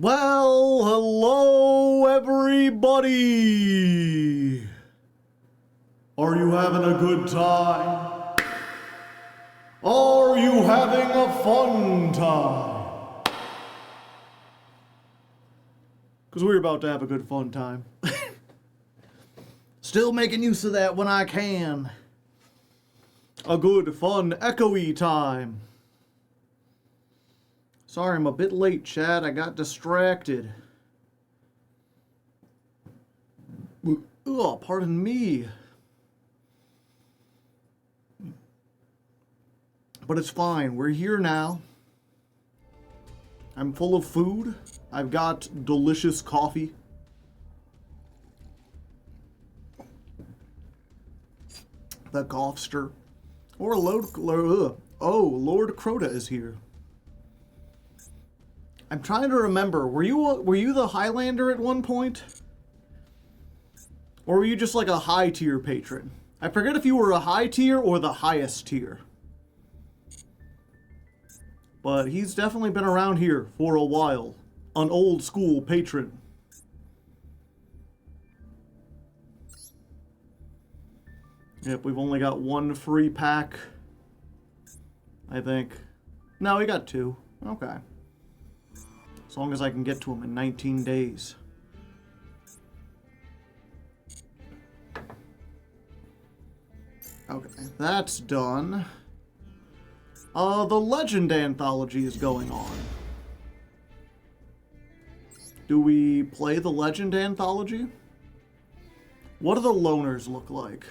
Well, hello everybody! Are you having a good time? Are you having a fun time? Because we're about to have a good fun time. Still making use of that when I can. A good, fun, echoey time. Sorry, I'm a bit late, Chad. I got distracted. Oh, pardon me. But it's fine. We're here now. I'm full of food. I've got delicious coffee. The Golfster. Or Lord Crota is here. I'm trying to remember. Were you the Highlander at one point? Or were you just like a high tier patron? I forget if you were a high tier or the highest tier. But he's definitely been around here for a while. An old school patron. Yep, we've only got one free pack. I think. No, we got two. Okay. As long as I can get to him in 19 days. Okay, that's done. The Legend Anthology is going on. Do we play the Legend Anthology? What do the loners look like?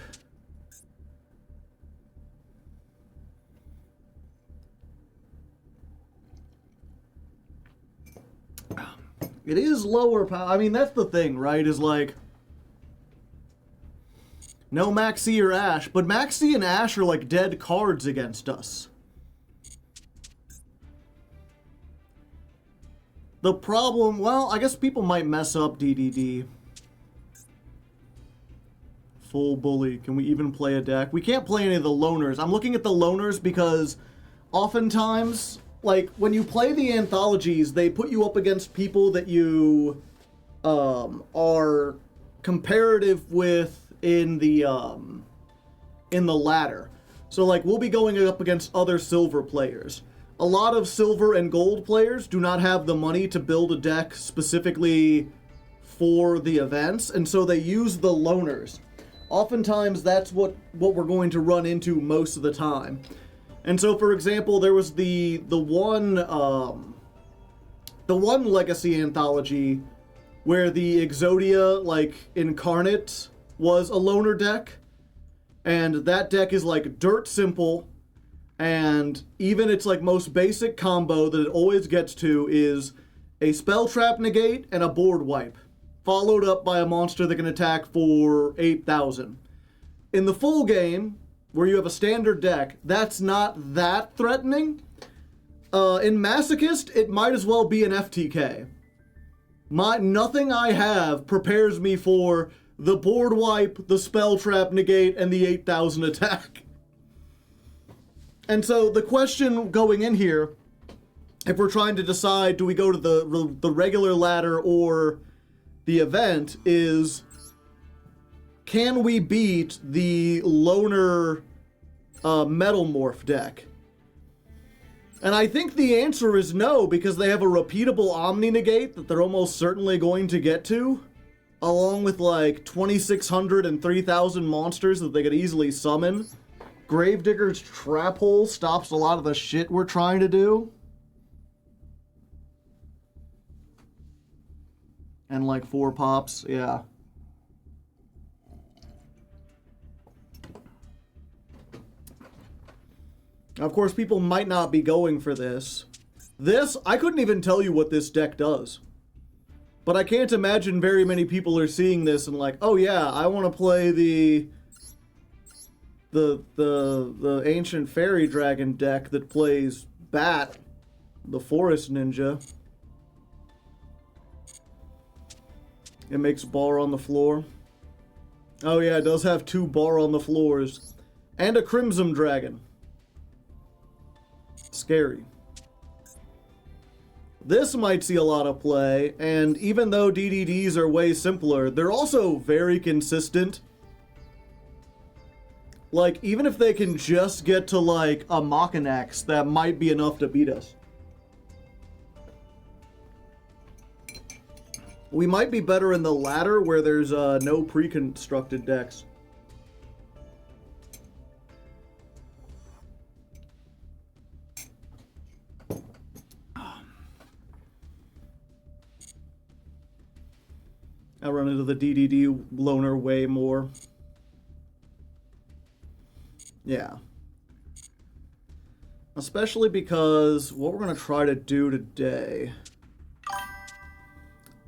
It is lower power. I mean, that's the thing, right? Is like, no Maxi or Ash, but Maxi and Ash are like dead cards against us. The problem, well, I guess people might mess up DDD. Full bully. Can we even play a deck? We can't play any of the loners. I'm looking at the loners because oftentimes, like, when you play the anthologies, they put you up against people that you are comparative with in the ladder. So, like, we'll be going up against other silver players. A lot of silver and gold players do not have the money to build a deck specifically for the events, and so they use the loners. Oftentimes, that's what we're going to run into most of the time. And so, for example, there was the one Legacy Anthology where the Exodia, like, Incarnate was a loner deck, and that deck is, like, dirt simple, and even its, like, most basic combo that it always gets to is a Spell Trap Negate and a Board Wipe, followed up by a monster that can attack for 8,000. In the full game, where you have a standard deck, that's not that threatening. In Masochist, it might as well be an FTK. Nothing I have prepares me for the Board Wipe, the Spell Trap Negate, and the 8,000 attack. And so the question going in here, if we're trying to decide do we go to the regular ladder or the event, is can we beat the loner Metal Morph deck? And I think the answer is no, because they have a repeatable Omni Negate that they're almost certainly going to get to, along with like 2,600 and 3,000 monsters that they could easily summon. Gravedigger's Trap Hole stops a lot of the shit we're trying to do. And like 4 pops, yeah. Of course, people might not be going for this. I couldn't even tell you what this deck does. But I can't imagine very many people are seeing this and like, oh yeah, I want to play the Ancient Fairy Dragon deck that plays Bat, the Forest Ninja. It makes bar on the floor. Oh yeah, it does have 2 bar on the floors. And a Crimson Dragon. Scary. This might see a lot of play, and even though DDDs are way simpler, they're also very consistent. Like, even if they can just get to, like, a Machinax, that might be enough to beat us. We might be better in the latter, where there's no pre-constructed decks. I run into the DDD loner way more. Yeah. Especially because what we're going to try to do today...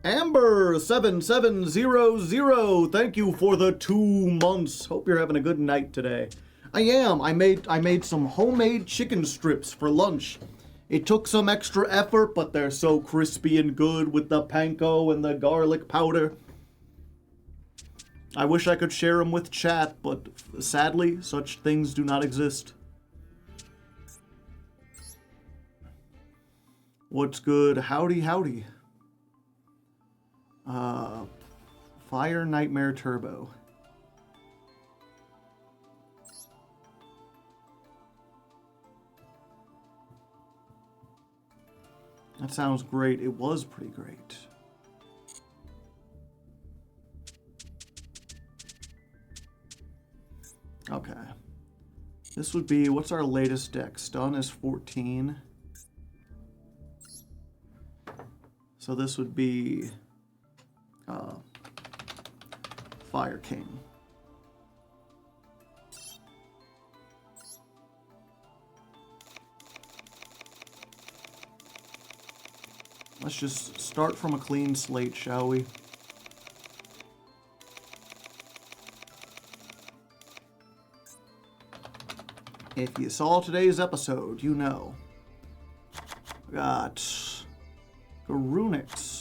Amber7700, thank you for the 2 months. Hope you're having a good night today. I am. I made some homemade chicken strips for lunch. It took some extra effort, but they're so crispy and good with the panko and the garlic powder. I wish I could share them with chat, but sadly, such things do not exist. What's good? Howdy, howdy. Fire Nightmare Turbo. That sounds great. It was pretty great. Okay. This would be, what's our latest deck? Stun is 14. So this would be Fire King. Let's just start from a clean slate, shall we? If you saw today's episode, you know. We got Garunix.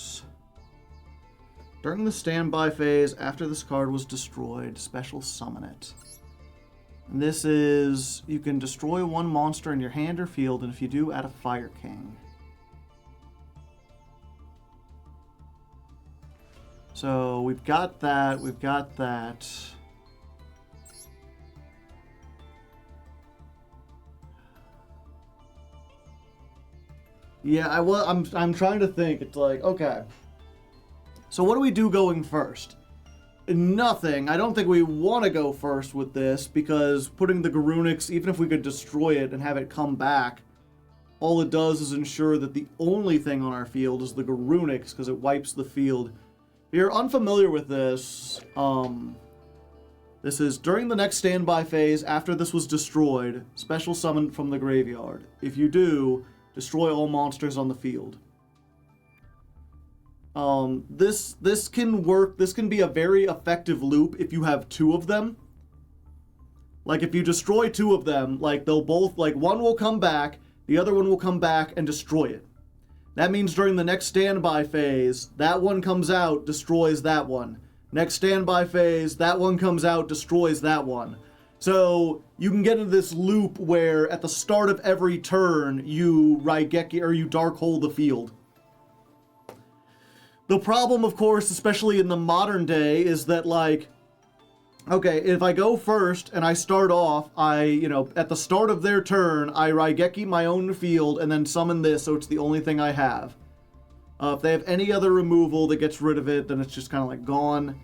During the standby phase, after this card was destroyed, special summon it. And this is, you can destroy one monster in your hand or field, and if you do, add a Fire King. So we've got that, we've got that. Yeah, I'm trying to think. It's like, okay. So what do we do going first? Nothing. I don't think we want to go first with this, because putting the Garunix, even if we could destroy it and have it come back, all it does is ensure that the only thing on our field is the Garunix, because it wipes the field. If you're unfamiliar with this, this is during the next standby phase after this was destroyed, special summon from the graveyard. If you do, destroy all monsters on the field. This can work. This can be a very effective loop if you have 2 of them. Like, if you destroy 2 of them, like, they'll both, like, one will come back, the other one will come back and destroy it. That means during the next standby phase, that one comes out, destroys that one. Next standby phase, that one comes out, destroys that one. So you can get into this loop where at the start of every turn, you Raigeki or you Dark Hole the field. The problem, of course, especially in the modern day, is that, like, okay, if I go first and I start off, at the start of their turn, I Raigeki my own field and then summon this, so it's the only thing I have. If they have any other removal that gets rid of it, then it's just kind of like gone.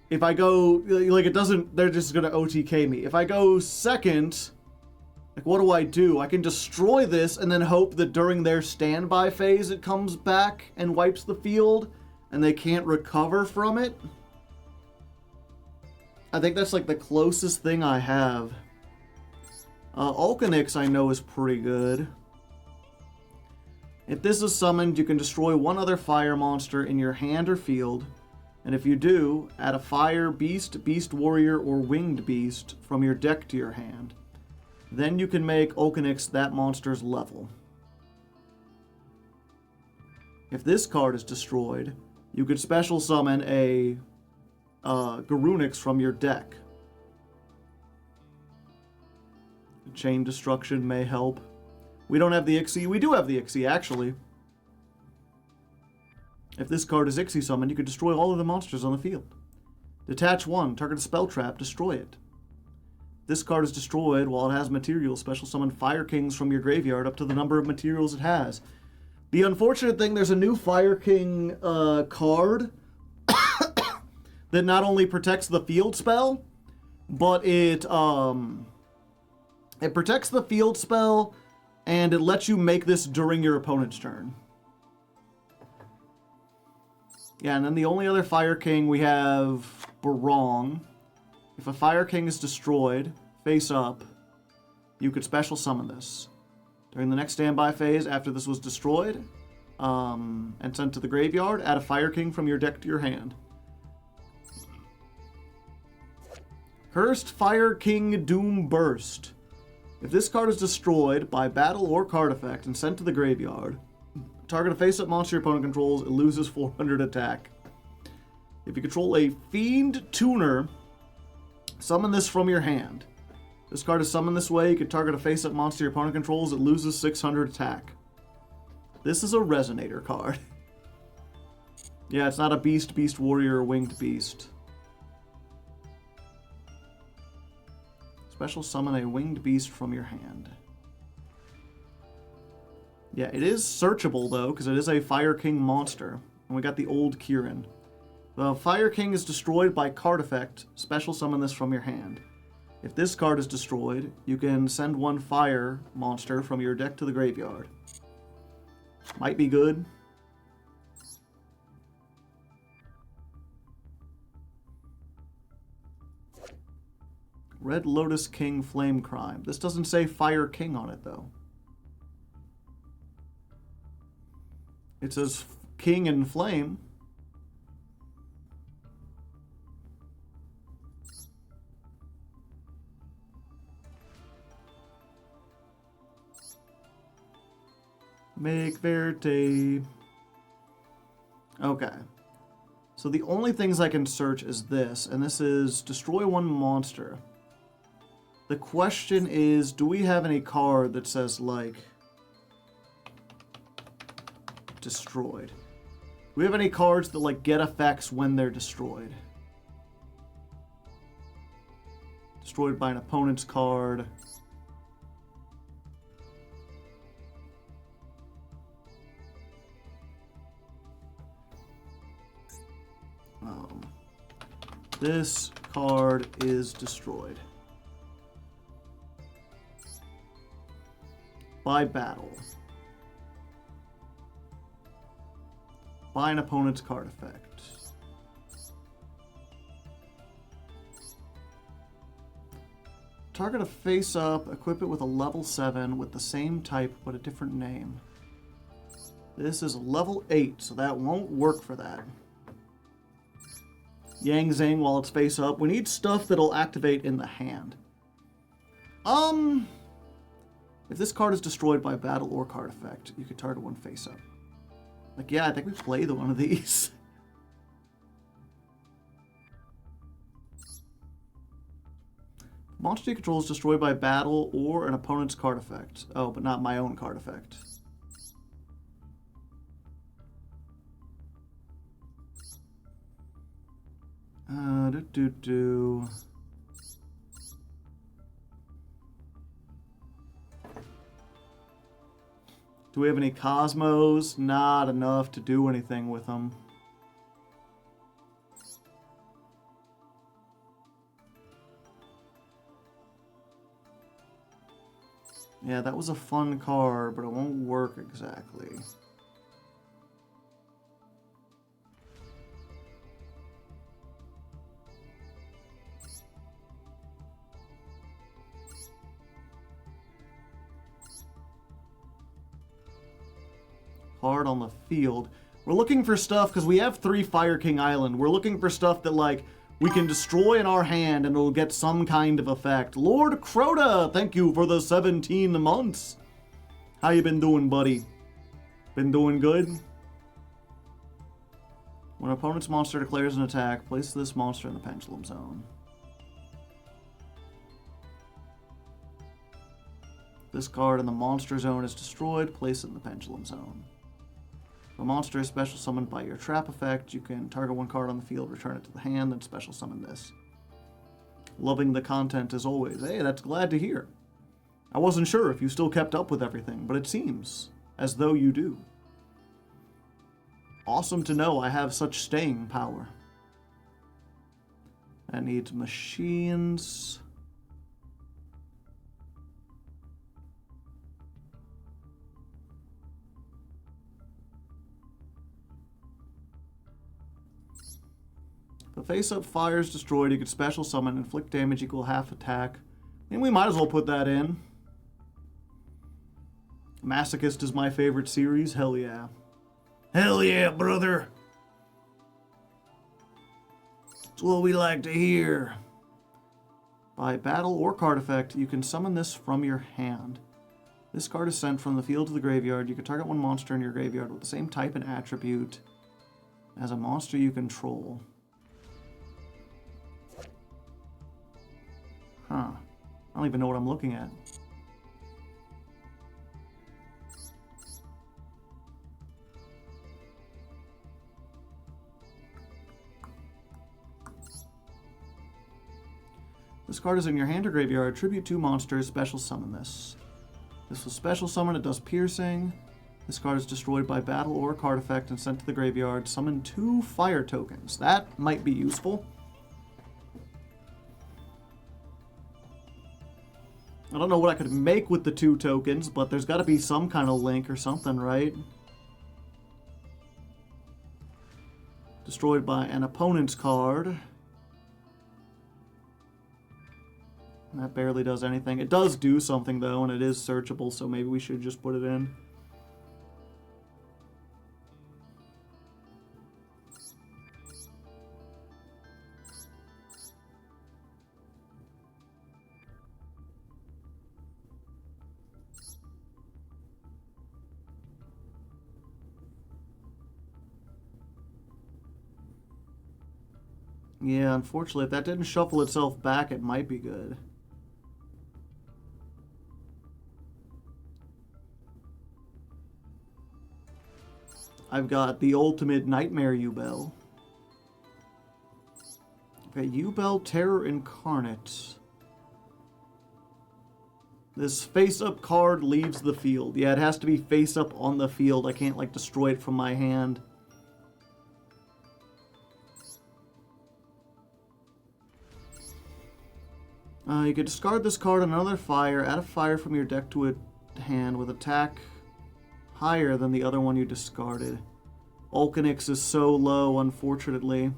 If I go, like, it doesn't, they're just going to OTK me. If I go second, like, what do? I can destroy this and then hope that during their standby phase it comes back and wipes the field and they can't recover from it. I think that's, like, the closest thing I have. Ulcanix I know is pretty good. If this is summoned, you can destroy one other fire monster in your hand or field. And if you do, add a fire beast, beast warrior, or winged beast from your deck to your hand. Then you can make Ulcanix that monster's level. If this card is destroyed, you could special summon a Garunix from your deck. Chain Destruction may help. We don't have the Ixie. We do have the Ixie, actually. If this card is Ixie summoned, you could destroy all of the monsters on the field. Detach one. Target a spell trap. Destroy it. This card is destroyed while it has materials. Special summon Fire Kings from your graveyard up to the number of materials it has. The unfortunate thing, there's a new Fire King card that not only protects the field spell, but it protects the field spell and it lets you make this during your opponent's turn. Yeah, and then the only other Fire King we have Barong. If a Fire King is destroyed, face up, you could special summon this. During the next standby phase, after this was destroyed, and sent to the graveyard, add a Fire King from your deck to your hand. Cursed Fire King Doom Burst. If this card is destroyed by battle or card effect and sent to the graveyard, target a face-up monster your opponent controls, it loses 400 attack. If you control a Fiend Tuner, summon this from your hand. This card is summoned this way. You can target a face-up monster your opponent controls. It loses 600 attack. This is a Resonator card. Yeah, it's not a Beast, Beast Warrior, or Winged Beast. Special summon a Winged Beast from your hand. Yeah, it is searchable, though, because it is a Fire King monster. And we got the old Kieran. The Fire King is destroyed by card effect. Special summon this from your hand. If this card is destroyed, you can send one fire monster from your deck to the graveyard. Might be good. Red Lotus King Flame Crime. This doesn't say Fire King on it, though. It says King and Flame. Make Verte. Okay. So the only things I can search is this, and this is destroy one monster. The question is, do we have any card that says, like, destroyed? Do we have any cards that, like, get effects when they're destroyed? Destroyed by an opponent's card. This card is destroyed by battle, by an opponent's card effect. Target a face-up, equip it with a level 7 with the same type but a different name. This is level 8, so that won't work for that. Yang Zhang while it's face up. We need stuff that'll activate in the hand. If this card is destroyed by battle or card effect, you could target one face up. Like, yeah, I think we play the one of these. Monster you control is destroyed by battle or an opponent's card effect. Oh, but not my own card effect. Do we have any Cosmos? Not enough to do anything with them. Yeah, that was a fun card, but it won't work exactly. Hard on the field. We're looking for stuff, because we have 3 Fire King Island. We're looking for stuff that, like, we can destroy in our hand and it'll get some kind of effect. Lord Crota, thank you for the 17 months. How you been doing, buddy? Been doing good? When an opponent's monster declares an attack, place this monster in the pendulum zone. This card in the monster zone is destroyed. Place it in the pendulum zone. If a monster is special summoned by your trap effect, you can target one card on the field, return it to the hand, then special summon this. Loving the content as always. Hey, that's glad to hear. I wasn't sure if you still kept up with everything, but it seems as though you do. Awesome to know I have such staying power. That needs machines. The face-up fire is destroyed. You can special summon, inflict damage equal half attack. I mean, we might as well put that in. Masochist is my favorite series. Hell yeah. Hell yeah, brother. It's what we like to hear. By battle or card effect, you can summon this from your hand. This card is sent from the field to the graveyard. You can target one monster in your graveyard with the same type and attribute as a monster you control. Huh. I don't even know what I'm looking at. This card is in your hand or graveyard. Tribute 2 monsters. Special summon this. This will special summon. It does piercing. This card is destroyed by battle or card effect and sent to the graveyard. Summon 2 fire tokens. That might be useful. I don't know what I could make with the 2 tokens, but there's got to be some kind of link or something, right? Destroyed by an opponent's card. That barely does anything. It does do something, though, and it is searchable, so maybe we should just put it in. Yeah, unfortunately, if that didn't shuffle itself back, it might be good. I've got the ultimate Nightmare Yubel. Okay, Yubel Terror Incarnate. This face-up card leaves the field. Yeah, it has to be face-up on the field. I can't, like, destroy it from my hand. You can discard this card on another fire. Add a fire from your deck to a hand with attack higher than the other one you discarded. Ulcanix is so low, unfortunately.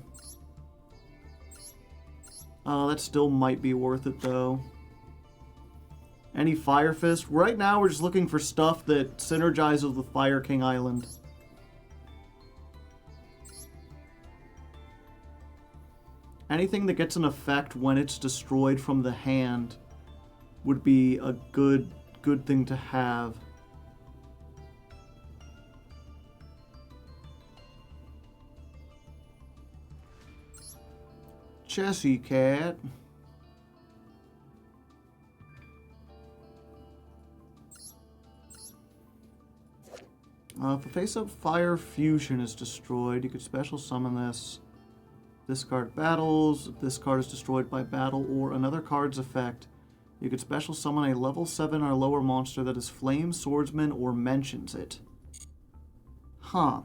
That still might be worth it, though. Any Fire Fist? Right now, we're just looking for stuff that synergizes with Fire King Island. Anything that gets an effect when it's destroyed from the hand would be a good thing to have. Chessy Cat. If a face-up Fire Fusion is destroyed, you could special summon this. This card battles. If this card is destroyed by battle or another card's effect, you could special summon a level 7 or lower monster that is Flame Swordsman or mentions it. Huh.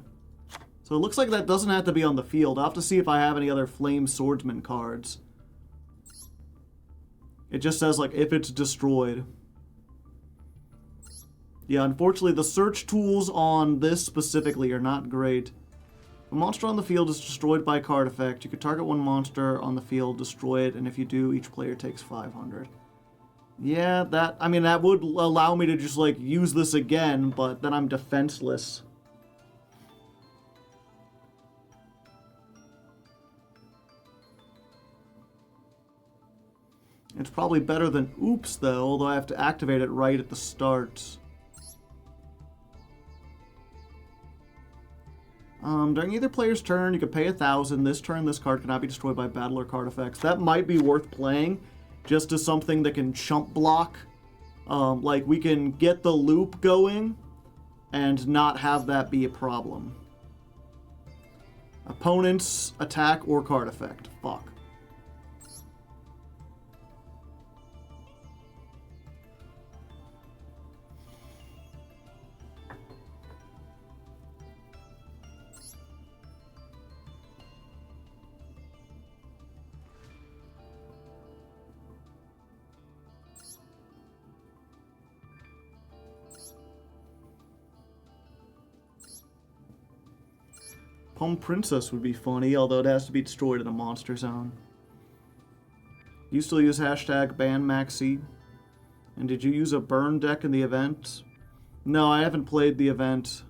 So it looks like that doesn't have to be on the field. I'll have to see if I have any other Flame Swordsman cards. It just says, like, if it's destroyed. Yeah, unfortunately, the search tools on this specifically are not great. A monster on the field is destroyed by a card effect. You can target one monster on the field, destroy it, and if you do, each player takes 500. Yeah, that would allow me to just, like, use this again, but then I'm defenseless. It's probably better than Oops, though, although I have to activate it right at the start. During either player's turn, you can pay 1,000. This turn, this card cannot be destroyed by battle or card effects. That might be worth playing, just as something that can chump block Like, we can get the loop going and not have that be a problem. Opponent's attack or card effect. Fuck. Palm Princess would be funny, although it has to be destroyed in a monster zone. You still use hashtag #BanMaxi? And did you use a burn deck in the event? No, I haven't played the event.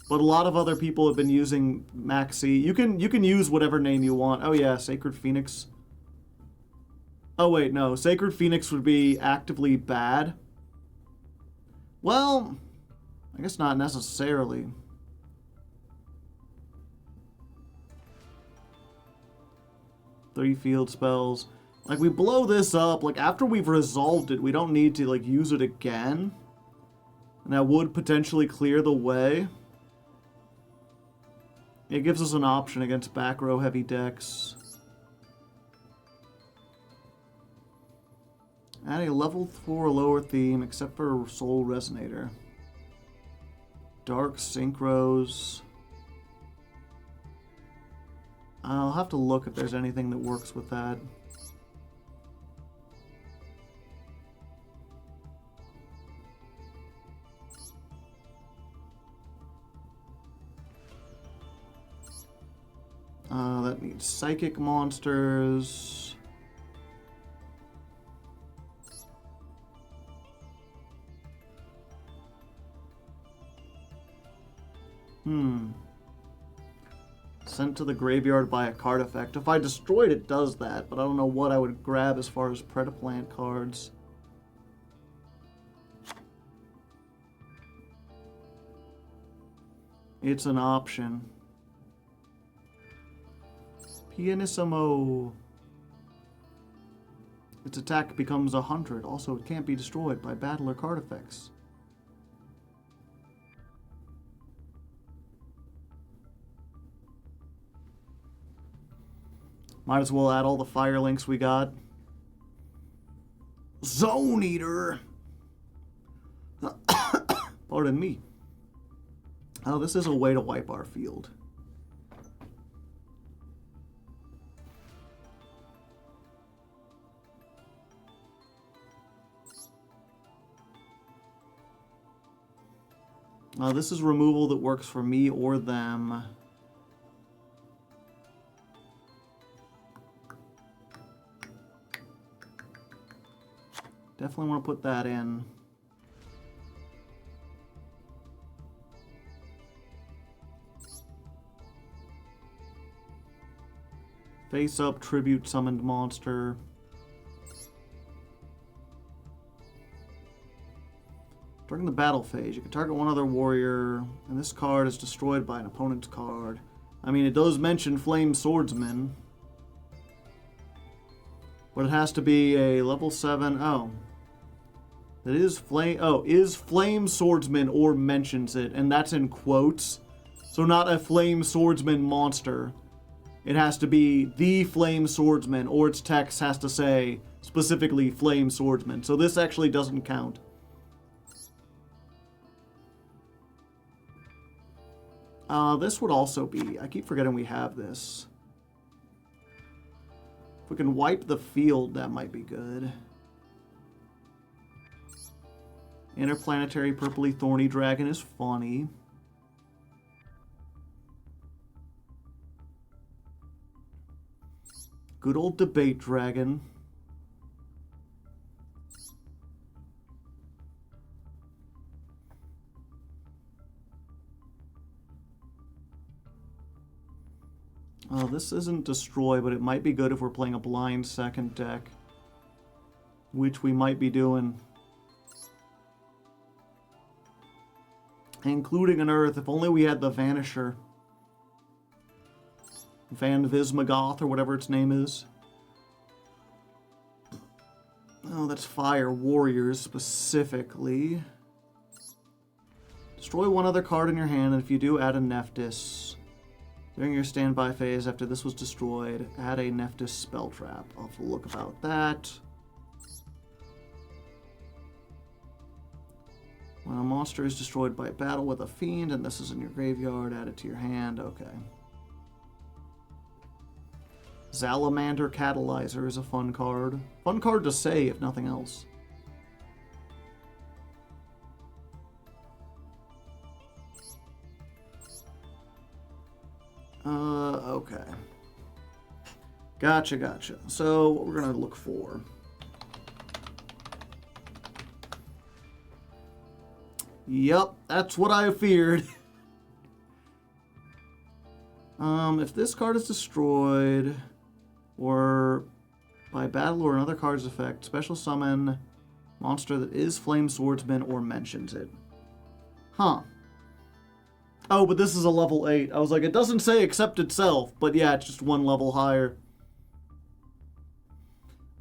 But a lot of other people have been using Maxi. You can use whatever name you want. Oh yeah, Sacred Phoenix. Oh wait, no. Sacred Phoenix would be actively bad. Well, I guess not necessarily. 3 field spells. Like, we blow this up. Like, after we've resolved it, we don't need to, like, use it again. And that would potentially clear the way. It gives us an option against back row heavy decks. Add a level 4 lower theme, except for Soul Resonator. Dark Synchros. I'll have to look if there's anything that works with that. That needs psychic monsters. Sent to the graveyard by a card effect. If I destroyed it, does that, but I don't know what I would grab as far as Predaplant cards. It's an option. Pianissimo. Its attack becomes 100. Also, it can't be destroyed by battle or card effects. Might as well add all the fire links we got. Zone Eater! Pardon me. Oh, this is a way to wipe our field. This is removal that works for me or them. Definitely want to put that in. Face up, tribute summoned monster. During the battle phase, you can target one other warrior, and this card is destroyed by an opponent's card. I mean, it does mention Flame Swordsman. But it has to be a level 7. Oh. It is Flame... Oh, is Flame Swordsman or mentions it, and that's in quotes. So not a Flame Swordsman monster. It has to be the Flame Swordsman, or its text has to say specifically Flame Swordsman. So this actually doesn't count. This would also be... I keep forgetting we have this. If we can wipe the field, that might be good. Interplanetary Purpley Thorny Dragon is funny. Good old Debate Dragon. Oh, this isn't Destroy, but it might be good if we're playing a blind second deck. Which we might be doing. Including an Earth, if only we had the Vanisher. Van Vismagoth, or whatever its name is. Oh, that's fire warriors specifically. Destroy one other card in your hand, and if you do, add a Nephthys. During your standby phase, after this was destroyed, add a Nephthys spell trap. I'll have to look about that. When a monster is destroyed by battle with a fiend, and this is in your graveyard, add it to your hand. Okay. Salamander Catalyzer is a fun card. Fun card to say, if nothing else. Okay. Gotcha. So, what we're gonna look for. Yup, that's what I feared. If this card is destroyed, or by battle or another card's effect, special summon monster that is Flame Swordsman or mentions it. Huh. Oh, but this is a level 8. I was like, it doesn't say except itself, but yeah, it's just one level higher.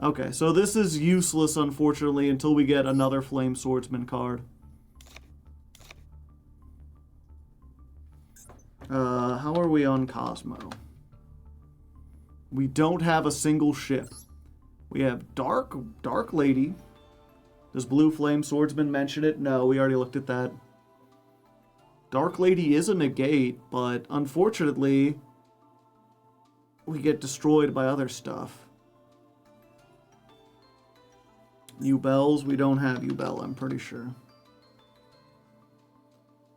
Okay, so this is useless, unfortunately, until we get another Flame Swordsman card. How are we on Cosmo? We don't have a single ship. We have Dark Lady. Does Blue Flame Swordsman mention it? No, we already looked at that. Dark Lady is a negate, but unfortunately, we get destroyed by other stuff. Ubels, we don't have Ubel, I'm pretty sure.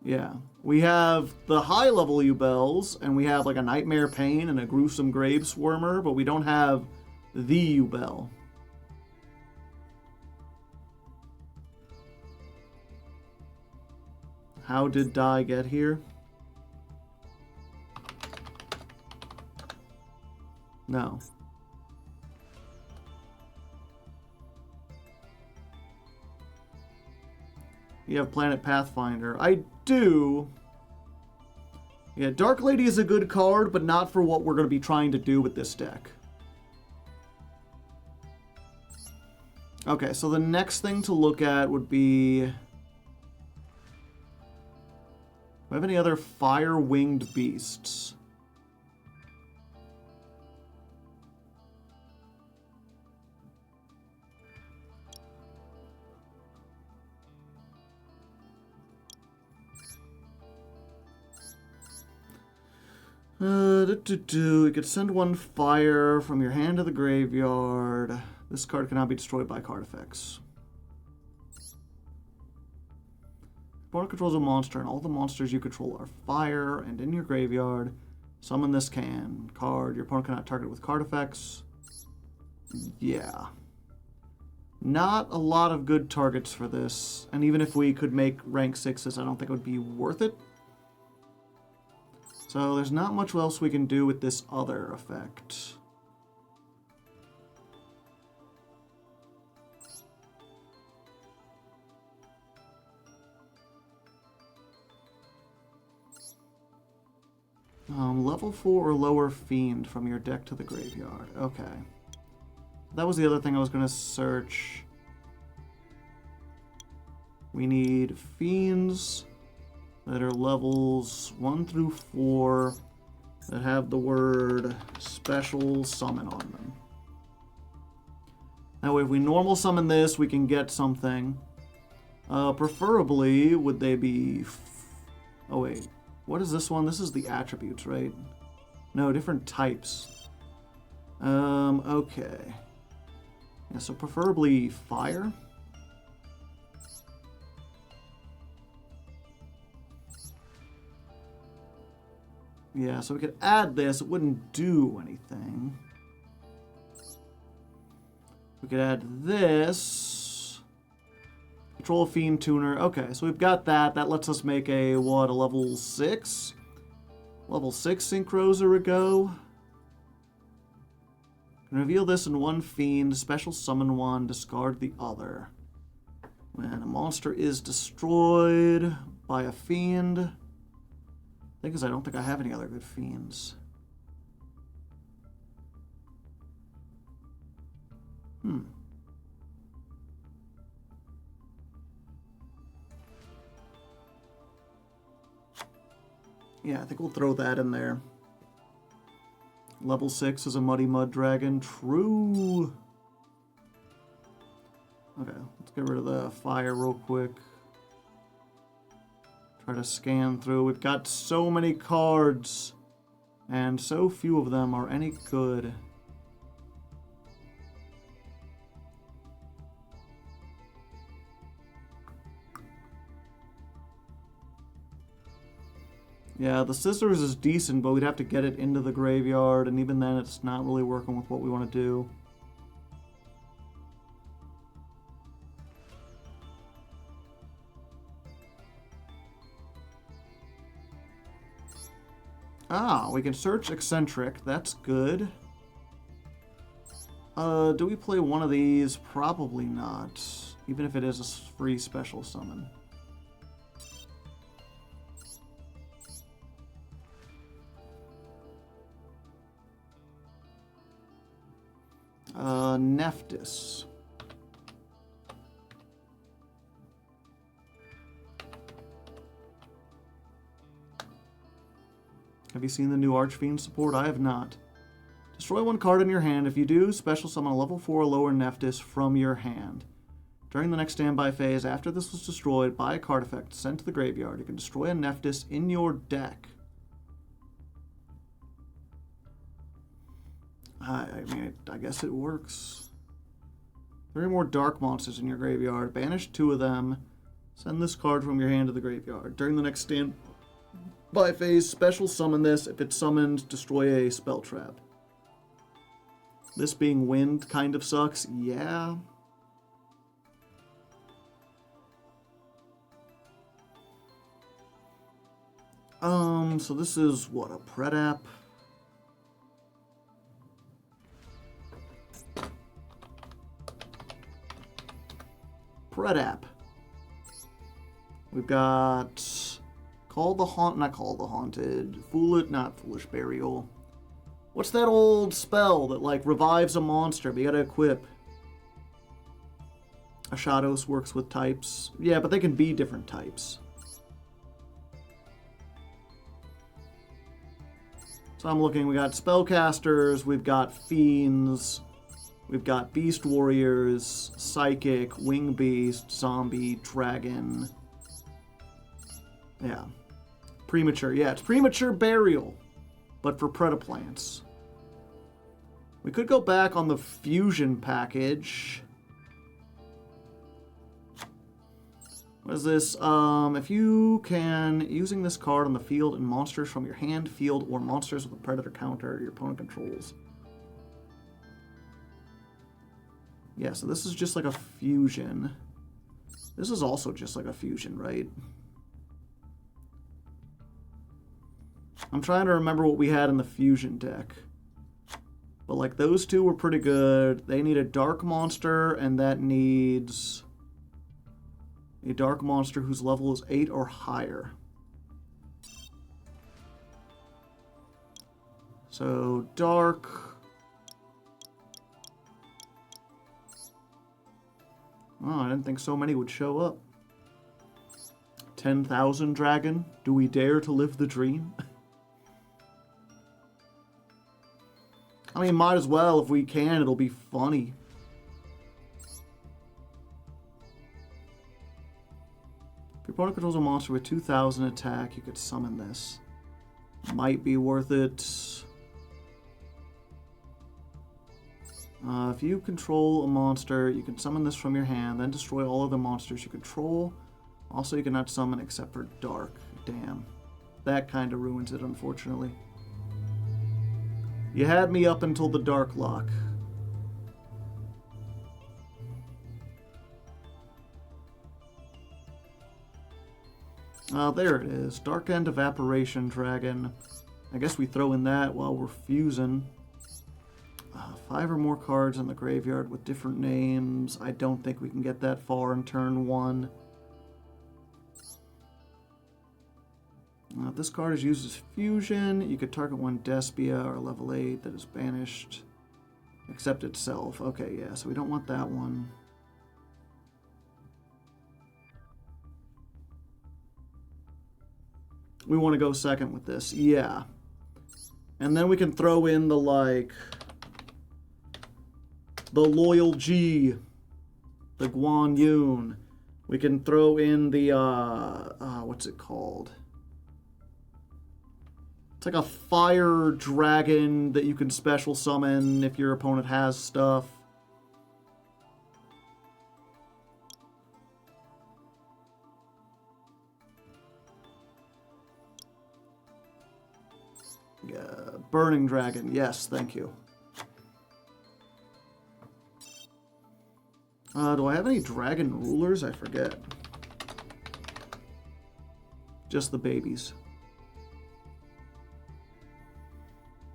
Yeah, we have the high-level Ubels, and we have like a Nightmare Pain and a Gruesome Grave Swarmer, but we don't have the Ubel. How did Dai get here? No. You have Planet Pathfinder. I do. Yeah, Dark Lady is a good card, but not for what we're going to be trying to do with this deck. Okay, so the next thing to look at would be... Do we have any other fire-winged beasts? You could send one fire from your hand to the graveyard. This card cannot be destroyed by card effects. Opponent controls a monster, and all the monsters you control are fire, and in your graveyard, summon this card. Your opponent cannot target with card effects. Yeah. Not a lot of good targets for this, and even if we could make rank 6s, I don't think it would be worth it. So there's not much else we can do with this other effect. Level 4 or lower Fiend from your deck to the graveyard. Okay. That was the other thing I was going to search. We need Fiends that are levels 1 through 4 that have the word Special Summon on them. That way, if we normal summon this, we can get something. Preferably, would they be... Oh, wait. What is this one? This is the attributes, right? No, different types. Okay. Yeah, so preferably fire. Yeah, so we could add this. It wouldn't do anything. We could add this. Control a Fiend Tuner. Okay, so we've got that. That lets us make a, what, a level 6? Level 6 Synchros a go. Can reveal this in one Fiend, special summon one, discard the other. When a monster is destroyed by a Fiend... The thing is, I don't think I have any other good Fiends. Yeah, I think we'll throw that in there. Level 6 is a Muddy Mud Dragon. True. Okay, let's get rid of the fire real quick. Try to scan through. We've got so many cards, and so few of them are any good. Yeah, the Scissors is decent, but we'd have to get it into the graveyard, and even then it's not really working with what we want to do. Ah, we can search Eccentric. That's good. Do we play one of these? Probably not. Even if it is a free special summon. Nephthys. Have you seen the new Archfiend support? I have not. Destroy one card in your hand. If you do, special summon a level 4 or lower Nephthys from your hand. During the next standby phase, after this was destroyed by a card effect sent to the graveyard, you can destroy a Nephthys in your deck. I mean, I guess it works. 3 more dark monsters in your graveyard. Banish 2 of them. Send this card from your hand to the graveyard. During the next standby phase, special summon this. If it's summoned, destroy a spell trap. This being wind kind of sucks. Yeah. So this is what, a Predap? Predap. We've got not Call the Haunted. Not Foolish Burial. What's that old spell that, like, revives a monster, but you gotta equip? Ashados works with types. Yeah, but they can be different types. So I'm looking, we got Spellcasters, we've got Fiends, we've got Beast Warriors, Psychic, Wing Beast, Zombie, Dragon. Yeah. Premature. Yeah, it's Premature Burial, but for Predaplants. We could go back on the Fusion package. What is this? If you can, using this card on the field and monsters from your hand, field, or monsters with a Predator counter your opponent controls. Yeah, so this is just like a fusion. This is also just like a fusion, right? I'm trying to remember what we had in the fusion deck. But like those two were pretty good. They need a dark monster, and that needs a dark monster whose level is 8 or higher. So dark. Oh, I didn't think so many would show up. 10,000 dragon. Do we dare to live the dream? I mean, might as well. If we can, it'll be funny. If your opponent controls a monster with 2,000 attack, you could summon this. Might be worth it. If you control a monster, you can summon this from your hand, then destroy all other monsters you control. Also, you cannot summon except for dark. Damn. That kind of ruins it, unfortunately. You had me up until the dark lock. There it is. Dark End Evaporation Dragon. I guess we throw in that while we're fusing. 5 or more cards in the graveyard with different names. I don't think we can get that far in turn 1. If this card is used as fusion, you could target one Despia or level 8 that is banished. Except itself. Okay, yeah, so we don't want that one. We want to go second with this. Yeah. And then we can throw in the, like... the Loyal G. The Guan Yun. We can throw in the, what's it called? It's like a fire dragon that you can special summon if your opponent has stuff. Yeah, Burning Dragon. Yes, thank you. Do I have any dragon rulers? I forget. Just the babies.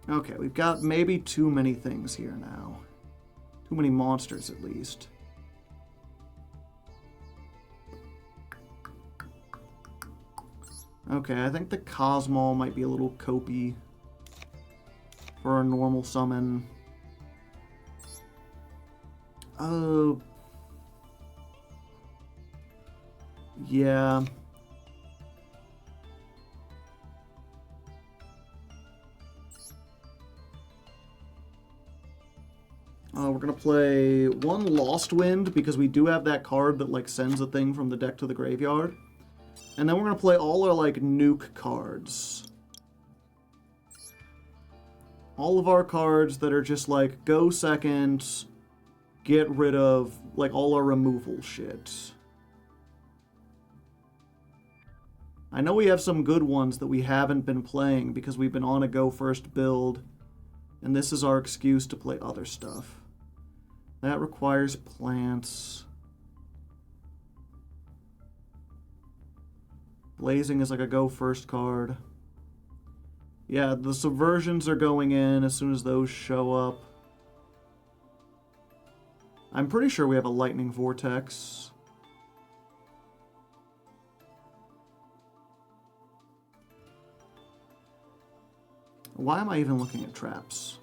Okay, we've got maybe too many things here now. Too many monsters, at least. Okay, I think the Cosmol might be a little copy for a normal summon. Yeah. We're gonna play one Lost Wind, because we do have that card that, like, sends a thing from the deck to the graveyard. And then we're gonna play all our, like, nuke cards. All of our cards that are just, like, go second, get rid of, like, all our removal shit. I know we have some good ones that we haven't been playing because we've been on a go first build, and this is our excuse to play other stuff. That requires plants. Blazing is like a go first card. Yeah, the subversions are going in as soon as those show up. I'm pretty sure we have a lightning vortex. Why am I even looking at traps?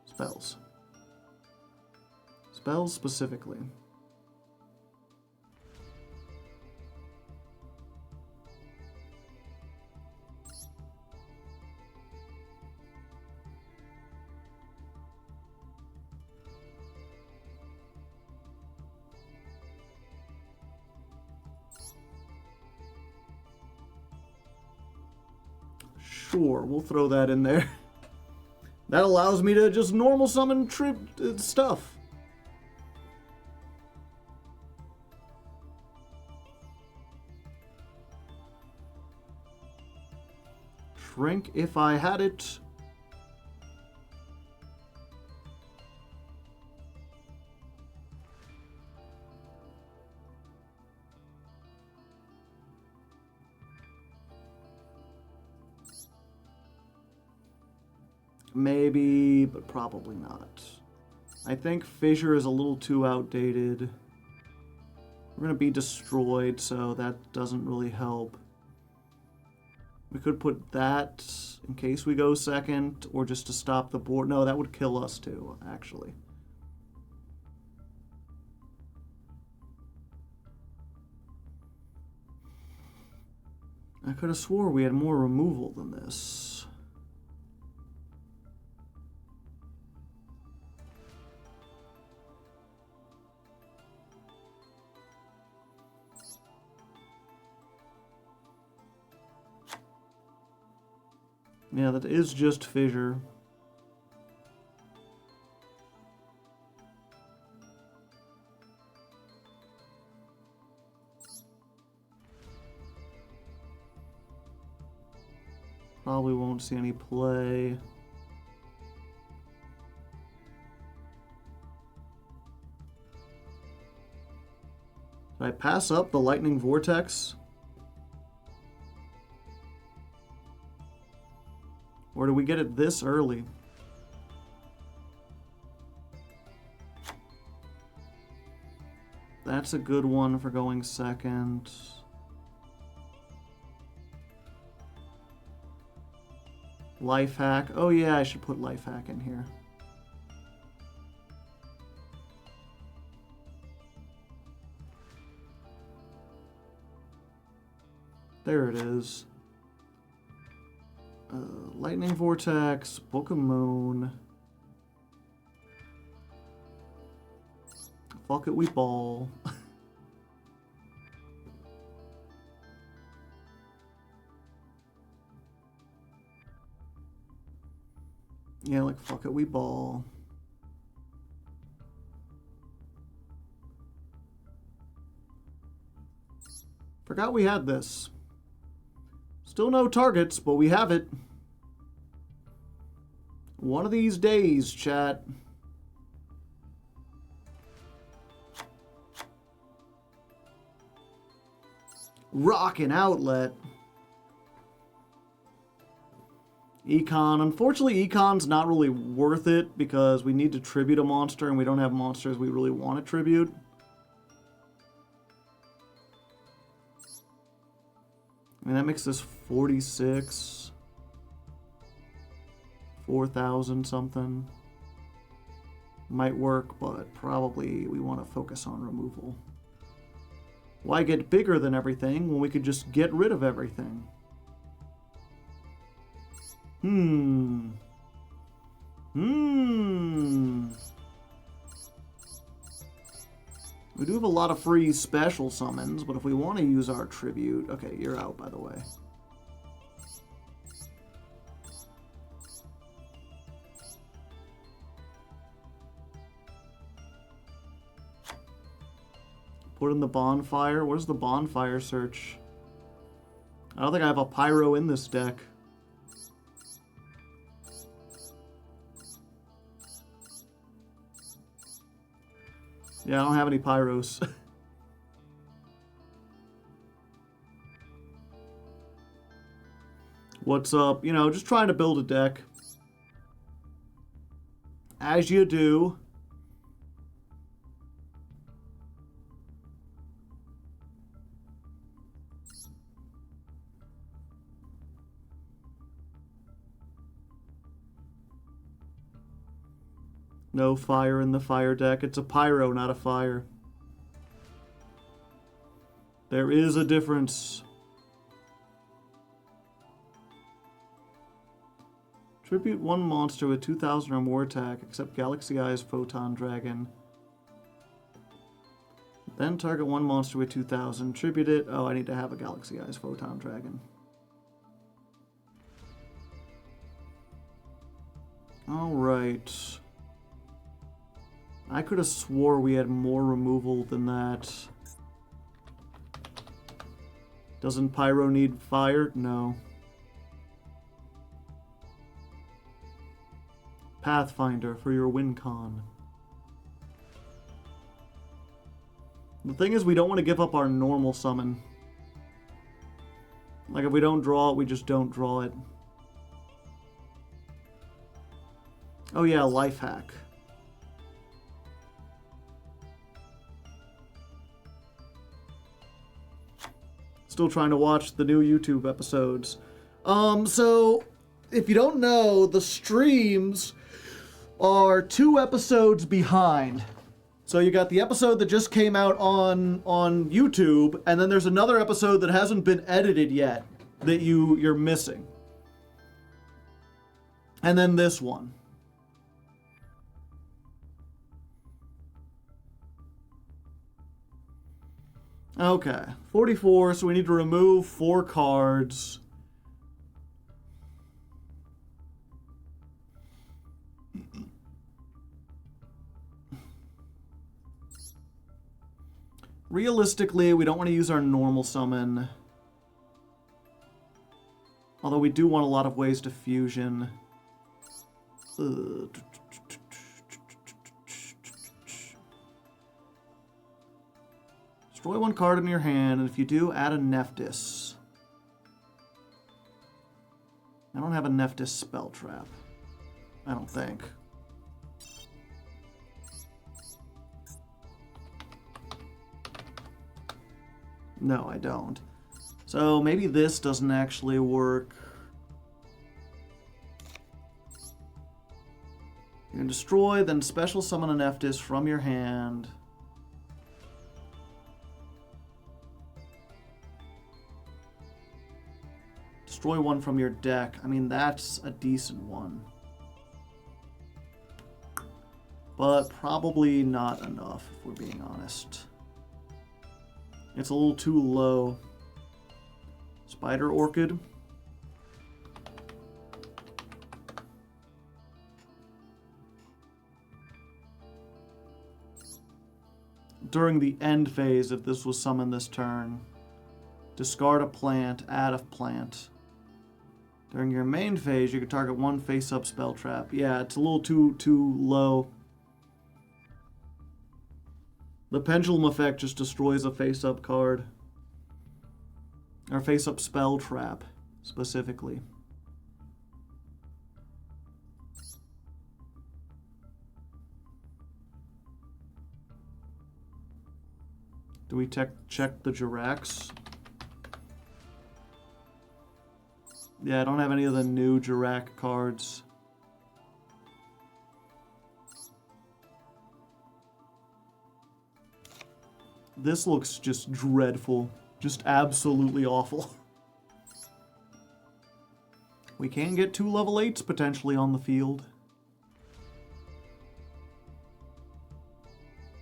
Spells. Spells specifically. Sure, we'll throw that in there. That allows me to just normal summon stuff. Shrink if I had it. Maybe, but probably not. I think Fissure is a little too outdated. We're going to be destroyed, so that doesn't really help. We could put that in case we go second, or just to stop the board. No, that would kill us too, actually. I could have swore we had more removal than this. Yeah, that is just Fissure. Probably won't see any play. Did I pass up the Lightning Vortex? Or do we get it this early? That's a good one for going second. Life Hack. Oh yeah, I should put Life Hack in here. There it is. Lightning Vortex, Book of Moon. Fuck it, we ball. Yeah, like, fuck it, we ball. Forgot we had this. Still no targets, but we have it. One of these days, chat. Rockin' Outlet. Econ. Unfortunately, Econ's not really worth it because we need to tribute a monster and we don't have monsters we really want to tribute. I mean, that makes this 46. 4,000 something. Might work, but probably we want to focus on removal. Why get bigger than everything when we could just get rid of everything? We do have a lot of free special summons, but if we want to use our tribute... Okay, you're out, by the way. Put in the bonfire. Where's the bonfire search? I don't think I have a pyro in this deck. Yeah, I don't have any pyros. What's up? You know, just trying to build a deck. As you do. No fire in the fire deck. It's a pyro, not a fire. There is a difference. Tribute one monster with 2,000 or more attack, except Galaxy Eyes Photon Dragon. Then target one monster with 2,000. Tribute it. Oh, I need to have a Galaxy Eyes Photon Dragon. Alright. I could have swore we had more removal than that. Doesn't Pyro need fire? No. Pathfinder for your win con. The thing is, we don't want to give up our normal summon. Like, if we don't draw it, we just don't draw it. Oh yeah, life hack. Still trying to watch the new YouTube episodes. So, if you don't know, the streams are 2 episodes behind. So you got the episode that just came out on YouTube, and then there's another episode that hasn't been edited yet that you're missing. And then this one. Okay, 44, so we need to remove 4 cards. Realistically, we don't want to use our normal summon. Although we do want a lot of ways to fusion. Destroy one card in your hand, and if you do, add a Nephthys. I don't have a Nephthys spell trap. I don't think. No, I don't. So maybe this doesn't actually work. You can destroy, then special summon a Nephthys from your hand. destroy one from your deck. I mean, that's a decent one. But probably not enough, if we're being honest. It's a little too low. Spider Orchid. During the end phase, if this was summoned this turn, discard a plant, add a plant. During your main phase, you can target one face-up spell trap. Yeah, it's a little too low. The Pendulum effect just destroys a face-up card. Or face-up spell trap, specifically. Do we check the Jirax? Yeah, I don't have any of the new Jirac cards. This looks just dreadful. Just absolutely awful. We can get 2 level 8s potentially on the field.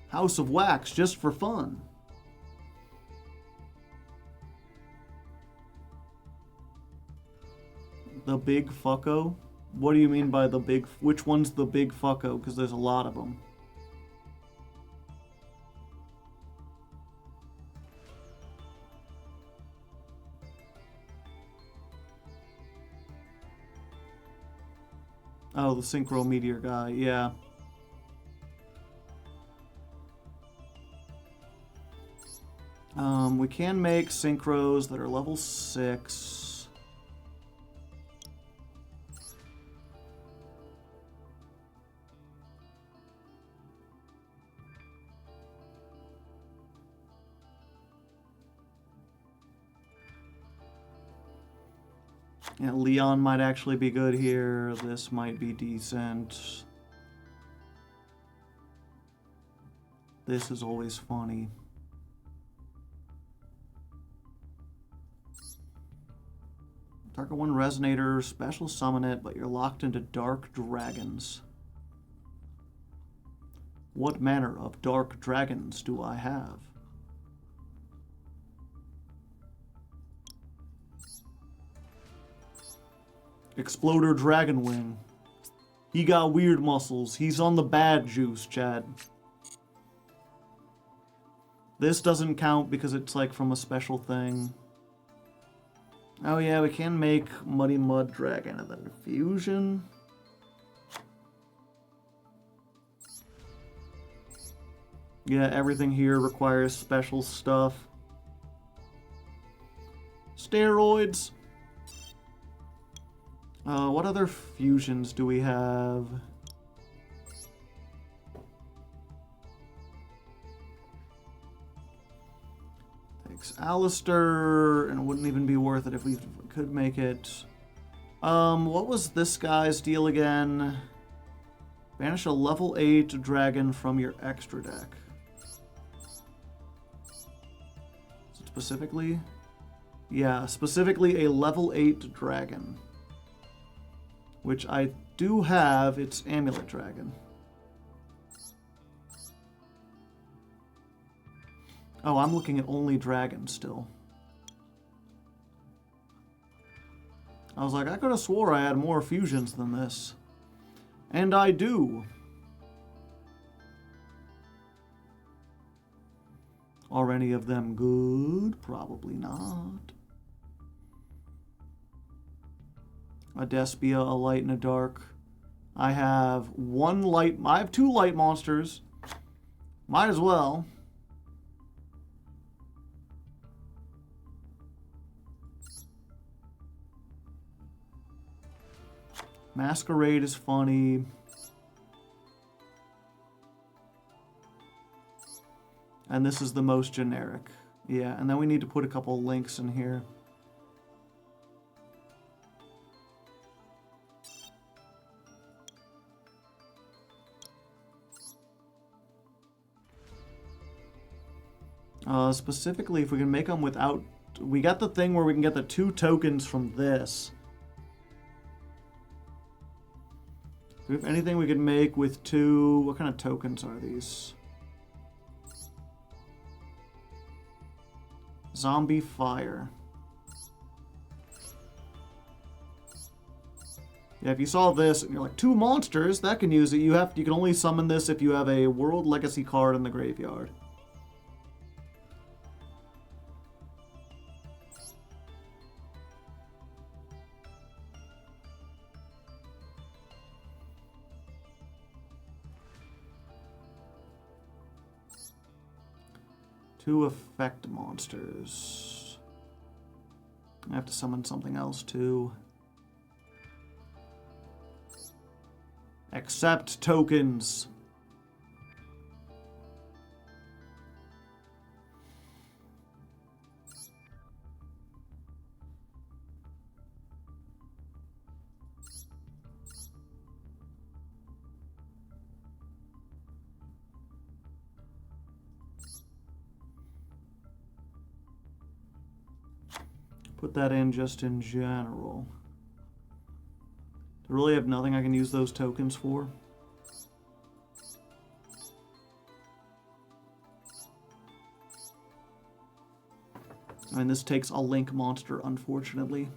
House of Wax, just for fun. The big fucko? What do you mean by the big... Which one's the big fucko? Because there's a lot of them. Oh, the Synchro Meteor guy, yeah. We can make Synchros that are level 6. Yeah, Leon might actually be good here. This might be decent. This is always funny. Target 1 Resonator, special summon it, but you're locked into Dark Dragons. What manner of Dark Dragons do I have? Exploder Dragonwing. He got weird muscles. He's on the bad juice, Chad. This doesn't count because it's like from a special thing. Oh yeah, we can make Muddy Mud Dragon and then Fusion. Yeah, everything here requires special stuff. Steroids. What other fusions do we have? Takes Alistair, and it wouldn't even be worth it if we could make it. What was this guy's deal again? Banish a level 8 dragon from your extra deck. Is it specifically? Yeah, specifically a level 8 dragon. Which I do have, it's Amulet Dragon. Oh, I'm looking at only dragons still. I was like, I could have swore I had more fusions than this. And I do. Are any of them good? Probably not. A Despia, a light, and a dark. I have 1 light. I have 2 light monsters. Might as well. Masquerade is funny. And this is the most generic. Yeah, and then we need to put a couple links in here. Specifically, if we can make them without We got the thing where we can get the 2 tokens from this. Do we have anything we can make with 2... What kind of tokens are these? Zombie fire. Yeah, if you saw this and you're like, 2 monsters, that can use it. You can only summon this if you have a World Legacy card in the graveyard. Two effect monsters. I have to summon something else too. Accept tokens. Put that in just in general. I really have nothing I can use those tokens for. I mean, this takes a Link monster, unfortunately.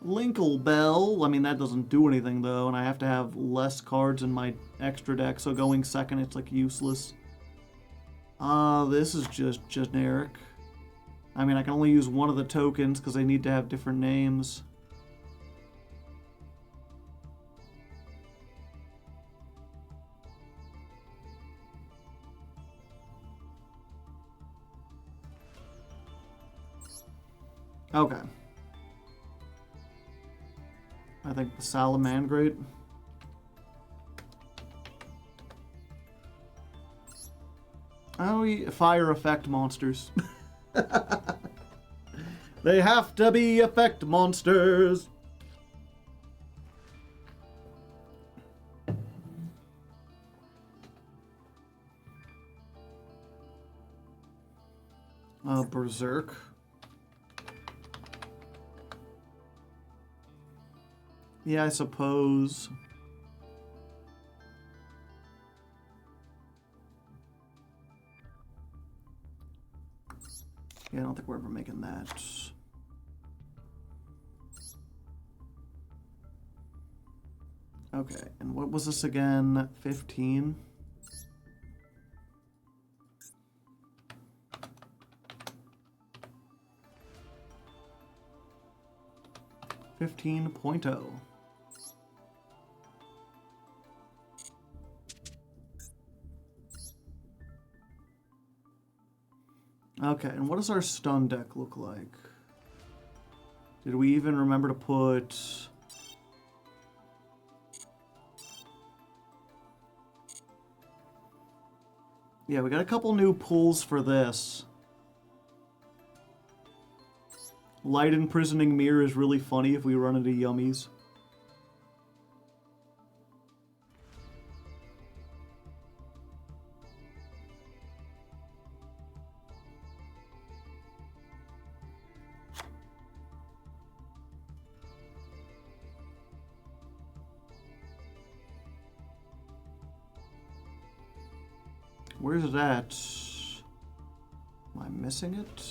Linkle Bell. I mean, that doesn't do anything, though, and I have to have less cards in my extra deck, so going second, it's, like, useless. This is just generic. I mean, I can only use one of the tokens because they need to have different names. Okay. I think the Salamandrate. Oh, fire effect monsters. They have to be effect monsters. Berserk. Yeah, I suppose. Yeah, I don't think we're ever making that. Okay, and what was this again? 15? .0. Okay, and what does our stun deck look like? Did we even remember to put... Yeah, we got a couple new pulls for this. Light Imprisoning Mirror is really funny if we run into yummies. Where's it at? Am I missing it?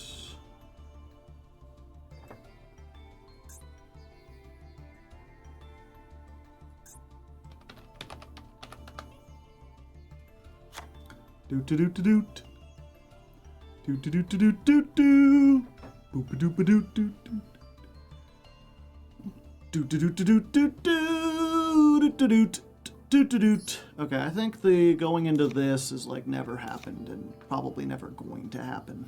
Doot doot doot doot. Doot doot doot doot doot doot. Boop doop doot doot doot. Doot doot doot doot doot doot doot. Doot doot doot. Okay, I think the going into this is like never happened and probably never going to happen.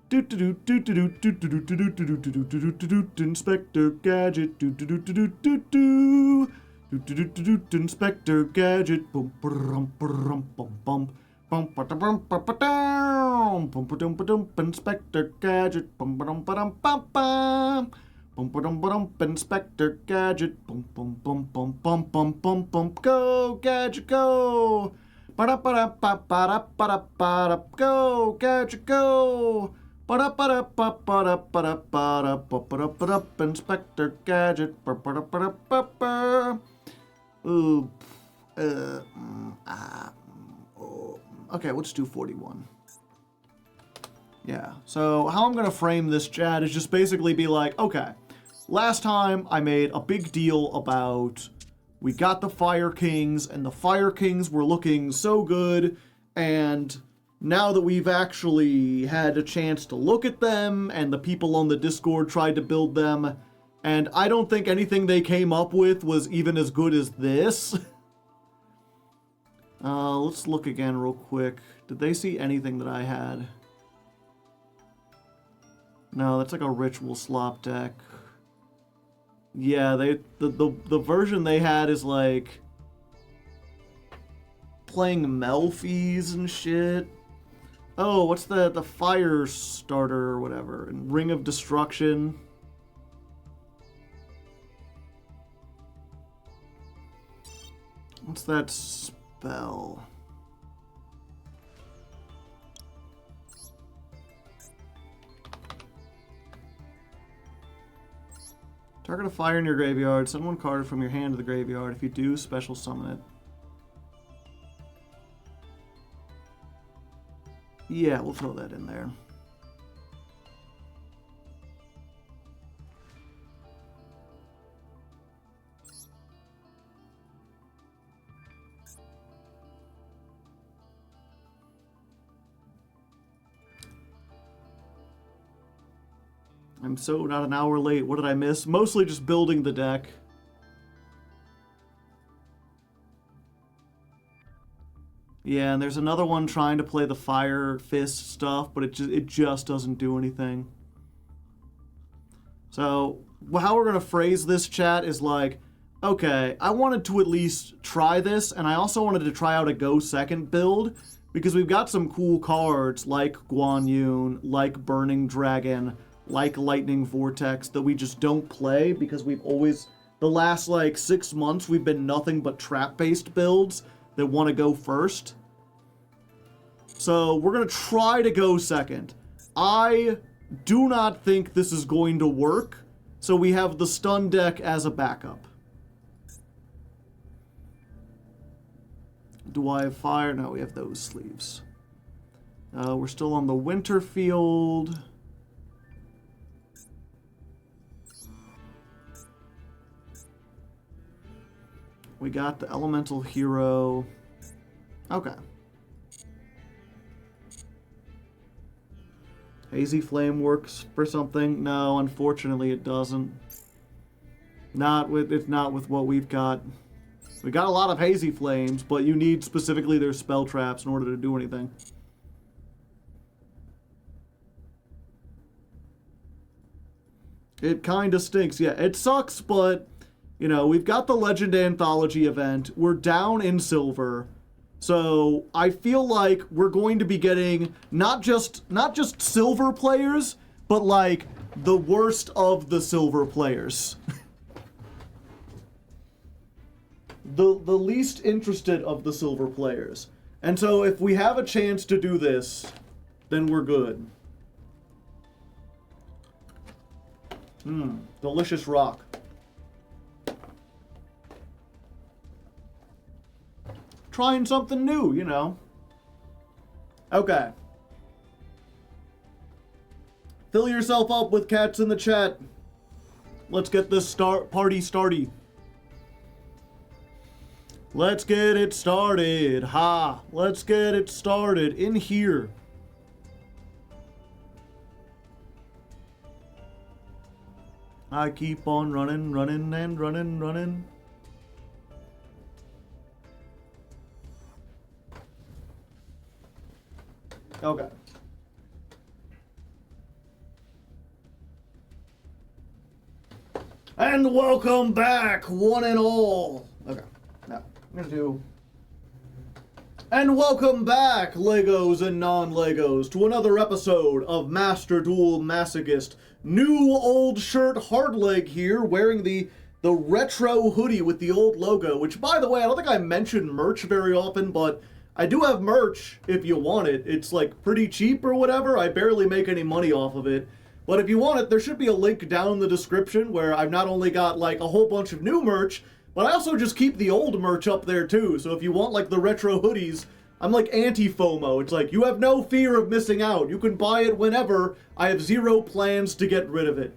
Doot doot doot doot doot doot doot doot doot doot doot doot doot. Inspector Gadget. Doot doot doot doot doot doot. Doot doot doot doot. Inspector Gadget. Bum bum bum bum bum. Bum ba bum ba ba down. Bum ba dum. Inspector Gadget. Bum ba dum bum. Bum ba dum, Inspector Gadget. Bum bum bum bum bum bum bum bum. Go Gadget, go! Ba-da-ba-da-ba-ba-da-ba-da-ba-da. Go, Gadget, go! Ba-da-ba-da-ba-ba-da-ba-da-ba-da. Inspector Gadget. Ba-ba-da-ba-da-ba-ba. Ooh. Okay, let's do 41. Yeah, so how I'm going to frame this chat is just basically be like, okay, last time I made a big deal about we got the Fire Kings, and the Fire Kings were looking so good, and now that we've actually had a chance to look at them, and the people on the Discord tried to build them, and I don't think anything they came up with was even as good as this. Let's look again real quick. Did they see anything that I had? No, that's like a ritual slop deck. Yeah, the version they had is like playing Melfies and shit. Oh, what's the fire starter or whatever? And Ring of Destruction. What's that spell? Target a fire in your graveyard. Send one card from your hand to the graveyard. If you do, special summon it. Yeah, we'll throw that in there. I'm so not an hour late. What did I miss? Mostly just building the deck. Yeah, and there's another one trying to play the Fire Fist stuff, but it just doesn't do anything. So, how we're going to phrase this chat is like, okay, I wanted to at least try this, and I also wanted to try out a Go Second build, because we've got some cool cards like Guan Yun, like Burning Dragon, like Lightning Vortex that we just don't play because we've always, the last like 6 months, we've been nothing but trap-based builds that want to go first. So we're going to try to go second. I do not think this is going to work, so we have the stun deck as a backup. Do I have fire? No, we have those sleeves. We're still on the winter field. We got the elemental hero. Okay. Hazy Flame works for something? No, unfortunately it doesn't. It's not with what we've got. We got a lot of Hazy Flames, but you need specifically their spell traps in order to do anything. It kinda stinks. Yeah, it sucks, but you know, we've got the Legend Anthology event. We're down in silver. So I feel like we're going to be getting not just silver players, but like the worst of the silver players. the least interested of the silver players. And so if we have a chance to do this, then we're good. Delicious rock. Trying something new, you know. Okay. Fill yourself up with cats in the chat. Let's get this party starty. Let's get it started. Ha! Let's get it started in here. I keep on running, running, and running, running. Okay. And welcome back, one and all. Okay, now I'm gonna do. And welcome back, Legos and non-Legos, to another episode of Master Duel Masochist. New old shirt Hardleg here, wearing the retro hoodie with the old logo, which, by the way, I don't think I mention merch very often, but I do have merch if you want it. It's like pretty cheap or whatever. I barely make any money off of it. But if you want it, there should be a link down in the description where I've not only got like a whole bunch of new merch, but I also just keep the old merch up there too. So if you want like the retro hoodies, I'm like anti-FOMO. It's like, you have no fear of missing out. You can buy it whenever. I have zero plans to get rid of it.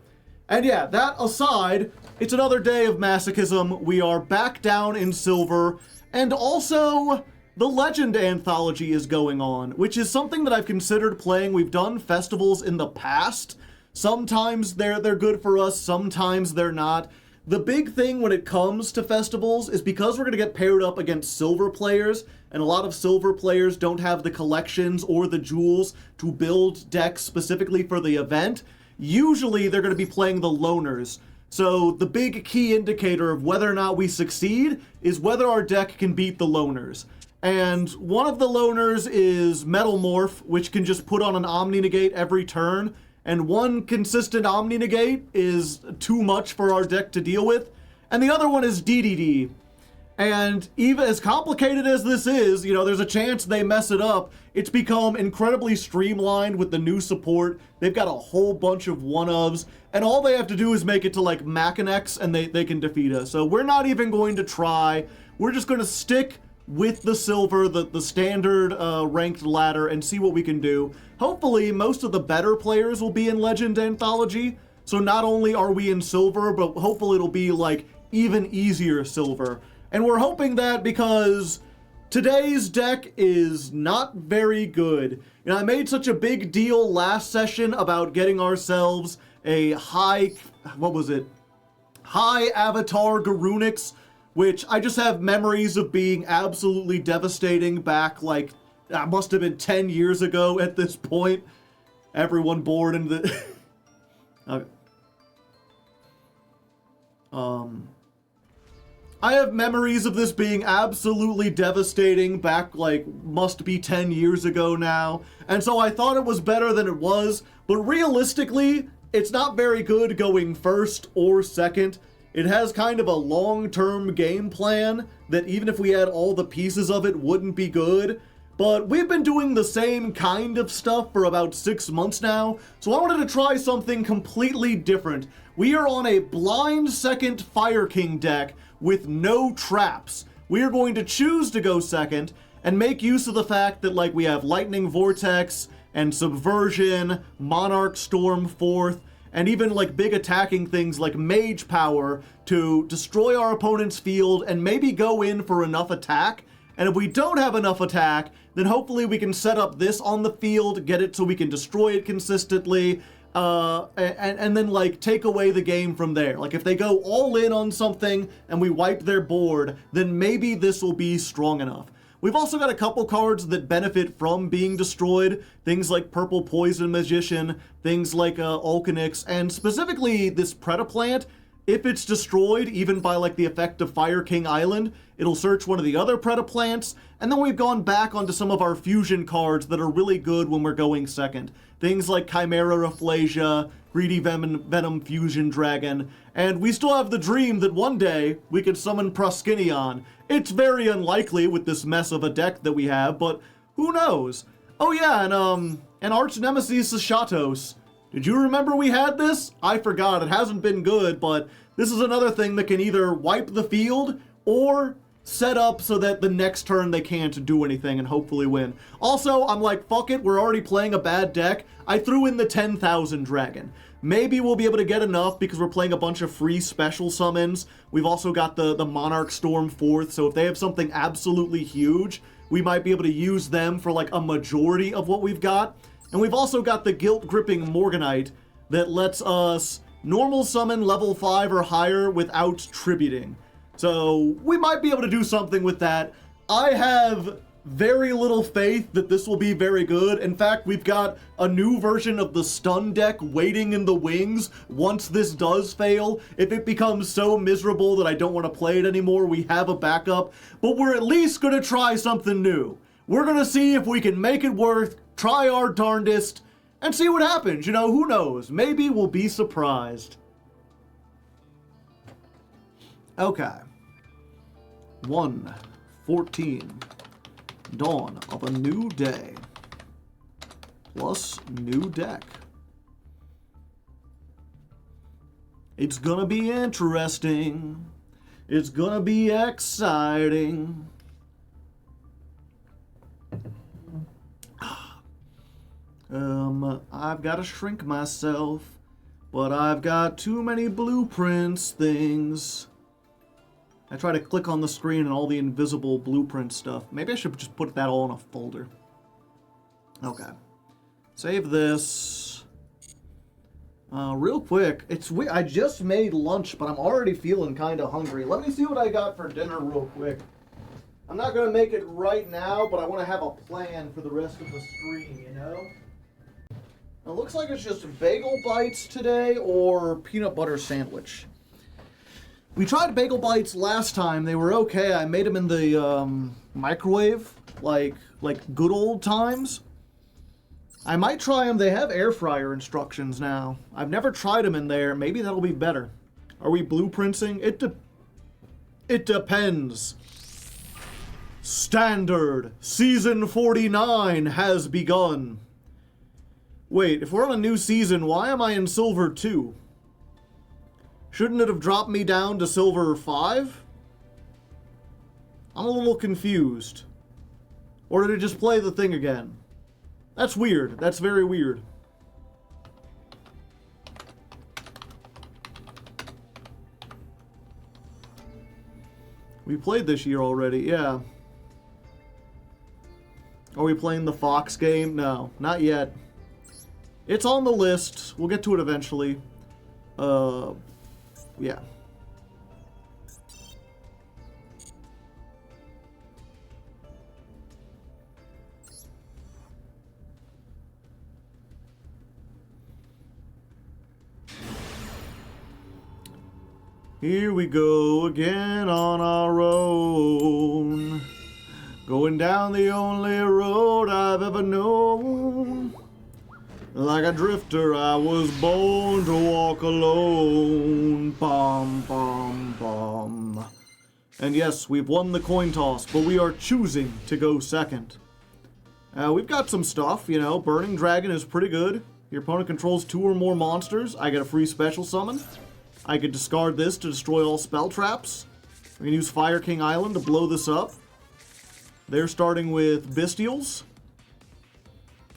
And yeah, that aside, it's another day of masochism. We are back down in silver. And also, the Legend Anthology is going on, which is something that I've considered playing. We've done festivals in the past. Sometimes they're good for us, sometimes they're not. The big thing when it comes to festivals is because we're going to get paired up against silver players, and a lot of silver players don't have the collections or the jewels to build decks specifically for the event. Usually they're going to be playing the loners. So the big key indicator of whether or not we succeed is whether our deck can beat the loners. And one of the loners is Metal Morph, which can just put on an Omni Negate every turn. And one consistent Omni Negate is too much for our deck to deal with. And the other one is DDD. And even as complicated as this is, you know, there's a chance they mess it up. It's become incredibly streamlined with the new support. They've got a whole bunch of one-ofs, and all they have to do is make it to like Machinex and they can defeat us. So we're not even going to try. We're just going to stick with the silver, the standard ranked ladder, and see what we can do. Hopefully, most of the better players will be in Legend Anthology. So not only are we in silver, but hopefully it'll be like even easier silver. And we're hoping that because today's deck is not very good. You know, I made such a big deal last session about getting ourselves a high Avatar Garunix, which I just have memories of being absolutely devastating back, like, that must have been 10 years ago at this point. Everyone bored in the... Okay. I have memories of this being absolutely devastating back, like, must be 10 years ago now. And so I thought it was better than it was, but realistically, it's not very good going first or second. It has kind of a long-term game plan that even if we had all the pieces of it wouldn't be good. But we've been doing the same kind of stuff for about 6 months now, so I wanted to try something completely different. We are on a blind second Fire King deck with no traps. We are going to choose to go second and make use of the fact that, like, we have Lightning Vortex and Subversion, Monarch Storm fourth, and even like big attacking things like Mage Power to destroy our opponent's field and maybe go in for enough attack. And if we don't have enough attack, then hopefully we can set up this on the field, get it so we can destroy it consistently, and then like take away the game from there. Like if they go all in on something and we wipe their board, then maybe this will be strong enough. We've also got a couple cards that benefit from being destroyed, things like Purple Poison Magician, things like Alkanix, and specifically this Predaplant. If it's destroyed, even by like the effect of Fire King Island, it'll search one of the other Predaplants, and then we've gone back onto some of our fusion cards that are really good when we're going second. Things like Chimera Rafflesia, Greedy Venom Fusion Dragon, and we still have the dream that one day we could summon Proskinion. It's very unlikely with this mess of a deck that we have, but who knows? Oh yeah, and Arch Nemesis Shatos. Did you remember we had this? I forgot, it hasn't been good, but this is another thing that can either wipe the field or set up so that the next turn they can't do anything and hopefully win. Also, I'm like, fuck it, we're already playing a bad deck. I threw in the 10,000 Dragon. Maybe we'll be able to get enough because we're playing a bunch of free special summons. We've also got the Monarch Storm 4th, so if they have something absolutely huge, we might be able to use them for like a majority of what we've got. And we've also got the Guilt Gripping Morganite that lets us normal summon level 5 or higher without tributing. So we might be able to do something with that. I have very little faith that this will be very good. In fact, we've got a new version of the stun deck waiting in the wings once this does fail. If it becomes so miserable that I don't want to play it anymore, we have a backup. But we're at least going to try something new. We're going to see if we can make it work, try our darndest, and see what happens. You know, who knows? Maybe we'll be surprised. Okay. 1, 14, Dawn of a new day. Plus new deck. It's gonna be interesting. It's gonna be exciting. I've gotta shrink myself, but I've got too many blueprints things. I try to click on the screen and all the invisible blueprint stuff. Maybe I should just put that all in a folder. Okay. Save this. Real quick, it's weird. I just made lunch, but I'm already feeling kind of hungry. Let me see what I got for dinner real quick. I'm not going to make it right now, but I want to have a plan for the rest of the stream, you know? It looks like it's just bagel bites today or peanut butter sandwich. We tried bagel bites last time. They were okay. I made them in the microwave, like good old times. I might try them. They have air fryer instructions now. I've never tried them in there. Maybe that'll be better. Are we blueprinting? It depends. Standard Season 49 has begun. Wait, if we're on a new season, why am I in Silver 2? Shouldn't it have dropped me down to Silver 5? I'm a little confused. Or did it just play the thing again? That's weird. That's very weird. We played this year already, yeah. Are we playing the Fox game? No, not yet. It's on the list. We'll get to it eventually. Yeah. Here we go again on our own. Going down the only road I've ever known. Like a drifter, I was born to walk alone. Bum, bum, bum. And yes, we've won the coin toss, but we are choosing to go second. We've got some stuff, you know. Burning Dragon is pretty good. Your opponent controls 2 or more monsters. I get a free special summon. I could discard this to destroy all spell traps. We can use Fire King Island to blow this up. They're starting with Bestials.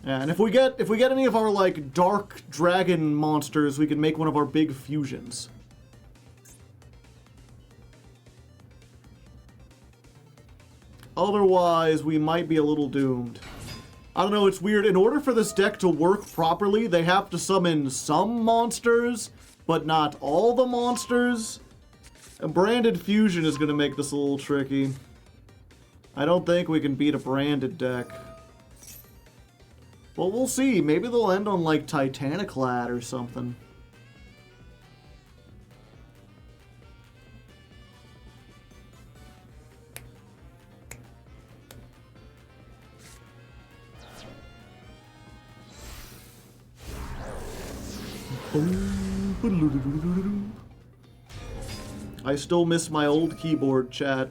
And if we get any of our like dark dragon monsters, we can make one of our big fusions. Otherwise, we might be a little doomed. I don't know, it's weird. In order for this deck to work properly, they have to summon some monsters, but not all the monsters. A branded fusion is going to make this a little tricky. I don't think we can beat a branded deck. Well, we'll see. Maybe they'll end on, like, Titaniclad or something. I still miss my old keyboard, chat.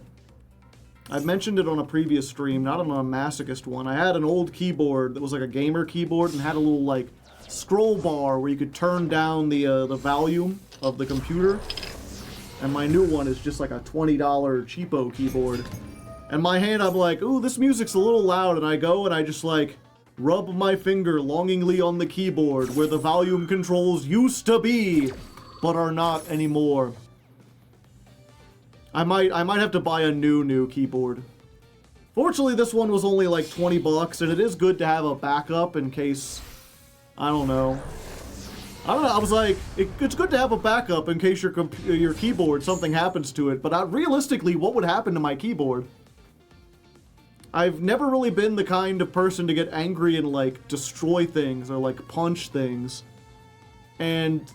I've mentioned it on a previous stream, not on a Masochist one. I had an old keyboard that was like a gamer keyboard and had a little like scroll bar where you could turn down the volume of the computer. And my new one is just like a $20 cheapo keyboard. And my hand, I'm like, ooh, this music's a little loud, and I go and I just like rub my finger longingly on the keyboard where the volume controls used to be, but are not anymore. I might have to buy a new keyboard. Fortunately, this one was only like 20 bucks, and it is good to have a backup in case, I don't know. I was like, it's good to have a backup in case your keyboard, something happens to it, but realistically, what would happen to my keyboard? I've never really been the kind of person to get angry and like destroy things or like punch things. And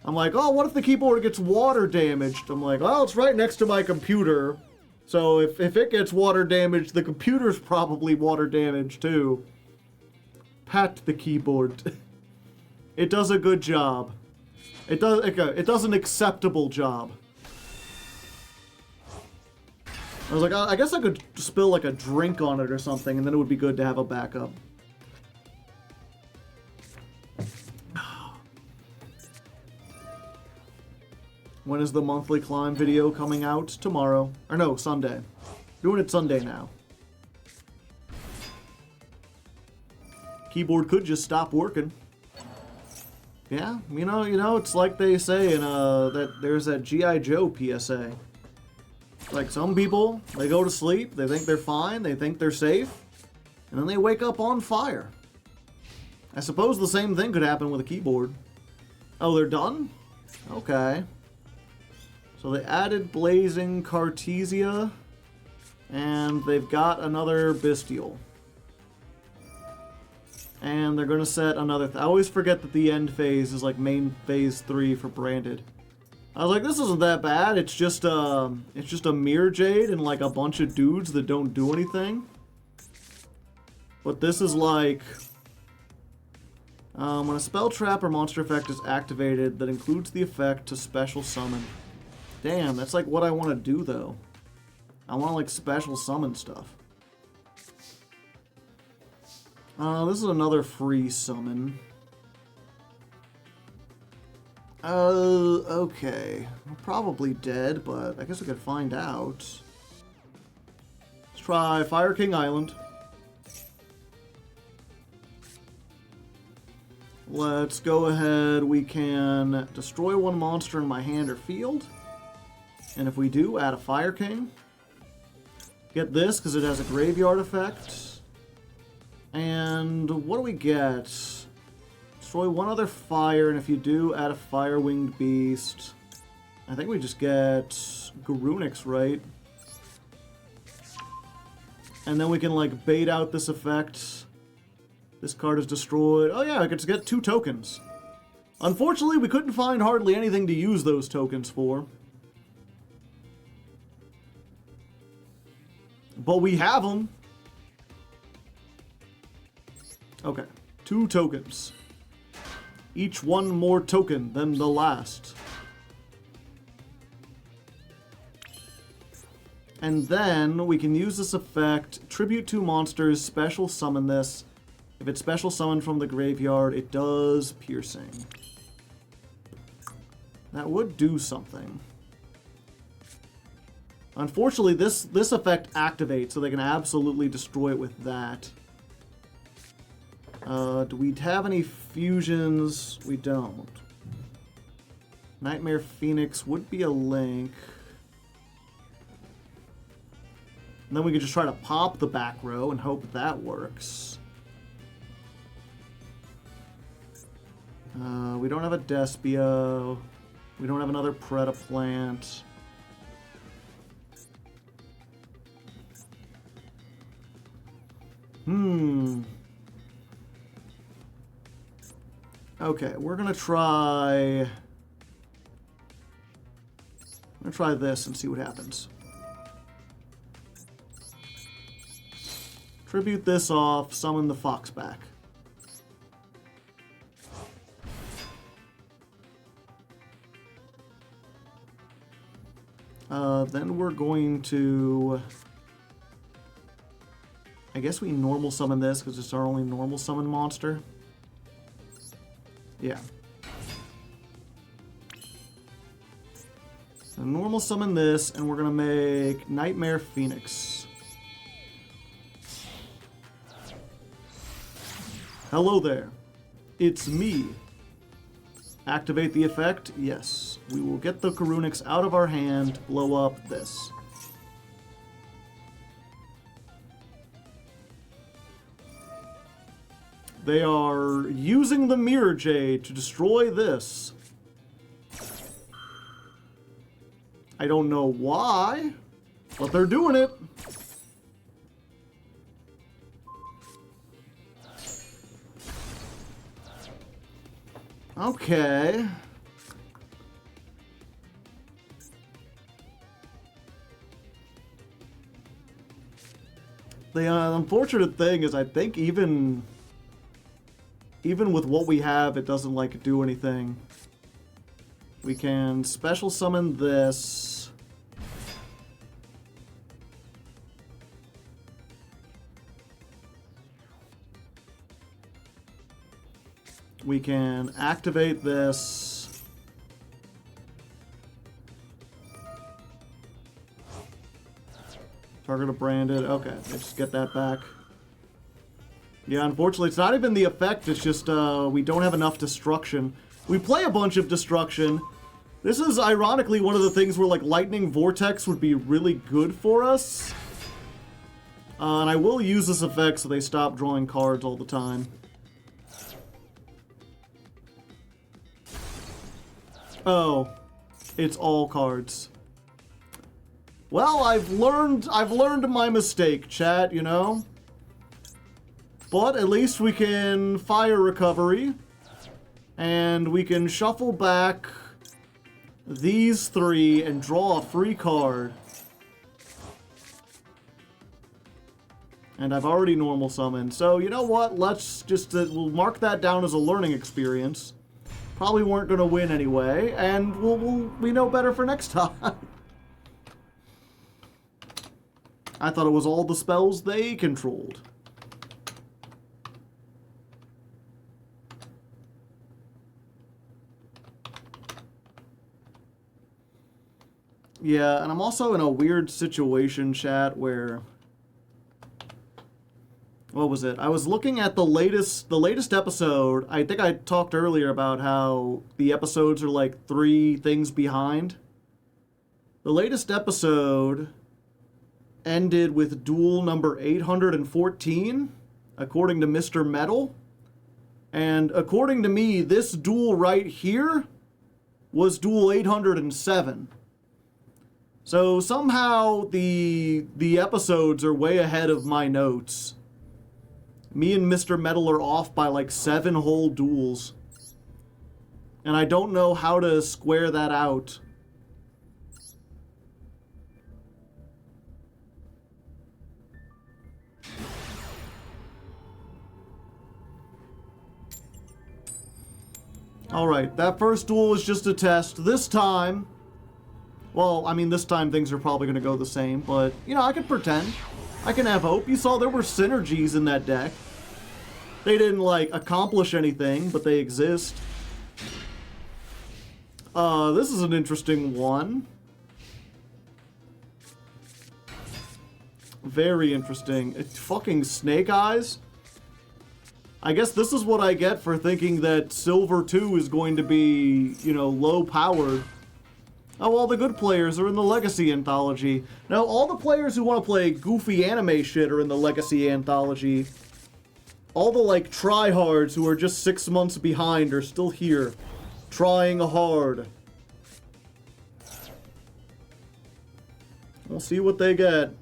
I'm like, oh, what if the keyboard gets water damaged? I'm like, well, it's right next to my computer. So if it gets water damaged, the computer's probably water damaged too. Pat the keyboard. It does a good job. It does an acceptable job. I was like, I guess I could spill like a drink on it or something, and then it would be good to have a backup. When is the monthly climb video coming out? Tomorrow. Or no, Sunday. Doing it Sunday now. Keyboard could just stop working. Yeah, you know, it's like they say in that there's that G.I. Joe PSA. Like some people, they go to sleep, they think they're fine, they think they're safe, and then they wake up on fire. I suppose the same thing could happen with a keyboard. Oh, they're done? Okay. So they added Blazing Cartesia, and they've got another Bestial. And they're going to set another... I always forget that the end phase is like main phase 3 for Branded. I was like, this isn't that bad. It's just a Mirror Jade and like a bunch of dudes that don't do anything. But this is like... when a spell trap or monster effect is activated that includes the effect to special summon. Damn, that's like what I want to do though. I want to like special summon stuff. This is another free summon. Okay. I'm probably dead, but I guess we could find out. Let's try Fire King Island. Let's go ahead. We can destroy one monster in my hand or field. And if we do, add a Fire King. Get this, because it has a graveyard effect. And what do we get? Destroy one other fire, and if you do, add a Fire-Winged Beast. I think we just get Garunix, right? And then we can, like, bait out this effect. This card is destroyed. Oh yeah, I get to get 2 tokens. Unfortunately, we couldn't find hardly anything to use those tokens for. But we have them. Okay, 2 tokens. Each one more token than the last. And then we can use this effect, tribute 2 monsters, special summon this. If it's special summoned from the graveyard, it does piercing. That would do something. Unfortunately, this effect activates, so they can absolutely destroy it with that. Do we have any fusions? We don't. Nightmare Phoenix would be a link. And then we could just try to pop the back row and hope that works. We don't have a Despia. We don't have another Predaplant. Okay, we're gonna try... I'm gonna try this and see what happens. Tribute this off, summon the fox back. Then we're going to... I guess we normal summon this because it's our only normal summon monster. Yeah. So normal summon this, and we're going to make Nightmare Phoenix. Hello there. It's me. Activate the effect? Yes. We will get the Garunix out of our hand, blow up this. They are using the Mirror Jade to destroy this. I don't know why, but they're doing it. Okay. The unfortunate thing is I think even with what we have, it doesn't, like, do anything. We can special summon this. we can activate this. Target branded. Okay, let's just get that back. Yeah, unfortunately, it's not even the effect. It's just we don't have enough destruction. We play a bunch of destruction. This is ironically one of the things where like Lightning Vortex would be really good for us. And I will use this effect so they stop drawing cards all the time. Oh, it's all cards. Well, I've learned my mistake, chat, you know? But at least we can fire recovery. And we can shuffle back these three and draw a free card. And I've already normal summoned. So, you know what? Let's just, we'll mark that down as a learning experience. Probably weren't going to win anyway. And we know better for next time. I thought it was all the spells they controlled. Yeah, and I'm also in a weird situation, chat, where... What was it? I was looking at the latest episode. I think I talked earlier about how the episodes are like 3 things behind. The latest episode ended with duel number 814, according to Mr. Metal. And according to me, this duel right here was duel 807. So somehow the episodes are way ahead of my notes. Me and Mr. Metal are off by like 7 whole duels. And I don't know how to square that out. Alright, that first duel was just a test. This time... Well, I mean, this time things are probably going to go the same, but, you know, I can pretend. I can have hope. You saw there were synergies in that deck. They didn't, like, accomplish anything, but they exist. This is an interesting one. Very interesting. It's fucking Snake Eyes. I guess this is what I get for thinking that Silver 2 is going to be, you know, low-powered. Oh, all the good players are in the Legacy Anthology. Now, all the players who want to play goofy anime shit are in the Legacy Anthology. All the, like, tryhards who are just 6 months behind are still here. Trying hard. We'll see what they get.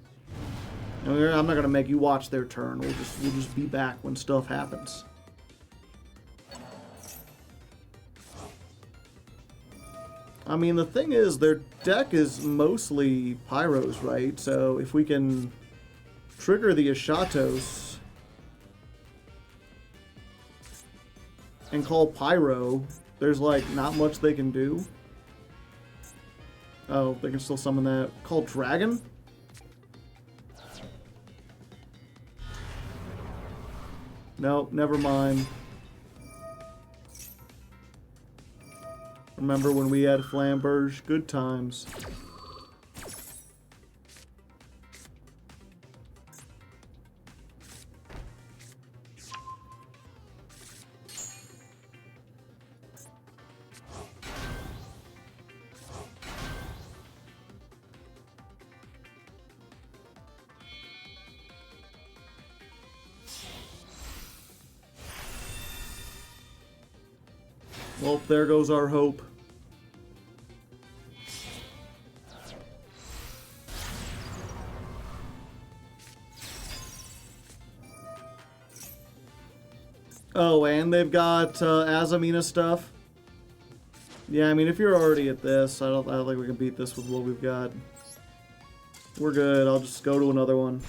I'm not going to make you watch their turn. We'll just be back when stuff happens. I mean, the thing is, their deck is mostly Pyros, right? So if we can trigger the Ashatos and call Pyro, there's, like, not much they can do. Oh, they can still summon that. Call Dragon? Nope, never mind. Remember when we had Flamberge? Good times. Well, there goes our hope. Oh, and they've got Azamina stuff. Yeah, I mean, if you're already at this, I don't think we can beat this with what we've got. We're good. I'll just go to another one.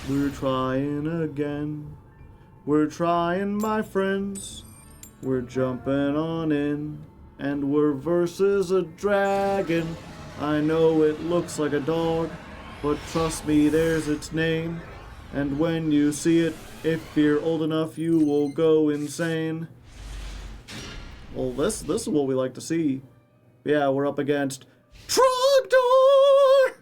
We're trying again. We're trying, my friends. We're jumping on in. And we're versus a dragon. I know it looks like a dog, but trust me, there's its name. And when you see it, if you're old enough, you will go insane. Well, this is what we like to see. Yeah, we're up against Trogdor!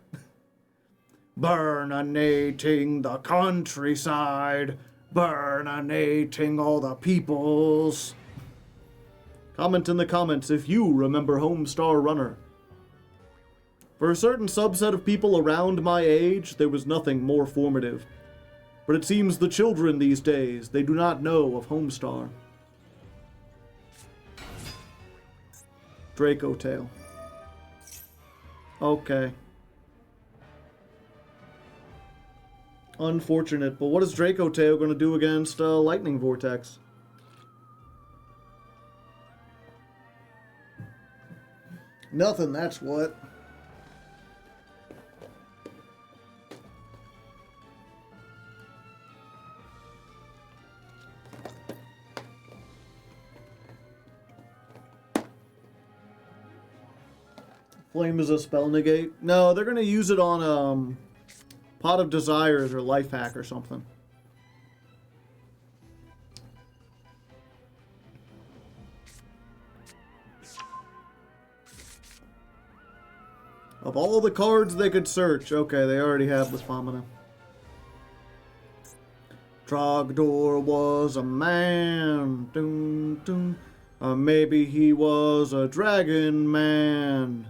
Burninating the countryside. Burninating all the peoples. Comment in the comments if you remember Homestar Runner. For a certain subset of people around my age, there was nothing more formative. But it seems the children these days, they do not know of Homestar. Draco Tail. Okay. Unfortunate, but what is Draco Tail going to do against Lightning Vortex? Nothing, that's what. Flame is a spell negate. No, they're gonna use it on Pot of Desires or Life Hack or something. Of all the cards they could search, okay, they already have the Famina. Trogdor was a man. Dun, dun. Maybe he was a dragon man.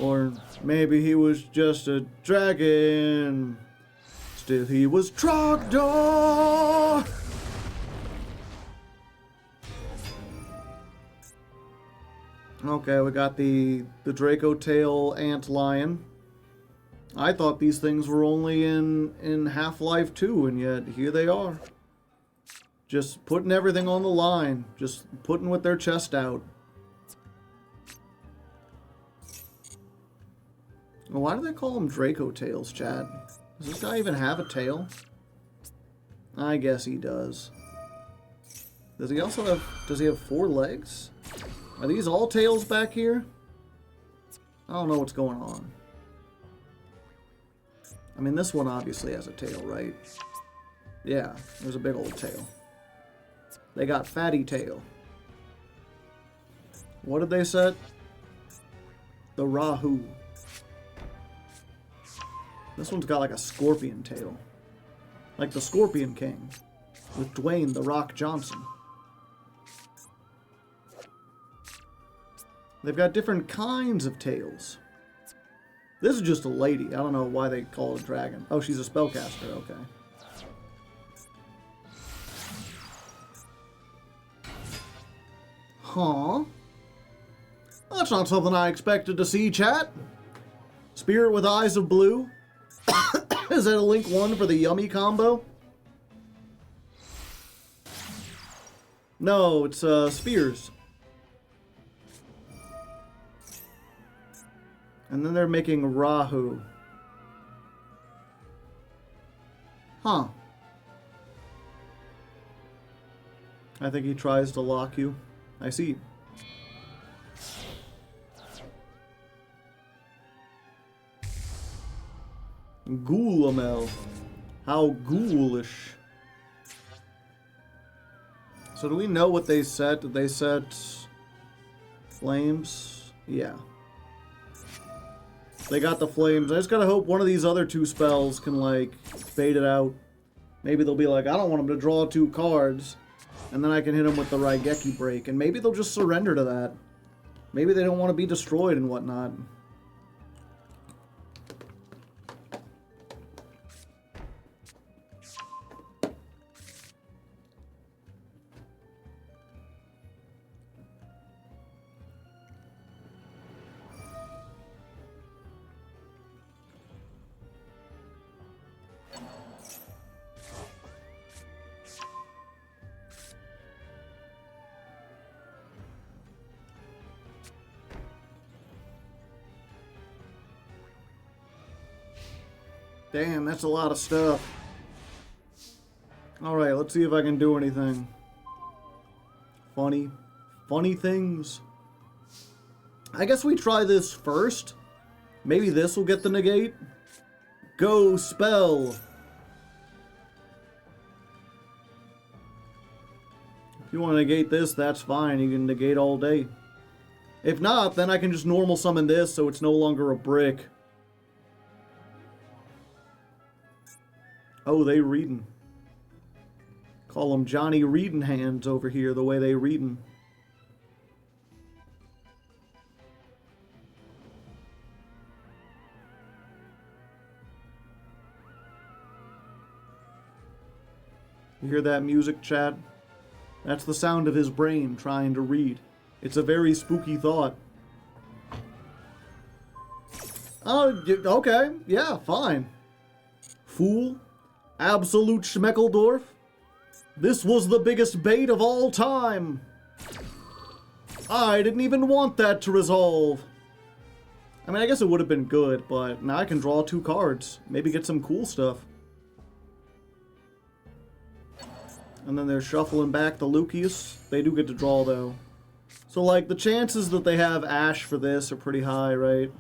Or maybe he was just a dragon. Still, he was Trogdor! Okay, we got the Draco Tail Ant Lion. I thought these things were only in Half-Life 2, and yet here they are. Just putting everything on the line. Just putting with their chest out. Well, why do they call them Draco Tails, Chad? Does this guy even have a tail? I guess he does. Does he also have... Does he have 4 legs? Are these all tails back here? I don't know what's going on. I mean, this one obviously has a tail, right? Yeah, there's a big old tail. They got fatty tail. What did they set? The Rahu. This one's got like a scorpion tail. Like the Scorpion King. With Dwayne The Rock Johnson. They've got different kinds of tails. This is just a lady. I don't know why they call it a dragon. Oh, she's a spellcaster. Okay. Huh? That's not something I expected to see, chat. Spirit with Eyes of Blue. Is that a Link 1 for the Yummy combo? No, it's Spears. And then they're making Rahu. Huh. I think he tries to lock you. I see. Ghoulamel. How ghoulish. So do we know what they set? Did they set flames? Yeah. They got the flames. I just gotta hope one of these other 2 spells can, like, bait it out. Maybe they'll be like, I don't want them to draw 2 cards. And then I can hit them with the Raigeki break. And maybe they'll just surrender to that. Maybe they don't want to be destroyed and whatnot. Damn, that's a lot of stuff. Alright, let's see if I can do anything. Funny things. I guess we try this first. Maybe this will get the negate. Go spell. If you want to negate this, that's fine. You can negate all day. If not, then I can just normal summon this so it's no longer a brick. Oh, they reading. Call them Johnny reading hands over here, the way they reading. You hear that music, Chad? That's the sound of his brain trying to read. It's a very spooky thought. Oh, okay. Yeah, fine. Fool. Absolute Schmeckeldorf. This was the biggest bait of all time. I didn't even want that to resolve. I mean, I guess it would have been good, but now I can draw 2 cards. Maybe get some cool stuff. And then they're shuffling back the Lucius. They do get to draw, though. So, like, the chances that they have Ash for this are pretty high, right?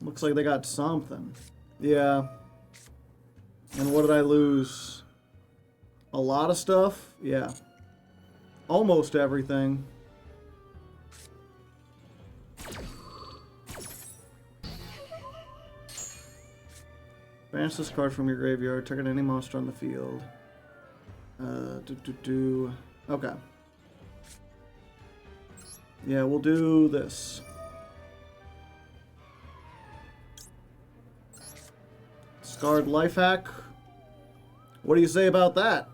Looks like they got something. Yeah. And what did I lose? A lot of stuff? Yeah. Almost everything. Banish this card from your graveyard. Target any monster on the field. Okay. Yeah, we'll do this. Scarred Life Hack. What do you say about that?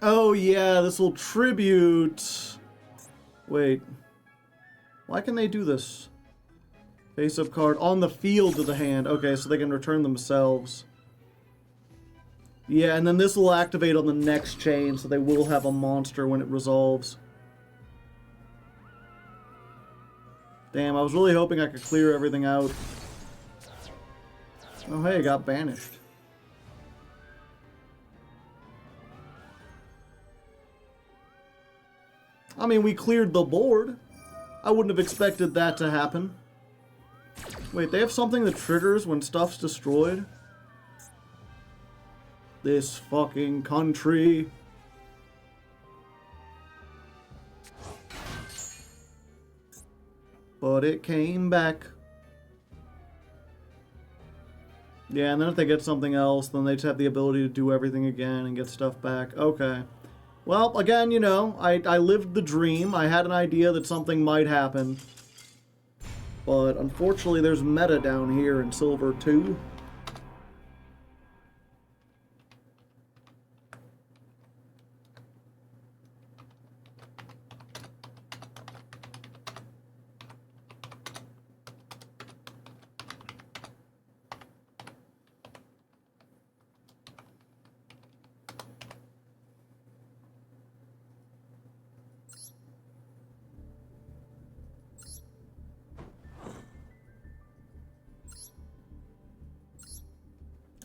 Oh yeah, this will tribute. Wait. Why can they do this? Face-up card on the field to the hand. Okay, so they can return themselves. Yeah, and then this will activate on the next chain, so they will have a monster when it resolves. Damn, I was really hoping I could clear everything out. Oh hey, it got banished. I mean, we cleared the board. I wouldn't have expected that to happen. Wait, they have something that triggers when stuff's destroyed? This fucking country. But it came back. Yeah, and then if they get something else, then they just have the ability to do everything again and get stuff back. Okay. Well, again, you know, I lived the dream. I had an idea that something might happen. But unfortunately, there's meta down here in Silver 2.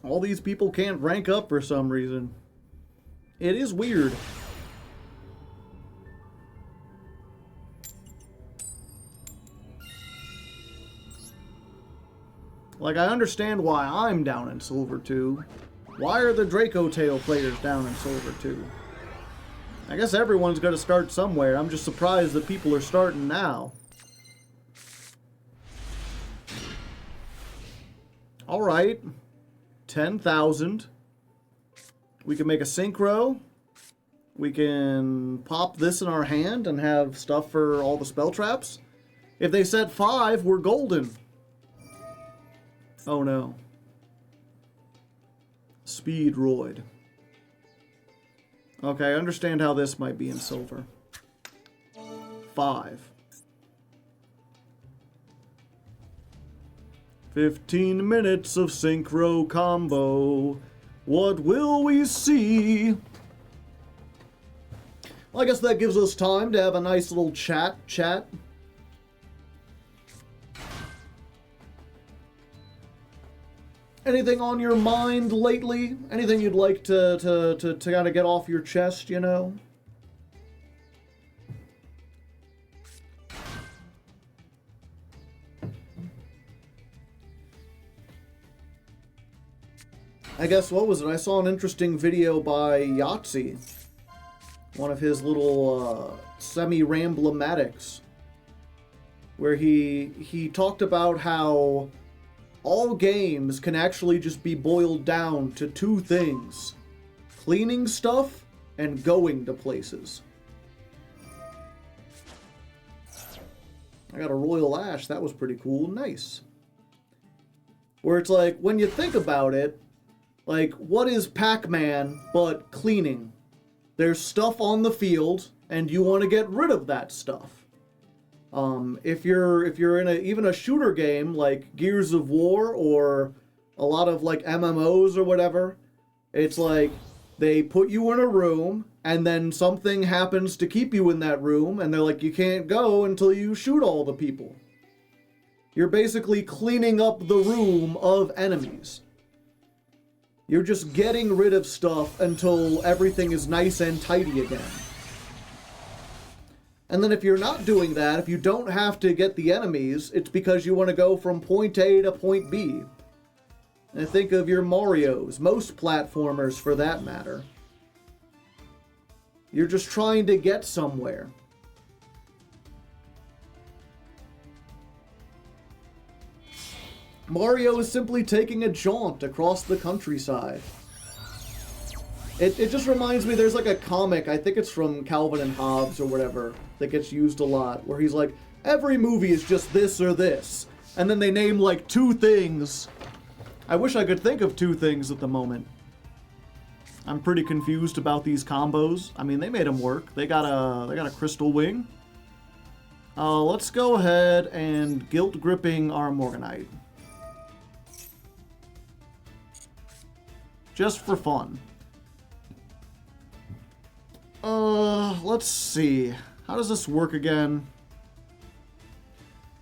All these people can't rank up for some reason. It is weird. Like, I understand why I'm down in Silver 2. Why are the Draco Tail players down in Silver 2? I guess everyone's got to start somewhere. I'm just surprised that people are starting now. Alright. 10,000. We can make a synchro. We can pop this in our hand and have stuff for all the spell traps. If they set 5, we're golden. Oh no. Speedroid. Okay, I understand how this might be in silver. 5. 15 minutes of synchro combo. What will we see? Well, I guess that gives us time to have a nice little chat. Anything on your mind lately? Anything you'd like to kind of get off your chest, you know? I guess, what was it? I saw an interesting video by Yahtzee. One of his little semi-ramblematics. Where he talked about how all games can actually just be boiled down to two things. Cleaning stuff and going to places. I got a Royal Ash. That was pretty cool. Nice. Where it's like, when you think about it, like, what is Pac-Man but cleaning? There's stuff on the field, and you want to get rid of that stuff. If you're in even a shooter game like Gears of War or a lot of like MMOs or whatever, it's like they put you in a room and then something happens to keep you in that room, and they're like, you can't go until you shoot all the people. You're basically cleaning up the room of enemies. You're just getting rid of stuff until everything is nice and tidy again. And then if you're not doing that, if you don't have to get the enemies, it's because you want to go from point A to point B. And think of your Marios, most platformers for that matter. You're just trying to get somewhere. Mario is simply taking a jaunt across the countryside. It just reminds me, there's like a comic, I think it's from Calvin and Hobbes or whatever, that gets used a lot, where he's like, every movie is just this or this. And then they name like two things. I wish I could think of two things at the moment. I'm pretty confused about these combos. I mean, they made them work. They got a crystal wing. Let's go ahead and guilt gripping our Morganite. Just for fun. Let's see. How does this work again?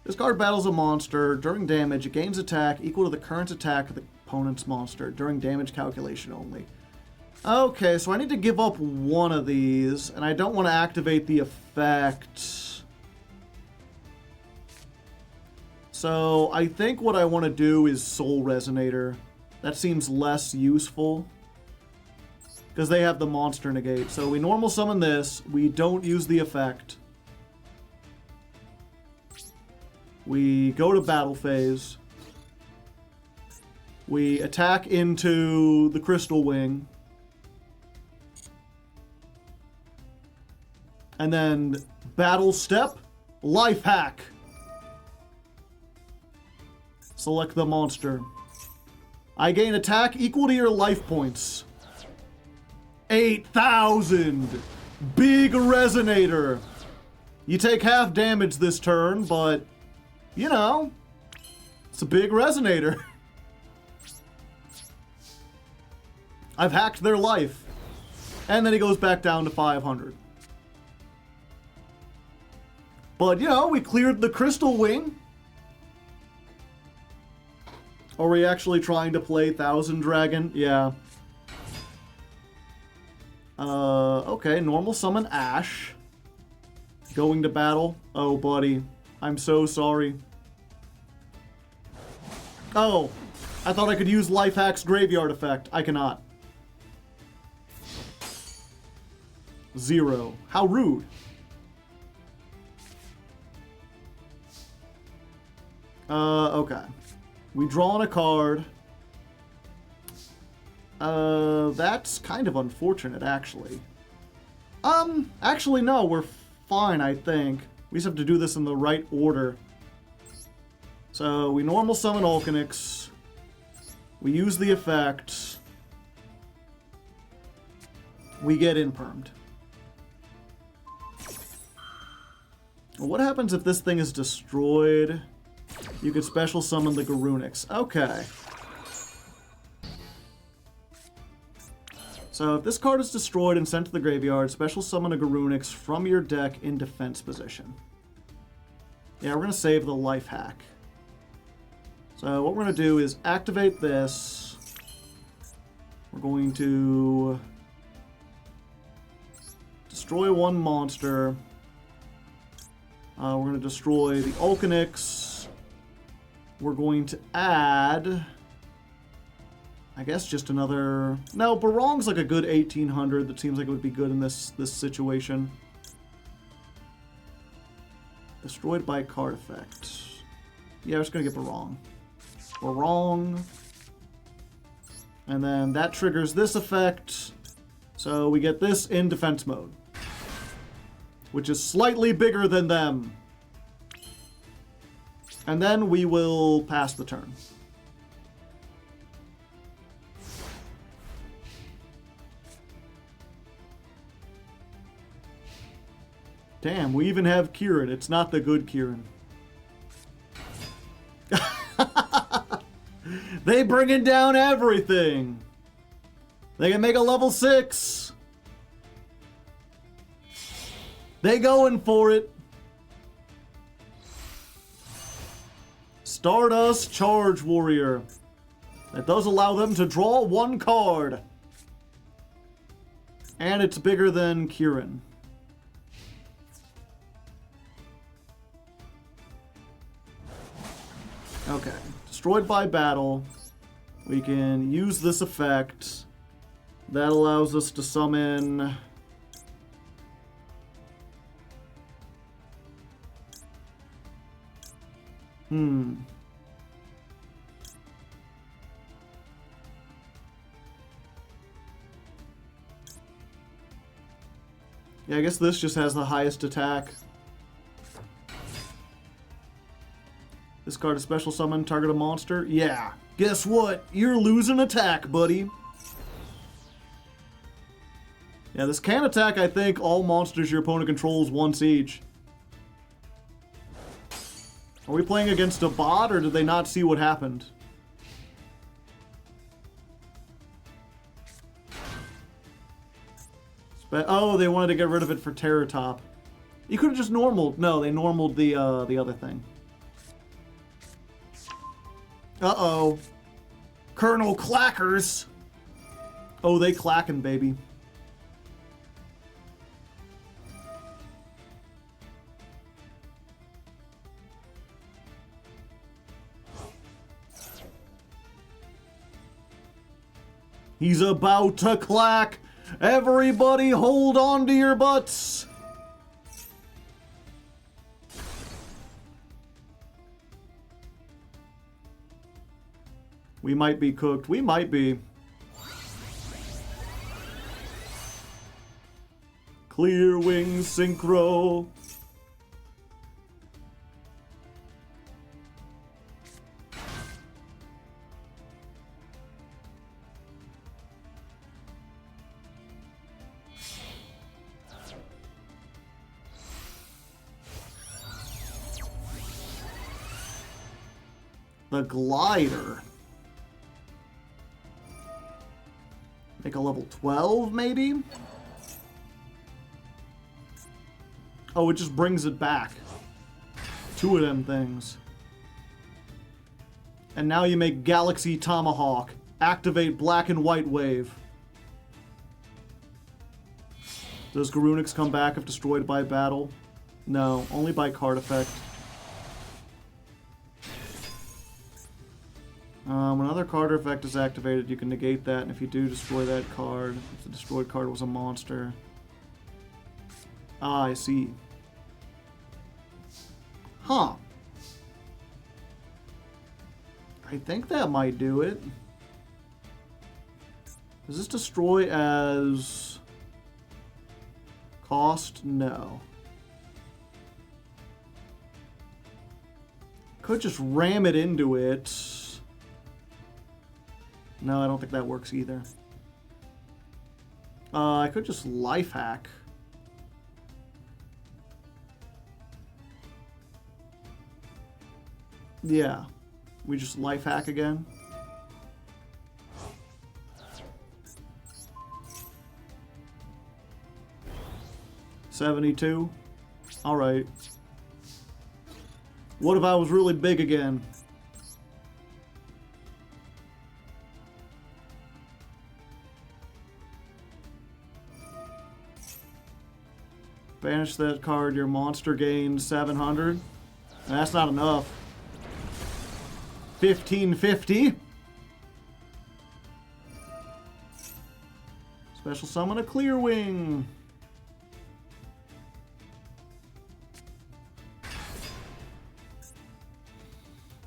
This card battles a monster. During damage, it gains attack equal to the current attack of the opponent's monster. During damage calculation only. Okay, so I need to give up one of these, and I don't want to activate the effect. So I think what I want to do is Soul Resonator. That seems less useful, because they have the monster negate. So we normal summon this. We don't use the effect. We go to battle phase. We attack into the crystal wing. And then battle step, life hack. Select the monster. I gain attack equal to your life points. 8,000! Big Resonator! You take half damage this turn, but, you know, it's a big Resonator. I've hacked their life. And then he goes back down to 500. But, you know, we cleared the Crystal Wing. Are we actually trying to play Thousand Dragon? Yeah. Okay, normal summon Ash. Going to battle. Oh, buddy. I'm so sorry. Oh, I thought I could use Life Hack's Graveyard Effect. I cannot. 0. How rude. Okay. We draw on a card. That's kind of unfortunate, actually. Actually, no, we're fine, I think. We just have to do this in the right order. So, we normal summon Alkanix. We use the effect. We get impermed. What happens if this thing is destroyed? You could special summon the Garunix. Okay. So if this card is destroyed and sent to the graveyard, special summon a Garunix from your deck in defense position. Yeah, we're going to save the life hack. So what we're going to do is activate this. We're going to destroy one monster. We're going to destroy the Ulcanix. We're going to add... I guess just another... No, Barong's like a good 1800 that seems like it would be good in this situation. Destroyed by card effect. Yeah, we're just going to get Barong. Barong. And then that triggers this effect. So we get this in defense mode. Which is slightly bigger than them. And then we will pass the turn. Damn, we even have Kieran. It's not the good Kieran. They bringing down everything. They can make a level 6. They going for it. Stardust Charge Warrior. That does allow them to draw one card. And it's bigger than Kieran. Okay. Destroyed by battle. We can use this effect. That allows us to summon... Yeah, I guess this just has the highest attack. This card is special summon, target a monster. Yeah. Guess what? You're losing attack, buddy. Yeah, this can attack, I think, all monsters your opponent controls once each. Are we playing against a bot, or did they not see what happened? Oh, they wanted to get rid of it for Terror Top. You could have just normaled. No, they normaled the other thing. Uh-oh. Colonel Clackers. Oh, they clacking, baby. He's about to clack. Everybody hold on to your butts. We might be cooked. We might be. Clear wing synchro. The glider. Make a level 12, maybe? Oh, it just brings it back. 2 of them things. And now you make Galaxy Tomahawk. Activate black and white wave. Does Garunix come back if destroyed by battle? No, only by card effect. When another card effect is activated, you can negate that, and if you do destroy that card, if the destroyed card was a monster. Ah, I see. Huh. I think that might do it. Does this destroy as... cost? No. Could just ram it into it. No, I don't think that works either. I could just life hack. Yeah. We just life hack again. $72. Alright. What if I was really big again? Banish that card, your monster gains 700. That's not enough. 1550. Special summon a Clear Wing.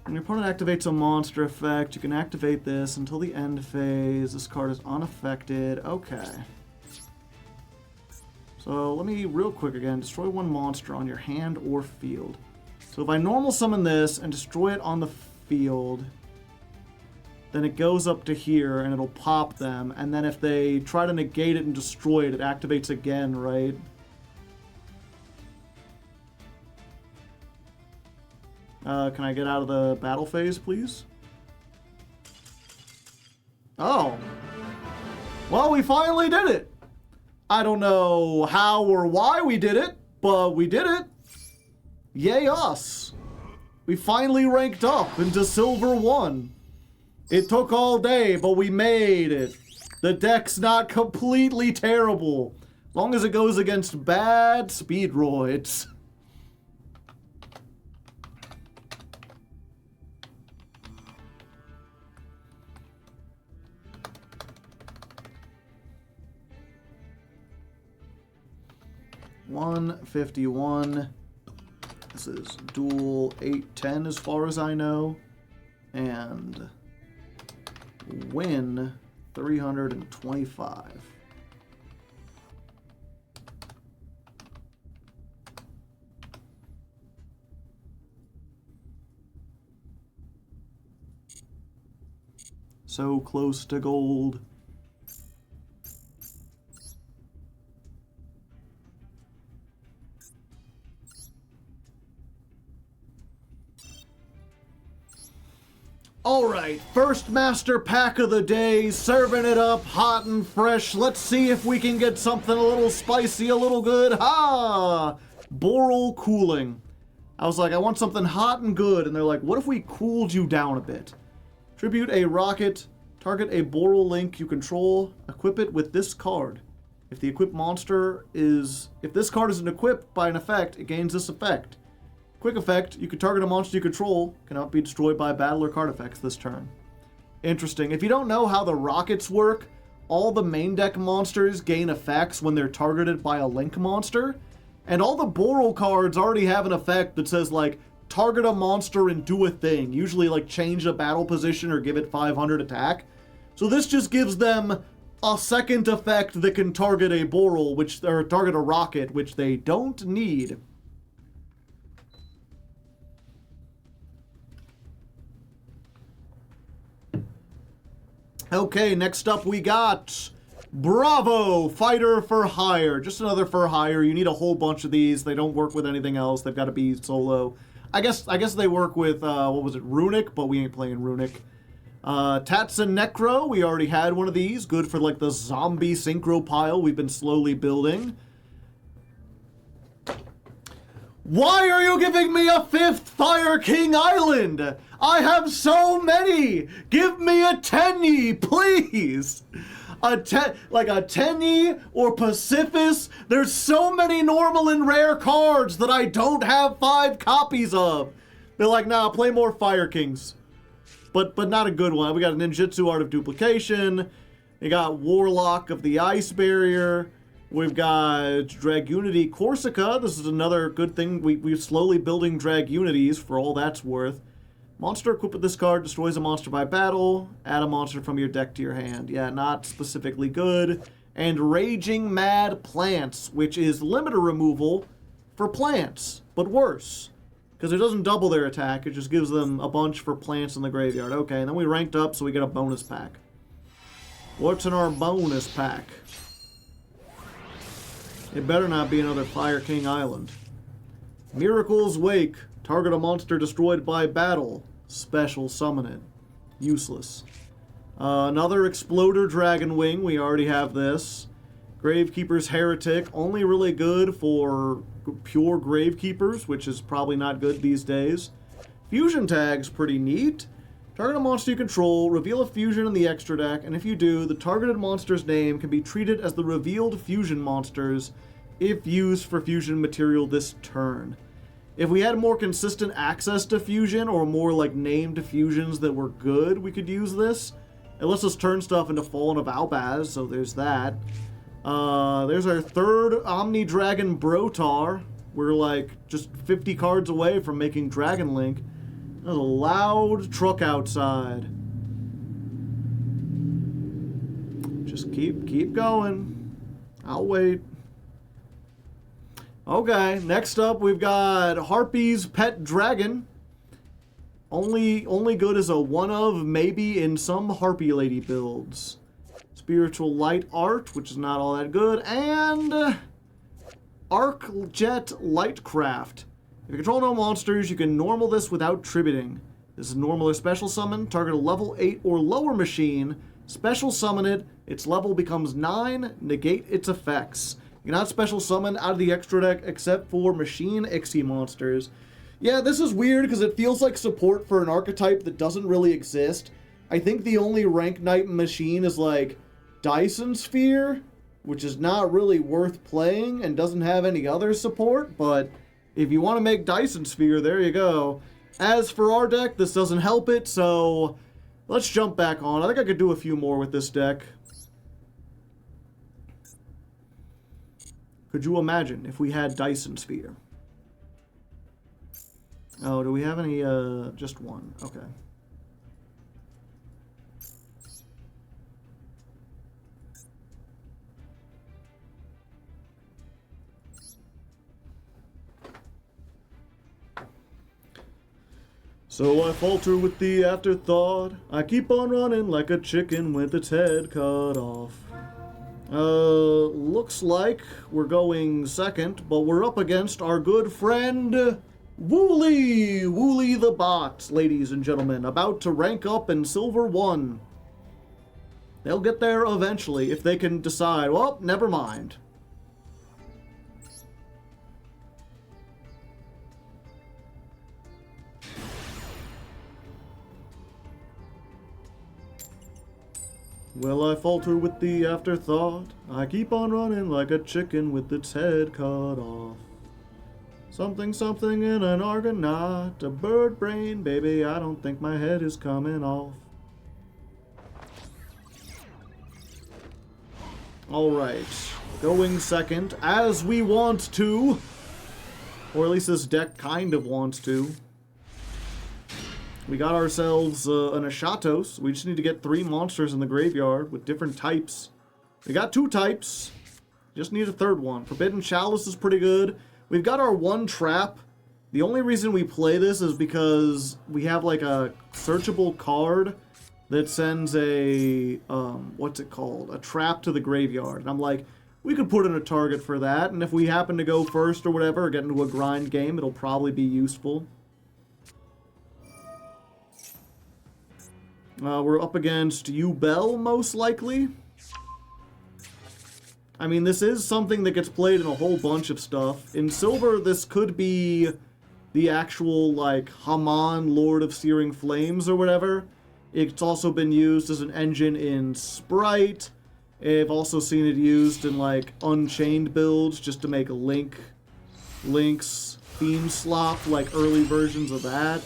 When your opponent activates a monster effect, you can activate this until the end phase. This card is unaffected. Okay. So let me, real quick again, destroy one monster on your hand or field. So if I normal summon this and destroy it on the field, then it goes up to here and it'll pop them. And then if they try to negate it and destroy it, it activates again, right? Can I get out of the battle phase, please? Oh. Well, we finally did it. I don't know how or why we did it, but we did it. Yay us. We finally ranked up into Silver 1. It took all day, but we made it. The deck's not completely terrible, as long as it goes against bad speedroids. $151. This is dual 810 as far as I know. And win 325. So close to gold. Alright, first master pack of the day, serving it up hot and fresh. Let's see if we can get something a little spicy, a little good. Ha! Boral cooling. I was like, I want something hot and good, and they're like, what if we cooled you down a bit? Tribute a rocket, target a Boral link you control, equip it with this card. If the equipped monster is... If this card isn't equipped by an effect, it gains this effect. Quick effect, you can target a monster you control, cannot be destroyed by battle or card effects this turn. Interesting. If you don't know how the rockets work, all the main deck monsters gain effects when they're targeted by a link monster, and all the Boral cards already have an effect that says, like, target a monster and do a thing, usually like change a battle position or give it 500 attack. So this just gives them a second effect that can target a Boral, or target a rocket, which they don't need. Okay, next up we got Bravo, Fighter for Hire. Just another for hire. You need a whole bunch of these. They don't work with anything else. They've got to be solo. I guess they work with, what was it, Runic, but we ain't playing Runic. Tatsa Necro, we already had one of these. Good for, like, the zombie synchro pile we've been slowly building. Why are you giving me a 5th Fire King Island? I have so many! Give me a Tenny, please! Like a Tenny or Pacifist. There's so many normal and rare cards that I don't have 5 copies of. They're like, nah, play more Fire Kings. But not a good one. We got a Ninjutsu Art of Duplication. We got Warlock of the Ice Barrier. We've got Dragunity Corsica. This is another good thing. We're slowly building Dragunities for all that's worth. Monster equipped with this card destroys a monster by battle. Add a monster from your deck to your hand. Yeah, not specifically good. And Raging Mad Plants, which is limiter removal for plants, but worse. Because it doesn't double their attack, it just gives them a bunch for plants in the graveyard. Okay, and then we ranked up, so we get a bonus pack. What's in our bonus pack? It better not be another Fire King Island. Miracle's Wake. Target a monster destroyed by battle. Special summon it. Useless. Another Exploder Dragon Wing. We already have this. Gravekeeper's Heretic. Only really good for pure Gravekeepers, which is probably not good these days. Fusion Tag's pretty neat. Target a monster you control, reveal a fusion in the extra deck, and if you do, the targeted monster's name can be treated as the revealed fusion monsters if used for fusion material this turn. If we had more consistent access to fusion, or more like named fusions that were good, we could use this. It lets us turn stuff into Fallen of Albaz, so there's that. There's our third Omni Dragon Brotar. We're like just 50 cards away from making Dragon Link. There's a loud truck outside. Just keep going. I'll wait. Okay, next up we've got Harpy's Pet Dragon. Only good as a one of, maybe in some Harpy Lady builds. Spiritual Light Art, which is not all that good, and Arcjet Lightcraft. If you control no monsters, you can normal this without tributing. This is normal or special summon. Target a level 8 or lower machine. Special summon it. Its level becomes 9. Negate its effects. You cannot special summon out of the extra deck except for machine Ixie monsters. Yeah, this is weird because it feels like support for an archetype that doesn't really exist. I think the only Rank Knight machine is like Dyson Sphere, which is not really worth playing and doesn't have any other support, but if you want to make Dyson Sphere, there you go. As for our deck, this doesn't help it, so let's jump back on. I think I could do a few more with this deck. Could you imagine if we had Dyson Sphere? Oh, do we have any, just one? Okay. So I falter with the afterthought. I keep on running like a chicken with its head cut off. Looks like we're going second, but we're up against our good friend Wooly! Wooly the Bot, ladies and gentlemen, about to rank up in Silver 1. They'll get there eventually if they can decide, well, never mind. Well, I falter with the afterthought. I keep on running like a chicken with its head cut off. Something, something in an Argonaut, a bird brain, baby, I don't think my head is coming off. Alright, going second, as we want to. Or at least this deck kind of wants to. We got ourselves an Ashatos. We just need to get 3 monsters in the graveyard with different types. We got 2 types. Just need a third one. Forbidden Chalice is pretty good. We've got our 1 trap. The only reason we play this is because we have like a searchable card that sends a, what's it called? A trap to the graveyard. And I'm like, we could put in a target for that. And if we happen to go first or whatever, or get into a grind game, it'll probably be useful. We're up against Ubel, most likely. I mean, this is something that gets played in a whole bunch of stuff. In Silver, this could be the actual, like, Haman, Lord of Searing Flames or whatever. It's also been used as an engine in Sprite. I've also seen it used in, like, Unchained builds just to make Link's theme slop, like early versions of that.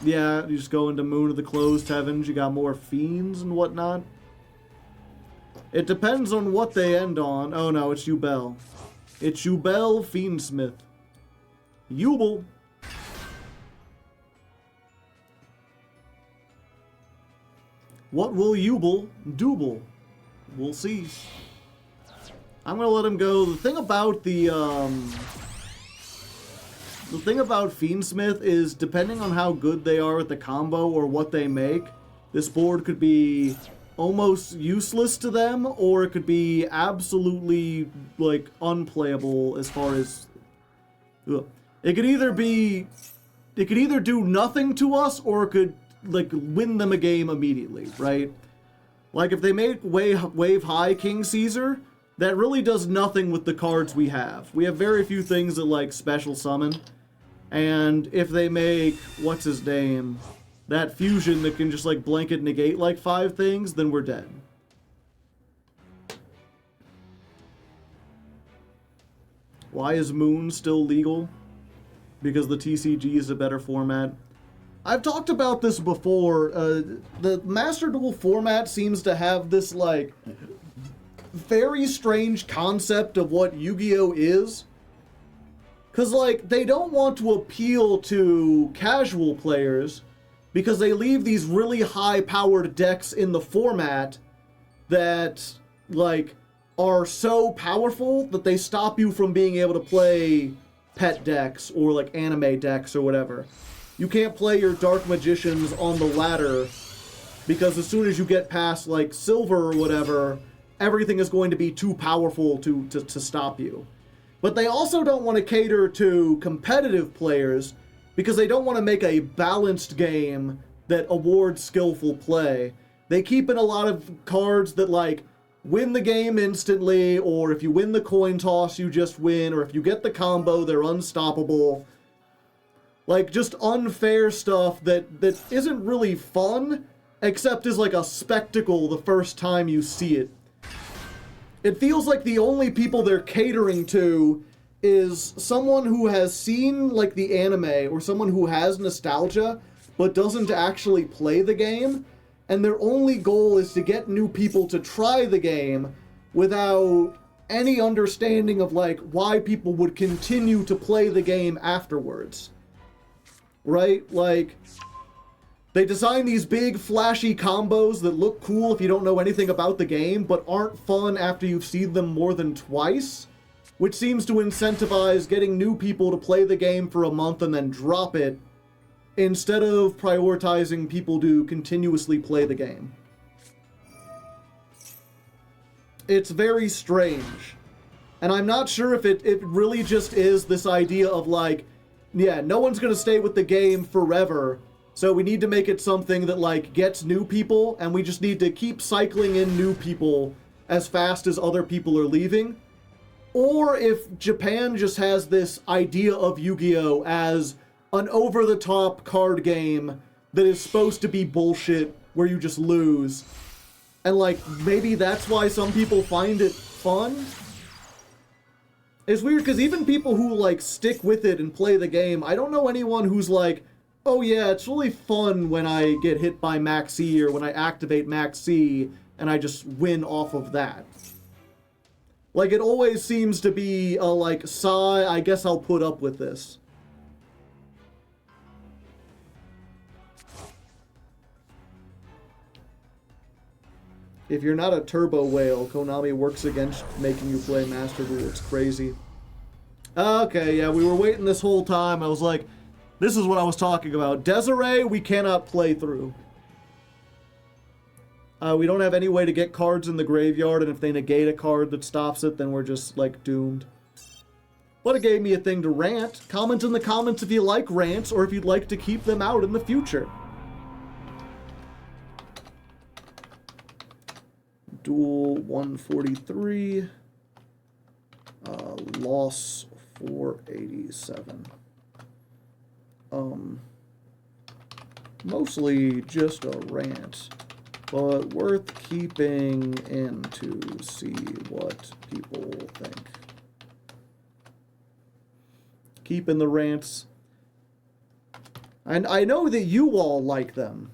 Yeah, you just go into Moon of the Closed Heavens, you got more fiends and whatnot. It depends on what they end on. Oh no, it's Ubel. It's Ubel Fiendsmith. Ubel. What will Ubel do? We'll see. I'm gonna let him go. The thing about Fiendsmith is, depending on how good they are at the combo or what they make, this board could be almost useless to them, or it could be absolutely, like, unplayable as far as... Ugh. It could either be could either do nothing to us or it could like win them a game immediately, right? Like if they make wave high King Caesar, that really does nothing with the cards we have. We have very few things that like special summon. And if they make, what's his name, that fusion that can just like blanket negate like 5 things, then we're dead. Why is Moon still legal? Because the TCG is a better format. I've talked about this before. The Master Duel format seems to have this like very strange concept of what Yu-Gi-Oh is. Because like they don't want to appeal to casual players because they leave these really high-powered decks in the format that like are so powerful that they stop you from being able to play pet decks or like anime decks or whatever. You can't play your Dark Magicians on the ladder because as soon as you get past like silver or whatever, everything is going to be too powerful to stop you. But they also don't want to cater to competitive players because they don't want to make a balanced game that awards skillful play. They keep in a lot of cards that like win the game instantly, or if you win the coin toss, you just win, or if you get the combo, they're unstoppable. Like, just unfair stuff that isn't really fun, except is like a spectacle the first time you see it. It feels like the only people they're catering to is someone who has seen, like, the anime, or someone who has nostalgia, but doesn't actually play the game, and their only goal is to get new people to try the game without any understanding of, like, why people would continue to play the game afterwards. Right? Like, they design these big, flashy combos that look cool if you don't know anything about the game, but aren't fun after you've seen them more than twice, which seems to incentivize getting new people to play the game for a month and then drop it, instead of prioritizing people to continuously play the game. It's very strange. And I'm not sure if it really just is this idea of like, yeah, no one's gonna stay with the game forever, so we need to make it something that like gets new people, and we just need to keep cycling in new people as fast as other people are leaving. Or if Japan just has this idea of Yu-Gi-Oh! As an over-the-top card game that is supposed to be bullshit where you just lose. And like, maybe that's why some people find it fun? It's weird, because even people who like stick with it and play the game, I don't know anyone who's like, oh yeah, it's really fun when I get hit by Max C or when I activate Max C and I just win off of that. Like, it always seems to be a like, sigh, I guess I'll put up with this. If you're not a turbo whale, Konami works against making you play Master Duel. It's crazy. Okay, yeah, we were waiting this whole time. I was like, this is what I was talking about. Desiree, we cannot play through. We don't have any way to get cards in the graveyard, and if they negate a card that stops it, then we're just, like, doomed. But it gave me a thing to rant. Comment in the comments if you like rants, or if you'd like to keep them out in the future. Duel 143. Loss 487. Mostly just a rant, but worth keeping in to see what people think. Keep in the rants. And I know that you all like them.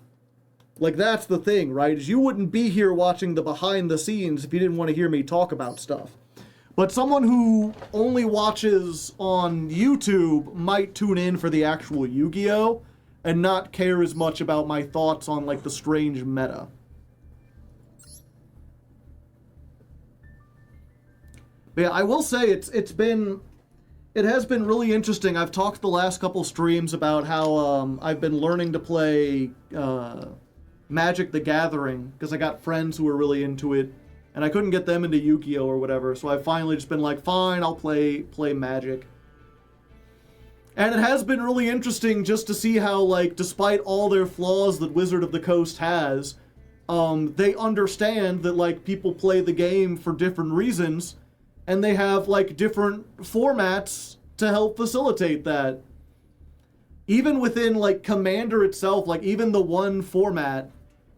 Like, that's the thing, right? Is you wouldn't be here watching the behind the scenes if you didn't want to hear me talk about stuff. But someone who only watches on YouTube might tune in for the actual Yu-Gi-Oh! And not care as much about my thoughts on, like, the strange meta. But yeah, I will say it has been really interesting. I've talked the last couple streams about how I've been learning to play Magic the Gathering, because I got friends who were really into it, and I couldn't get them into Yu-Gi-Oh! Or whatever, so I've finally just been like, fine, I'll play Magic. And it has been really interesting just to see how, like, despite all their flaws that Wizard of the Coast has, they understand that, like, people play the game for different reasons, and they have, like, different formats to help facilitate that. Even within, like, Commander itself, like, even the one format,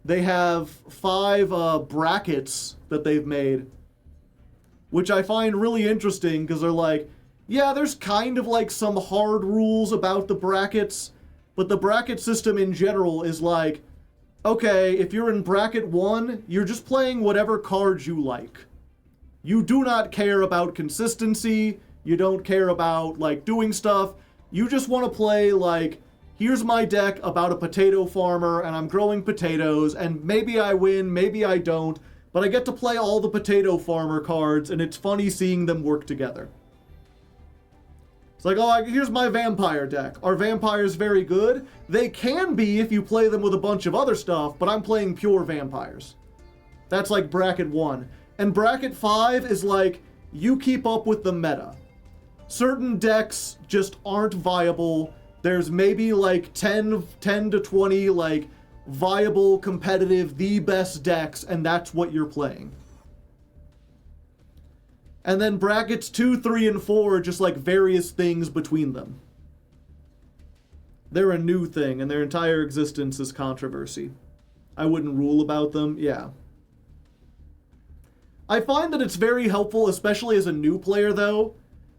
they have 5 brackets that they've made, which I find really interesting, because they're like, yeah, there's kind of like some hard rules about the brackets, but the bracket system in general is like, okay, if you're in bracket 1, you're just playing whatever cards you like. You do not care about consistency, you don't care about, like, doing stuff, you just want to play, like, here's my deck about a potato farmer, and I'm growing potatoes, and maybe I win, maybe I don't, but I get to play all the potato farmer cards, and it's funny seeing them work together. It's like, oh, here's my vampire deck. Are vampires very good? They can be if you play them with a bunch of other stuff, but I'm playing pure vampires. That's like bracket 1. And bracket 5 is like, you keep up with the meta. Certain decks just aren't viable. There's maybe like 10 to 20 like viable, competitive, the best decks, and that's what you're playing. And then brackets 2, 3, and 4 are just like various things between them. They're a new thing, and their entire existence is controversy. I wouldn't rule about them, yeah. I find that it's very helpful, especially as a new player, though,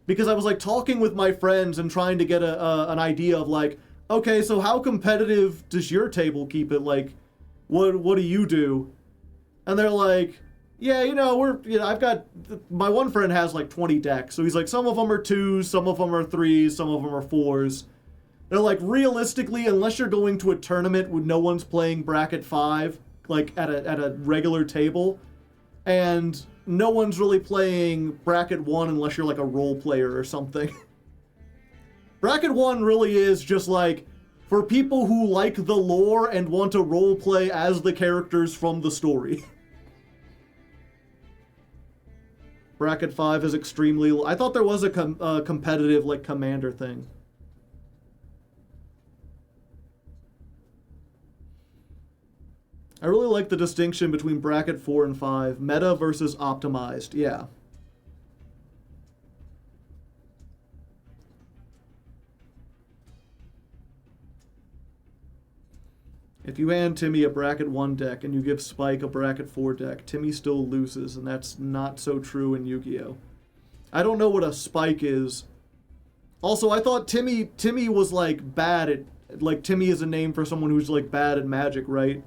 because I was like talking with my friends and trying to get an idea of like, okay, so how competitive does your table keep it? Like, what do you do? And they're like, yeah, I've got, my one friend has like 20 decks, so he's like, some of them are 2s, some of them are 3s, some of them are 4s. They're like, realistically, unless you're going to a tournament where no one's playing bracket 5, like at a regular table, and no one's really playing bracket 1 unless you're like a role player or something. Bracket 1 really is just like, for people who like the lore and want to role play as the characters from the story. Bracket 5 is extremely... I thought there was a competitive, like, commander thing. I really like the distinction between bracket 4 and 5. Meta versus optimized, yeah. If you hand Timmy a bracket 1 deck and you give Spike a bracket 4 deck, Timmy still loses, and that's not so true in Yu-Gi-Oh! I don't know what a Spike is. Also, I thought Timmy was, like, bad at... Like, Timmy is a name for someone who's, like, bad at Magic, right?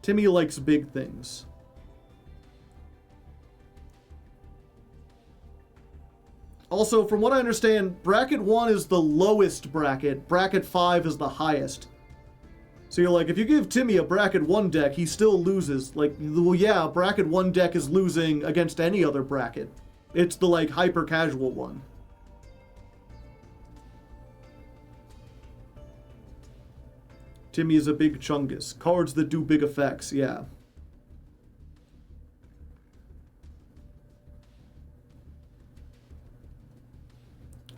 Timmy likes big things. Also, from what I understand, bracket 1 is the lowest bracket, bracket 5 is the highest. So you're like, if you give Timmy a bracket 1 deck, he still loses. Like, well, yeah, bracket 1 deck is losing against any other bracket. It's the, like, hyper-casual one. Timmy is a big chungus. Cards that do big effects, yeah.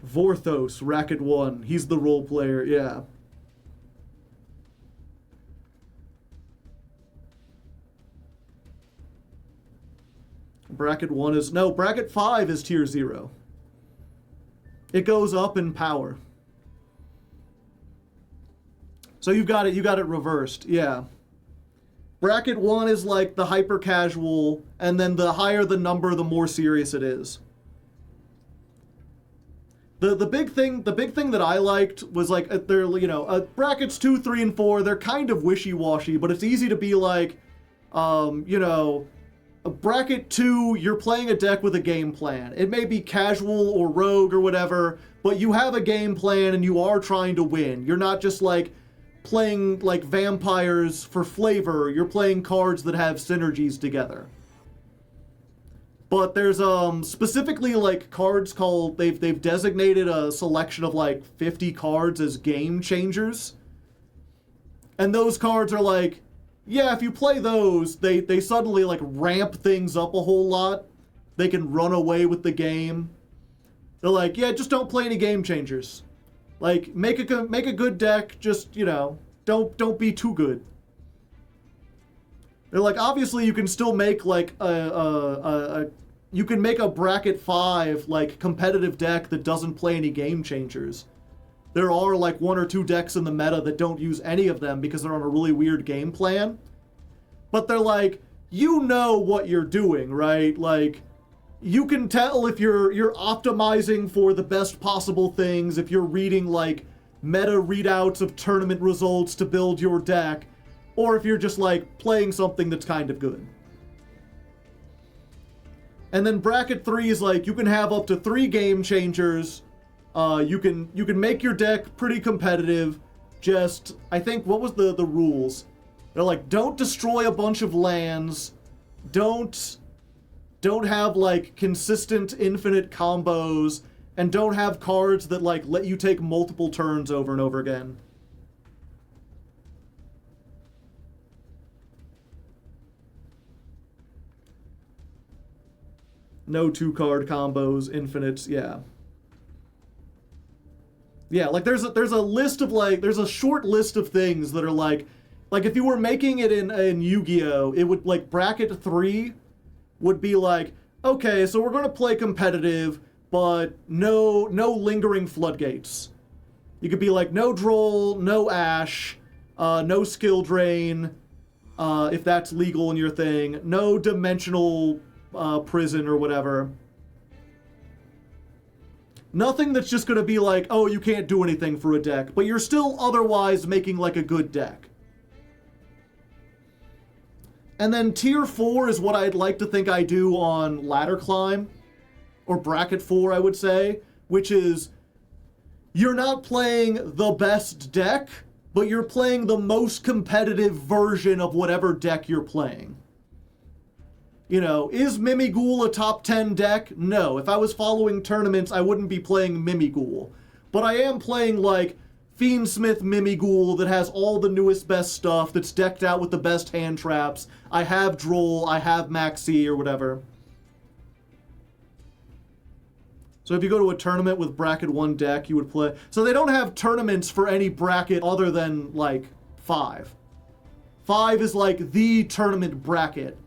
Vorthos, Racket 1. He's the role player, yeah. Bracket 1 is... No, bracket 5 is tier 0. It goes up in power. So you got it reversed, yeah. Bracket 1 is like the hyper casual, and then the higher the number, the more serious it is. The big thing that I liked was like they're brackets 2, 3, and 4. They're kind of wishy-washy, but it's easy to be like, bracket 2, you're playing a deck with a game plan. It may be casual or rogue or whatever, but you have a game plan and you are trying to win. You're not just like playing like vampires for flavor. You're playing cards that have synergies together. But there's specifically like cards called, they've designated a selection of like 50 cards as game changers. And those cards are like, yeah, if you play those, they suddenly like ramp things up a whole lot. They can run away with the game. They're like, yeah, just don't play any game changers. Like, make a good deck, just, you know, don't be too good. They're like, obviously you can still make like you can make a bracket 5 like competitive deck that doesn't play any game changers. There are like 1 or 2 decks in the meta that don't use any of them because they're on a really weird game plan. But they're like, you know what you're doing, right? Like, you can tell if you're optimizing for the best possible things, if you're reading like meta readouts of tournament results to build your deck, or if you're just like playing something that's kind of good. And then bracket 3 is like, you can have up to 3 game changers. You can make your deck pretty competitive. Just, I think, what was the rules? They're like, don't destroy a bunch of lands. Don't have like consistent infinite combos, and don't have cards that like let you take multiple turns over and over again. No 2-card combos, infinites, yeah. Yeah, like there's a list of like, there's a short list of things that are like if you were making it in Yu-Gi-Oh, it would like bracket 3 would be like, okay, so we're gonna play competitive, but no lingering floodgates. You could be like, no Droll, no Ash, no skill drain, if that's legal in your thing, no dimensional prison or whatever. Nothing that's just gonna be like, oh, you can't do anything for a deck, but you're still otherwise making like a good deck. And then tier 4 is what I'd like to think I do on ladder climb, or bracket 4, I would say, which is you're not playing the best deck, but you're playing the most competitive version of whatever deck you're playing. You know, is Mimighoul a top 10 deck? No. If I was following tournaments, I wouldn't be playing Mimighoul. But I am playing, like, Fiendsmith Mimighoul that has all the newest best stuff, that's decked out with the best hand traps. I have Droll, I have Maxi, or whatever. So if you go to a tournament with bracket 1 deck, you would play... So they don't have tournaments for any bracket other than, like, 5. 5 is, like, the tournament bracket.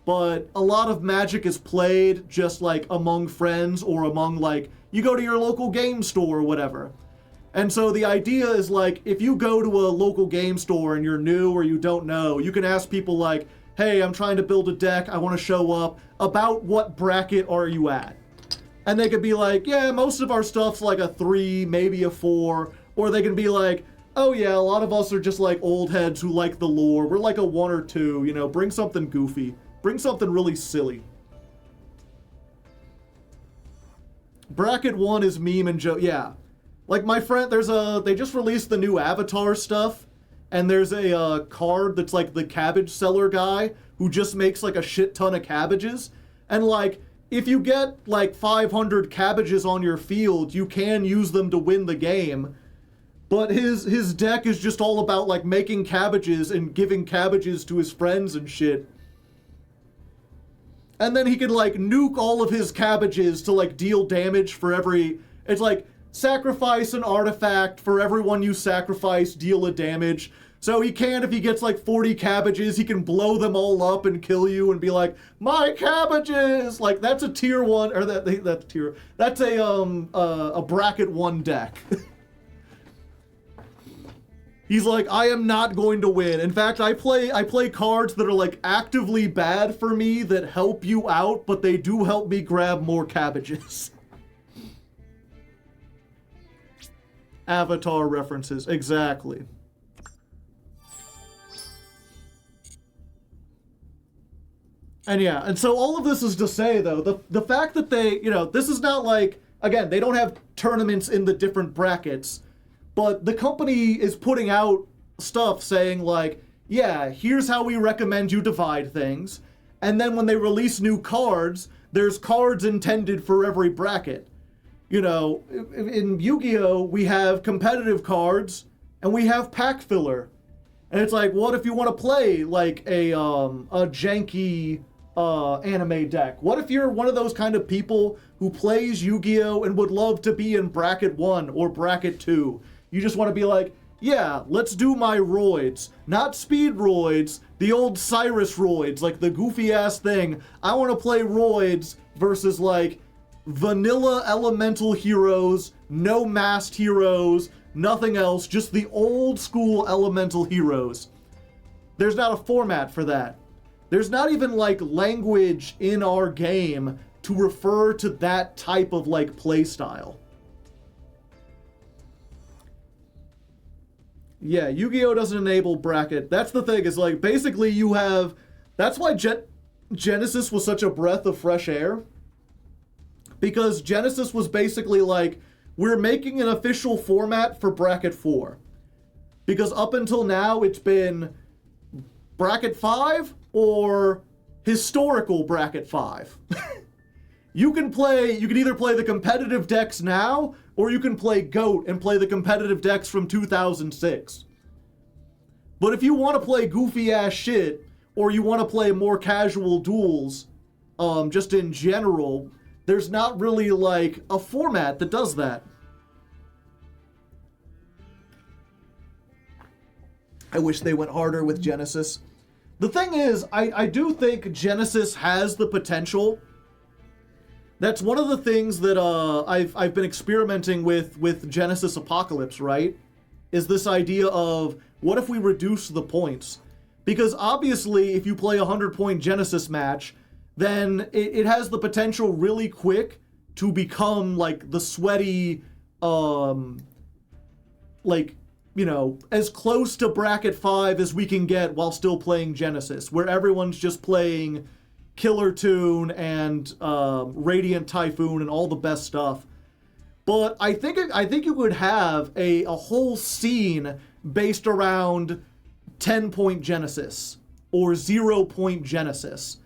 But a lot of Magic is played just, like, among friends or among, like, you go to your local game store or whatever. And so the idea is, like, if you go to a local game store and you're new or you don't know, you can ask people, like, hey, I'm trying to build a deck, I want to show up, about what bracket are you at? And they could be like, yeah, most of our stuff's like a 3, maybe a 4. Or they can be like, oh yeah, a lot of us are just like old heads who like the lore. We're like a 1 or 2, you know, bring something goofy. Bring something really silly. Bracket 1 is meme and joke. Yeah. Like my friend, they just released the new Avatar stuff. And there's a card that's like the cabbage seller guy who just makes like a shit ton of cabbages. And like, if you get like 500 cabbages on your field, you can use them to win the game. But his deck is just all about like making cabbages and giving cabbages to his friends and shit. And then he can like nuke all of his cabbages to like deal damage for every... It's like sacrifice an artifact, for everyone you sacrifice, deal a damage. So he can, if he gets like 40 cabbages, he can blow them all up and kill you and be like, my cabbages! Like that's a tier 1, or that's a bracket 1 deck. He's like, I am not going to win. In fact, I play cards that are like actively bad for me that help you out, but they do help me grab more cabbages. Avatar references, exactly. And yeah, and so all of this is to say though, the fact that they, you know, this is not like, again, they don't have tournaments in the different brackets. But the company is putting out stuff saying like, yeah, here's how we recommend you divide things. And then when they release new cards, there's cards intended for every bracket. You know, in Yu-Gi-Oh, we have competitive cards and we have pack filler. And it's like, what if you want to play like a janky anime deck? What if you're one of those kind of people who plays Yu-Gi-Oh! And would love to be in bracket 1 or bracket 2? You just want to be like, yeah, let's do my roids. Not speed roids, the old Cyrus roids, like the goofy ass thing. I want to play roids versus like vanilla elemental heroes, no masked heroes, nothing else, just the old school elemental heroes. There's not a format for that. There's not even like language in our game to refer to that type of like playstyle. Yeah, Yu-Gi-Oh! Doesn't enable bracket. That's the thing, is like basically you have, that's why Genesis was such a breath of fresh air. Because Genesis was basically like, we're making an official format for bracket 4. Because up until now, it's been bracket 5 or historical bracket 5. You can either play the competitive decks now, or you can play GOAT and play the competitive decks from 2006. But if you want to play goofy ass shit, or you want to play more casual duels, just in general, there's not really like a format that does that. I wish they went harder with Genesis. The thing is, I do think Genesis has the potential. That's one of the things that I've been experimenting with Genesis Apocalypse, right? Is this idea of, what if we reduce the points? Because obviously, if you play a 100-point Genesis match, then it has the potential really quick to become like the sweaty, like, you know, as close to bracket 5 as we can get while still playing Genesis, where everyone's just playing Killer Tune and Radiant Typhoon and all the best stuff. But I think you could have a whole scene based around 10-point Genesis or 0-point Genesis.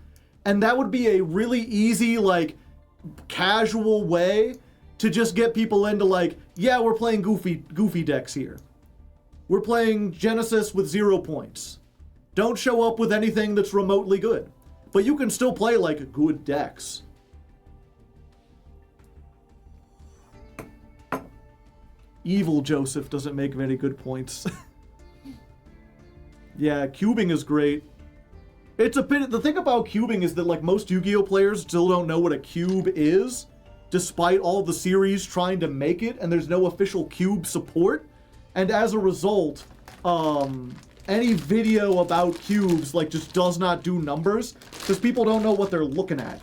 And that would be a really easy, like, casual way to just get people into like, yeah, we're playing goofy decks here. We're playing Genesis with 0 points. Don't show up with anything that's remotely good. But you can still play, like, good decks. Evil Joseph doesn't make many good points. Yeah, cubing is great. It's a bit... The thing about cubing is that, like, most Yu-Gi-Oh! Players still don't know what a cube is, despite all the series trying to make it, and there's no official cube support. And as a result, any video about cubes, like, just does not do numbers, because people don't know what they're looking at.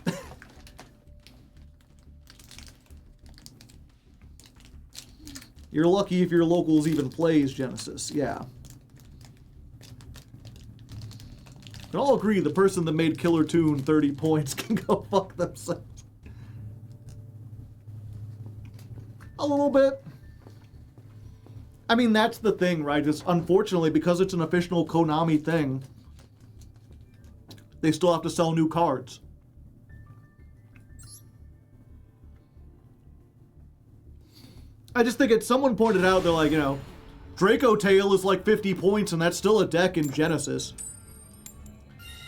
You're lucky if your locals even plays Genesis, yeah. We all agree the person that made Killer Tune 30 points can go fuck themselves. A little bit. I mean, that's the thing, right? Just unfortunately, because it's an official Konami thing, they still have to sell new cards. I just think someone pointed out, they're like, you know, Draco Tail is like 50 points and that's still a deck in Genesis.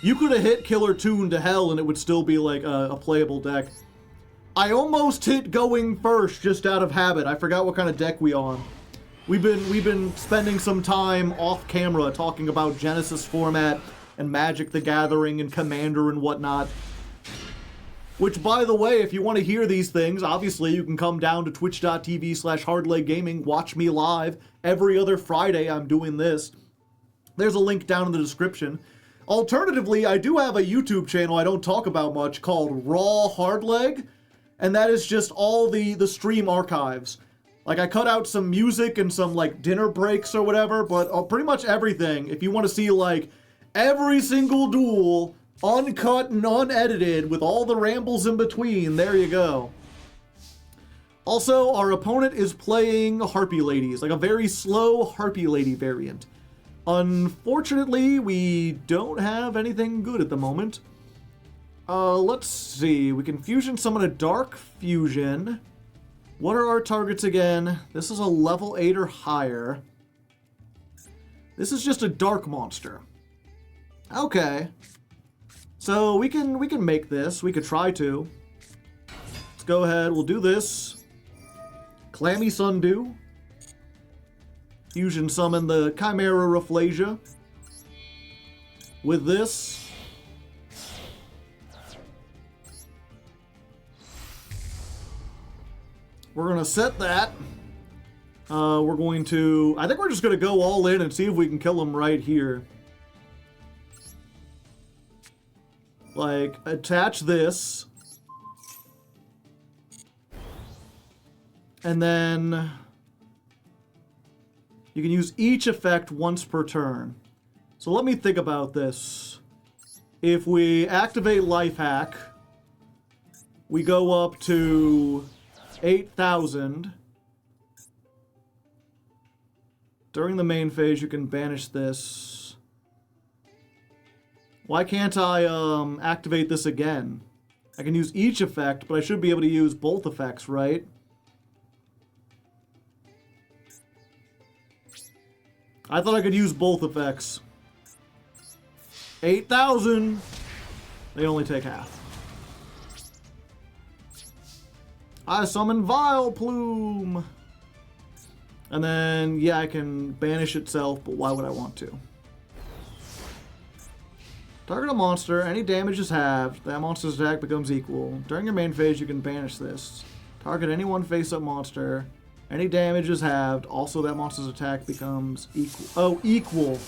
You could have hit Killer Tune to hell and it would still be like a playable deck. I almost hit going first just out of habit. I forgot what kind of deck we on. We've been spending some time off camera talking about Genesis format and Magic the Gathering and Commander and whatnot. Which, by the way, if you want to hear these things, obviously you can come down to twitch.tv/Hardleg Gaming, watch me live. Every other Friday I'm doing this. There's a link down in the description. Alternatively, I do have a YouTube channel I don't talk about much called Raw Hardleg, and that is just all the stream archives. Like, I cut out some music and some, like, dinner breaks or whatever, but pretty much everything. If you want to see, like, every single duel, uncut and unedited, with all the rambles in between, there you go. Also, our opponent is playing Harpy Ladies, like a very slow Harpy Lady variant. Unfortunately, we don't have anything good at the moment. Let's see. We can fusion summon a Dark Fusion. What are our targets again? This is a level 8 or higher. This is just a dark monster. Okay. So we can make this. We could try to. Let's go ahead. We'll do this. Clammy Sundew. Fusion summon the Chimera Rafflesia. With this. We're going to set that. We're going to... I think we're just going to go all in and see if we can kill him right here. Like, attach this. And then... you can use each effect once per turn. So let me think about this. If we activate Life Hack, we go up to 8,000. During the main phase, you can banish this. Why can't I activate this again? I can use each effect, but I should be able to use both effects, right? I thought I could use both effects. 8,000. They only take half. I summon Vile Plume. And then, yeah, I can banish itself, but why would I want to? Target a monster. Any damage is halved. That monster's attack becomes equal. During your main phase, you can banish this. Target any one face-up monster. Any damage is halved. Also, that monster's attack becomes equal. Oh, equal.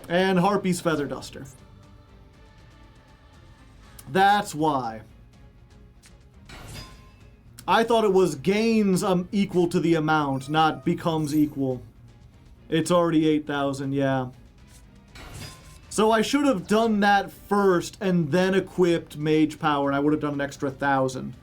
And Harpy's Feather Duster. That's why. I thought it was gains equal to the amount, not becomes equal. It's already 8,000, yeah. So I should have done that first and then equipped Mage Power, and I would have done an extra 1,000.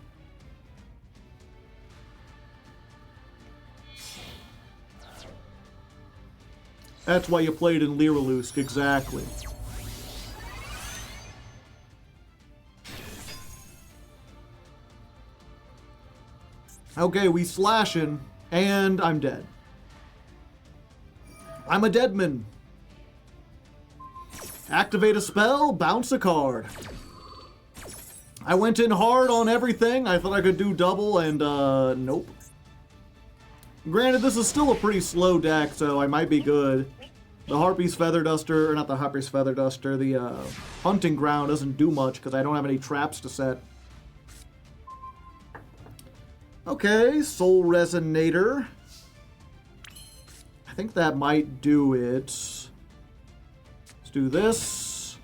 That's why you played in Lyrilusk, exactly. Okay, we slashing, and I'm dead. I'm a deadman. Activate a spell, bounce a card. I went in hard on everything. I thought I could do double, and nope. Granted, this is still a pretty slow deck, so I might be good. The Harpy's Feather Duster, or not the Harpy's Feather Duster, the Hunting Ground doesn't do much because I don't have any traps to set. Okay, Soul Resonator. I think that might do it. Let's do this.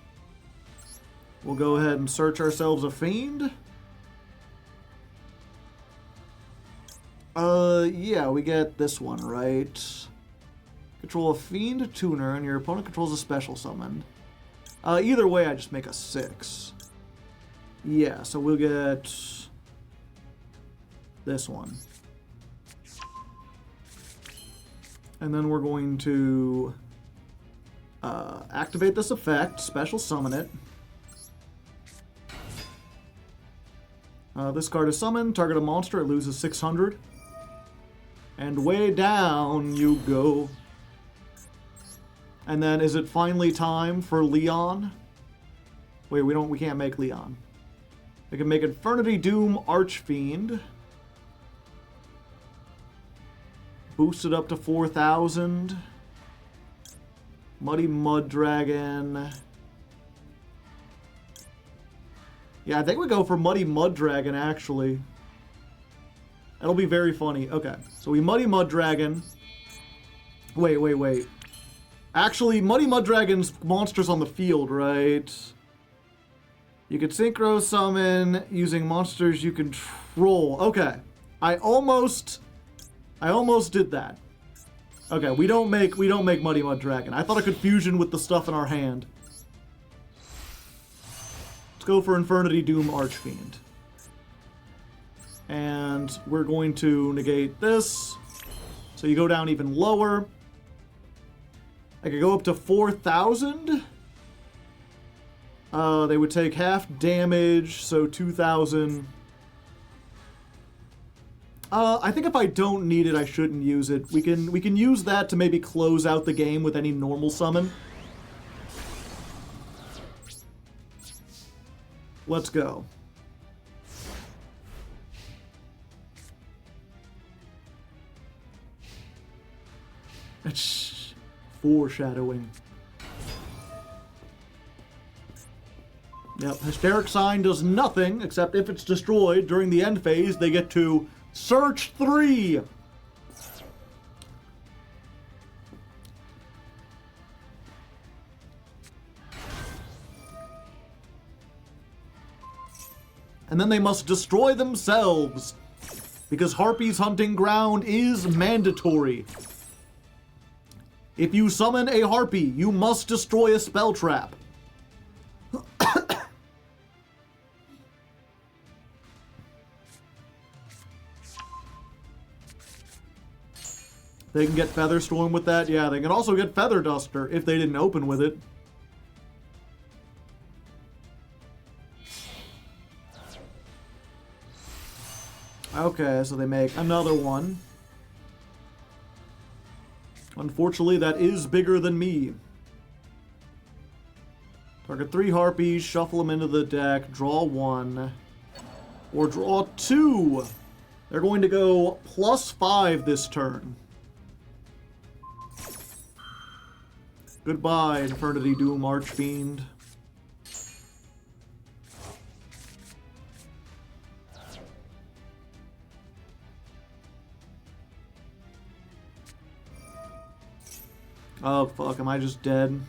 We'll go ahead and search ourselves a Fiend. Yeah, we get this one, right? Control a Fiend Tuner, and your opponent controls a special summon. Either way, I just make a 6. Yeah, so we'll get this one. And then we're going to activate this effect, special summon it. This card is summoned, target a monster, it loses 600. And way down you go. And then is it finally time for Leon? Wait, we can't make Leon. We can make Infernity Doom Archfiend. Boost it up to 4,000. Muddy Mud Dragon. Yeah, I think we go for Muddy Mud Dragon, actually. That'll be very funny. Okay, so we Muddy Mud Dragon. Wait. Actually, Muddy Mud Dragon's monsters on the field, right? You could Synchro Summon using monsters you control. Okay, I almost did that. Okay, we don't make Muddy Mud Dragon. I thought I could fusion with the stuff in our hand. Let's go for Infernity Doom Archfiend. And we're going to negate this. So you go down even lower. I could go up to 4,000. They would take half damage, so 2,000. I think if I don't need it, I shouldn't use it. We can use that to maybe close out the game with any normal summon. Let's go. Foreshadowing. Yep, Hysteric Sign does nothing, except if it's destroyed during the end phase, they get to search 3! And then they must destroy themselves, because Harpy's Hunting Ground is mandatory. If you summon a Harpy, you must destroy a spell trap. They can get Featherstorm with that. Yeah, they can also get Feather Duster if they didn't open with it. Okay, so they make another one. Unfortunately, that is bigger than me. Target 3 Harpies, shuffle them into the deck, draw 1. Or draw 2! They're going to go +5 this turn. Goodbye, Infernity Doom Archfiend. Oh, fuck, am I just dead?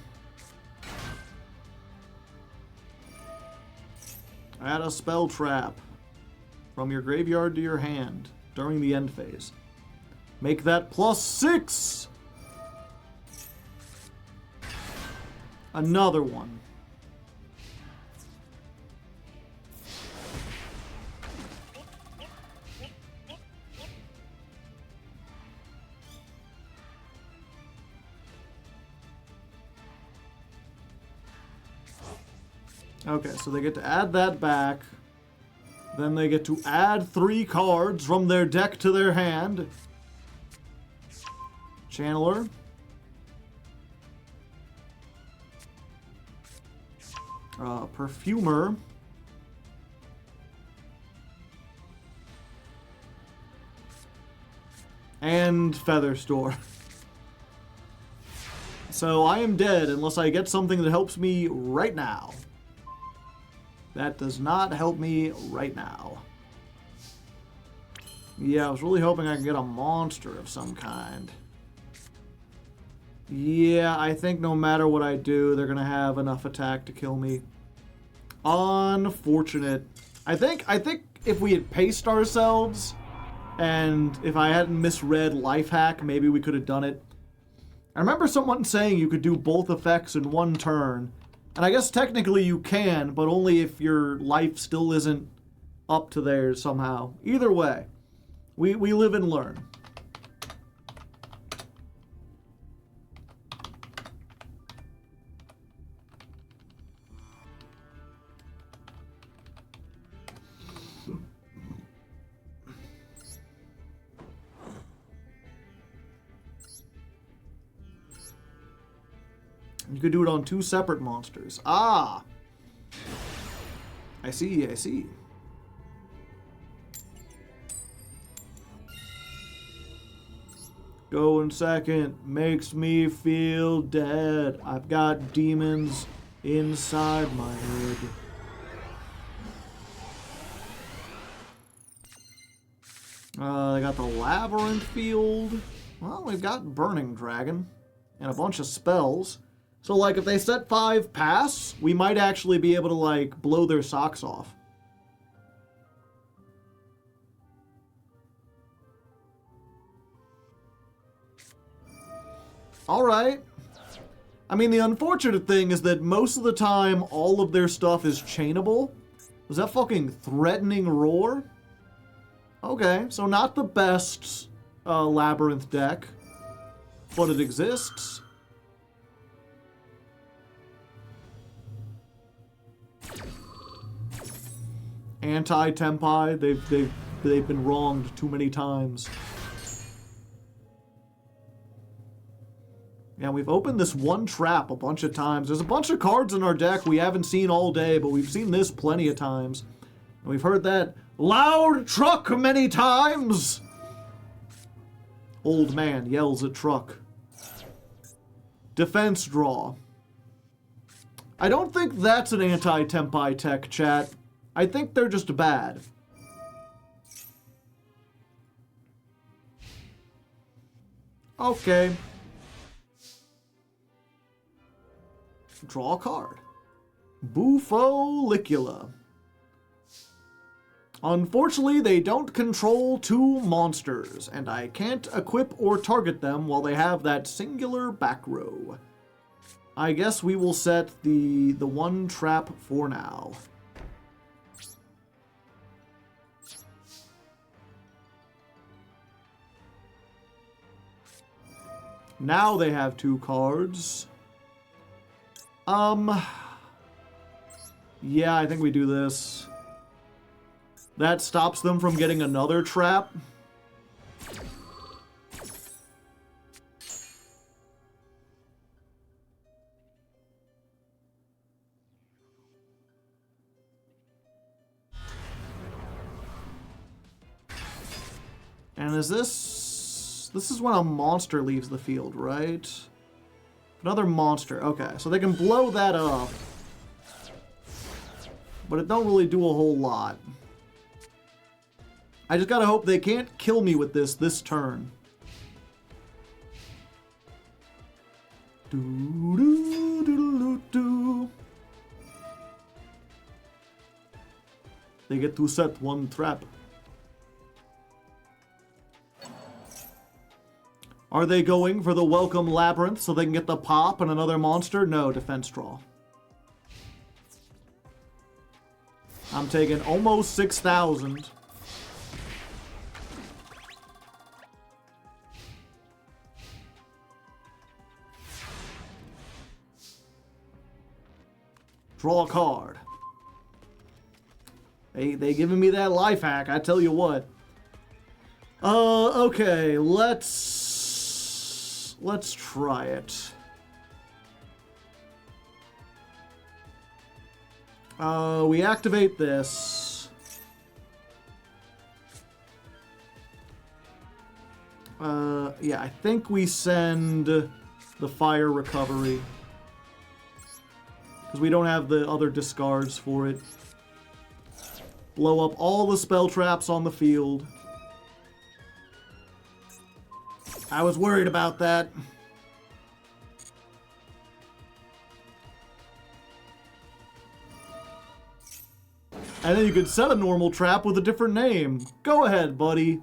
Add a spell trap from your graveyard to your hand during the end phase. Make that +6! Another one. Okay, so they get to add that back. Then they get to add 3 cards from their deck to their hand. Channeler. Perfumer. And Featherstore. So I am dead unless I get something that helps me right now. That does not help me right now. Yeah, I was really hoping I could get a monster of some kind. Yeah, I think no matter what I do, they're gonna have enough attack to kill me. Unfortunate. I think if we had paced ourselves, and if I hadn't misread Lifehack, maybe we could have done it. I remember someone saying you could do both effects in one turn. And I guess technically you can, but only if your life still isn't up to theirs somehow. Either way, we live and learn. You could do it on 2 separate monsters. Ah! I see, I see. Going second makes me feel dead. I've got demons inside my head. They got the Labyrinth Field. Well, we've got Burning Dragon and a bunch of spells. So, like, if they set 5 pass, we might actually be able to, like, blow their socks off. Alright. I mean, the unfortunate thing is that most of the time, all of their stuff is chainable. Was that fucking Threatening Roar? Okay, so not the best Labyrinth deck, but it exists. Anti-Tempai, they've they've been wronged too many times. Yeah, we've opened this one trap a bunch of times. There's a bunch of cards in our deck we haven't seen all day, but we've seen this plenty of times. And we've heard that loud truck many times. Old man yells at truck. Defense draw. I don't think that's an anti-Tempai tech, chat. I think they're just bad. Okay. Draw a card. Bufolicula. Unfortunately, they don't control two monsters, and I can't equip or target them while they have that singular back row. I guess we will set the one trap for now. Now they have two cards. Yeah, I think we do this. That stops them from getting another trap. And is this... This is when a monster leaves the field, right? Another monster. Okay, so they can blow that up. But it don't really do a whole lot. I just gotta hope they can't kill me with this turn. They get to set one trap. Are they going for the welcome labyrinth so they can get the pop and another monster? No, defense draw. I'm taking almost 6,000. Draw a card. They giving me that life hack, I tell you what. Okay, let's try it. We activate this. Yeah, I think we send the fire recovery. Because we don't have the other discards for it. Blow up all the spell traps on the field. I was worried about that. And then you could set a normal trap with a different name. Go ahead, buddy.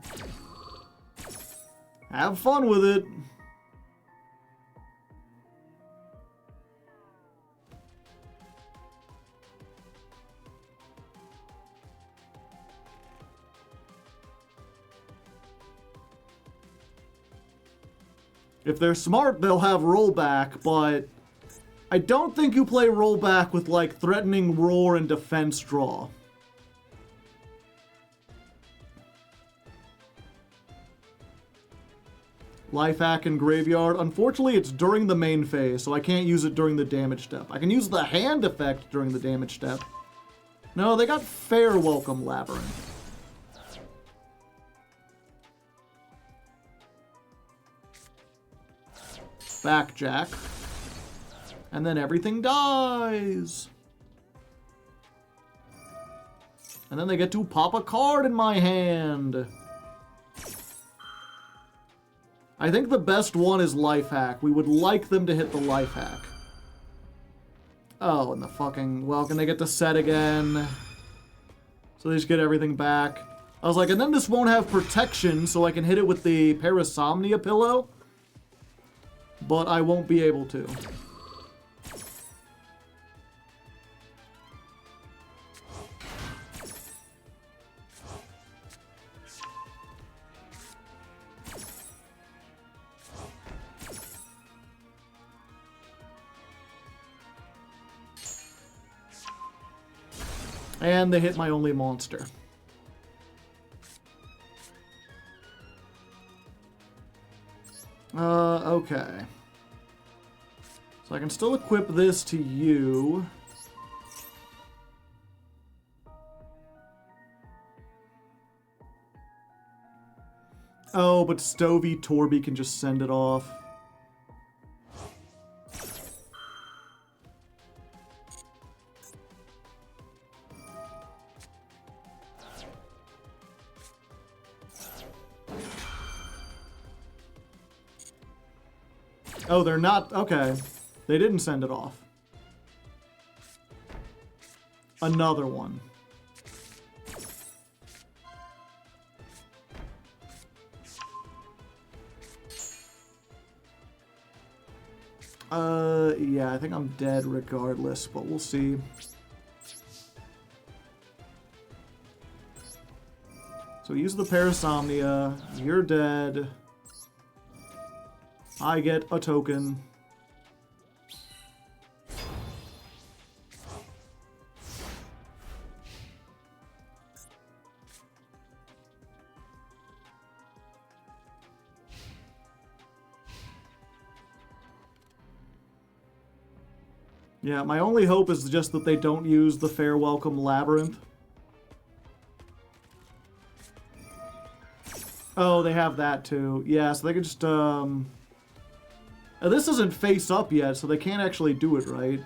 Have fun with it. If they're smart, they'll have rollback, but I don't think you play rollback with, like, threatening roar and defense draw. Life hack and graveyard. Unfortunately, it's during the main phase, so I can't use it during the damage step. I can use the hand effect during the damage step. No, they got fair welcome labyrinth. Backjack. And then everything dies. And then they get to pop a card in my hand. I think the best one is life hack. We would like them to hit the life hack. Oh, and the fucking... Well, can they get to set again? So they just get everything back. I was like, and then this won't have protection, so I can hit it with the Parasomnia pillow. But I won't be able to. And they hit my only monster. Okay. So I can still equip this to you. Oh, but Stovey Torby can just send it off. Oh, they're not... Okay. They didn't send it off. Another one. Yeah, I think I'm dead regardless, but we'll see. So use the Parasomnia. You're dead. I get a token. Yeah, my only hope is just that they don't use the Fair Welcome Labyrinth. Oh, they have that too. Yeah, so they could just, this isn't face up yet, so they can't actually do it right.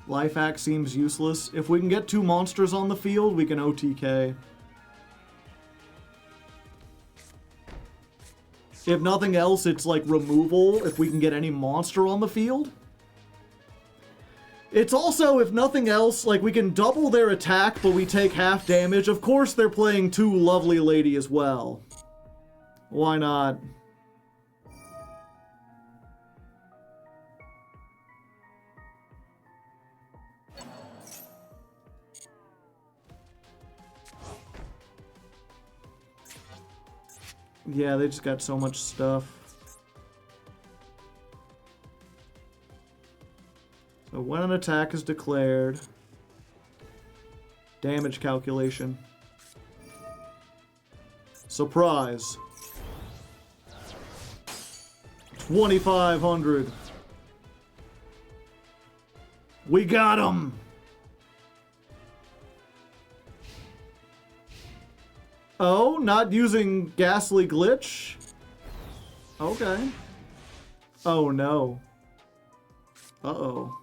Life hack seems useless. If we can get 2 monsters on the field, we can OTK. If nothing else, it's like removal if we can get any monster on the field. It's also, if nothing else, like we can double their attack, but we take half damage. Of course they're playing 2 Lovely Lady as well. Why not? Yeah, they just got so much stuff. So when an attack is declared, damage calculation. Surprise. 2,500. We got him. Oh, not using Ghastly Glitch? Okay. Oh, no. Uh-oh.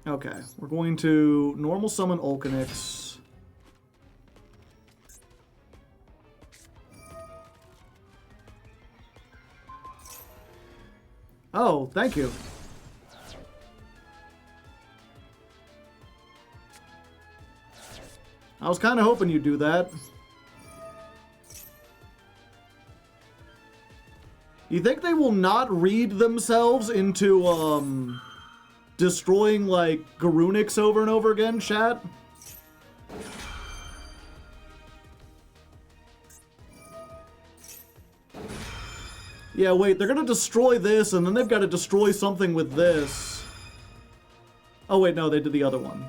Okay, we're going to normal summon Ulcanix. Oh, thank you. I was kind of hoping you'd do that. You think they will not read themselves into, destroying, like, Garunix over and over again, chat? Yeah, wait, they're gonna destroy this, and then they've got to destroy something with this. Oh, wait, no, they did the other one.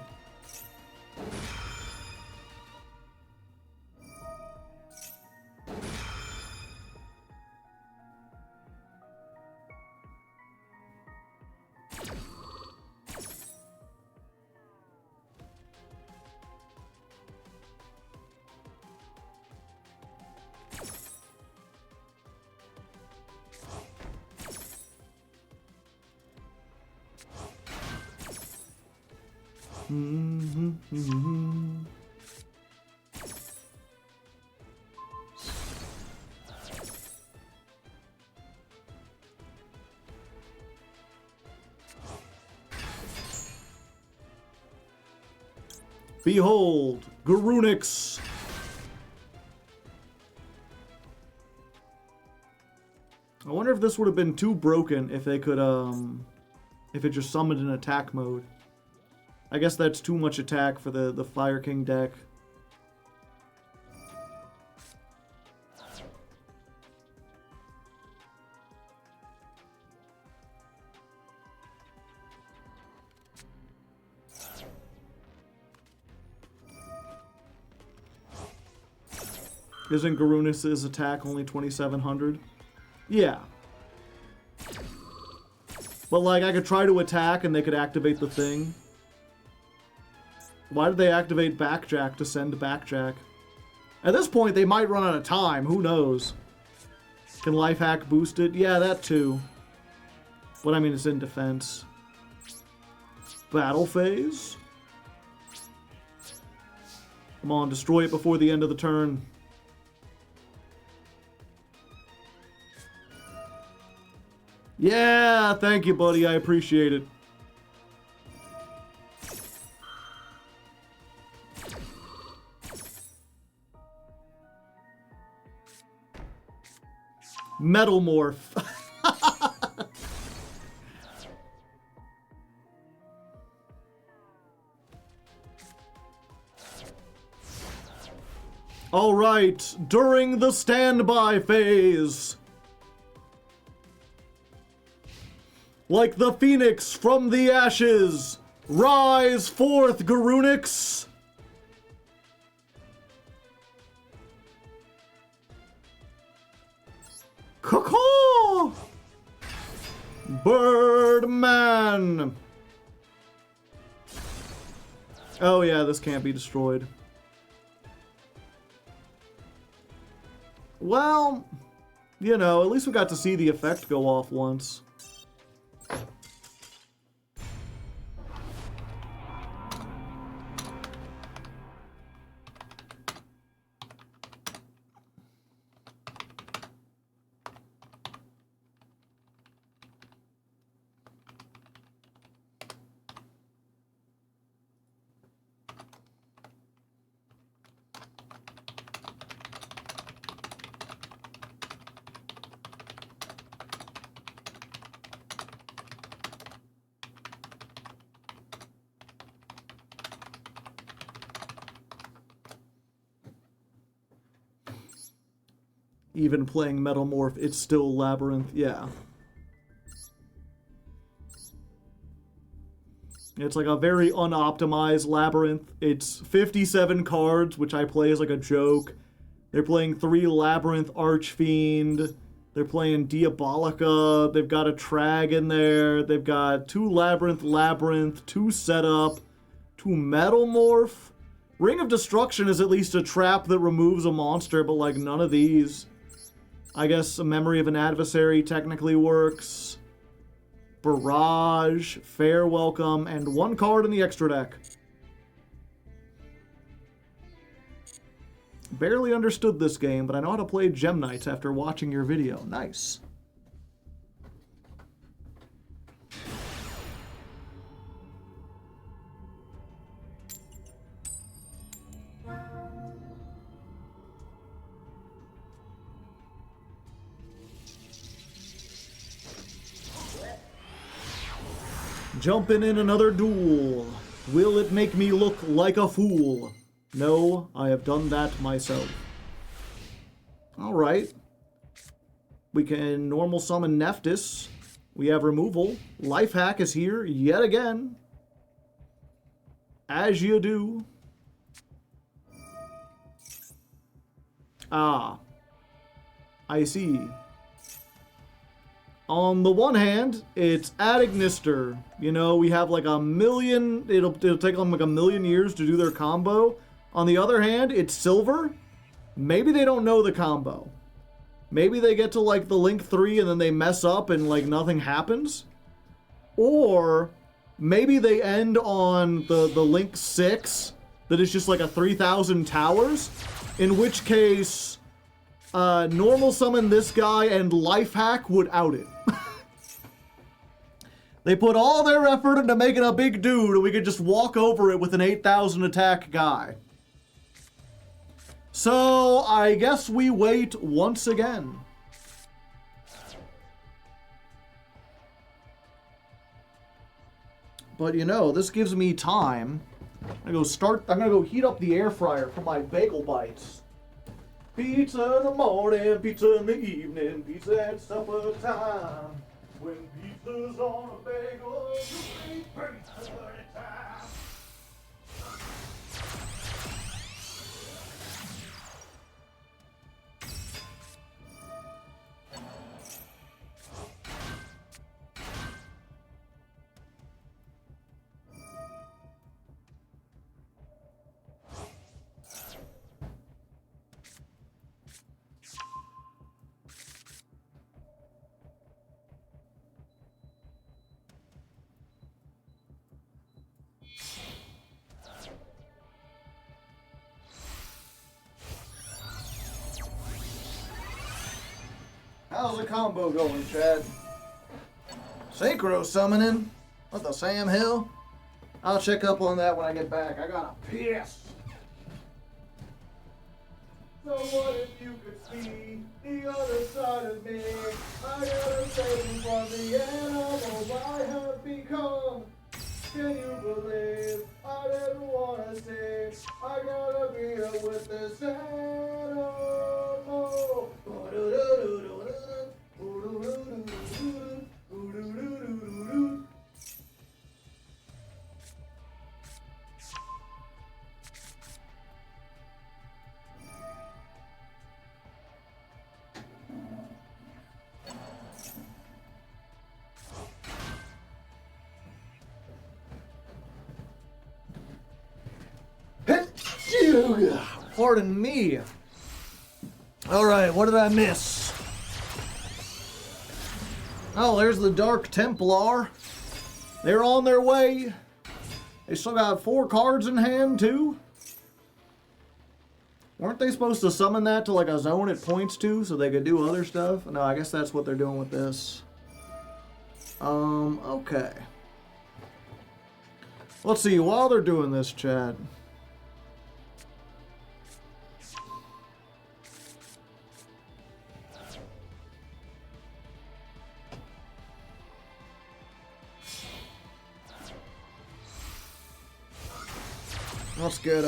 Behold, Garunix. I wonder if this would have been too broken if they could, if it just summoned in attack mode. I guess that's too much attack for the Fire King deck. Isn't Garunus' attack only 2,700? Yeah. But, like, I could try to attack and they could activate the thing. Why did they activate Backjack to send Backjack? At this point, they might run out of time. Who knows? Can Life Hack boost it? Yeah, that too. But, I mean, it's in defense. Battle phase? Come on, destroy it before the end of the turn. Yeah, thank you, buddy. I appreciate it. Metal Morph. All right, during the standby phase. Like the phoenix from the ashes, rise forth, Garunix! Caw-caw! Birdman! Oh yeah, this can't be destroyed. Well, you know, at least we got to see the effect go off once. Even playing Metal Morph, it's still Labyrinth, yeah. It's like a very unoptimized Labyrinth. It's 57 cards, which I play as like a joke. They're playing 3 Labyrinth Archfiend. They're playing Diabolica. They've got a Trag in there. They've got 2 Labyrinth, 2 Setup, 2 Metal Morph. Ring of Destruction is at least a trap that removes a monster, but like none of these. I guess a Memory of an Adversary technically works. Barrage, Fair Welcome, and 1 card in the extra deck. Barely understood this game, but I know how to play Gem Knights after watching your video. Nice. Jumping in another duel. Will it make me look like a fool? No, I have done that myself. Alright. We can normal summon Nephthys. We have removal. Life Hack is here yet again. As you do. Ah. I see. On the one hand, it's Ad Ignister. You know, we have like a million, it'll take them like a million years to do their combo. On the other hand, it's silver. Maybe they don't know the combo. Maybe they get to like the Link 3 and then they mess up and like nothing happens. Or maybe they end on the Link 6 that is just like a 3,000 towers. In which case, normal summon this guy and Life Hack would out it. They put all their effort into making a big dude and we could just walk over it with an 8,000 attack guy. So, I guess we wait once again. But you know, this gives me time. I'm gonna go heat up the air fryer for my bagel bites. Pizza in the morning, pizza in the evening, pizza at supper time. When pizza's on a bagel, you ain't pizza time. How's the combo going, Chad? Synchro summoning with the Sam Hill? I'll check up on that when I get back. I gotta piss. So what if you could see the other side of me? I gotta save you from the animals I have become. Can you believe I didn't wanna see? I gotta be up with this animal. Pardon me. Alright, what did I miss? Oh, there's the Dark Templar. They're on their way. They still got 4 cards in hand, too. Weren't they supposed to summon that to like a zone it points to so they could do other stuff? No, I guess that's what they're doing with this. Okay. Let's see, while they're doing this, Chad. Let's get,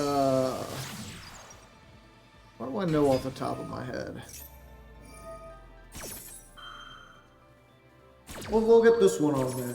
what do I know off the top of my head? We'll get this one on there.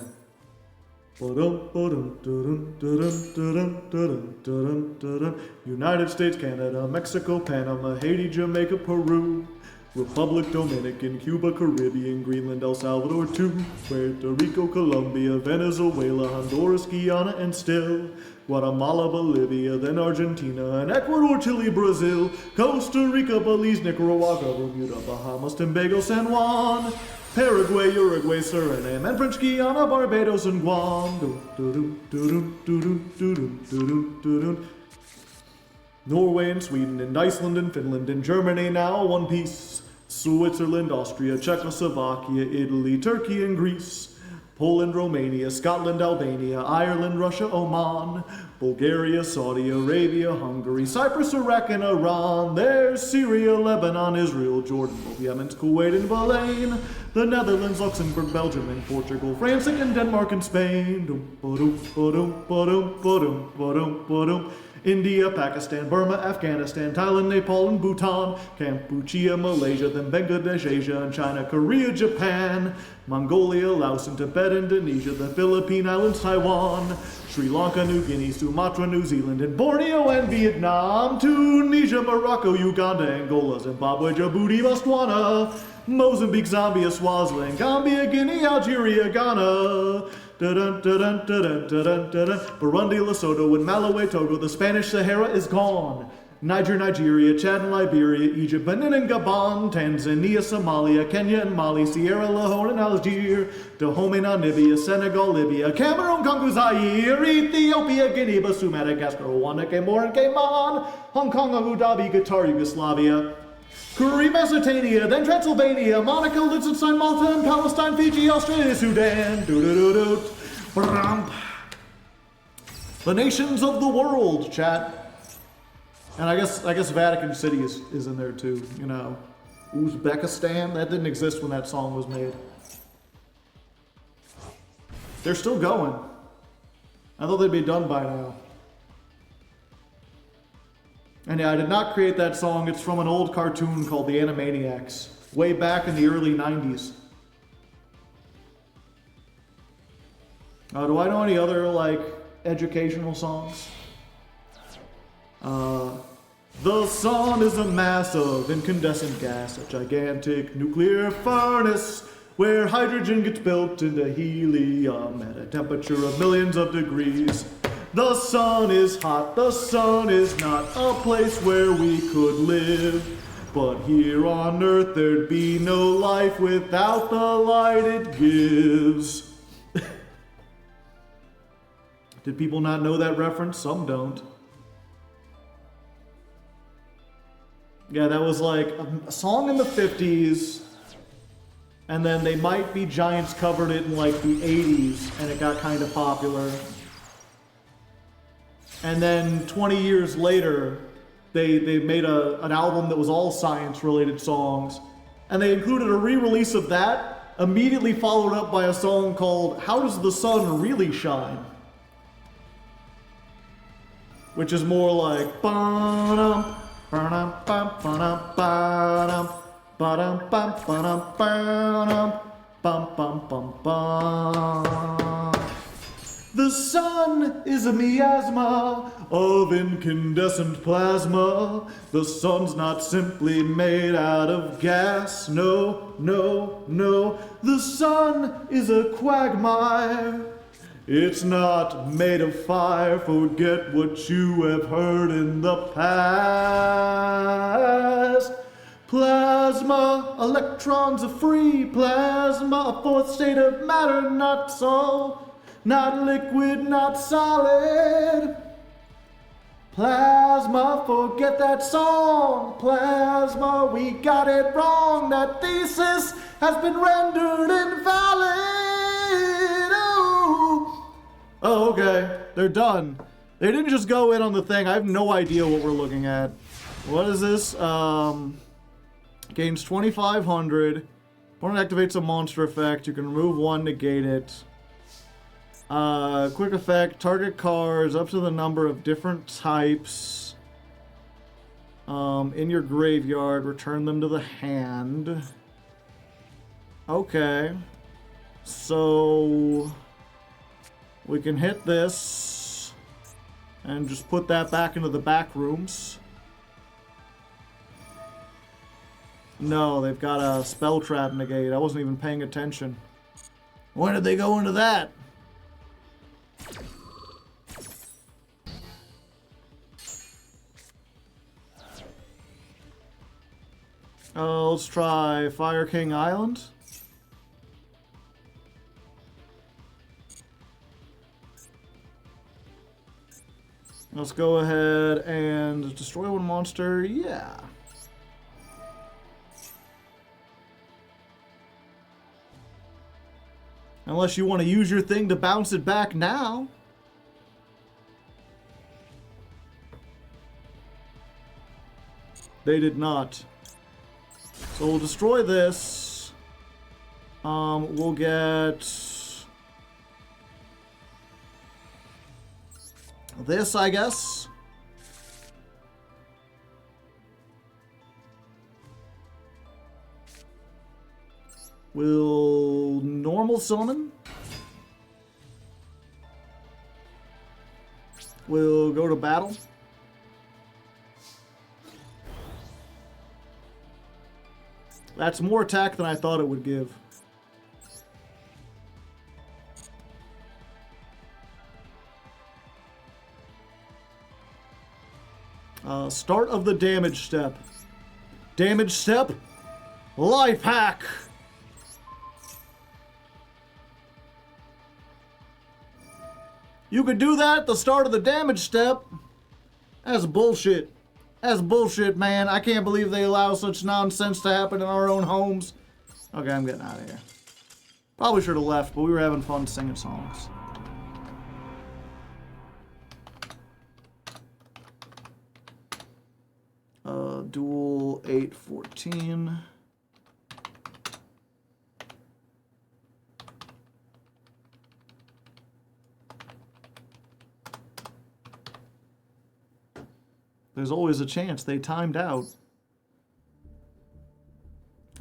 United States, Canada, Mexico, Panama, Haiti, Jamaica, Peru, Republic Dominican, Cuba, Caribbean, Greenland, El Salvador, too, Puerto Rico, Colombia, Venezuela, Honduras, Guyana, and still Guatemala, Bolivia, then Argentina, and Ecuador, Chile, Brazil, Costa Rica, Belize, Nicaragua, Bermuda, Bahamas, Tobago, San Juan, Paraguay, Uruguay, Suriname, and French Guiana, Barbados, and Guam. Norway and Sweden and Iceland and Finland and Germany now one piece. Switzerland, Austria, Czechoslovakia, Italy, Turkey, and Greece. Poland, Romania, Scotland, Albania, Ireland, Russia, Oman, Bulgaria, Saudi Arabia, Hungary, Cyprus, Iraq, and Iran. There's Syria, Lebanon, Israel, Jordan, Yemen, Kuwait, and Bahrain. The Netherlands, Luxembourg, Belgium, and Portugal, France, and Denmark, and Spain. India, Pakistan, Burma, Afghanistan, Thailand, Nepal, and Bhutan, Cambodia, Malaysia, then Bangladesh, Asia, and China, Korea, Japan, Mongolia, Laos, and Tibet, Indonesia, the Philippine Islands, Taiwan, Sri Lanka, New Guinea, Sumatra, New Zealand, and Borneo, and Vietnam, Tunisia, Morocco, Uganda, Angola, Zimbabwe, Djibouti, Botswana, Mozambique, Zambia, Swaziland, Gambia, Guinea, Algeria, Ghana, Burundi, Lesotho, and Malawi, Togo. The Spanish Sahara is gone. Niger, Nigeria, Chad and Liberia, Egypt, Benin and Gabon, Tanzania, Somalia, Kenya and Mali, Sierra Leone and Algiers, Dahomey, Namibia, Senegal, Libya, Cameroon, Congo, Zaire, Ethiopia, Guinea, Bissau, Madagascar, Rwanda, Comor and Cayman, Hong Kong, Abu Dhabi, Qatar, Yugoslavia, Korea, Mesopotamia, then Transylvania, Monaco, Liechtenstein, Malta, and Palestine, Fiji, Australia, Sudan. The nations of the world, chat. And I guess Vatican City is in there too, you know. Uzbekistan, that didn't exist when that song was made. They're still going. I thought they'd be done by now. And yeah, I did not create that song. It's from an old cartoon called The Animaniacs, way back in the early 90s. Do I know any other, like, educational songs? The sun is a mass of incandescent gas, a gigantic nuclear furnace where hydrogen gets built into helium at a temperature of millions of degrees. The sun is hot, the sun is not a place where we could live. But here on Earth there'd be no life without the light it gives. Did people not know that reference? Some don't. Yeah, that was like a song in the 50s, and then They Might Be Giants covered it in like the 80s, and it got kind of popular. And then 20 years later, they made an album that was all science-related songs, and they included a re-release of that, immediately followed up by a song called How Does the Sun Really Shine? Which is more like ba-dum, ba-dum, ba-dum, ba-dum, ba-dum, ba-dum, ba-dum, bum, bum, bum, bum. The sun is a miasma of incandescent plasma. The sun's not simply made out of gas. No, no, no. The sun is a quagmire. It's not made of fire. Forget what you have heard in the past. Plasma, electrons are free. Plasma, a fourth state of matter, not so. Not liquid, not solid. Plasma, forget that song. Plasma, we got it wrong. That thesis has been rendered invalid. Oh, okay. They're done. They didn't just go in on the thing. I have no idea what we're looking at. What is this? Gains 2,500. Opponent activates a monster effect. You can remove one, negate it. Quick effect. Target cards up to the number of different types in your graveyard. Return them to the hand. Okay. So we can hit this and just put that back into the back rooms. No, they've got a spell trap negate. I wasn't even paying attention. When did they go into that? Let's try Fire King Island. Let's go ahead and destroy one monster. Yeah. Unless you want to use your thing to bounce it back now. They did not. So we'll destroy this. We'll get this, I guess. We'll normal summon. We'll go to battle. That's more attack than I thought it would give. Start of the damage step. Damage step. Life hack. You could do that at the start of the damage step. That's bullshit. That's bullshit, man. I can't believe they allow such nonsense to happen in our own homes. Okay, I'm getting out of here. Probably should have left, but we were having fun singing songs. Duel 814. There's always a chance they timed out.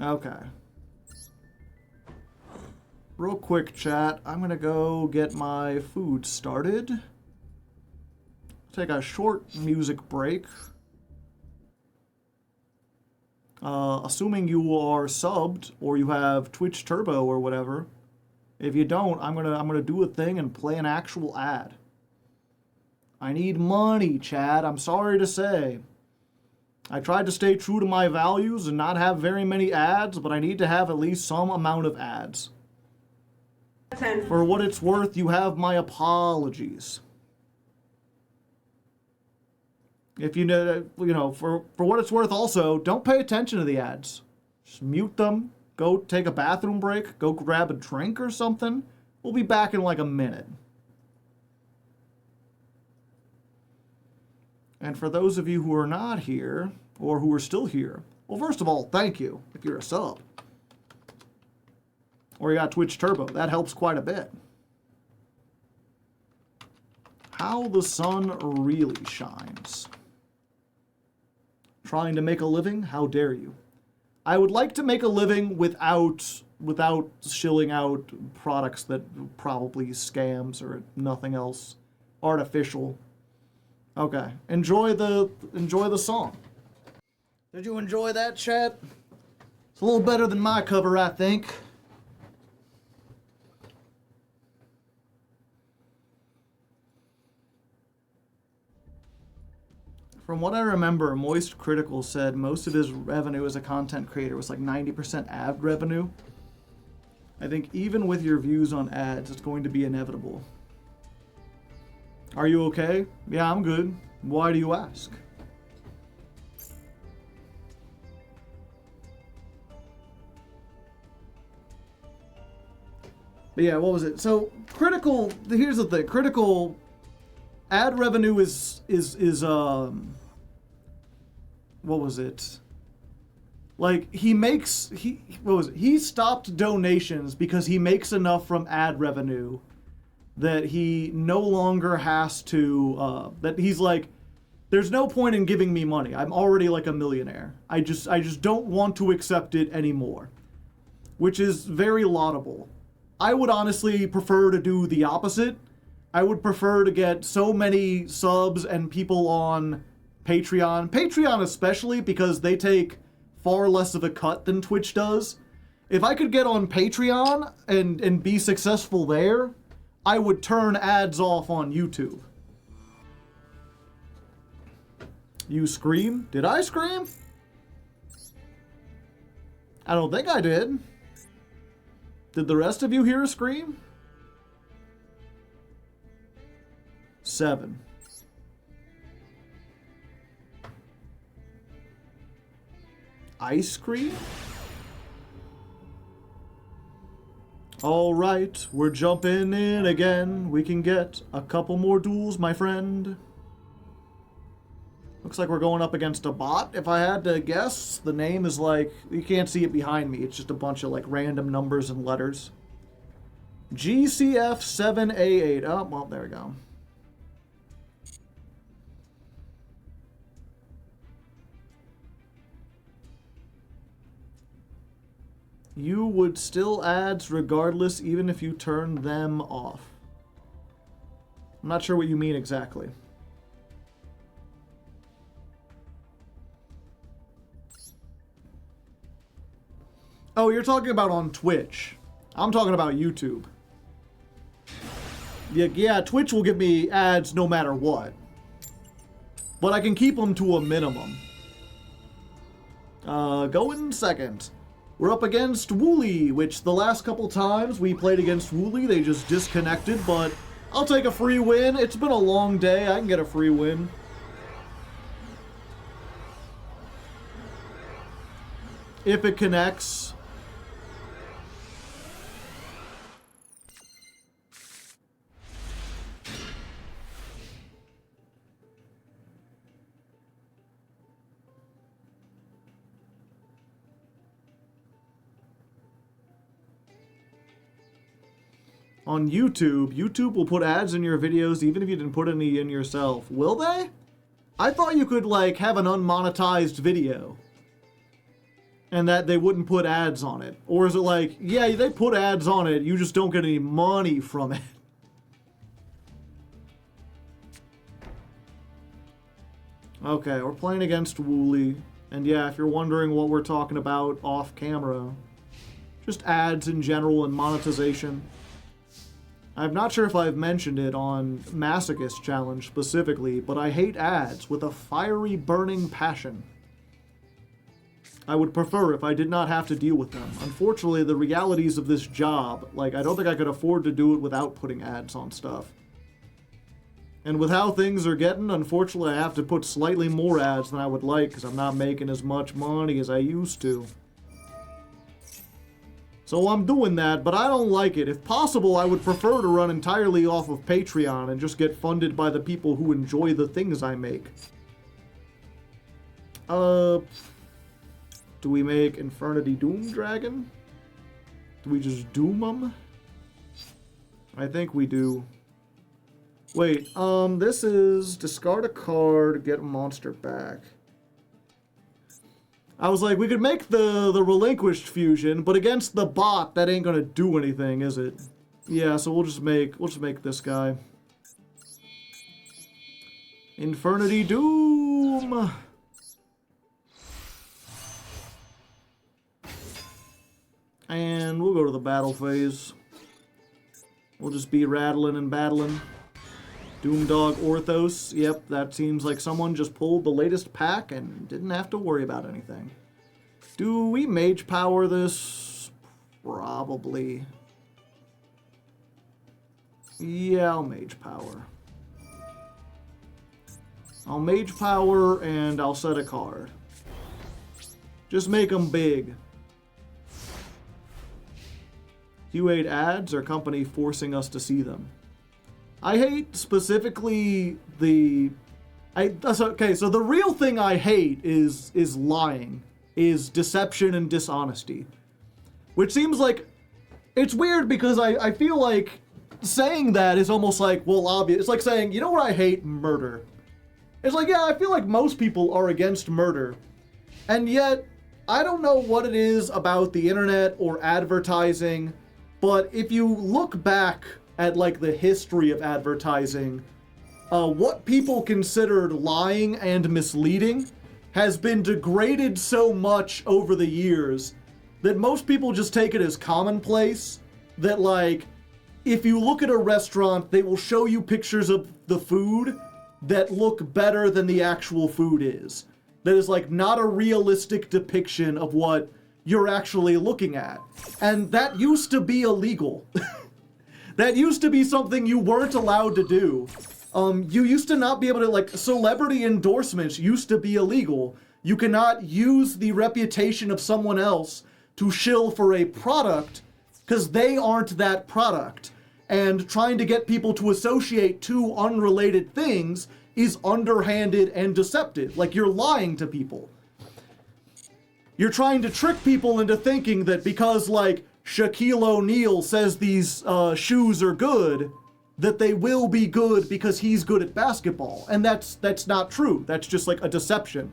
Okay. Real quick, chat. I'm gonna go get my food started. Take a short music break. Assuming you are subbed or you have Twitch Turbo or whatever. If you don't, I'm gonna do a thing and play an actual ad. I need money, Chad. I'm sorry to say. I tried to stay true to my values and not have very many ads, but I need to have at least some amount of ads. For what it's worth, you have my apologies. If you know, for what it's worth also, don't pay attention to the ads. Just mute them, go take a bathroom break, go grab a drink or something. We'll be back in like a minute. And for those of you who are not here, or who are still here, well, first of all, thank you if you're a sub. Or you got Twitch Turbo. That helps quite a bit. How the sun really shines. Trying to make a living? How dare you? I would like to make a living without shilling out products that probably scams or nothing else artificial. Okay, enjoy the song. Did you enjoy that, chat? It's a little better than my cover, I think. From what I remember, Moist Critical said most of his revenue as a content creator was like 90% ad revenue. I think even with your views on ads, it's going to be inevitable. Are you okay? Yeah, I'm good. Why do you ask? But yeah, what was it? So, Critical, here's the thing. Critical ad revenue is what was it? Like, he stopped donations because he makes enough from ad revenue that he no longer has to, that he's like, there's no point in giving me money. I'm already like a millionaire. I just don't want to accept it anymore. Which is very laudable. I would honestly prefer to do the opposite. I would prefer to get so many subs and people on Patreon. Patreon especially, because they take far less of a cut than Twitch does. If I could get on Patreon and be successful there, I would turn ads off on YouTube. You scream? Did I scream? I don't think I did. Did the rest of you hear a scream? 7. Ice cream? All right, we're jumping in again. We can get a couple more duels, my friend. Looks like we're going up against a bot. If I had to guess, the name is like, you can't see it behind me. It's just a bunch of like random numbers and letters. GCF7A8. Oh, well, there we go. You would still ads regardless, even if you turn them off. I'm not sure what you mean exactly. Oh, you're talking about on Twitch. I'm talking about YouTube. Yeah, Twitch will give me ads no matter what. But I can keep them to a minimum. Going second. We're up against Wooly, which the last couple times we played against Wooly, they just disconnected, but I'll take a free win. It's been a long day. I can get a free win. If it connects. On YouTube, YouTube will put ads in your videos even if you didn't put any in yourself. Will they? I thought you could, like, have an unmonetized video. And that they wouldn't put ads on it. Or is it like, yeah, they put ads on it, you just don't get any money from it? Okay, we're playing against Wooly. And yeah, if you're wondering what we're talking about off camera, just ads in general and monetization. I'm not sure if I've mentioned it on Masochist Challenge specifically, but I hate ads with a fiery, burning passion. I would prefer if I did not have to deal with them. Unfortunately, the realities of this job, like, I don't think I could afford to do it without putting ads on stuff. And with how things are getting, unfortunately, I have to put slightly more ads than I would like because I'm not making as much money as I used to. So I'm doing that, but I don't like it. If possible, I would prefer to run entirely off of Patreon and just get funded by the people who enjoy the things I make. Do we make Infernity Doom Dragon? Do we just doom them? I think we do. Wait, this is discard a card, get a monster back. I was like, we could make the relinquished fusion, but against the bot, that ain't gonna do anything, is it? Yeah, so we'll just make this guy. Infernity Doom! And we'll go to the battle phase. We'll just be rattling and battling. Doomdog Orthos. Yep, that seems like someone just pulled the latest pack and didn't have to worry about anything. Do we mage power this? Probably. Yeah, I'll mage power. I'll mage power and I'll set a card. Just make them big. Q8 ads or company forcing us to see them. I hate specifically okay, so the real thing I hate is lying, is deception and dishonesty. Which seems like, it's weird because I feel like saying that is almost like, well, obvious. It's like saying, you know what I hate? Murder. It's like, yeah, I feel like most people are against murder. And yet, I don't know what it is about the internet or advertising, but if you look back at like the history of advertising, what people considered lying and misleading has been degraded so much over the years that most people just take it as commonplace. That like, if you look at a restaurant, they will show you pictures of the food that look better than the actual food is. That is like not a realistic depiction of what you're actually looking at. And that used to be illegal. That used to be something you weren't allowed to do. You used to not be able to, like, celebrity endorsements used to be illegal. You cannot use the reputation of someone else to shill for a product because they aren't that product. And trying to get people to associate two unrelated things is underhanded and deceptive. Like, you're lying to people. You're trying to trick people into thinking that because, like, Shaquille O'Neal says these shoes are good, that they will be good because he's good at basketball. And that's not true. That's just like a deception.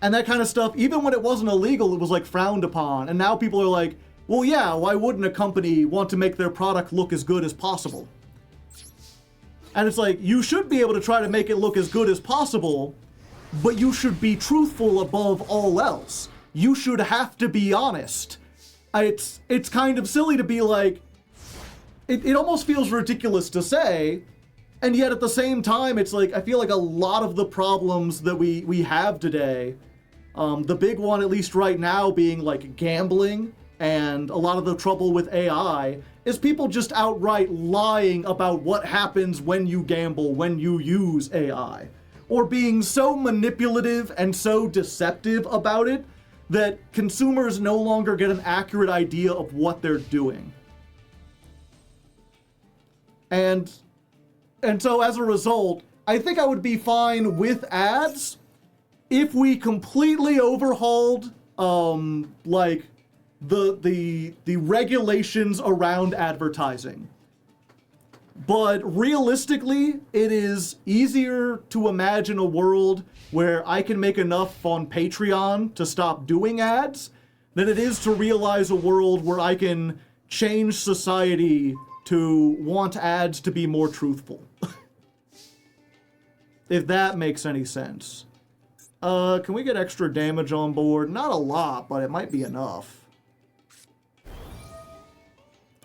And that kind of stuff, even when it wasn't illegal, it was like frowned upon. And now people are like, well, yeah, why wouldn't a company want to make their product look as good as possible? And it's like, you should be able to try to make it look as good as possible, but you should be truthful above all else. You should have to be honest. It's kind of silly to be like, it almost feels ridiculous to say, and yet at the same time, it's like, I feel like a lot of the problems that we have today, the big one, at least right now, being like gambling, and a lot of the trouble with AI, is people just outright lying about what happens when you gamble, when you use AI. Or being so manipulative and so deceptive about it, that consumers no longer get an accurate idea of what they're doing. And so as a result, I think I would be fine with ads if we completely overhauled like the regulations around advertising. But realistically, it is easier to imagine a world where I can make enough on Patreon to stop doing ads than it is to realize a world where I can change society to want ads to be more truthful. If that makes any sense. Can we get extra damage on board? Not a lot, but it might be enough.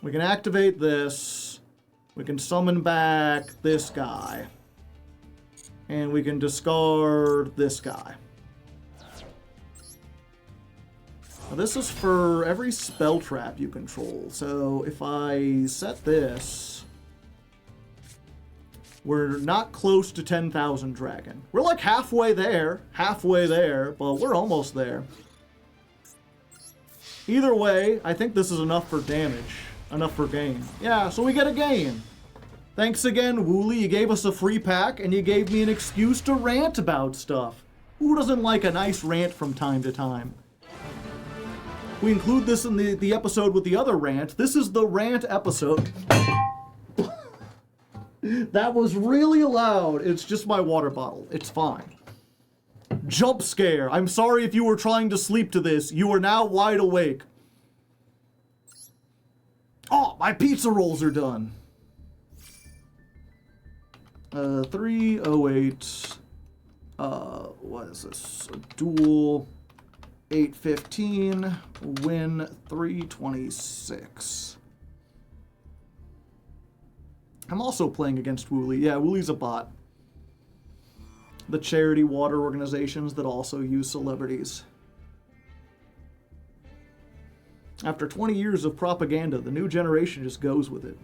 We can activate this. We can summon back this guy. And we can discard this guy. Now this is for every spell trap you control. So if I set this, we're not close to 10,000 dragon. We're like halfway there, but we're almost there. Either way, I think this is enough for damage, enough for gain. Yeah, so we get a gain. Thanks again, Wooly. You gave us a free pack, and you gave me an excuse to rant about stuff. Who doesn't like a nice rant from time to time? We include this in the episode with the other rant. This is the rant episode. That was really loud. It's just my water bottle. It's fine. Jump scare. I'm sorry if you were trying to sleep to this. You are now wide awake. Oh, my pizza rolls are done. 308. What is this? A duel. 815. Win 326. I'm also playing against Wooly. Yeah, Wooly's a bot. The charity water organizations that also use celebrities. After 20 years of propaganda, the new generation just goes with it.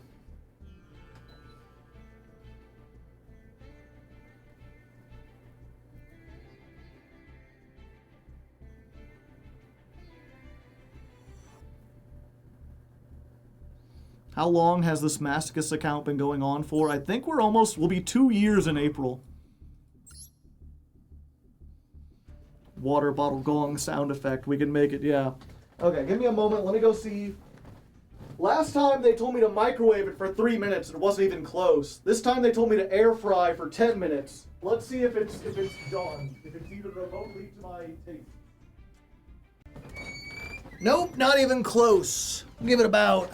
How long has this Masochist account been going on for? I think we'll be 2 years in April. Water bottle gong sound effect. We can make it, yeah. Okay, give me a moment. Let me go see. Last time they told me to microwave it for 3 minutes and it wasn't even close. This time they told me to air fry for 10 minutes. Let's see if it's done. If it's even remotely to my taste. Nope, not even close. Give it about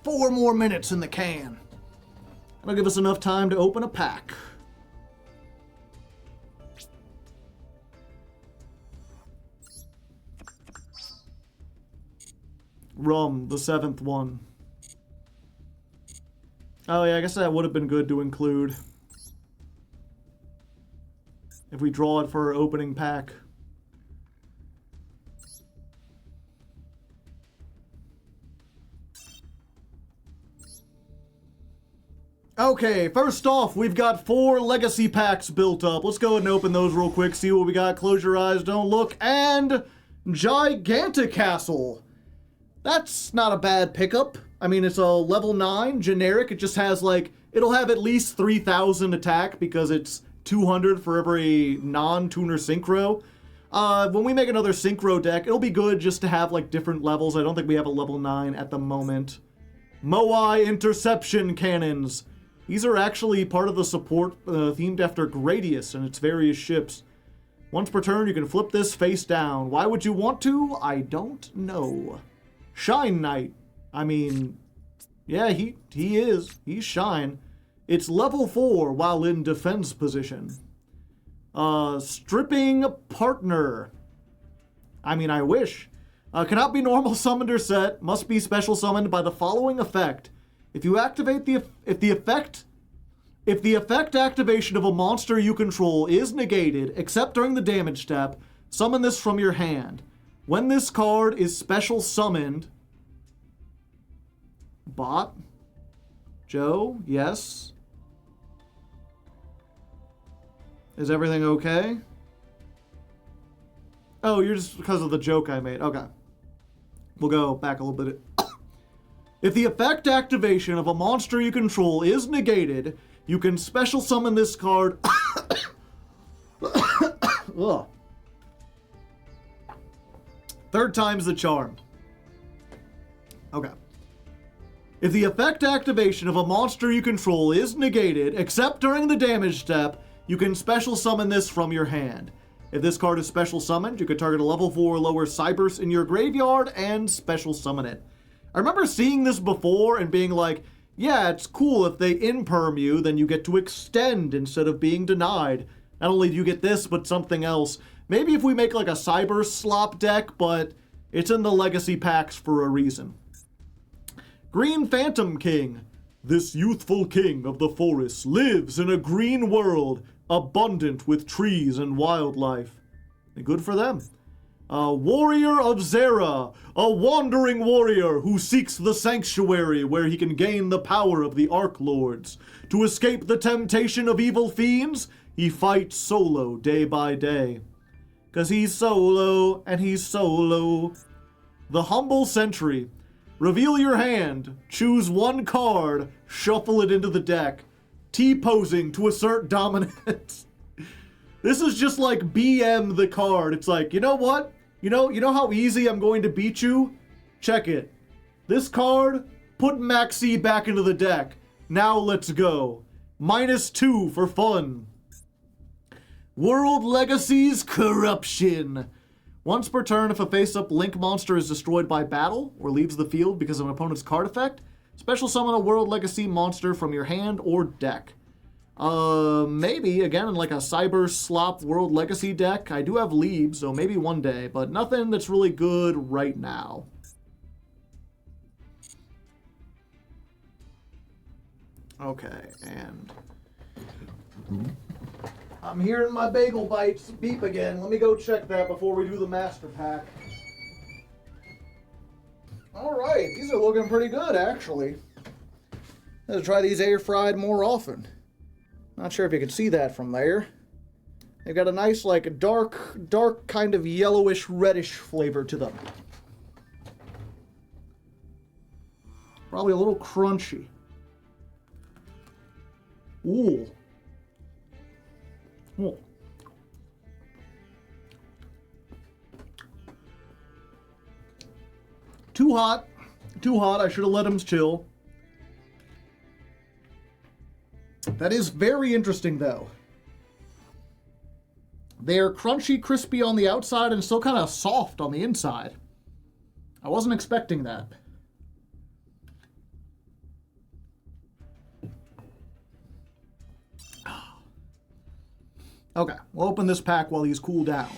4 more minutes in the can. That'll give us enough time to open a pack. Rum, the 7th one. Oh yeah, I guess that would have been good to include. If we draw it for our opening pack. Okay, first off, we've got 4 legacy packs built up. Let's go ahead and open those real quick, see what we got. Close your eyes, don't look. And Giganticastle. That's not a bad pickup. I mean, it's a level 9, generic. It just has, like, it'll have at least 3,000 attack because it's 200 for every non-tuner synchro. When we make another synchro deck, it'll be good just to have, like, different levels. I don't think we have a level 9 at the moment. Moai Interception Cannons. These are actually part of the support themed after Gradius and its various ships. Once per turn, you can flip this face down. Why would you want to? I don't know. Shine Knight. I mean, yeah, he is. He's Shine. It's level 4 while in defense position. Stripping Partner. I mean, I wish. Cannot be normal summoned or set. Must be special summoned by the following effect. If you activate if the effect activation of a monster you control is negated, except during the damage step, summon this from your hand. When this card is special summoned, bot, Joe, yes. Is everything okay? Oh, you're just because of the joke I made. Okay. We'll go back a little bit. If the effect activation of a monster you control is negated, you can special summon this card. Ugh. 3rd time's the charm. Okay. If the effect activation of a monster you control is negated, except during the damage step, you can special summon this from your hand. If this card is special summoned, you can target a level 4 or lower Cybers in your graveyard and special summon it. I remember seeing this before and being like, yeah, it's cool if they imperm you, then you get to extend instead of being denied. Not only do you get this, but something else. Maybe if we make like a Cyber slop deck, but it's in the legacy packs for a reason. Green Phantom King. This youthful king of the forest lives in a green world, abundant with trees and wildlife. Good for them. Warrior of Zera, a wandering warrior who seeks the sanctuary where he can gain the power of the Arc Lords. To escape the temptation of evil fiends, he fights solo day by day. 'Cause he's solo, and he's solo. The Humble Sentry. Reveal your hand, choose one card, shuffle it into the deck. T-posing to assert dominance. This is just like BM the card. It's like, you know what? You know how easy I'm going to beat you? Check it. This card, put Maxi back into the deck. Now let's go. -2 for fun. World Legacy's Corruption. Once per turn, if a face-up Link monster is destroyed by battle or leaves the field because of an opponent's card effect, special summon a World Legacy monster from your hand or deck. Maybe, again, in like a Cyber Slop World Legacy deck. I do have Leaves, so maybe one day, but nothing that's really good right now. Okay, and I'm hearing my bagel bites beep again. Let me go check that before we do the master pack. Alright, these are looking pretty good, actually. Let's try these air fried more often. Not sure if you can see that from there. They've got a nice, like, dark kind of yellowish, reddish flavor to them. Probably a little crunchy. Ooh. Ooh. Too hot. Too hot. I should have let them chill. That is very interesting, though. They're crunchy, crispy on the outside and still kind of soft on the inside. I wasn't expecting that. Okay, we'll open this pack while these cool down.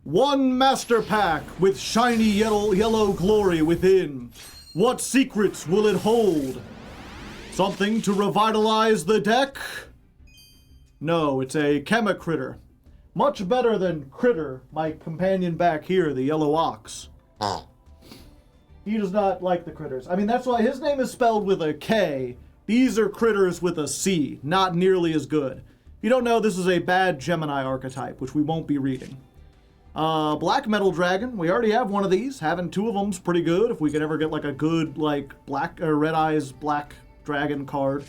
One master pack with shiny yellow glory within. What secrets will it hold? Something to revitalize the deck? No, it's a Chemicritter. Much better than Critter, my companion back here, the yellow ox. He does not like the critters. I mean, that's why his name is spelled with a K. These are critters with a C. Not nearly as good. If you don't know, this is a bad Gemini archetype, which we won't be reading. Black Metal Dragon. We already have one of these. Having two of them's pretty good. If we could ever get like a good, like, black or red eyes black dragon card.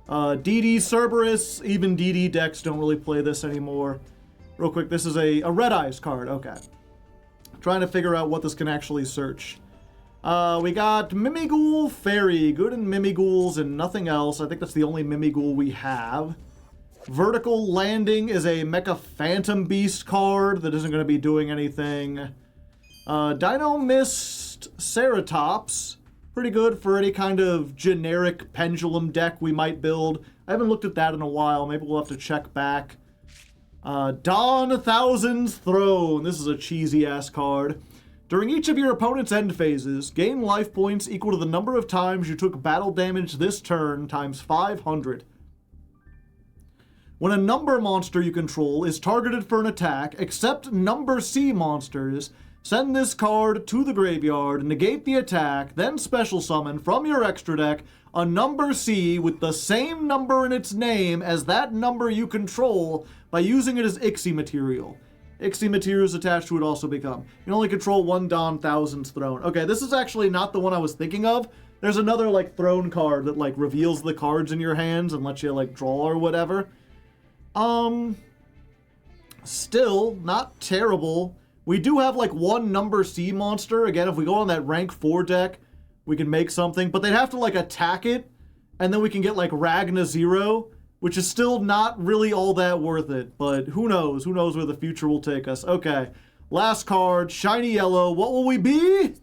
DD Cerberus. Even DD decks don't really play this anymore. Real quick, this is a red eyes card. Okay. Trying to figure out what this can actually search. We got Mimighoul Fairy. Good in Mimighouls and nothing else. I think that's the only Mimighoul we have. Vertical Landing is a Mecha Phantom Beast card that isn't going to be doing anything. Dino Mist Ceratops. Pretty good for any kind of generic pendulum deck we might build. I haven't looked at that in a while. Maybe we'll have to check back. Dawn Thousand's Throne. This is a cheesy-ass card. During each of your opponent's end phases, gain life points equal to the number of times you took battle damage this turn times 500. When a number monster you control is targeted for an attack, except number C monsters, send this card to the graveyard, negate the attack, then special summon from your extra deck a number C with the same number in its name as that number you control by using it as Ixie material. Ixie materials attached to it also become. You can only control one Dawn Thousand's Throne. Okay, this is actually not the one I was thinking of. There's another, like, throne card that, like, reveals the cards in your hands and lets you, like, draw or whatever. Still, not terrible. We do have, like, one number C monster. Again, if we go on that rank 4 deck, we can make something, but they'd have to like attack it, and then we can get like Ragna 0, which is still not really all that worth it, but who knows? Who knows where the future will take us? Okay, last card, shiny yellow. What will we be?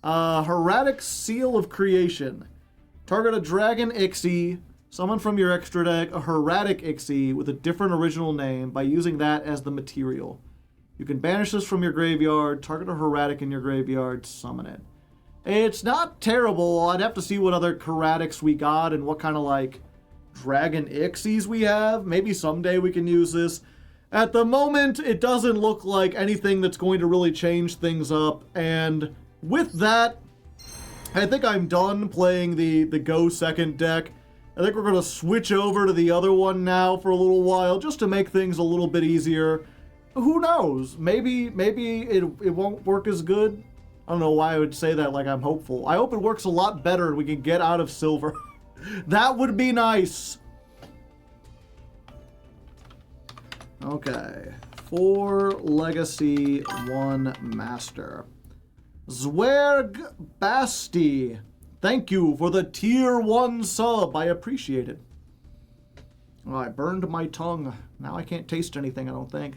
Hardleg Seal of Creation. Target a Dragon Ixie. Summon from your extra deck a Hardleg Ixie with a different original name by using that as the material. You can banish this from your graveyard, target a Hardleg in your graveyard, summon it. It's not terrible. I'd have to see what other Hardlegs we got and what kind of like Dragon Ixies we have. Maybe someday we can use this. At the moment, it doesn't look like anything that's going to really change things up. And with that, I think I'm done playing the Go Second deck. I think we're going to switch over to the other one now for a little while, just to make things a little bit easier. Who knows? Maybe it won't work as good. I don't know why I would say that like I'm hopeful. I hope it works a lot better and we can get out of silver. That would be nice. Okay. 4 Legacy, 1 Master. Zwerg Basti. Thank you for the tier 1 sub. I appreciate it. Oh, I burned my tongue. Now I can't taste anything, I don't think.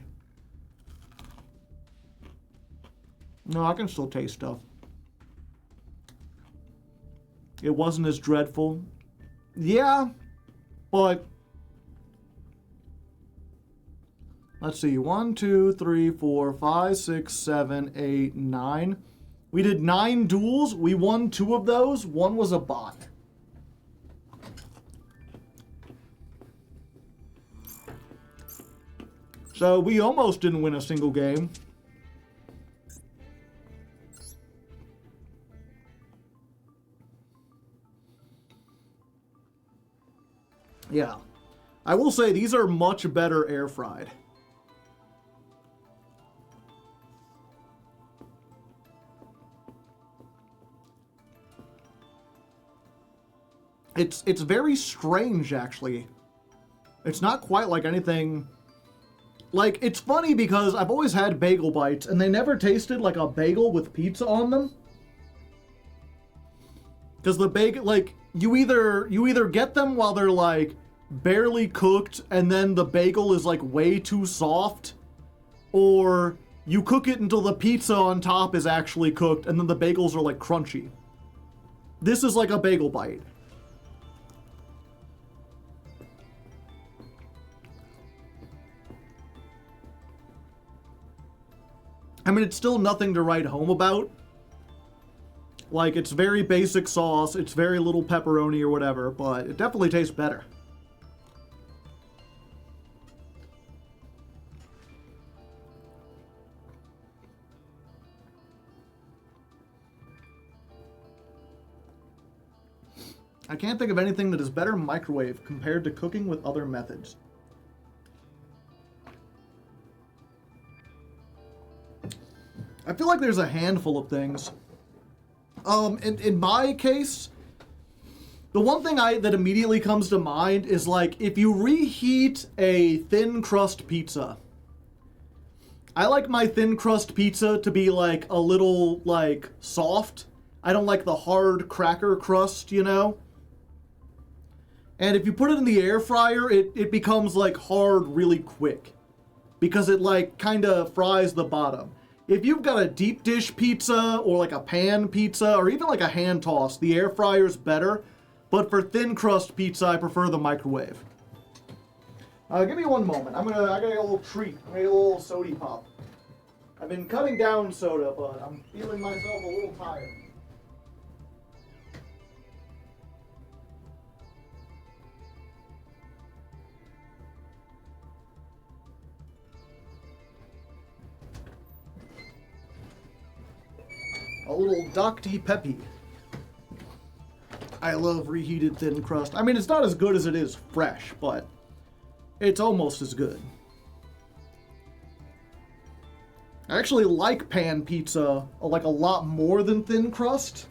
No, I can still taste stuff. It wasn't as dreadful. Yeah, but... Let's see. 1, 2, 3, 4, 5, 6, 7, 8, 9. We did 9 duels. We won 2 of those. 1 was a bot. So we almost didn't win a single game. Yeah. I will say these are much better air fried. It's very strange, actually. It's not quite like anything... Like, it's funny because I've always had bagel bites, and they never tasted like a bagel with pizza on them. Because the bagel, like, you either get them while they're, like, barely cooked, and then the bagel is, like, way too soft, or you cook it until the pizza on top is actually cooked, and then the bagels are, like, crunchy. This is like a bagel bite. I mean, it's still nothing to write home about. Like, it's very basic sauce, it's very little pepperoni or whatever, but it definitely tastes better. I can't think of anything that is better microwave compared to cooking with other methods. I feel like there's a handful of things. In my case, the one thing that immediately comes to mind is like if you reheat a thin crust pizza. I like my thin crust pizza to be like a little like soft. I don't like the hard cracker crust, you know? And if you put it in the air fryer, it becomes like hard really quick because it like kind of fries the bottom. If you've got a deep dish pizza or like a pan pizza or even like a hand toss, the air fryer's better. But for thin crust pizza, I prefer the microwave. Give me one moment. I got a little treat. I got a little sody pop. I've been cutting down soda, but I'm feeling myself a little tired. A little Dr. Peppy. I love reheated thin crust. I mean, it's not as good as it is fresh, but it's almost as good. I actually like pan pizza like a lot more than thin crust,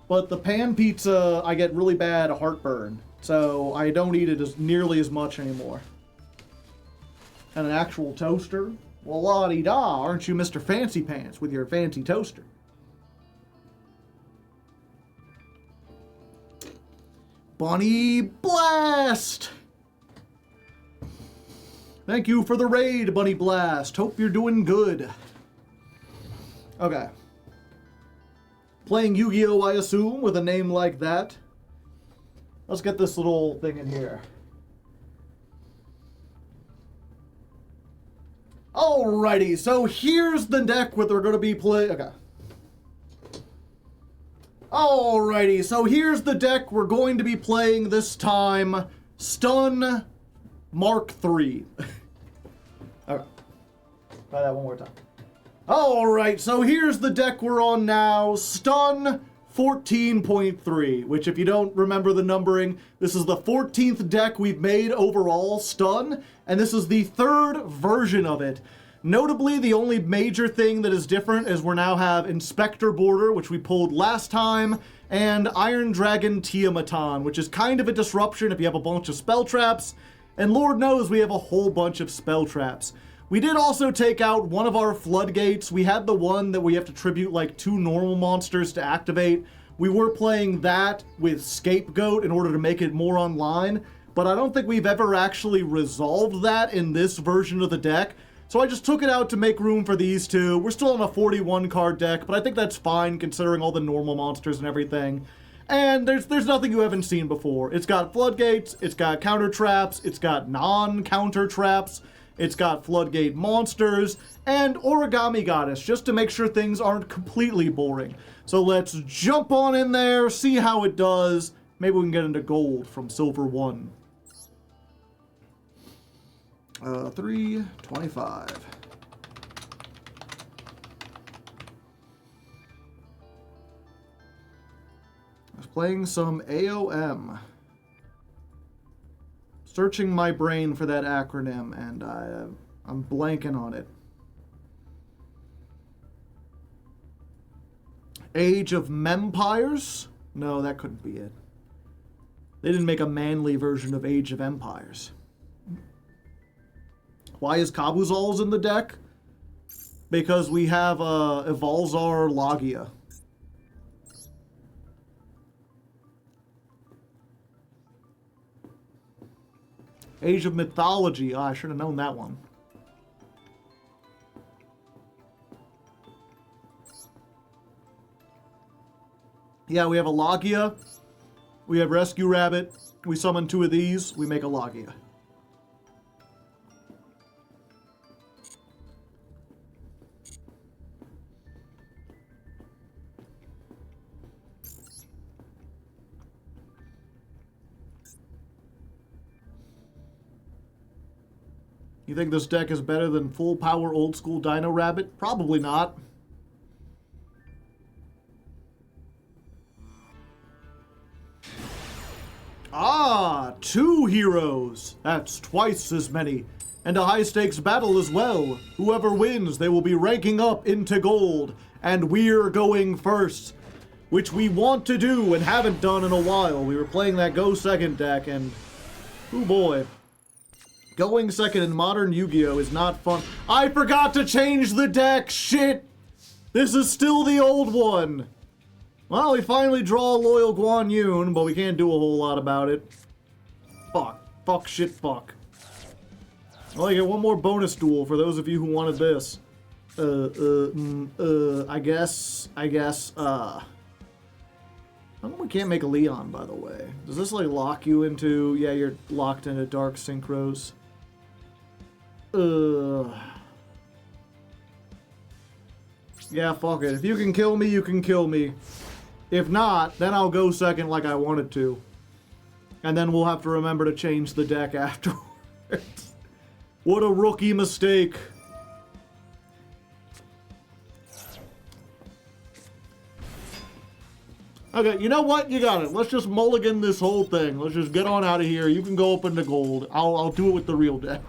but the pan pizza, I get really bad heartburn, so I don't eat it nearly as much anymore. And an actual toaster? Well, la-di-da, aren't you Mr. Fancy Pants with your fancy toaster? Bunny Blast! Thank you for the raid, Bunny Blast. Hope you're doing good. Okay. Playing Yu-Gi-Oh, I assume, with a name like that. Let's get this little thing in here. Alrighty, so here's the deck where they're going to be playing. Okay. Alrighty, so here's the deck we're going to be playing this time. Stun Mark III. Alright. Try that one more time. Alright, so here's the deck we're on now. Stun 14.3, which if you don't remember the numbering, this is the 14th deck we've made overall, Stun, and this is the 3rd version of it. Notably, the only major thing that is different is we now have Inspector Border, which we pulled last time, and Iron Dragon Tiamaton, which is kind of a disruption if you have a bunch of spell traps, and Lord knows we have a whole bunch of spell traps. We did also take out one of our floodgates. We had the one that we have to tribute like 2 normal monsters to activate. We were playing that with Scapegoat in order to make it more online, but I don't think we've ever actually resolved that in this version of the deck. So I just took it out to make room for these two. We're still on a 41 card deck, but I think that's fine considering all the normal monsters and everything. And there's nothing you haven't seen before. It's got floodgates, it's got counter traps, it's got non-counter traps, it's got floodgate monsters, and Origami Goddess, just to make sure things aren't completely boring. So let's jump on in there, see how it does. Maybe we can get into gold from silver 1. 325. I was playing some AOM. Searching my brain for that acronym, and I'm blanking on it. Age of Mempires? No, that couldn't be it. They didn't make a manly version of Age of Empires. Why is Kabuzal's in the deck? Because we have Evalzar Lagia. Age of Mythology. Oh, I should have known that one. Yeah, we have a Lagia. We have Rescue Rabbit. We summon 2 of these. We make a Lagia. You think this deck is better than full power old school Dino Rabbit? Probably not. Ah, 2 heroes. That's twice as many. And a high stakes battle as well. Whoever wins, they will be ranking up into gold. And we're going first. Which we want to do and haven't done in a while. We were playing that Go Second deck and... oh boy. Going second in modern Yu-Gi-Oh! Is not fun. I forgot to change the deck! Shit! This is still the old one! Well, we finally draw Loyal Guan Yun, but we can't do a whole lot about it. Fuck. Fuck, shit, fuck. Well, I get one more bonus duel for those of you who wanted this. I guess, how come we can't make a Leon, by the way? Does this, like, lock you into... yeah, you're locked into Dark Synchros. Yeah, fuck it. If you can kill me, you can kill me. If not, then I'll go second like I wanted to. And then we'll have to remember to change the deck afterwards. What a rookie mistake. Okay, you know what? You got it. Let's just mulligan this whole thing. Let's just get on out of here. You can go up into gold. I'll do it with the real deck.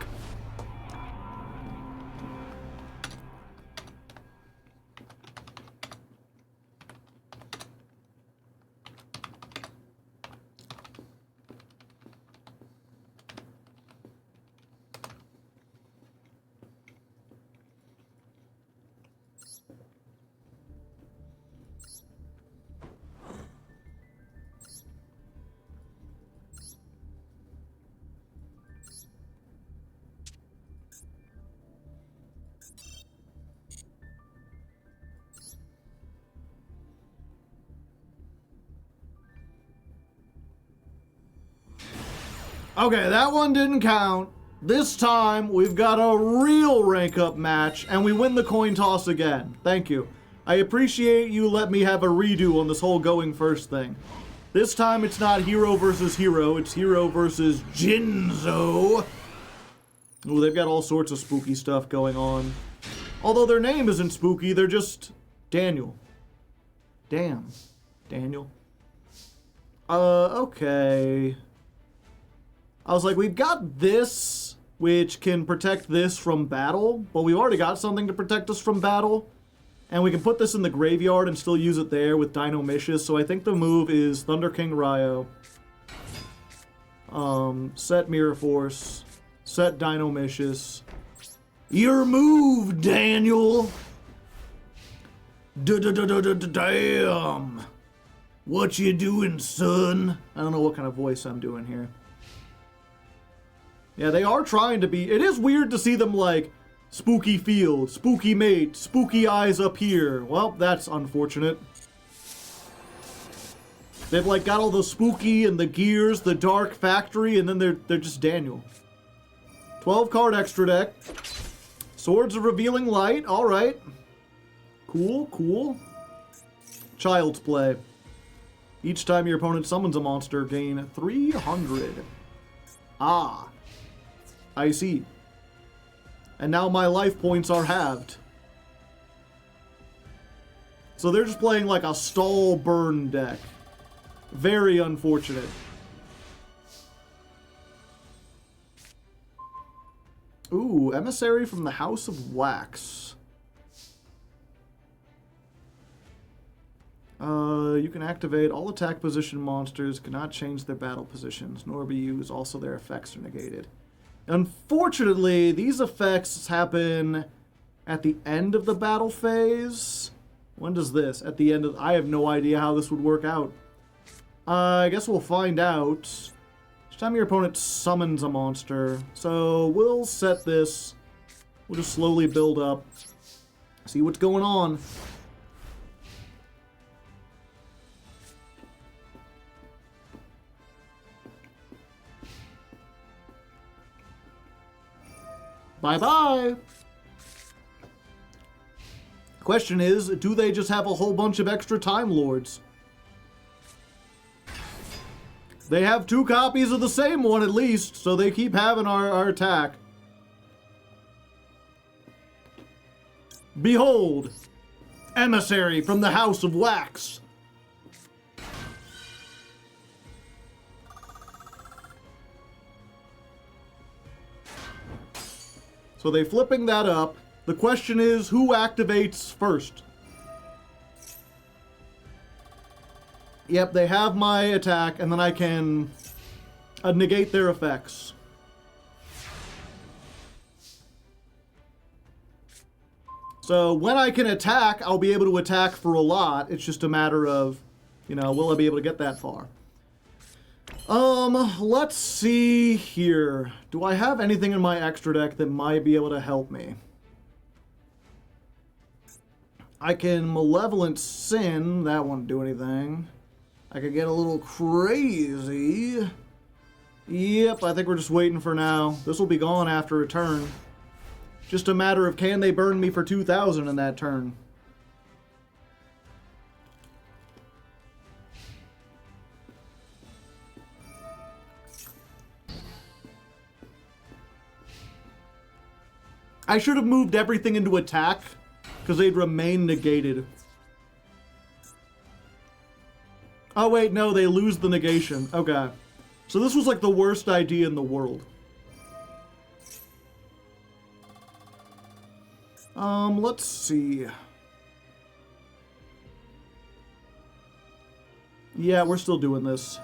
Okay, that one didn't count. This time, we've got a real rank-up match, and we win the coin toss again. Thank you. I appreciate you let me have a redo on this whole going first thing. This time, it's not hero versus hero. It's hero versus Jinzo. Ooh, they've got all sorts of spooky stuff going on. Although their name isn't spooky, they're just Daniel. Damn. Daniel. Okay. I was like, we've got this, which can protect this from battle, but we've already got something to protect us from battle. And we can put this in the graveyard and still use it there with Dinomicious, so I think the move is Thunder King Ryo. Set Mirror Force. Set Dinomicious. Your move, Daniel! Damn! What you doing, son? I don't know what kind of voice I'm doing here. Yeah, they are trying to be... It is weird to see them, like, spooky field, spooky mate, spooky eyes up here. Well, that's unfortunate. They've, like, got all the spooky and the gears, the dark factory, and then they're just Daniel. 12 card extra deck. Swords of Revealing Light, alright. Cool, cool. Child's Play. Each time your opponent summons a monster, gain 300. Ah. I see. And now my life points are halved. So they're just playing like a stall burn deck. Very unfortunate. Ooh, Emissary from the House of Wax. You can activate all attack position monsters, cannot change their battle positions, nor be used. Also, their effects are negated. Unfortunately, these effects happen at the end of the battle phase. When does this? At the end of... I have no idea how this would work out. I guess we'll find out. Each time your opponent summons a monster. So we'll set this. We'll just slowly build up. See what's going on. Bye-bye! Question is, do they just have a whole bunch of extra Time Lords? They have 2 copies of the same one at least, so they keep having our attack. Behold! Emissary from the House of Wax! So they're flipping that up. The question is, who activates first? Yep, they have my attack, and then I can negate their effects. So when I can attack, I'll be able to attack for a lot. It's just a matter of, you know, will I be able to get that far? Let's see here. Do I have anything in my extra deck that might be able to help me? I can Malevolent Sin. That won't do anything. I could get a little crazy. Yep, I think we're just waiting for now. This will be gone after a turn. Just a matter of can they burn me for 2,000 in that turn. I should have moved everything into attack, because they'd remain negated. Oh wait, no, they lose the negation. Okay. So this was like the worst idea in the world. Let's see. Yeah, we're still doing this.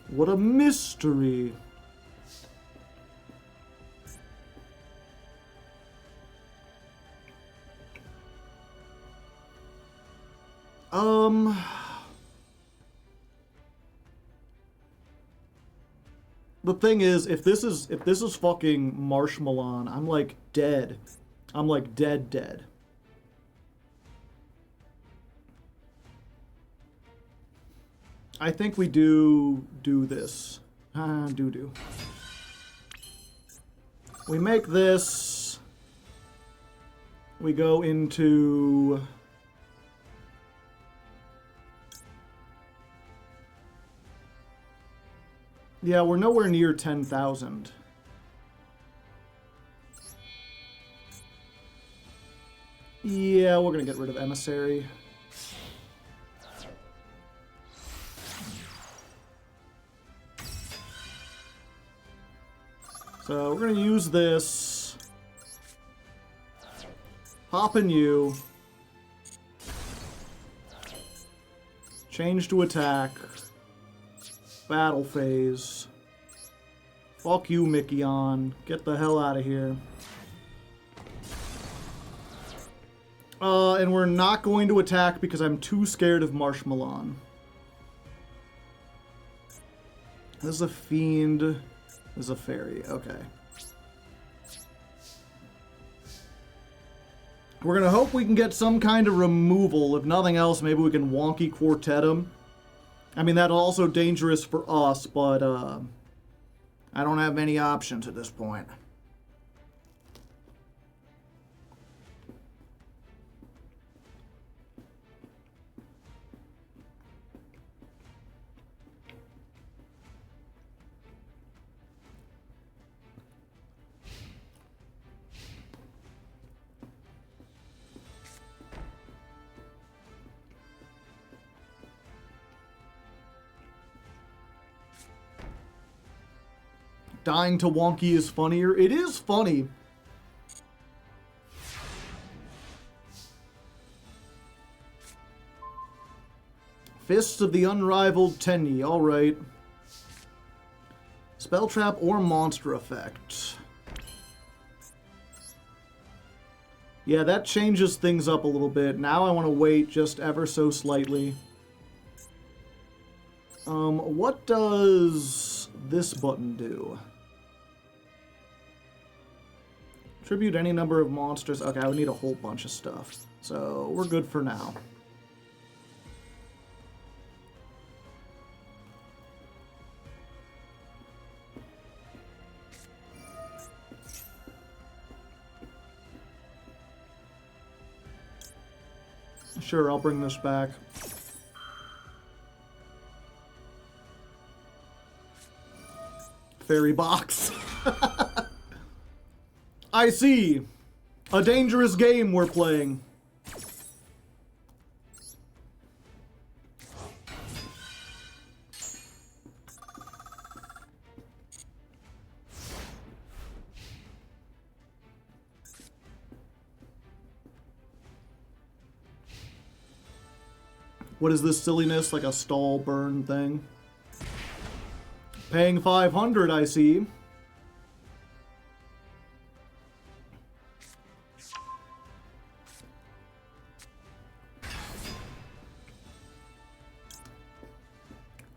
What a mystery. The thing is, if this is fucking Marshmallow, I'm like dead. I'm like dead. I think we do this. Do. We make this. We go into... Yeah, we're nowhere near 10,000. Yeah, we're gonna get rid of Emissary. So we're gonna use this. Hop in you. Change to attack. Battle phase. Fuck you, Mickey-on. Get the hell out of here. And we're not going to attack because I'm too scared of Marshmallow. This is a fiend. This is a fairy. Okay. We're going to hope we can get some kind of removal. If nothing else, maybe we can wonky quartet him. I mean, that's also dangerous for us, but I don't have many options at this point. Dying to wonky is funnier. It is funny. Fists of the Unrivaled Tenyi. Alright. Spell trap or monster effect. Yeah, that changes things up a little bit. Now I want to wait just ever so slightly. What does this button do? Tribute any number of monsters. Okay, I would need a whole bunch of stuff. So, we're good for now. Sure, I'll bring this back. Fairy box. I see. A dangerous game we're playing. What is this silliness? Like a stall burn thing? Paying 500, I see.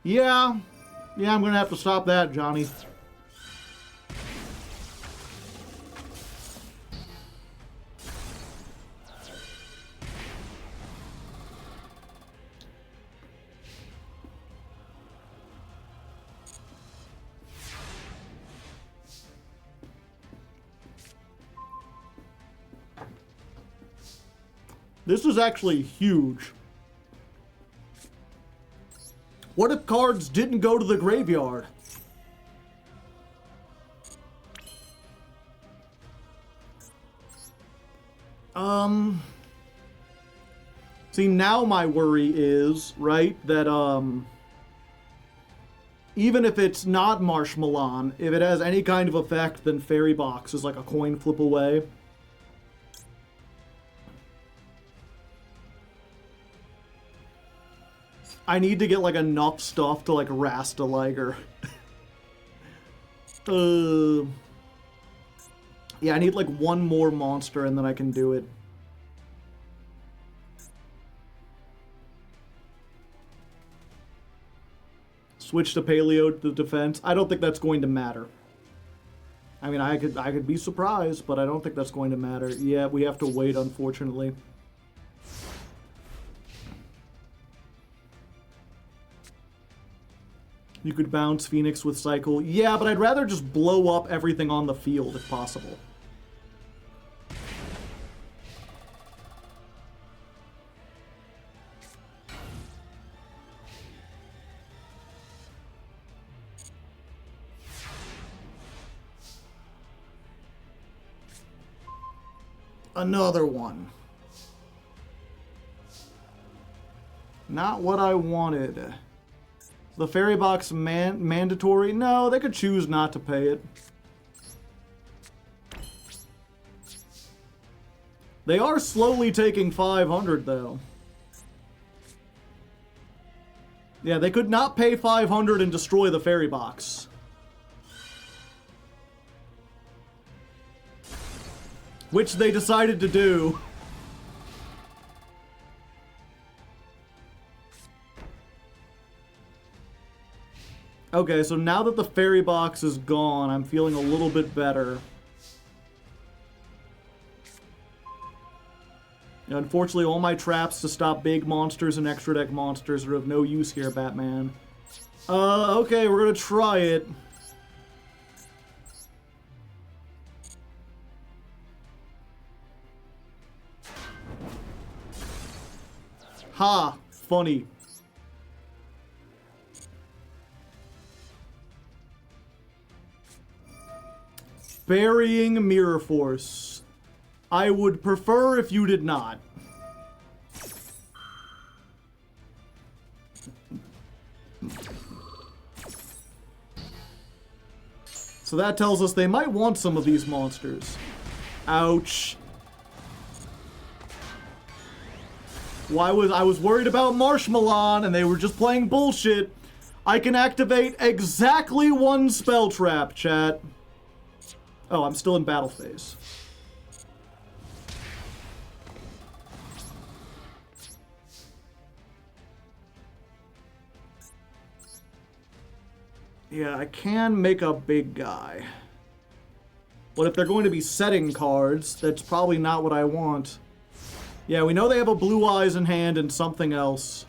Yeah, I'm gonna have to stop that, Johnny. This is actually huge. What if cards didn't go to the graveyard? See, now my worry is, right, that, even if it's not Marshmallow, if it has any kind of effect, then Fairy Box is like a coin flip away. I need to get, like, enough stuff to, like, Rasta Liger. Yeah, I need, like, one more monster and then I can do it. Switch to Paleo to defense. I don't think that's going to matter. I mean, I could be surprised, but I don't think that's going to matter. Yeah, we have to wait, unfortunately. You could bounce Phoenix with Cycle. Yeah, but I'd rather just blow up everything on the field if possible. Another one. Not what I wanted. The fairy box mandatory? No, they could choose not to pay it. They are slowly taking 500 though. Yeah, they could not pay 500 and destroy the fairy box. Which they decided to do. Okay, so now that the fairy box is gone, I'm feeling a little bit better. Unfortunately, all my traps to stop big monsters and extra deck monsters are of no use here, Batman. Okay, we're gonna try it. Ha! Funny. Burying Mirror Force. I would prefer if you did not. So that tells us they might want some of these monsters. Ouch. I was worried about Marshmallow, and they were just playing bullshit. I can activate exactly one spell trap, chat. Oh, I'm still in battle phase. Yeah, I can make a big guy. But if they're going to be setting cards, that's probably not what I want. Yeah, we know they have a Blue Eyes in hand and something else.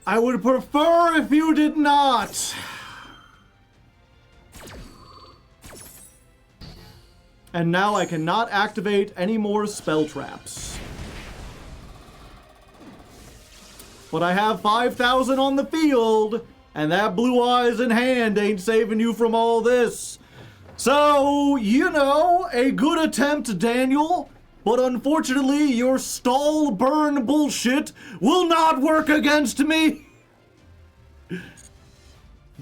I would prefer if you did not. And now I cannot activate any more spell traps. But I have 5,000 on the field, and that Blue Eyes in hand ain't saving you from all this. So, you know, a good attempt, Daniel, but unfortunately your stall burn bullshit will not work against me.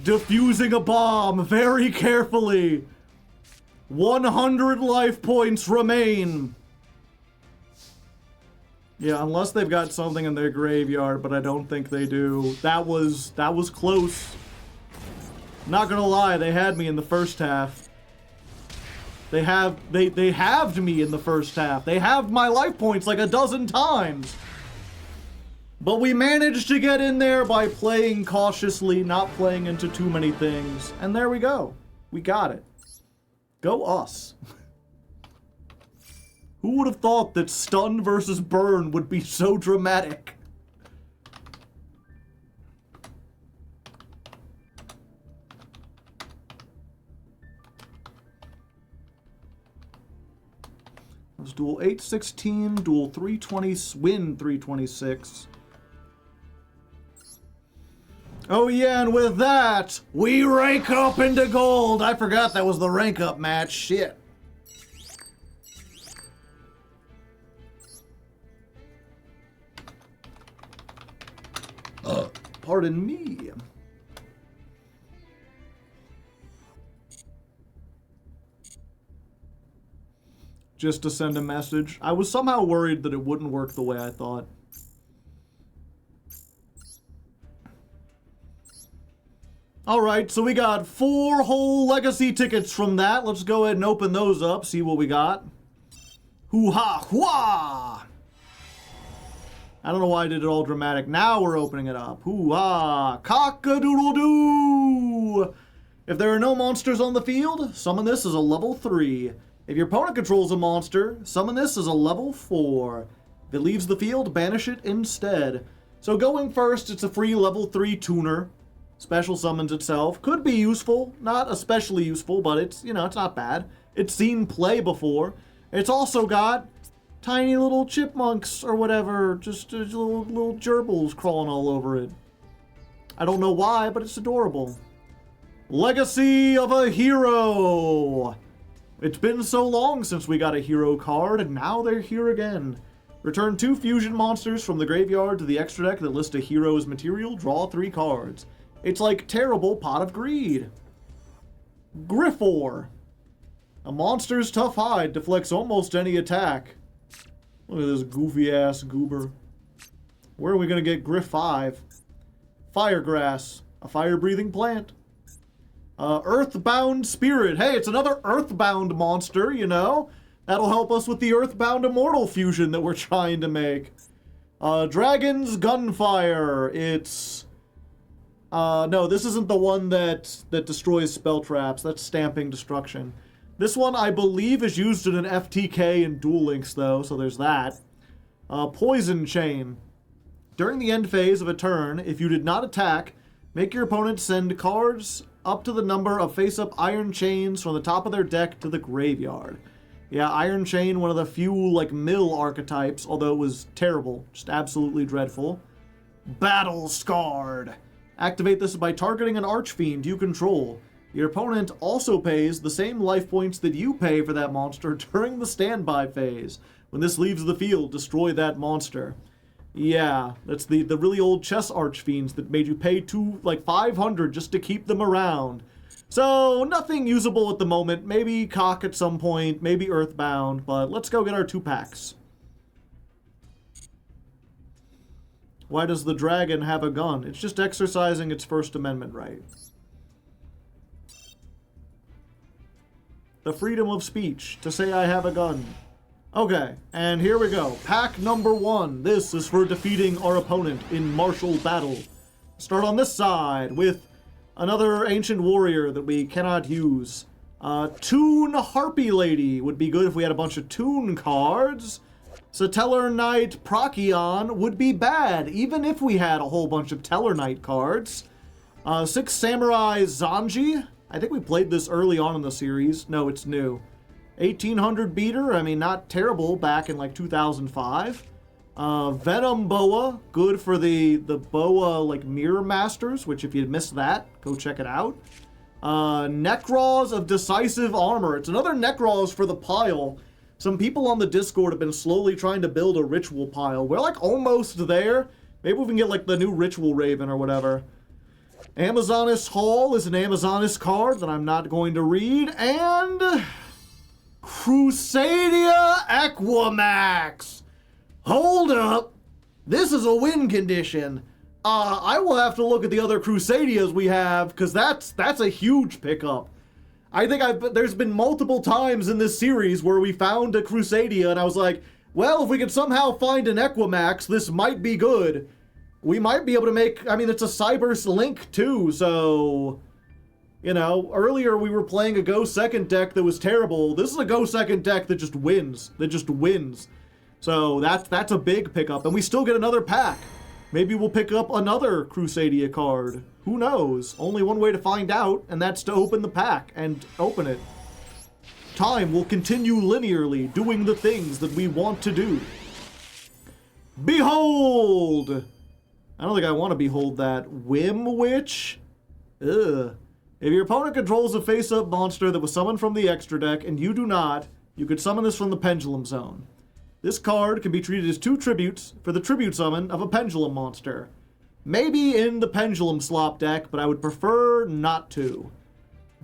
Defusing a bomb very carefully. 100 life points remain. Yeah, unless they've got something in their graveyard, but I don't think they do. That was close. Not gonna lie, they had me in the first half. They halved me in the first half. They halved my life points like a dozen times. But we managed to get in there by playing cautiously, not playing into too many things. And there we go. We got it. Go us. Who would have thought that stun versus burn would be so dramatic? Let's duel 816, duel 320, win 326. Oh yeah, and with that, we rank up into gold. I forgot that was the rank up match. Shit. Pardon me. Just to send a message. I was somehow worried that it wouldn't work the way I thought. Alright, so we got 4 whole legacy tickets from that. Let's go ahead and open those up, see what we got. Hoo-ha! Hoo-ha! I don't know why I did it all dramatic. Now we're opening it up. Hoo-ha! Cock-a-doodle-doo! If there are no monsters on the field, summon this as a level 3. If your opponent controls a monster, summon this as a level 4. If it leaves the field, banish it instead. So going first, it's a free level 3 tuner. Special summons itself. Could be useful. Not especially useful, but it's, you know, it's not bad. It's seen play before. It's also got tiny little chipmunks or whatever. Just little gerbils crawling all over it. I don't know why, but it's adorable. Legacy of a Hero! It's been so long since we got a hero card, and now they're here again. Return 2 fusion monsters from the graveyard to the extra deck that list a hero's material, draw 3 cards. It's like terrible Pot of Greed. Griffor. A monster's tough hide deflects almost any attack. Look at this goofy-ass goober. Where are we going to get Griff 5? Firegrass. A fire-breathing plant. Earthbound Spirit. Hey, it's another Earthbound monster, you know? That'll help us with the Earthbound Immortal fusion that we're trying to make. Dragon's Gunfire. It's... no, this isn't the one that destroys spell traps. That's Stamping Destruction. This one, I believe, is used in an FTK and Duel Links, though, so there's that. Poison Chain. During the end phase of a turn, if you did not attack, make your opponent send cards up to the number of face-up Iron Chains from the top of their deck to the graveyard. Yeah, Iron Chain, one of the few, like, mill archetypes, although it was terrible. Just absolutely dreadful. Battle Scarred. Activate this by targeting an Archfiend you control. Your opponent also pays the same life points that you pay for that monster during the standby phase. When this leaves the field, destroy that monster. Yeah, that's the really old chess Archfiends that made you pay 500 just to keep them around. So, nothing usable at the moment. Maybe Cock at some point, maybe Earthbound, but let's go get our 2 packs. Why does the dragon have a gun? It's just exercising its First Amendment right. The freedom of speech to say I have a gun. Okay, and here we go. Pack number 1. This is for defeating our opponent in martial battle. Start on this side with another ancient warrior that we cannot use. Toon Harpy Lady would be good if we had a bunch of Toon cards. Satellar Knight Procyon would be bad, even if we had a whole bunch of Teller Knight cards. 6 Samurai Zanji. I think we played this early on in the series. No, it's new. 1800 beater, I mean, not terrible back in like 2005. Venom Boa, good for the Boa like Mirror Masters, which if you missed that, go check it out. Necros of Decisive Armor. It's another Necros for the pile. Some people on the Discord have been slowly trying to build a ritual pile. We're like almost there. Maybe we can get like the new Ritual Raven or whatever. Amazonis Hall is an Amazonis card that I'm not going to read. And Crusadia Aquamax. Hold up. This is a win condition. I will have to look at the other Crusadias we have, because that's a huge pickup. I think there's been multiple times in this series where we found a Crusadia and I was like, well, if we could somehow find an Aquamax, this might be good. We might be able to make, I mean, it's a Cyberse Link too, so, you know, earlier we were playing a Go Second deck that was terrible. This is a Go Second deck that just wins. So that's a big pickup, and we still get another pack. Maybe we'll pick up another Crusadia card. Who knows? Only one way to find out, and that's to open the pack and open it. Time will continue linearly, doing the things that we want to do. Behold! I don't think I want to behold that. Whim Witch? Ugh. If your opponent controls a face-up monster that was summoned from the extra deck, and you do not, you could summon this from the Pendulum Zone. This card can be treated as 2 tributes for the tribute summon of a Pendulum monster. Maybe in the Pendulum Slop deck, but I would prefer not to.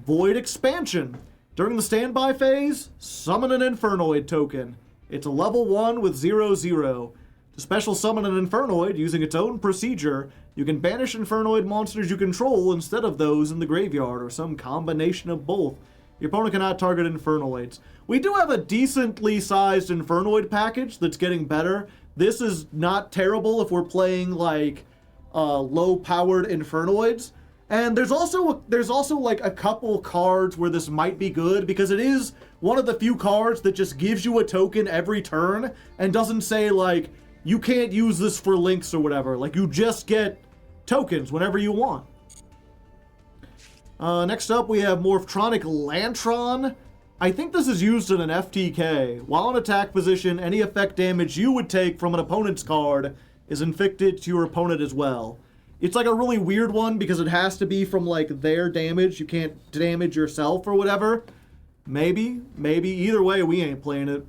Void Expansion. During the standby phase, summon an Infernoid token. It's a level 1 with 0/0. To special summon an Infernoid using its own procedure, you can banish Infernoid monsters you control instead of those in the graveyard, or some combination of both. Your opponent cannot target Infernoids. We do have a decently sized Infernoid package that's getting better. This is not terrible if we're playing like low-powered Infernoids. And there's also like a couple cards where this might be good because it is one of the few cards that just gives you a token every turn and doesn't say like you can't use this for links or whatever. Like you just get tokens whenever you want. Next up we have Morphtronic Lantron. I think this is used in an FTK. While in attack position, any effect damage you would take from an opponent's card is inflicted to your opponent as well. It's like a really weird one because it has to be from like their damage. You can't damage yourself or whatever. Maybe. Either way, we ain't playing it.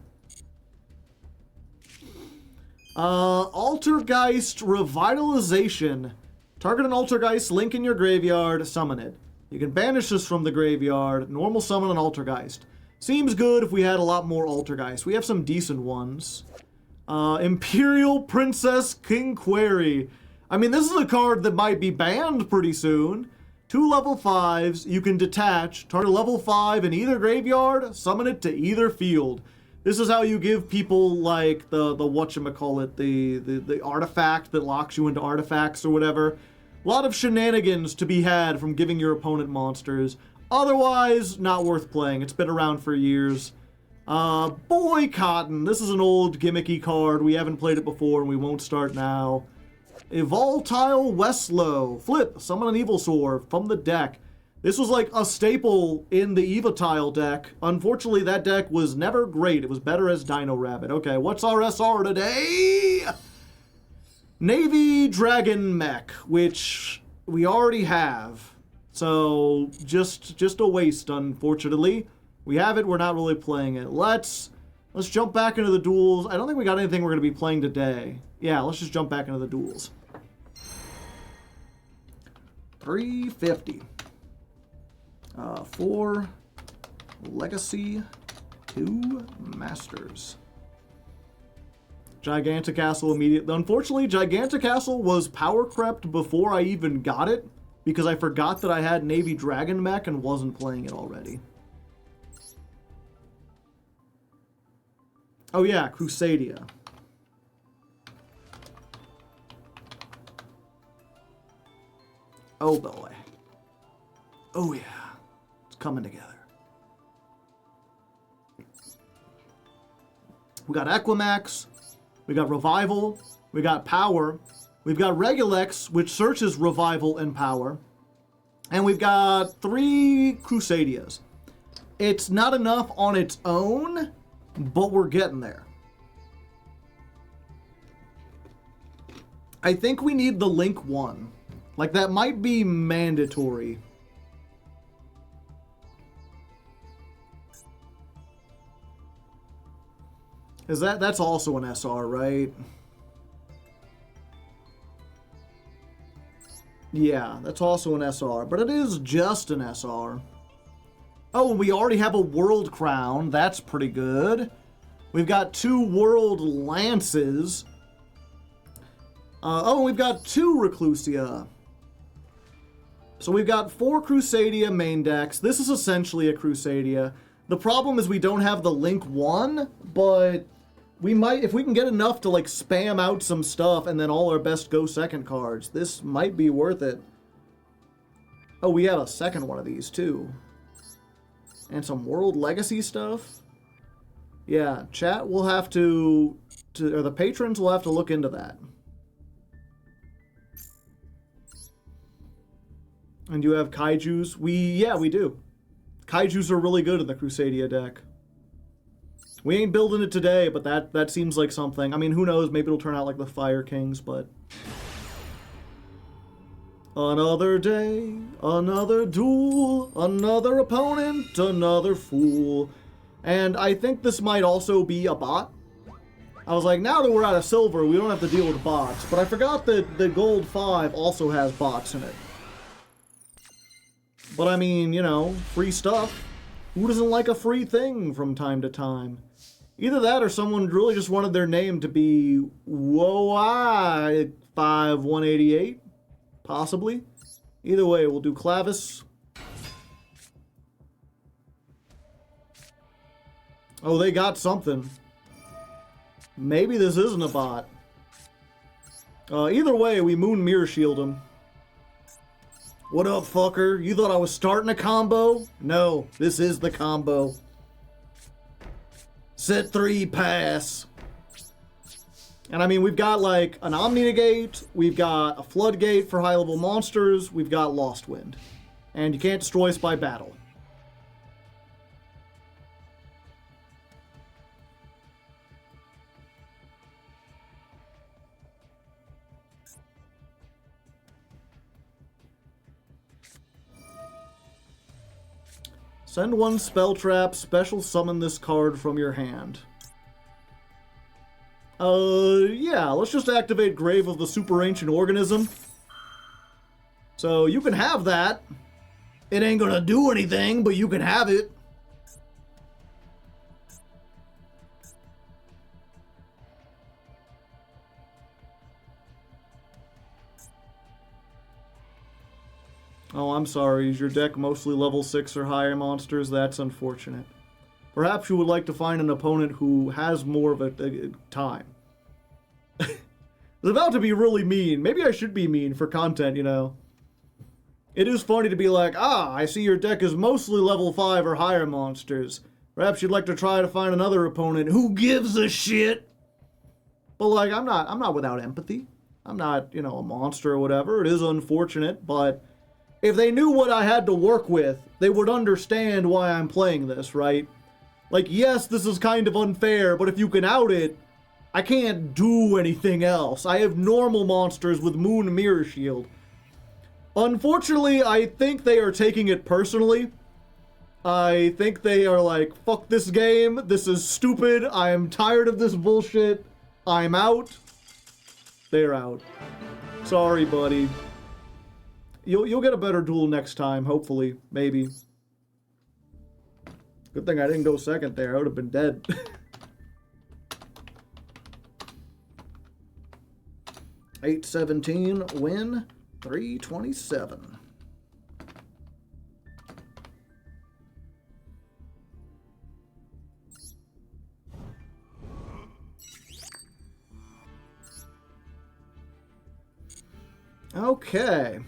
Altergeist Revitalization. Target an Altergeist, link in your graveyard, summon it. You can banish this from the graveyard, normal summon an Altergeist. Seems good if we had a lot more Altergeist. We have some decent ones. Imperial Princess King Query. I mean, this is a card that might be banned pretty soon. 2 level 5s, you can detach, target level 5 in either graveyard, summon it to either field. This is how you give people like the whatchamacallit, the artifact that locks you into artifacts or whatever. A lot of shenanigans to be had from giving your opponent monsters. Otherwise, not worth playing. It's been around for years. Boycottin'. This is an old gimmicky card. We haven't played it before and we won't start now. Evoltile Westlow. Flip, summon an Evilsaur from the deck. This was like a staple in the Evoltile deck. Unfortunately, that deck was never great. It was better as Dino Rabbit. Okay, what's our SR today? Navy Dragon Mech, which we already have. So, just a waste, unfortunately. We have it, we're not really playing it. Let's jump back into the duels. I don't think we got anything we're going to be playing today. Yeah, let's just jump back into the duels. 350. 4 Legacy, 2 Masters. Giganticastle immediately. Unfortunately, Giganticastle was power crept before I even got it because I forgot that I had Navy Dragon Mech and wasn't playing it already. Oh yeah, Crusadia. Oh boy. Oh yeah. It's coming together. We got Equimax. We got Revival. We got Power. We've got Regulex, which searches Revival and Power. And we've got 3 Crusadias. It's not enough on its own, but we're getting there. I think we need the Link 1. Like, that might be mandatory. Is that's also an SR, right? Yeah, that's also an SR, but it is just an SR. Oh, and we already have a World Crown. That's pretty good. We've got 2 World Lances. Oh, and we've got 2 Reclusia. So we've got 4 Crusadia main decks. This is essentially a Crusadia. The problem is we don't have the Link 1, but we might, if we can get enough to like spam out some stuff and then all our best go second cards, this might be worth it. Oh, we have a second one of these too. And some World Legacy stuff. Yeah, chat will have to or the patrons will have to look into that. And you have Kaijus? Yeah, we do. Kaijus are really good in the Crusadia deck. We ain't building it today, but that seems like something. I mean, who knows? Maybe it'll turn out like the Fire Kings, but... Another day, another duel, another opponent, another fool. And I think this might also be a bot. I was like, now that we're out of silver, we don't have to deal with bots. But I forgot that the Gold 5 also has bots in it. But I mean, you know, free stuff. Who doesn't like a free thing from time to time? Either that or someone really just wanted their name to be Woai 5188. Possibly. Either way, we'll do Clavis. Oh, they got something. Maybe this isn't a bot. Either way, we Moon Mirror Shield him. What up, fucker? You thought I was starting a combo? No, this is the combo. Set 3, pass. And I mean, we've got like an Omni Negate, we've got a Floodgate for high-level monsters, we've got Lost Wind. And you can't destroy us by battle. Send one spell trap, special summon this card from your hand. Yeah, let's just activate Grave of the Super Ancient Organism. So you can have that. It ain't gonna do anything, but you can have it. Oh, I'm sorry. Is your deck mostly level 6 or higher monsters? That's unfortunate. Perhaps you would like to find an opponent who has more of a time. It's about to be really mean. Maybe I should be mean for content, you know. It is funny to be like, I see your deck is mostly level 5 or higher monsters. Perhaps you'd like to try to find another opponent who gives a shit. But like, I'm not without empathy. I'm not, you know, a monster or whatever. It is unfortunate, but if they knew what I had to work with, they would understand why I'm playing this, right? Like, yes, this is kind of unfair, but if you can out it, I can't do anything else. I have normal monsters with Moon Mirror Shield. Unfortunately, I think they are taking it personally. I think they are like, fuck this game, this is stupid, I am tired of this bullshit, I'm out. They're out. Sorry, buddy. You'll get a better duel next time, hopefully, maybe. Good thing I didn't go second there, I would have been dead. $817, win, $327. Okay.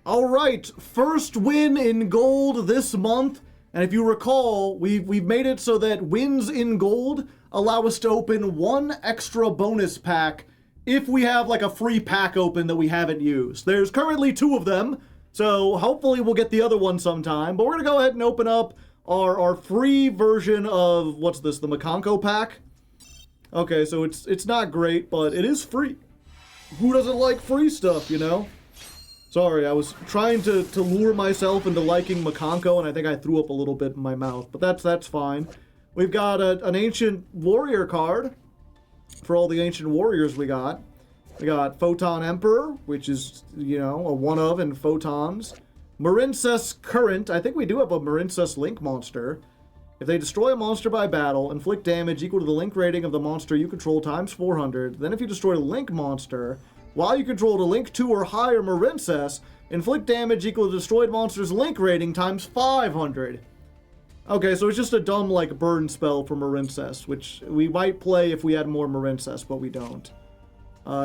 All right, first win in gold this month. And if you recall, we've made it so that wins in gold allow us to open one extra bonus pack if we have like a free pack open that we haven't used. There's currently 2 of them, so hopefully we'll get the other one sometime. But we're gonna go ahead and open up our free version of, what's this, the Makonko pack? Okay, so it's not great, but it is free. Who doesn't like free stuff, you know? Sorry, I was trying to lure myself into liking Makonko, and I think I threw up a little bit in my mouth, but that's fine. We've got an Ancient Warrior card for all the Ancient Warriors we got. We got Photon Emperor, which is, you know, a one-of in Photons. Marincess Current. I think we do have a Marincess Link monster. If they destroy a monster by battle, inflict damage equal to the Link rating of the monster you control times 400. Then if you destroy a Link monster, while you control a Link 2 or higher Marincess, inflict damage equal to the destroyed monster's Link rating times 500. Okay, so it's just a dumb, like, burn spell for Marincess, which we might play if we had more Marincess, but we don't.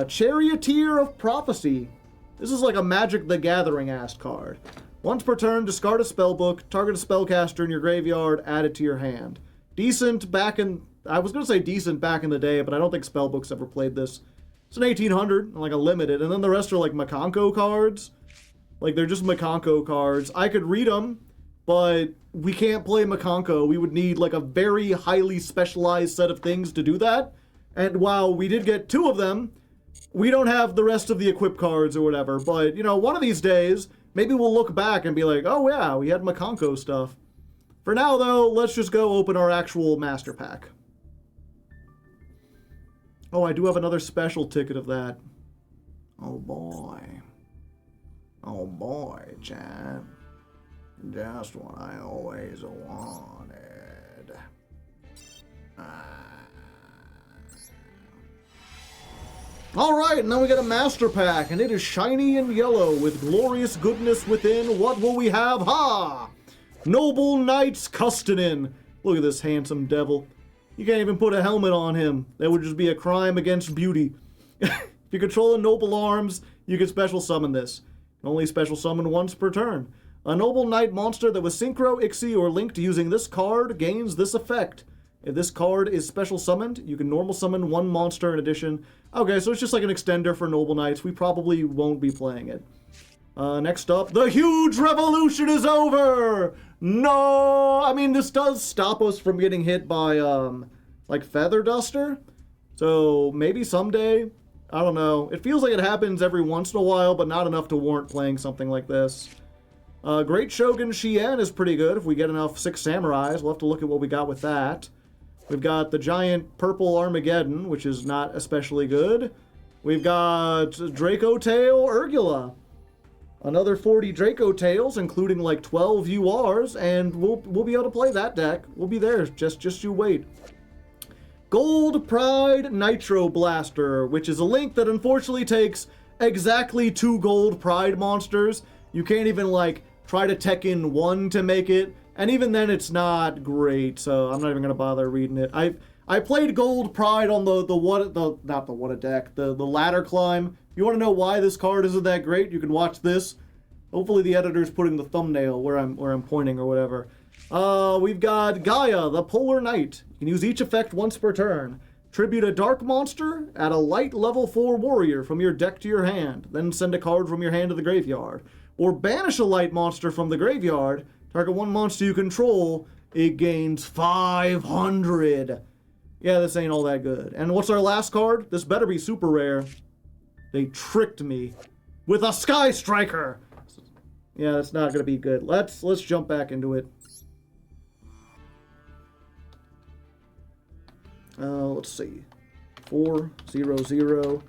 Charioteer of Prophecy. This is like a Magic the Gathering-ass card. Once per turn, discard a spellbook, target a spellcaster in your graveyard, add it to your hand. Decent back in... I was going to say decent back in the day, but I don't think spellbooks ever played this. It's an 1800, like a limited, and then the rest are like Makonko cards. Like, they're just Makonko cards. I could read them, but we can't play Makonko. We would need like a very highly specialized set of things to do that. And while we did get 2 of them, we don't have the rest of the equip cards or whatever. But, you know, one of these days, maybe we'll look back and be like, oh yeah, we had Makonko stuff. For now, though, let's just go open our actual master pack. Oh, I do have another special ticket of that. Oh boy. Oh boy, chat. Just what I always wanted. Alright, and then we get a Master Pack, and it is shiny and yellow with glorious goodness within. What will we have? Ha! Noble Knights Custonin. Look at this handsome devil. You can't even put a helmet on him. That would just be a crime against beauty. If you control a Noble Arms, you can special summon this. Only special summon once per turn. A Noble Knight monster that was Synchro, Ixie, or linked using this card gains this effect. If this card is special summoned, you can normal summon one monster in addition. Okay, so it's just like an extender for Noble Knights. We probably won't be playing it. Next up, the huge revolution is over! No! I mean, this does stop us from getting hit by, like, Feather Duster. So, maybe someday. I don't know. It feels like it happens every once in a while, but not enough to warrant playing something like this. Great Shogun Shien is pretty good. If we get enough 6 Samurais, we'll have to look at what we got with that. We've got the giant purple Armageddon, which is not especially good. We've got Draco Tail Urgula. Another 40 Draco Tails, including like 12 URs, and we'll be able to play that deck. We'll be there. Just you wait. Gold Pride Nitro Blaster, which is a link that unfortunately takes exactly 2 Gold Pride monsters. You can't even like try to tech in one to make it. And even then, it's not great, so I'm not even gonna bother reading it. I played Gold Pride on the ladder climb. If you want to know why this card isn't that great, you can watch this. Hopefully, the editor's putting the thumbnail where I'm pointing or whatever. We've got Gaia, the Polar Knight. You can use each effect once per turn. Tribute a dark monster, add a light level 4 warrior from your deck to your hand, then send a card from your hand to the graveyard. Or banish a light monster from the graveyard. Target one monster you control, it gains 500. Yeah, this ain't all that good. And what's our last card? This better be super rare. They tricked me with a Sky Striker. Yeah, that's not gonna be good. Let's jump back into it. Let's see. 4, 0, 0,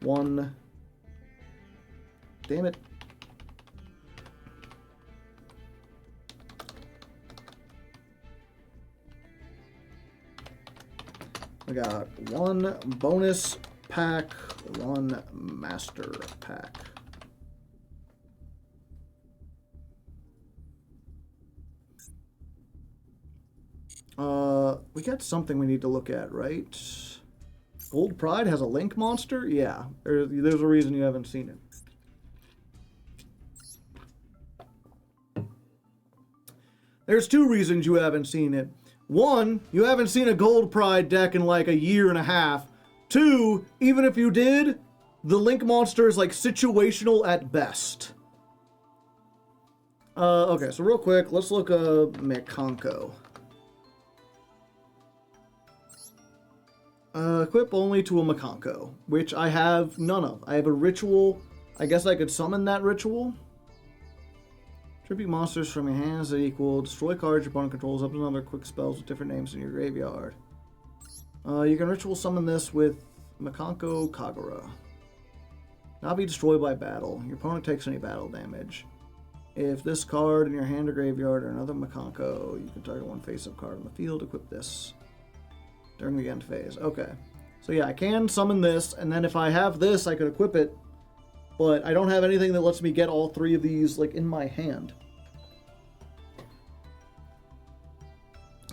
1. Damn it. I got 1 bonus pack, 1 master pack. We got something we need to look at, right? Gold Pride has a Link monster? Yeah, there's a reason you haven't seen it. There's 2 reasons you haven't seen it. 1, you haven't seen a Gold Pride deck in like a year and a half. 2, even if you did, the Link monster is like situational at best. Okay, so real quick, let's look up Mekonko. Equip only to a Mekonko, which I have none of. I have a ritual. I guess I could summon that ritual. Tribute monsters from your hands that equal. Destroy cards your opponent controls up to another quick spells with different names in your graveyard. You can ritual summon this with Mekonko Kagura. Not be destroyed by battle. Your opponent takes any battle damage. If this card in your hand or graveyard or another Mekonko, you can target one face-up card on the field. Equip this during the end phase. Okay. So yeah, I can summon this, and then if I have this, I could equip it. But I don't have anything that lets me get all 3 of these like in my hand.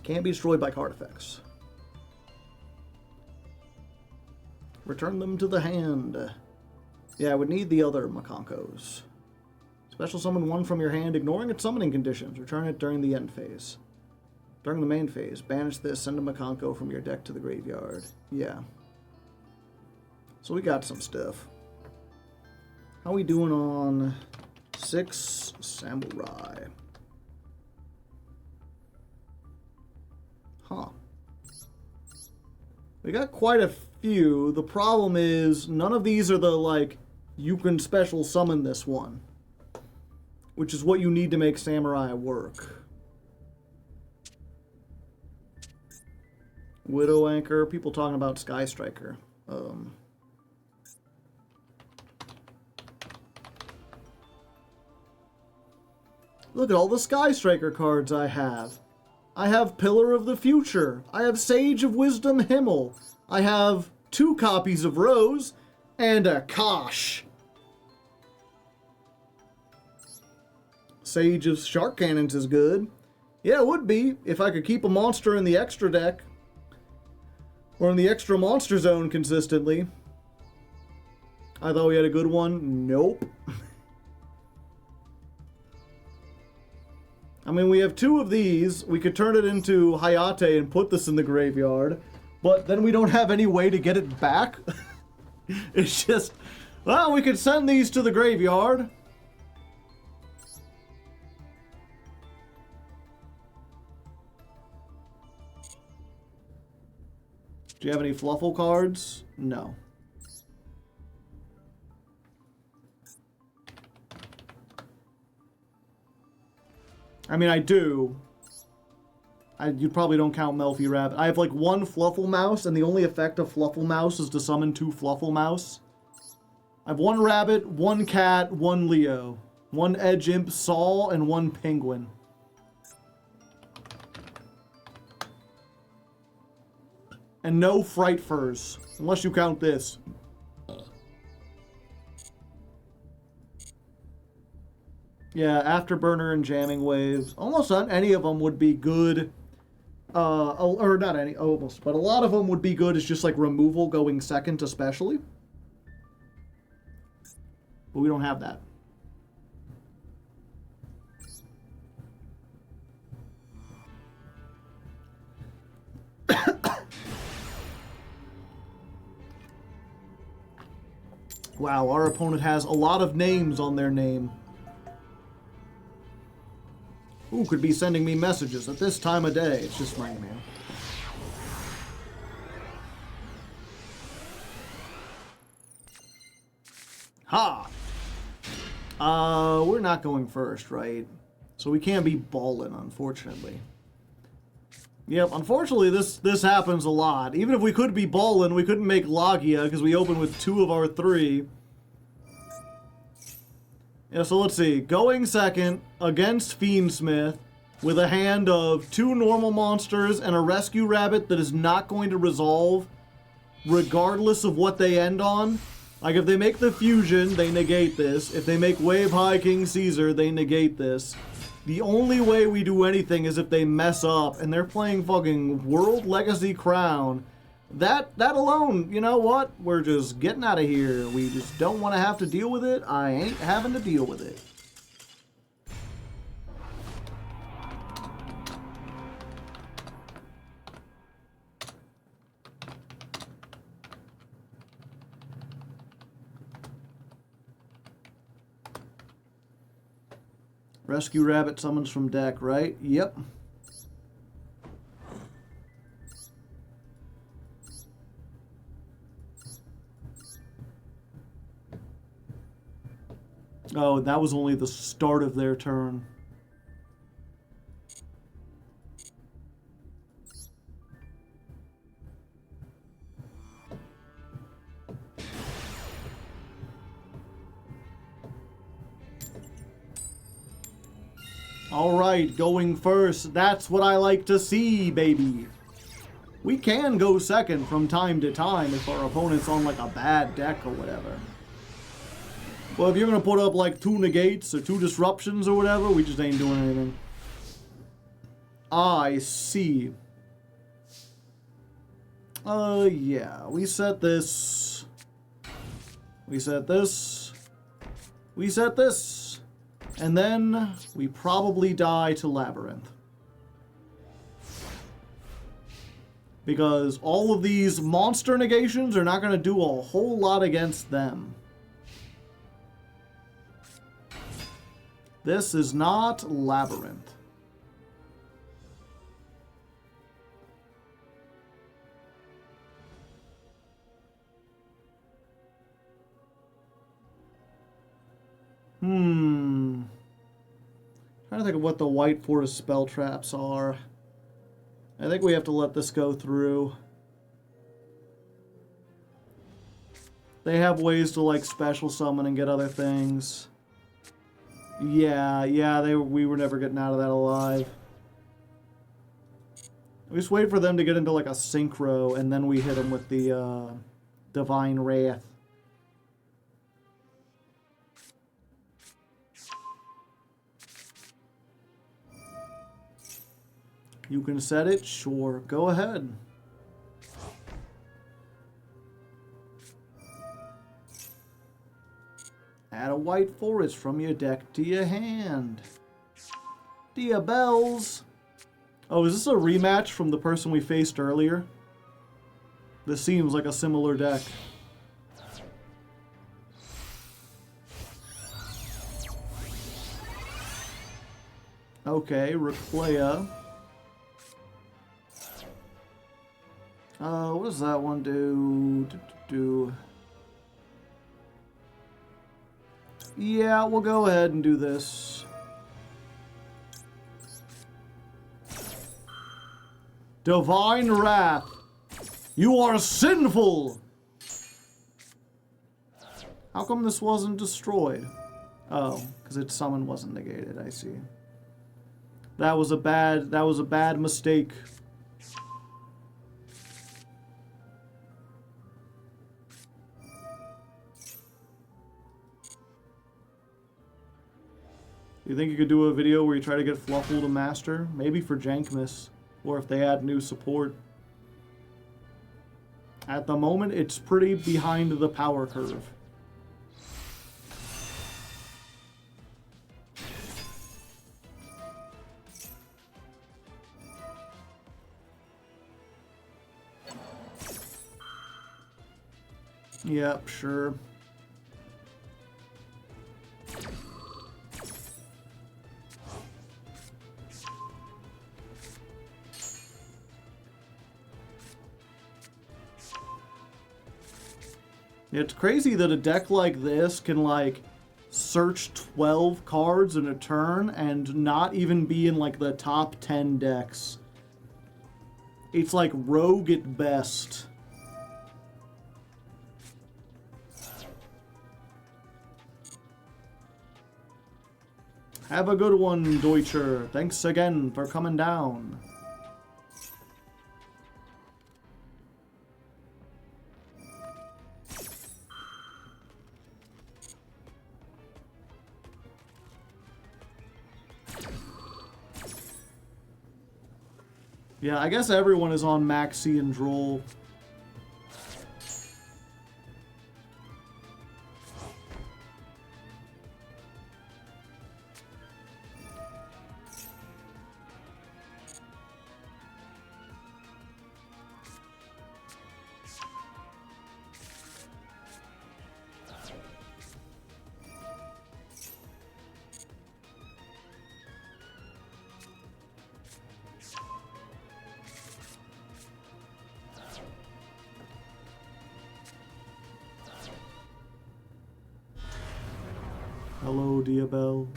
Can't be destroyed by card effects. Return them to the hand. Yeah, I would need the other Mekonkos. Special summon 1 from your hand, ignoring its summoning conditions. Return it during the end phase. During the main phase, banish this, send a Mekonko from your deck to the graveyard. Yeah. So we got some stuff. How we doing on 6 Samurai? Huh. We got quite a few. The problem is, none of these are the, like, you can special summon this one. Which is what you need to make Samurai work. Widow Anchor, people talking about Sky Striker. Look at all the Sky Striker cards I have. I have Pillar of the Future. I have Sage of Wisdom Himmel. I have 2 copies of Rose. And a Kosh. Sage of Shark Cannons is good. Yeah, it would be if I could keep a monster in the extra deck. Or in the extra monster zone consistently. I thought we had a good one. Nope. I mean, we have 2 of these. We could turn it into Hayate and put this in the graveyard. But then we don't have any way to get it back. It's just, well, we could send these to the graveyard. Do you have any Fluffle cards? No. I mean, I do. You probably don't count Melffy Rabbit. I have like 1 Fluffle Mouse, and the only effect of Fluffle Mouse is to summon 2 Fluffle Mouse. I have 1 Rabbit, 1 Cat, 1 Leo, 1 Edge Imp Saul, and 1 Penguin. And no Fright Furs, unless you count this. Yeah, Afterburner and Jamming Waves. Almost any of them would be good. Or not any, almost. But a lot of them would be good as just like removal going second especially. But we don't have that. Wow, our opponent has a lot of names on their name. Who could be sending me messages at this time of day? It's just my man. Ha! We're not going first, right? So we can't be ballin', unfortunately. Yep, unfortunately this happens a lot. Even if we could be ballin', we couldn't make Logia because we opened with 2 of our 3. Yeah, so let's see. Going second against Fiendsmith with a hand of 2 normal monsters and a rescue rabbit that is not going to resolve regardless of what they end on. Like, if they make the fusion, they negate this. If they make Wave High King Caesar, they negate this. The only way we do anything is if they mess up, and they're playing fucking World Legacy Crown. That alone, you know what? We're just getting out of here. We just don't want to have to deal with it. I ain't having to deal with it. Rescue Rabbit summons from deck, right? Yep. Oh, that was only the start of their turn. Alright, going first. That's what I like to see, baby. We can go second from time to time if our opponent's on like a bad deck or whatever. Well, if you're going to put up like 2 negates or 2 disruptions or whatever, we just ain't doing anything. I see. Yeah. We set this. We set this. We set this. And then we probably die to Labyrinth. Because all of these monster negations are not going to do a whole lot against them. This is not Labyrinth. Trying to think of what the white forest spell traps are. I think we have to let this go through. They have ways to like special summon and get other things. Yeah, we were never getting out of that alive. We just wait for them to get into like a synchro, and then we hit them with the Divine Wrath. You can set it? Sure. Go ahead. Add a white forest from your deck to your hand. Dia Bells. Oh, is this a rematch from the person we faced earlier? This seems like a similar deck. Okay, Reclaya. What does that one do? Yeah, we'll go ahead and do this. Divine Wrath. You are sinful! How come this wasn't destroyed? Oh, because its summon wasn't negated, I see. That was a bad mistake. You think you could do a video where you try to get Fluffle to master? Maybe for Jankmas, or if they add new support. At the moment, it's pretty behind the power curve. Yep, sure. It's crazy that a deck like this can, like, search 12 cards in a turn and not even be in, like, the top 10 decks. It's like rogue at best. Have a good one, Deutscher. Thanks again for coming down. Yeah, I guess everyone is on Maxi and Droll. Hello, Diabell.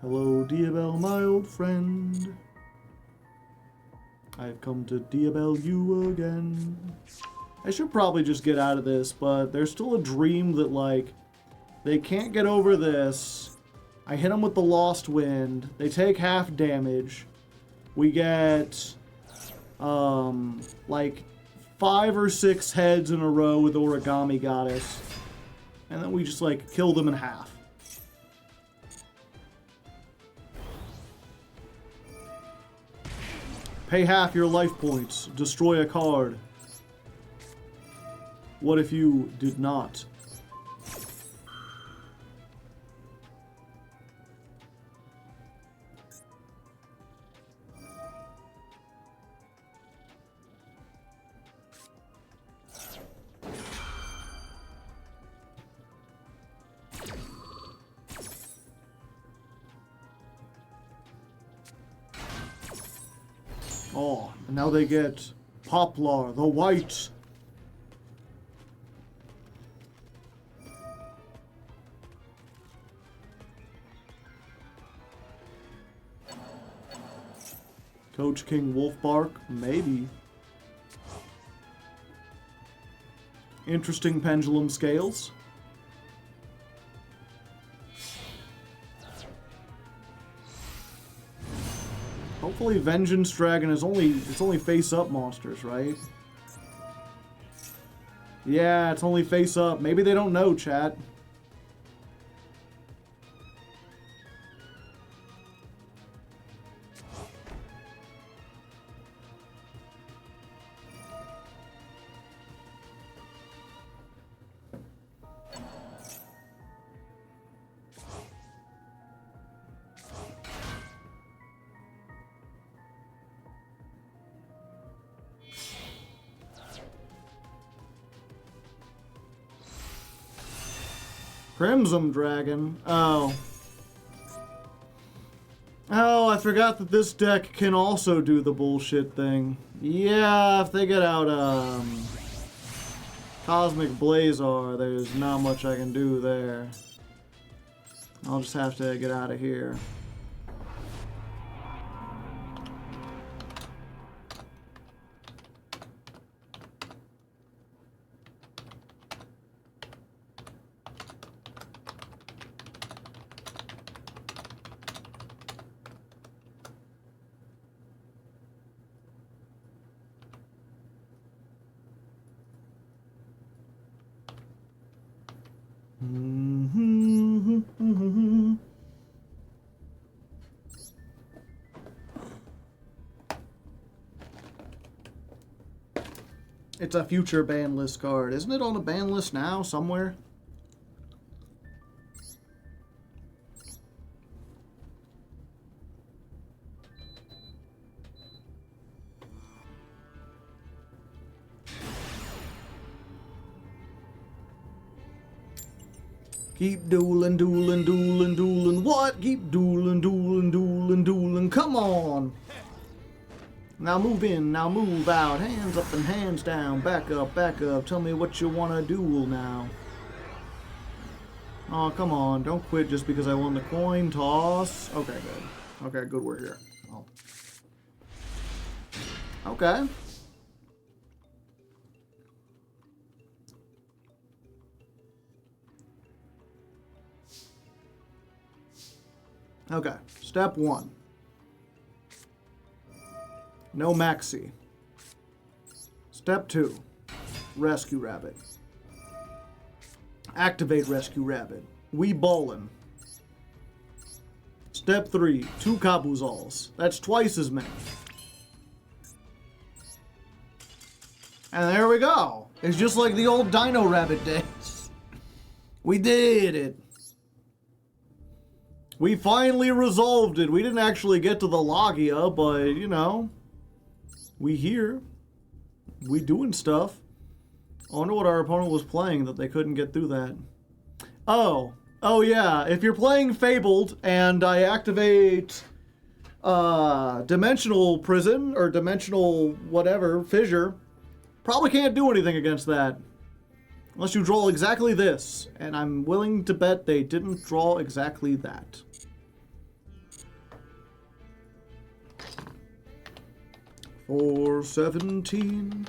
Hello, Diabell, my old friend. I've come to Diabell you again. I should probably just get out of this, but there's still a dream that, like, they can't get over this. I hit them with the Lost Wind. They take half damage. We get, like, 5 or 6 heads in a row with Origami Goddess. And then we just, like, kill them in half. Pay half your life points. Destroy a card. What if you did not? Oh, and now they get Poplar, the White. Coach King Wolfbark, maybe. Interesting pendulum scales. Hopefully Vengeance Dragon is only face-up monsters, right? Yeah, it's only face-up. Maybe they don't know, chat. Crimson Dragon. Oh. Oh, I forgot that this deck can also do the bullshit thing. Yeah, if they get out, Cosmic Blazar, there's not much I can do there. I'll just have to get out of here. It's a future ban list card. Isn't it on a ban list now somewhere? Keep dueling, dueling, dueling, dueling. What? Keep dueling, dueling, dueling, dueling. Come on. Now move in, now move out. Hands up and hands down. Back up, back up. Tell me what you want to duel now. Oh, come on. Don't quit just because I won the coin toss. Okay, good. Okay, good, we're here. Oh. Okay. Okay, step 1. No Maxi. Step 2. Rescue Rabbit. Activate Rescue Rabbit. We ballin'. Step 3. 2 Kabuzals. That's twice as many. And there we go. It's just like the old Dino Rabbit days. We did it. We finally resolved it. We didn't actually get to the Logia, but, you know, we here. We doing stuff. I wonder what our opponent was playing that they couldn't get through that. Oh yeah. If you're playing Fabled and I activate Dimensional Prison or Dimensional whatever, Fissure, probably can't do anything against that. Unless you draw exactly this. And I'm willing to bet they didn't draw exactly that. For 17.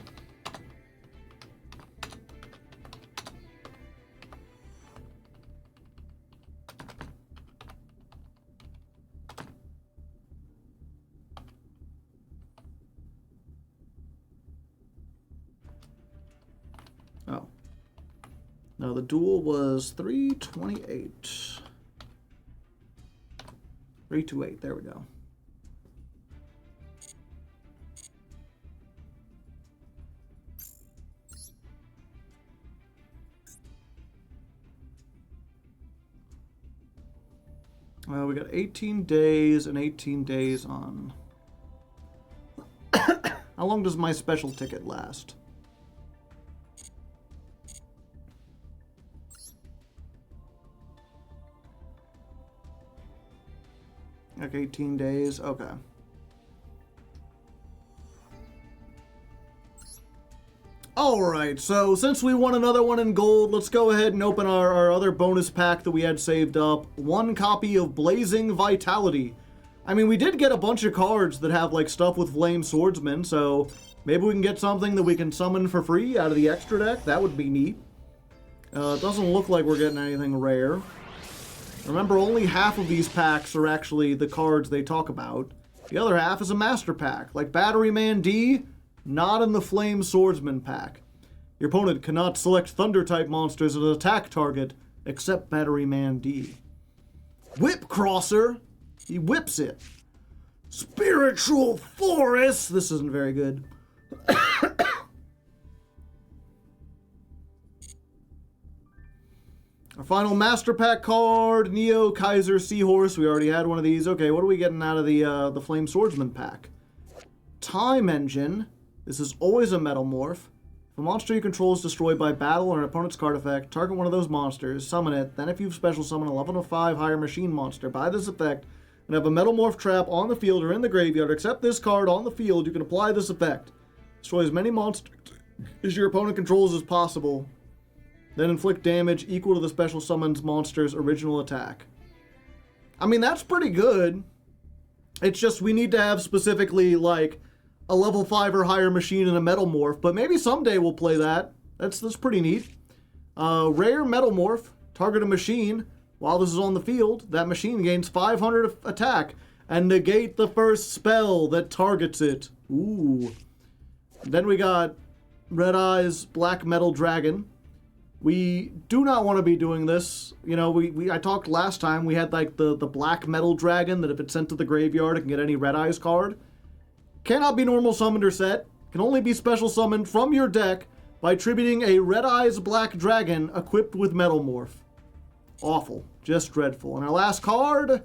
Oh. No, the duel was 328. 328, there we go. Well, we got 18 days and 18 days on. How long does my special ticket last? Like 18 days? Okay. Alright, so since we won another one in gold, let's go ahead and open our other bonus pack that we had saved up. 1 copy of Blazing Vitality. I mean, we did get a bunch of cards that have, like, stuff with Flame Swordsman, so maybe we can get something that we can summon for free out of the extra deck. That would be neat. It doesn't look like we're getting anything rare. Remember, only half of these packs are actually the cards they talk about. The other half is a master pack, like Battery Man D, not in the Flame Swordsman pack. Your opponent cannot select Thunder-type monsters as an attack target, except Battery Man D. Whip Crosser, he whips it. Spiritual Forest, this isn't very good. Our final Master Pack card, Neo Kaiser Seahorse. We already had one of these. Okay, what are we getting out of the Flame Swordsman pack? Time Engine. This is always a Metamorph. If a monster you control is destroyed by battle or an opponent's card effect, target one of those monsters, summon it, then if you've special summoned a level 5 higher machine monster by this effect, and have a metal morph trap on the field or in the graveyard, except this card on the field, you can apply this effect. Destroy as many monsters as your opponent controls as possible, then inflict damage equal to the special summons monster's original attack. I mean, that's pretty good. It's just we need to have specifically, like, a level 5 or higher machine and a metal morph, but maybe someday we'll play that. That's pretty neat. Rare metal morph, target a machine. While this is on the field, that machine gains 500 attack and negate the first spell that targets it. Ooh. Then we got Red Eyes Black Metal Dragon. We do not want to be doing this. You know, I talked last time, we had like the Black Metal Dragon that if it's sent to the graveyard, it can get any Red Eyes card. Cannot be normal summoned or set. Can only be special summoned from your deck by attributing a Red Eyes Black Dragon equipped with Metal Morph. Awful. Just dreadful. And our last card,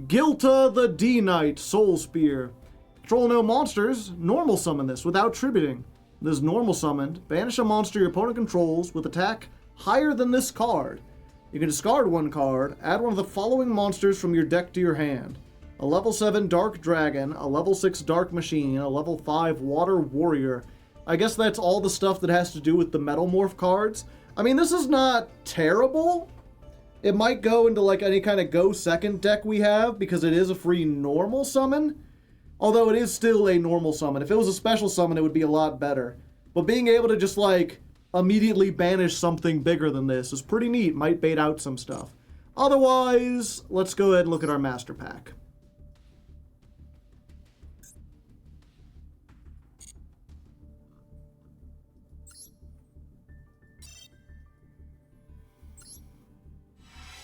Gilta the D-Knight Soul Spear. Control no monsters. Normal summon this without tributing. This is normal summoned. Banish a monster your opponent controls with attack higher than this card. You can discard one card. Add one of the following monsters from your deck to your hand. A level 7 Dark Dragon, a level 6 Dark Machine, a level 5 Water Warrior. I guess that's all the stuff that has to do with the Metal Morph cards. I mean, this is not terrible. It might go into like any kind of go second deck we have because it is a free normal summon. Although it is still a normal summon. If it was a special summon, it would be a lot better. But being able to just like immediately banish something bigger than this is pretty neat. Might bait out some stuff. Otherwise, let's go ahead and look at our master pack.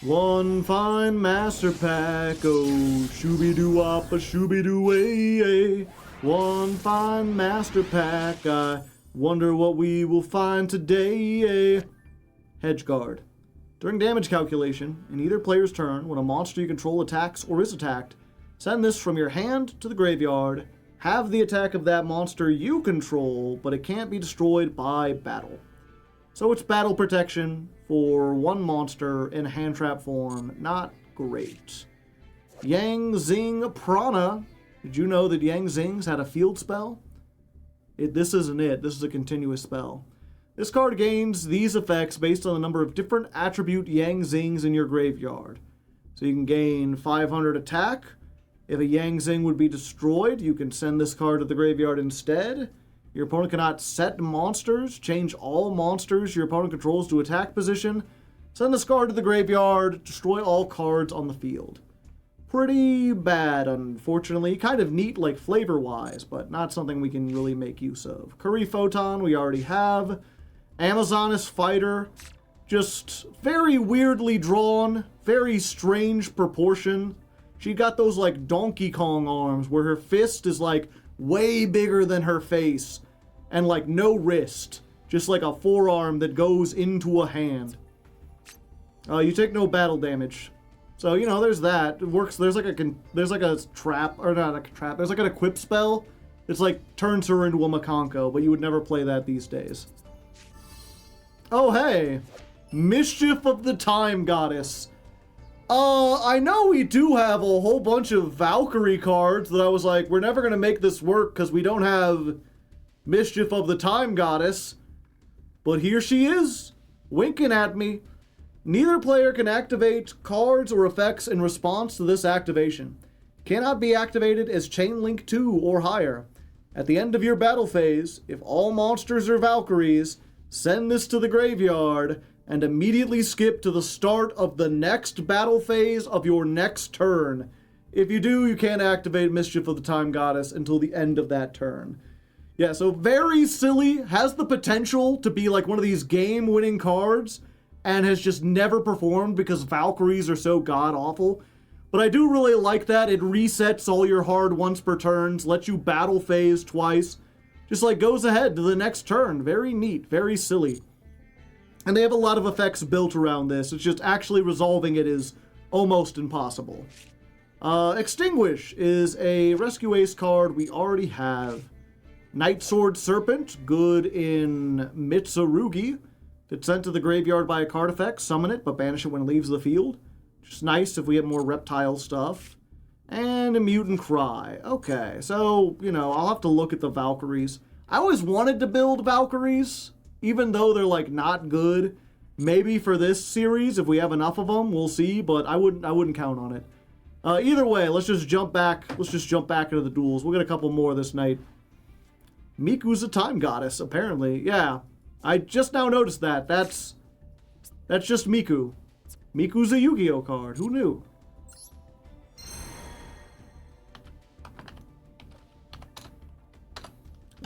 One fine master pack, oh, shooby-doo-wop, a shooby-doo-way. One fine master pack, I wonder what we will find today. Hedge Guard. During damage calculation, in either player's turn, when a monster you control attacks or is attacked, send this from your hand to the graveyard. Have the attack of that monster you control, but it can't be destroyed by battle. So it's battle protection for one monster in hand trap form. Not great. Yang Zing Prana. Did you know that Yang Zing's had a field spell? This isn't it. This is a continuous spell. This card gains these effects based on the number of different attribute Yang Zings in your graveyard. So you can gain 500 attack. If a Yang Zing would be destroyed, you can send this card to the graveyard instead. Your opponent cannot set monsters, change all monsters your opponent controls to attack position, send this card to the graveyard, destroy all cards on the field. Pretty bad, unfortunately. Kind of neat, like, flavor-wise, but not something we can really make use of. Curry Photon, we already have. Amazoness Fighter, just very weirdly drawn, very strange proportion. She got those, like, Donkey Kong arms, where her fist is, like, way bigger than her face, and like no wrist, just like a forearm that goes into a hand. You take no battle damage, so you know there's that. It works. There's like a trap, or not a trap. There's like an equip spell. It's like turns her into a Makonko, but you would never play that these days. Oh hey, Mischief of the Time Goddess. I know we do have a whole bunch of Valkyrie cards that I was like, we're never going to make this work because we don't have Mischief of the Time Goddess. But here she is, winking at me. Neither player can activate cards or effects in response to this activation. Cannot be activated as Chain Link 2 or higher. At the end of your battle phase, if all monsters are Valkyries, send this to the graveyard and immediately skip to the start of the next battle phase of your next turn. If you do, you can't activate Mischief of the Time Goddess until the end of that turn. Yeah, so very silly, has the potential to be like one of these game-winning cards, and has just never performed because Valkyries are so god-awful. But I do really like that. It resets all your hard once per turns, lets you battle phase twice. Just like goes ahead to the next turn. Very neat, very silly. And they have a lot of effects built around this. It's just actually resolving it is almost impossible. Extinguish is a Rescue Ace card we already have. Night Sword Serpent, good in Mitsurugi. It's sent to the graveyard by a card effect. Summon it, but banish it when it leaves the field. Just nice if we get more reptile stuff. And a Mutant Cry. Okay, so, you know, I'll have to look at the Valkyries. I always wanted to build Valkyries, even though they're, like, not good. Maybe for this series, if we have enough of them, we'll see, but I wouldn't count on it. Either way, let's just jump back into the duels. We'll get a couple more this night. Miku's a time goddess, apparently. Yeah, I just now noticed that. That's just Miku. Miku's a Yu-Gi-Oh card. Who knew?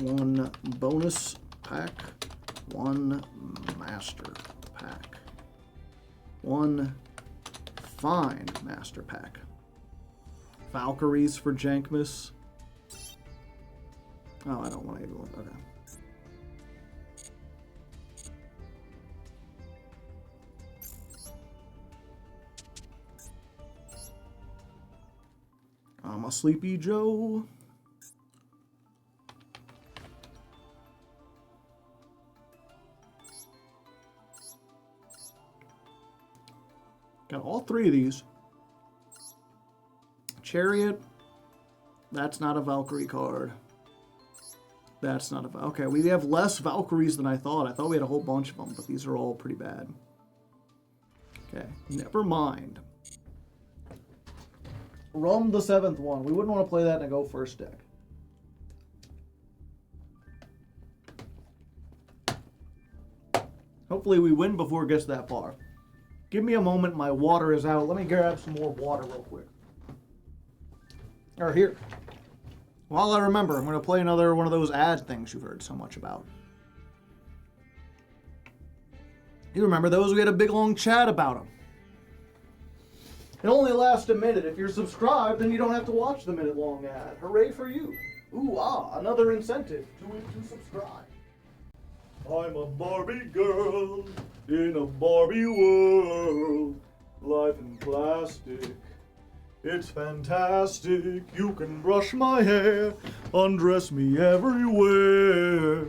One bonus pack. One master pack. One fine master pack. Valkyries for Jankmas. Oh, I don't want to even look. Okay. I'm a Sleepy Joe. Got all three of these. Chariot. That's not a Valkyrie card. That's not a... Okay, we have less Valkyries than I thought. I thought we had a whole bunch of them, but these are all pretty bad. Okay, never mind. Rum the 7th one. We wouldn't want to play that in a go first deck. Hopefully we win before it gets that far. Give me a moment. My water is out. Let me grab some more water real quick. Or here. While I remember, I'm going to play another one of those ad things you've heard so much about. You remember those? We had a big long chat about them. It only lasts a minute. If you're subscribed, then you don't have to watch the minute-long ad. Hooray for you. Ooh, another incentive to subscribe. I'm a Barbie girl in a Barbie world. Life in plastic. It's fantastic. You can brush my hair, undress me everywhere.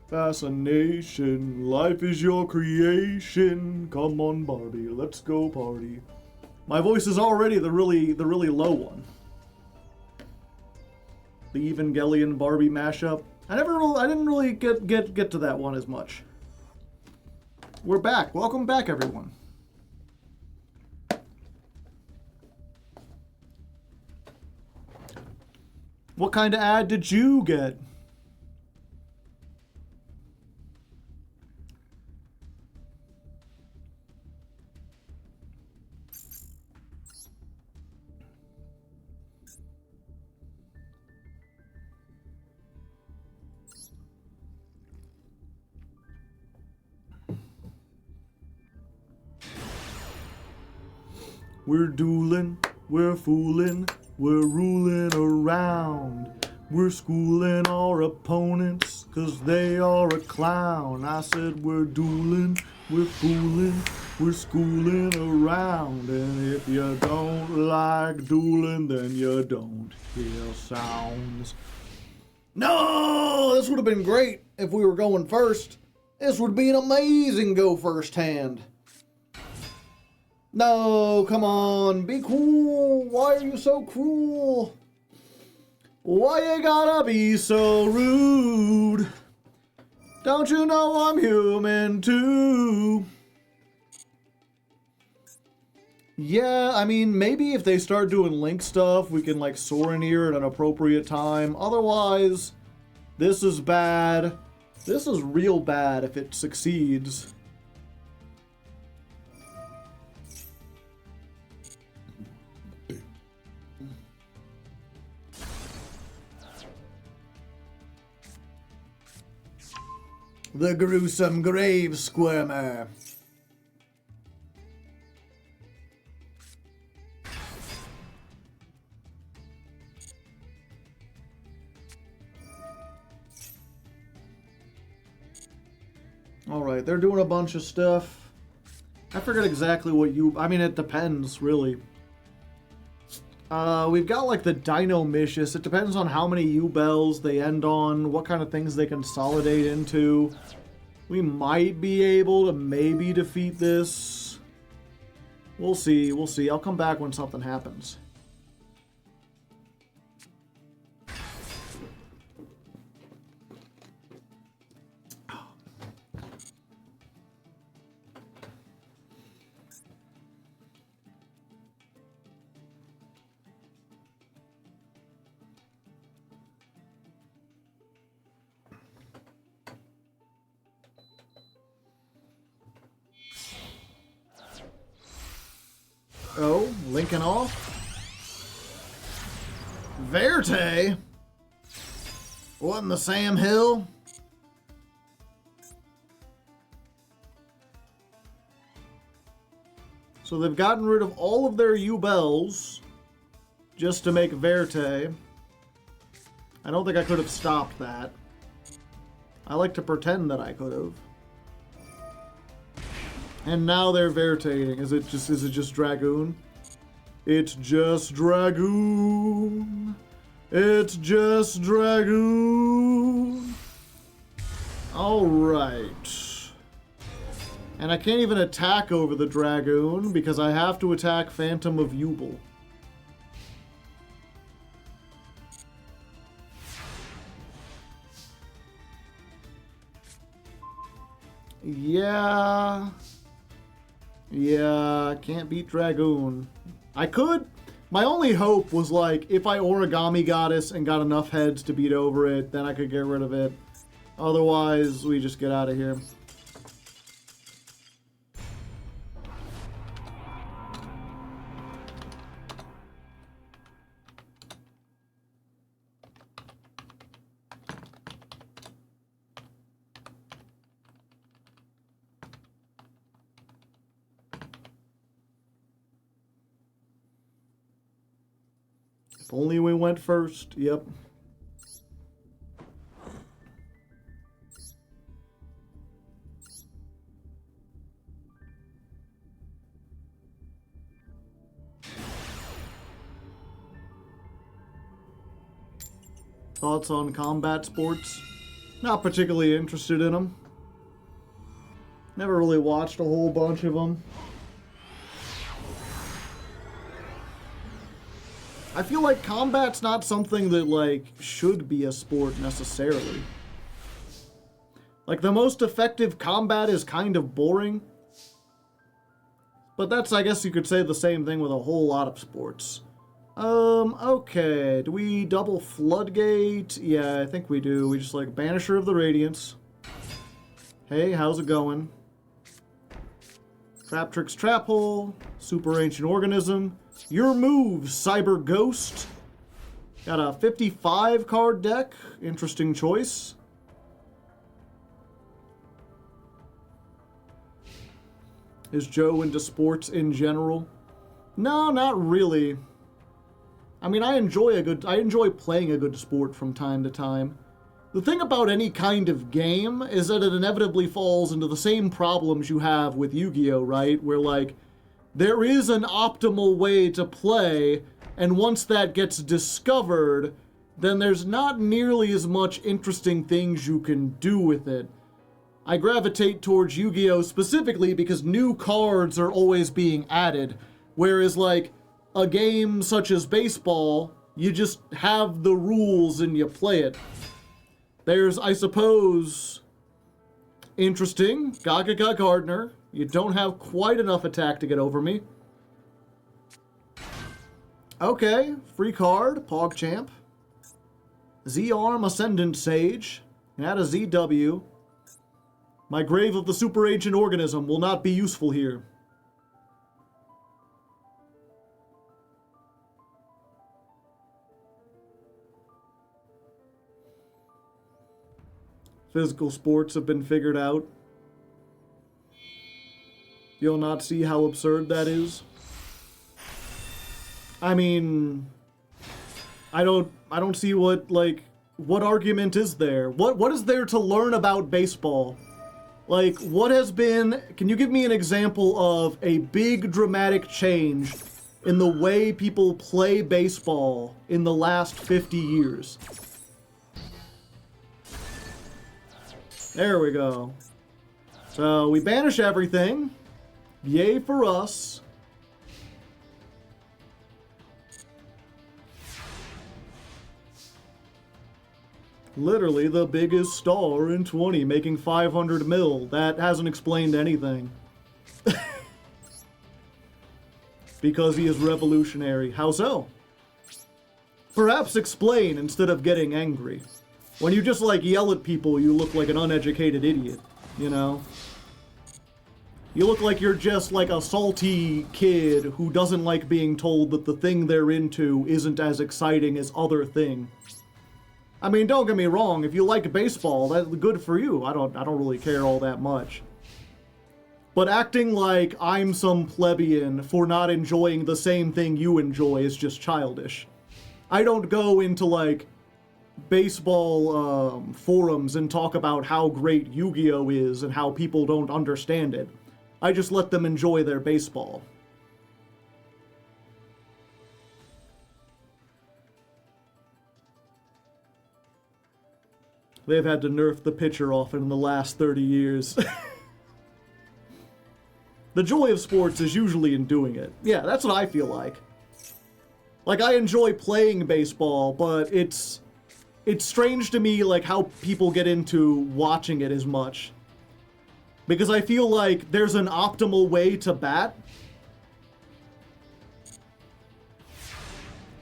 Fascination, life is your creation. Come on, Barbie, let's go party. My voice is already the really low one. The Evangelion Barbie mashup. I didn't really get to that one as much. We're back. Welcome back, everyone. What kind of ad did you get? We're dueling, we're fooling, we're ruling around. We're schooling our opponents, 'cause they are a clown. I said we're dueling, we're fooling, we're schooling around. And if you don't like dueling, then you don't hear sounds. No! This would have been great if we were going first. This would be an amazing go first hand. No, come on, be cool. Why are you so cruel? Why you gotta be so rude? Don't you know I'm human too? Yeah, I mean, maybe if they start doing Link stuff, we can like soar in here at an appropriate time. Otherwise, this is bad. This is real bad if it succeeds. The gruesome grave squirmer. Alright, they're doing a bunch of stuff. I forget exactly what you... I mean, it depends, really. We've got like the Dinomicious. It depends on how many U-Bells they end on, what kind of things they consolidate into. We might be able to maybe defeat this. We'll see, we'll see. I'll come back when something happens. Oh, linking off. Verte? What in the Sam Hill? So they've gotten rid of all of their U-Bells just to make Verte. I don't think I could have stopped that. I like to pretend that I could have. And now they're Vertating. Is it just Dragoon? It's just Dragoon. It's just Dragoon. Alright. And I can't even attack over the Dragoon because I have to attack Phantom of Yubel. Yeah, can't beat Dragoon. I could. My only hope was like, if I Origami Goddess and got enough heads to beat over it, then I could get rid of it. Otherwise, we just get out of here. If only we went first. Yep. Thoughts on combat sports? Not particularly interested in them. Never really watched a whole bunch of them. I feel like combat's not something that, like, should be a sport necessarily. Like, the most effective combat is kind of boring. But that's, I guess you could say the same thing with a whole lot of sports. Okay. Do we double Floodgate? Yeah, I think we do. We just, like, Banisher of the Radiance. Hey, how's it going? Traptrix Trap Hole. Super Ancient Organism. Your move, Cyber Ghost. Got a 55 card deck. Interesting choice. Is Joe into sports in general? No, not really. I mean, I enjoy playing a good sport from time to time. The thing about any kind of game is that it inevitably falls into the same problems you have with Yu-Gi-Oh, right? Where, like, there is an optimal way to play, and once that gets discovered, then there's not nearly as much interesting things you can do with it. I gravitate towards Yu-Gi-Oh! Specifically because new cards are always being added, whereas, like, a game such as baseball, you just have the rules and you play it. There's, I suppose, interesting, Gagaga Gardener. You don't have quite enough attack to get over me. Okay, free card, PogChamp. Z-Arm Ascendant Sage. Add a ZW. My Grave of the Super Ancient Organism will not be useful here. Physical sports have been figured out. You'll not see how absurd that is. I mean, I don't see what argument is there? What is there to learn about baseball? Like, what has been... Can you give me an example of a big dramatic change in the way people play baseball in the last 50 years. There we go. So we banish everything. Yay for us. Literally the biggest star in 20, making 500 mil. That hasn't explained anything. Because he is revolutionary. How so? Perhaps explain instead of getting angry. When you just, like, yell at people, you look like an uneducated idiot, you know? You look like you're just, like, a salty kid who doesn't like being told that the thing they're into isn't as exciting as other thing. I mean, don't get me wrong, if you like baseball, that's good for you. I don't really care all that much. But acting like I'm some plebeian for not enjoying the same thing you enjoy is just childish. I don't go into, like, baseball forums and talk about how great Yu-Gi-Oh! Is and how people don't understand it. I just let them enjoy their baseball. They've had to nerf the pitcher often in the last 30 years. The joy of sports is usually in doing it. Yeah, that's what I feel like. Like, I enjoy playing baseball, but it's strange to me, like, how people get into watching it as much. Because I feel like there's an optimal way to bat.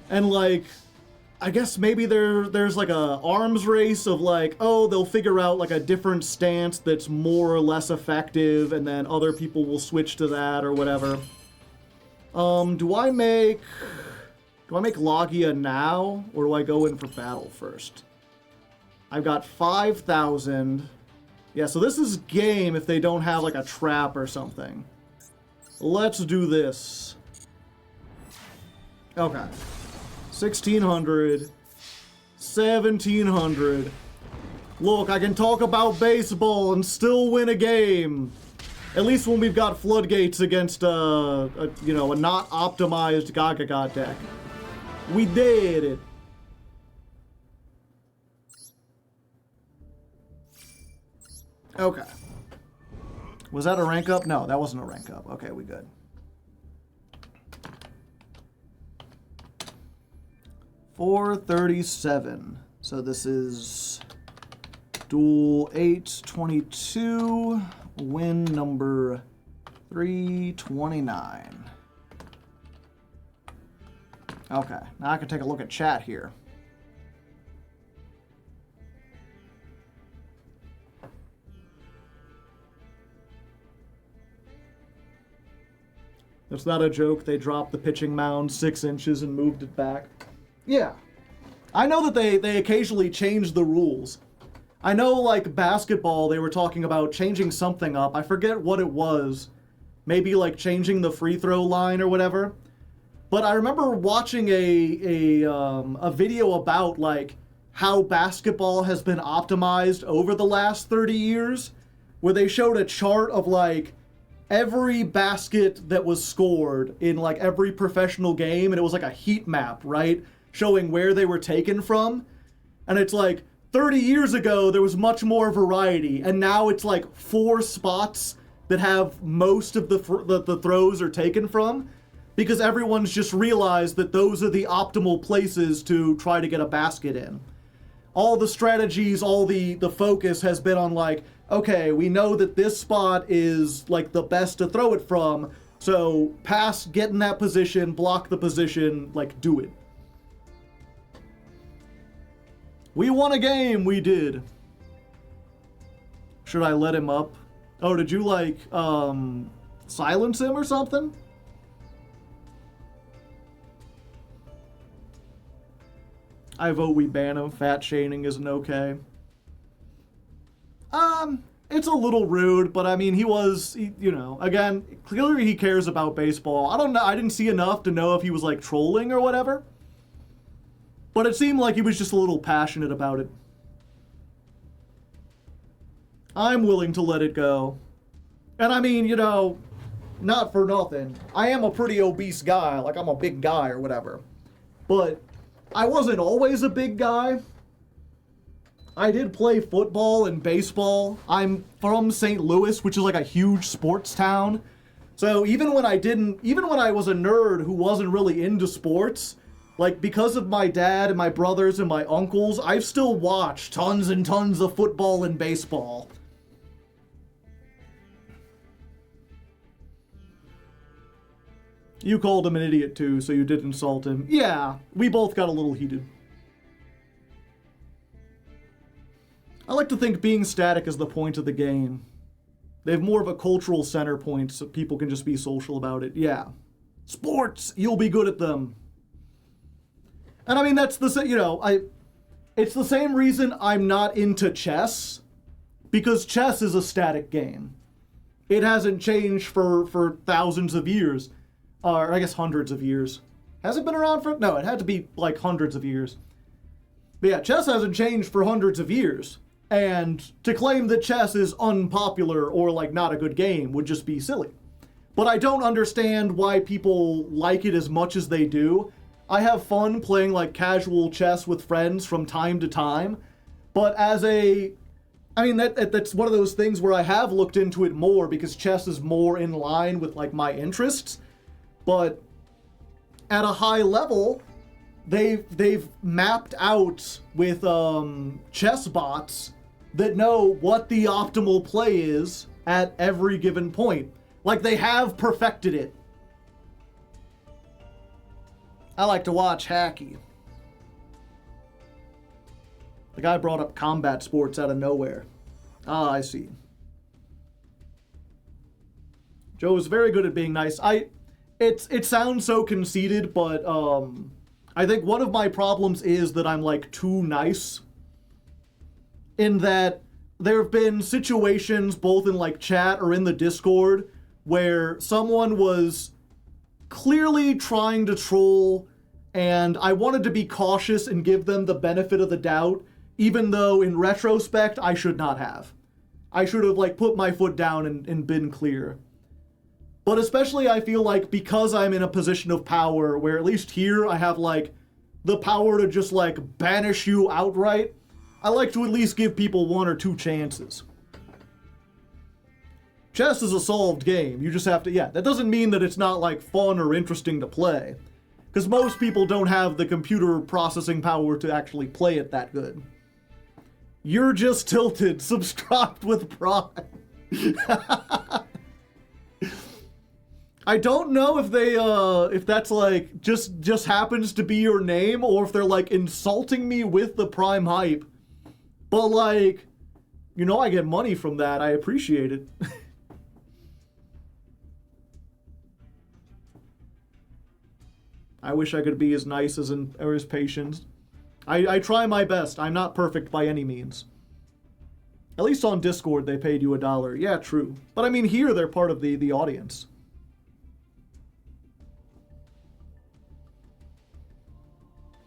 And, like, I guess maybe there's like a arms race of, like, oh, they'll figure out, like, a different stance that's more or less effective, and then other people will switch to that or whatever. Do I make Logia now, or do I go in for battle first? I've got 5,000. Yeah, so this is game if they don't have, like, a trap or something. Let's do this. Okay. 1,600. 1,700. Look, I can talk about baseball and still win a game. At least when we've got floodgates against a not optimized Gaga deck. We did it. Okay. Was that a rank up? No, that wasn't a rank up. Okay, we good. $437. So this is duel 822, win number 329. Okay, now I can take a look at chat here. That's not a joke. They dropped the pitching mound 6 inches and moved it back. Yeah. I know that they occasionally change the rules. I know, like, basketball, they were talking about changing something up. I forget what it was. Maybe, like, changing the free throw line or whatever. But I remember watching a video about, like, how basketball has been optimized over the last 30 years, where they showed a chart of, like, every basket that was scored in, like, every professional game, and it was like a heat map, right? Showing where they were taken from. And it's like, 30 years ago, there was much more variety, and now it's like 4 spots that have most of the throws are taken from, because everyone's just realized that those are the optimal places to try to get a basket in. All the strategies, all the focus has been on, like, okay, we know that this spot is, like, the best to throw it from, so pass, get in that position, block the position, like, do it. We won a game, we did. Should I let him up? Oh, did you, like, silence him or something? I vote we ban him. Fat shaming isn't okay. It's a little rude, but I mean, you know, again, clearly he cares about baseball. I don't know, I didn't see enough to know if he was, like, trolling or whatever. But it seemed like he was just a little passionate about it. I'm willing to let it go. And I mean, you know, not for nothing. I am a pretty obese guy, like I'm a big guy or whatever. But I wasn't always a big guy. I did play football and baseball. I'm from St. Louis, which is like a huge sports town. So even when I was a nerd who wasn't really into sports, like because of my dad and my brothers and my uncles, I've still watched tons and tons of football and baseball. You called him an idiot too, so you did insult him. Yeah, we both got a little heated. I like to think being static is the point of the game. They have more of a cultural center point so people can just be social about it. Yeah. Sports, you'll be good at them. And I mean, that's it's the same reason I'm not into chess, because chess is a static game. It hasn't changed for thousands of years. Or I guess hundreds of years. Has it been around for? No, it had to be like hundreds of years. But yeah, chess hasn't changed for hundreds of years. And to claim that chess is unpopular or like not a good game would just be silly. But I don't understand why people like it as much as they do. I have fun playing like casual chess with friends from time to time. But that's one of those things where I have looked into it more because chess is more in line with like my interests. But at a high level, they've mapped out with chess bots that know what the optimal play is at every given point. Like, they have perfected it. I like to watch Hacky. The guy brought up combat sports out of nowhere. Ah, I see. Joe's very good at being nice. It sounds so conceited, but I think one of my problems is that I'm like too nice. In that there have been situations both in like chat or in the Discord where someone was clearly trying to troll and I wanted to be cautious and give them the benefit of the doubt, even though in retrospect I should not have. I should have like put my foot down and been clear. But especially I feel like because I'm in a position of power where at least here I have like the power to just like banish you outright, I like to at least give people one or two chances. Chess is a solved game. You just have to, that doesn't mean that it's not like fun or interesting to play. Because most people don't have the computer processing power to actually play it that good. You're just tilted, subscribed with pride. I don't know if they, if that's like, just happens to be your name, or if they're like insulting me with the Prime hype. But like, I get money from that. I appreciate it. I wish I could be as nice or as patient. I try my best. I'm not perfect by any means. At least on Discord they paid you $1. Yeah, true. But I mean, here they're part of the audience.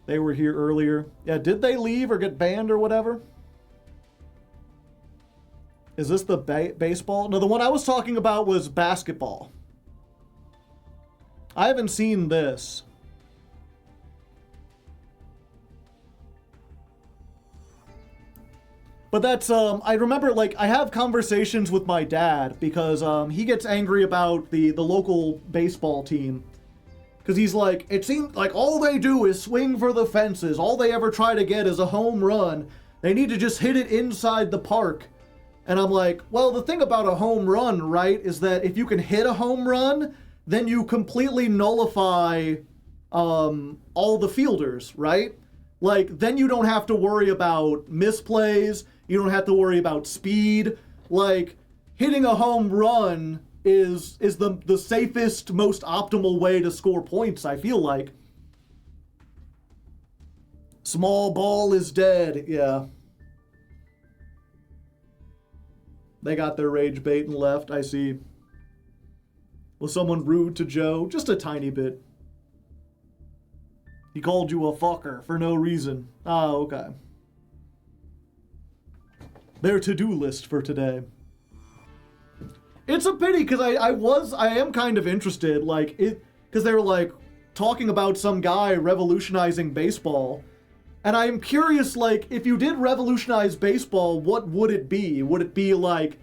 They were here earlier. Yeah, did they leave or get banned or whatever? Is this the baseball? No, the one I was talking about was basketball. I haven't seen this. But that's, I remember, like, I have conversations with my dad because he gets angry about the local baseball team. Because he's like, it seems like all they do is swing for the fences. All they ever try to get is a home run. They need to just hit it inside the park. And I'm like, well, the thing about a home run, right, is that if you can hit a home run, then you completely nullify all the fielders, right? Like, then you don't have to worry about misplays. You don't have to worry about speed. Like, hitting a home run is the safest, most optimal way to score points, I feel like. Small ball is dead, yeah. They got their rage bait and left, I see. Was someone rude to Joe? Just a tiny bit. He called you a fucker for no reason. Oh, okay. Their to-do list for today. It's a pity because I am kind of interested, like it, because they were like talking about some guy revolutionizing baseball, and I'm curious, like if you did revolutionize baseball, what would it be? Would it be like,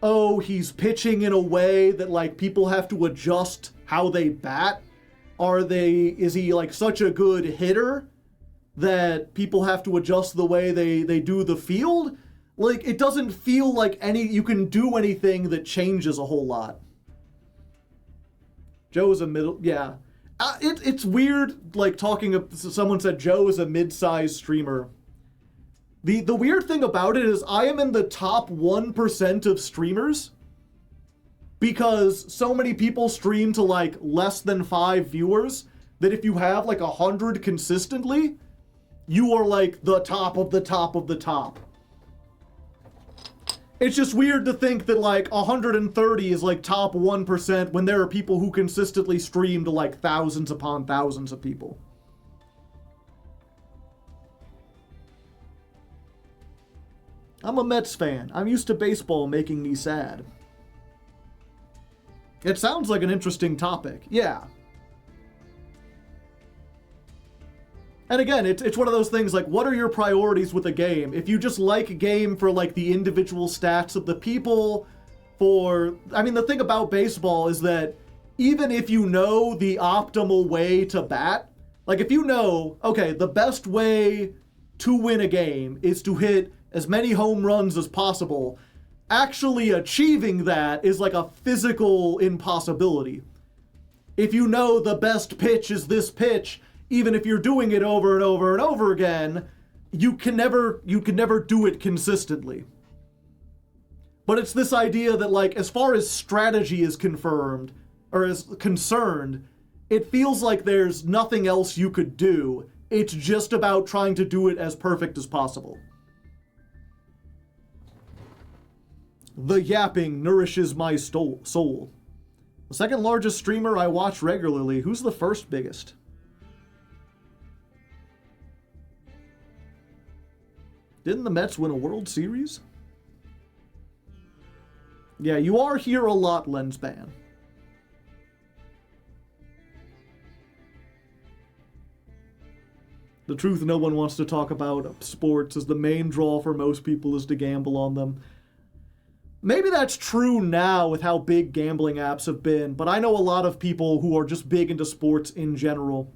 oh, he's pitching in a way that like people have to adjust how they bat? Is he like such a good hitter that people have to adjust the way they do the field? Like, it doesn't feel like you can do anything that changes a whole lot. Joe is a middle, yeah. It's weird, like, someone said Joe is a mid-sized streamer. The weird thing about it is I am in the top 1% of streamers because so many people stream to, like, less than 5 viewers that if you have, like, 100 consistently, you are, like, the top of the top of the top. It's just weird to think that like 130 is like top 1% when there are people who consistently stream to like thousands upon thousands of people. I'm a Mets fan. I'm used to baseball making me sad. It sounds like an interesting topic. Yeah. And again, it's one of those things like, what are your priorities with a game? If you just like a game for like the individual stats of the people, the thing about baseball is that even if you know the optimal way to bat, like if you know, okay, the best way to win a game is to hit as many home runs as possible, actually achieving that is like a physical impossibility. If you know the best pitch is this pitch, even if you're doing it over and over and over again, you can never do it consistently. But it's this idea that like, as far as strategy is concerned, it feels like there's nothing else you could do. It's just about trying to do it as perfect as possible. The yapping nourishes my soul. The second largest streamer I watch regularly. Who's the first biggest? Didn't the Mets win a World Series? Yeah, you are here a lot, Lensban. The truth no one wants to talk about sports is the main draw for most people is to gamble on them. Maybe that's true now with how big gambling apps have been, but I know a lot of people who are just big into sports in general.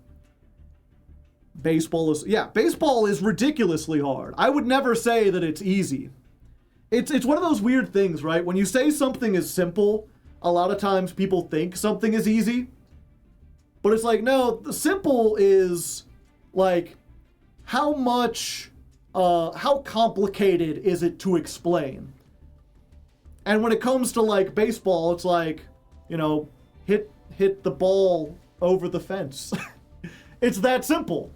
Baseball is ridiculously hard. I would never say that it's easy. It's one of those weird things, right? When you say something is simple, a lot of times people think something is easy. But it's like, no, the simple is like, how complicated is it to explain? And when it comes to like baseball, it's like, you know, hit the ball over the fence. It's that simple.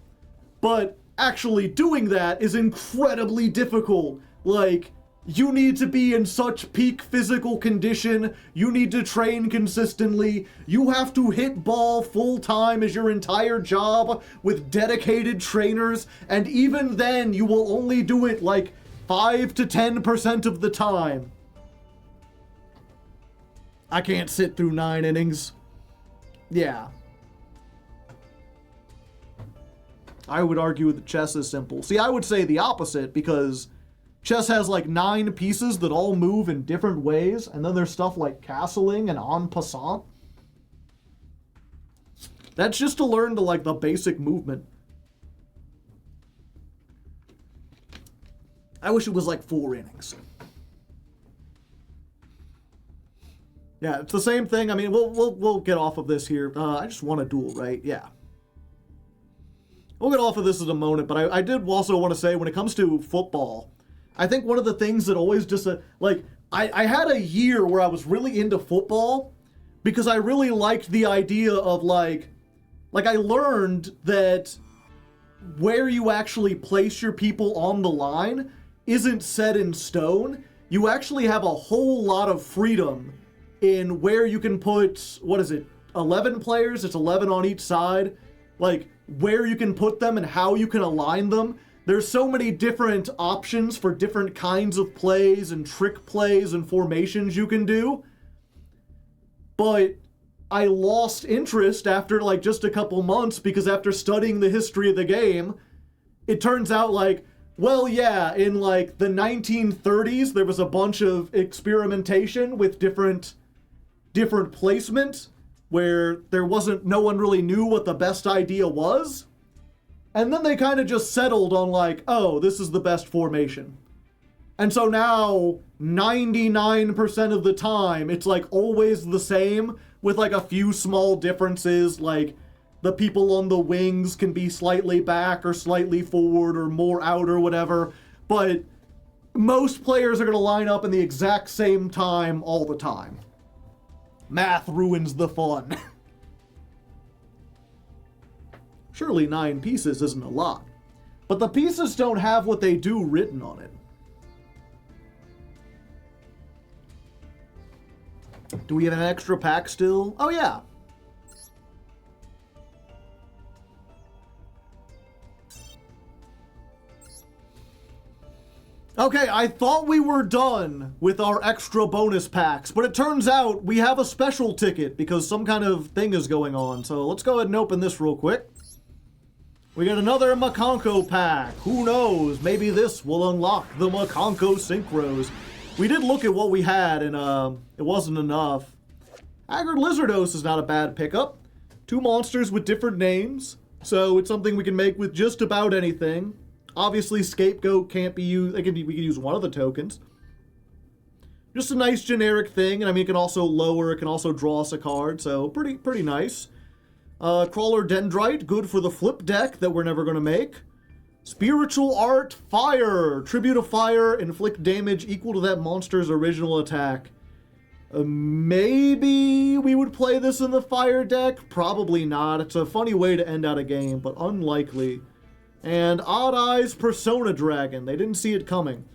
But actually doing that is incredibly difficult. Like, you need to be in such peak physical condition. You need to train consistently. You have to hit ball full time as your entire job with dedicated trainers. And even then, you will only do it like 5 to 10% of the time. I can't sit through 9 innings. Yeah. I would argue that chess is simple. See, I would say the opposite, because chess has like 9 pieces that all move in different ways, and then there's stuff like castling and en passant. That's just to learn like the basic movement. I wish it was like 4 innings. Yeah, it's the same thing. I mean, we'll get off of this here. I just want a duel, right? Yeah. We'll get off of this in a moment, but I did also want to say, when it comes to football, I think one of the things that always just, I had a year where I was really into football because I really liked the idea of, like I learned that where you actually place your people on the line isn't set in stone. You actually have a whole lot of freedom in where you can put, 11 players? It's 11 on each side. Like, where you can put them and how you can align them. There's so many different options for different kinds of plays and trick plays and formations you can do but I lost interest after like just a couple months because after studying the history of the game, it turns out like, well, yeah, in like the 1930s, there was a bunch of experimentation with different placement where no one really knew what the best idea was. And then they kind of just settled on like, oh, this is the best formation. And so now 99% of the time, it's like always the same with like a few small differences, like the people on the wings can be slightly back or slightly forward or more out or whatever. But most players are going to line up in the exact same time all the time. Math ruins the fun. Surely 9 pieces isn't a lot. But the pieces don't have what they do written on it. Do we have an extra pack still? Oh, yeah. Okay, I thought we were done with our extra bonus packs, but it turns out we have a special ticket because some kind of thing is going on. So let's go ahead and open this real quick. We got another Maconko pack. Who knows? Maybe this will unlock the Maconko Synchros. We did look at what we had, and it wasn't enough. Haggard Lizardos is not a bad pickup. 2 monsters with different names, so it's something we can make with just about anything. Obviously, Scapegoat can't be used. We can use one of the tokens. Just a nice generic thing, and I mean, it can also lower, it can also draw us a card, so pretty nice. Crawler Dendrite, good for the flip deck that we're never going to make. Spiritual Art Fire. Tribute of Fire, inflict damage equal to that monster's original attack. Maybe we would play this in the fire deck? Probably not. It's a funny way to end out a game, but unlikely. And Odd Eyes Persona Dragon. They didn't see it coming.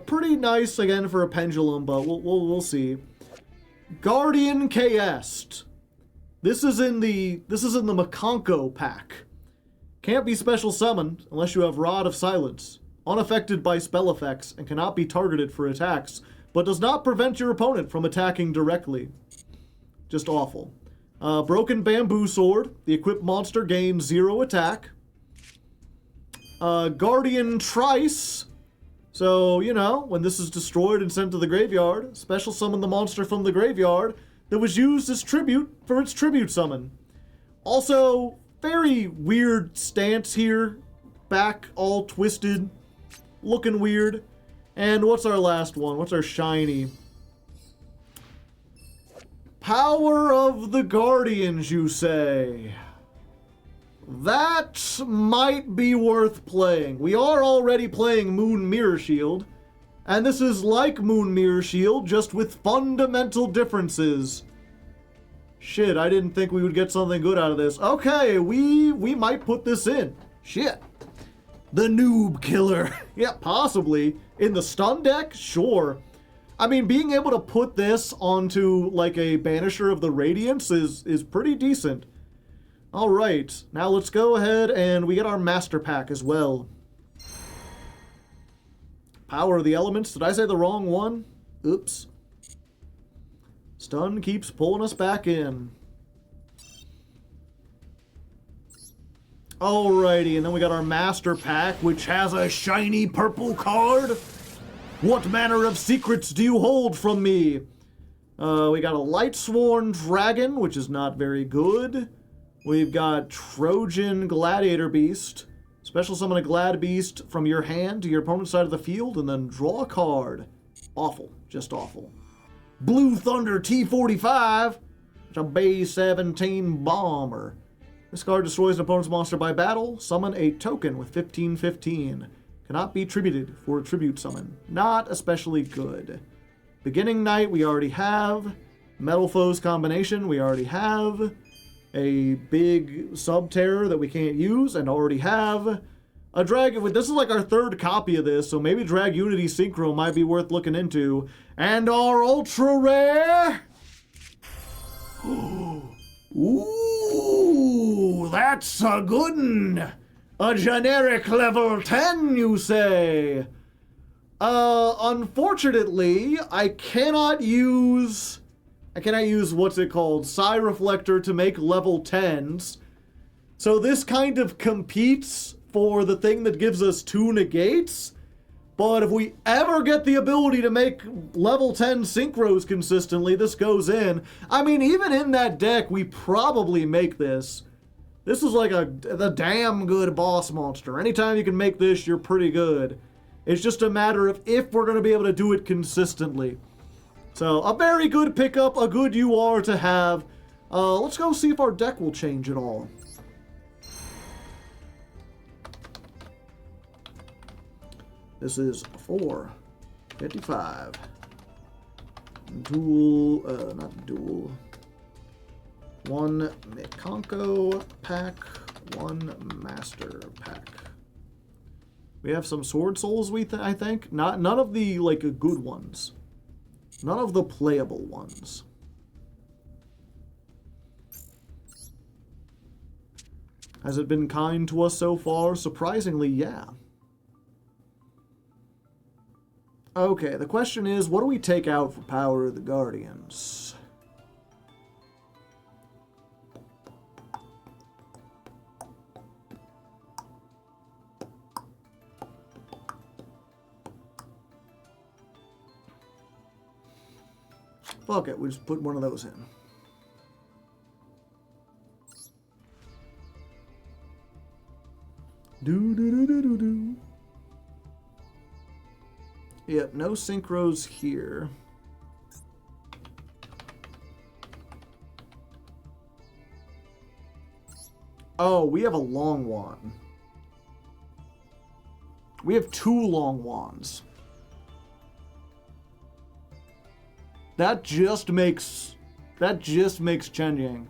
Pretty nice again for a pendulum, but we'll see. Guardian KS. This is in the Maconko pack. Can't be special summoned unless you have Rod of Silence. Unaffected by spell effects and cannot be targeted for attacks, but does not prevent your opponent from attacking directly. Just awful. Broken Bamboo Sword. The equipped monster gains 0 attack. Guardian Trice. So, you know, when this is destroyed and sent to the graveyard, special summon the monster from the graveyard that was used as tribute for its tribute summon. Also, very weird stance here. Back all twisted. Looking weird. And what's our last one? What's our shiny? Power of the Guardians, you say? That might be worth playing. We are already playing Moon Mirror Shield, and this is like Moon Mirror Shield, just with fundamental differences. Shit, I didn't think we would get something good out of this. Okay, we might put this in. Shit. The Noob Killer. Yeah, possibly. In the stun deck? Sure. I mean, being able to put this onto, like, a Banisher of the Radiance is pretty decent. Alright, now let's go ahead and we get our Master Pack as well. Power of the Elements. Did I say the wrong one? Oops. Stun keeps pulling us back in. Alrighty, and then we got our Master Pack, which has a shiny purple card. What manner of secrets do you hold from me? We got a Lightsworn Dragon, which is not very good. We've got Trojan Gladiator Beast. Special summon a Glad Beast from your hand to your opponent's side of the field, and then draw a card. Awful. Just awful. Blue Thunder T-45. It's a B-17 bomber. This card destroys an opponent's monster by battle. Summon a token with 15/15. Cannot be tributed for a tribute summon. Not especially good. Beginning Night we already have. Metal Foes Combination we already have. A big Sub-Terror that we can't use and already have. A Drag... This is like our 3rd copy of this, so maybe Drag Unity Synchro might be worth looking into. And our Ultra Rare... Ooh, that's a good one. A generic level 10, you say? Unfortunately, I cannot use can I use what's it called? Psi Reflector to make level 10s. So this kind of competes for the thing that gives us 2 negates. But if we ever get the ability to make level 10 synchros consistently, this goes in. I mean, even in that deck, we probably make this. This is like a damn good boss monster. Anytime you can make this, you're pretty good. It's just a matter of if we're going to be able to do it consistently. So, a very good pickup, a good UR to have. Let's go see if our deck will change at all. This is 455. Dual, not dual. 1 Mikonko pack, 1 Master pack. We have some Sword Souls, I think. None of the, like, good ones. None of the playable ones. Has it been kind to us so far? Surprisingly, yeah. Okay, the question is, what do we take out for Power of the Guardians? Fuck it, we just put one of those in. Do. Yep, no synchros here. Oh, we have a long wand. We have 2 long wands. That just makes Chen Yang.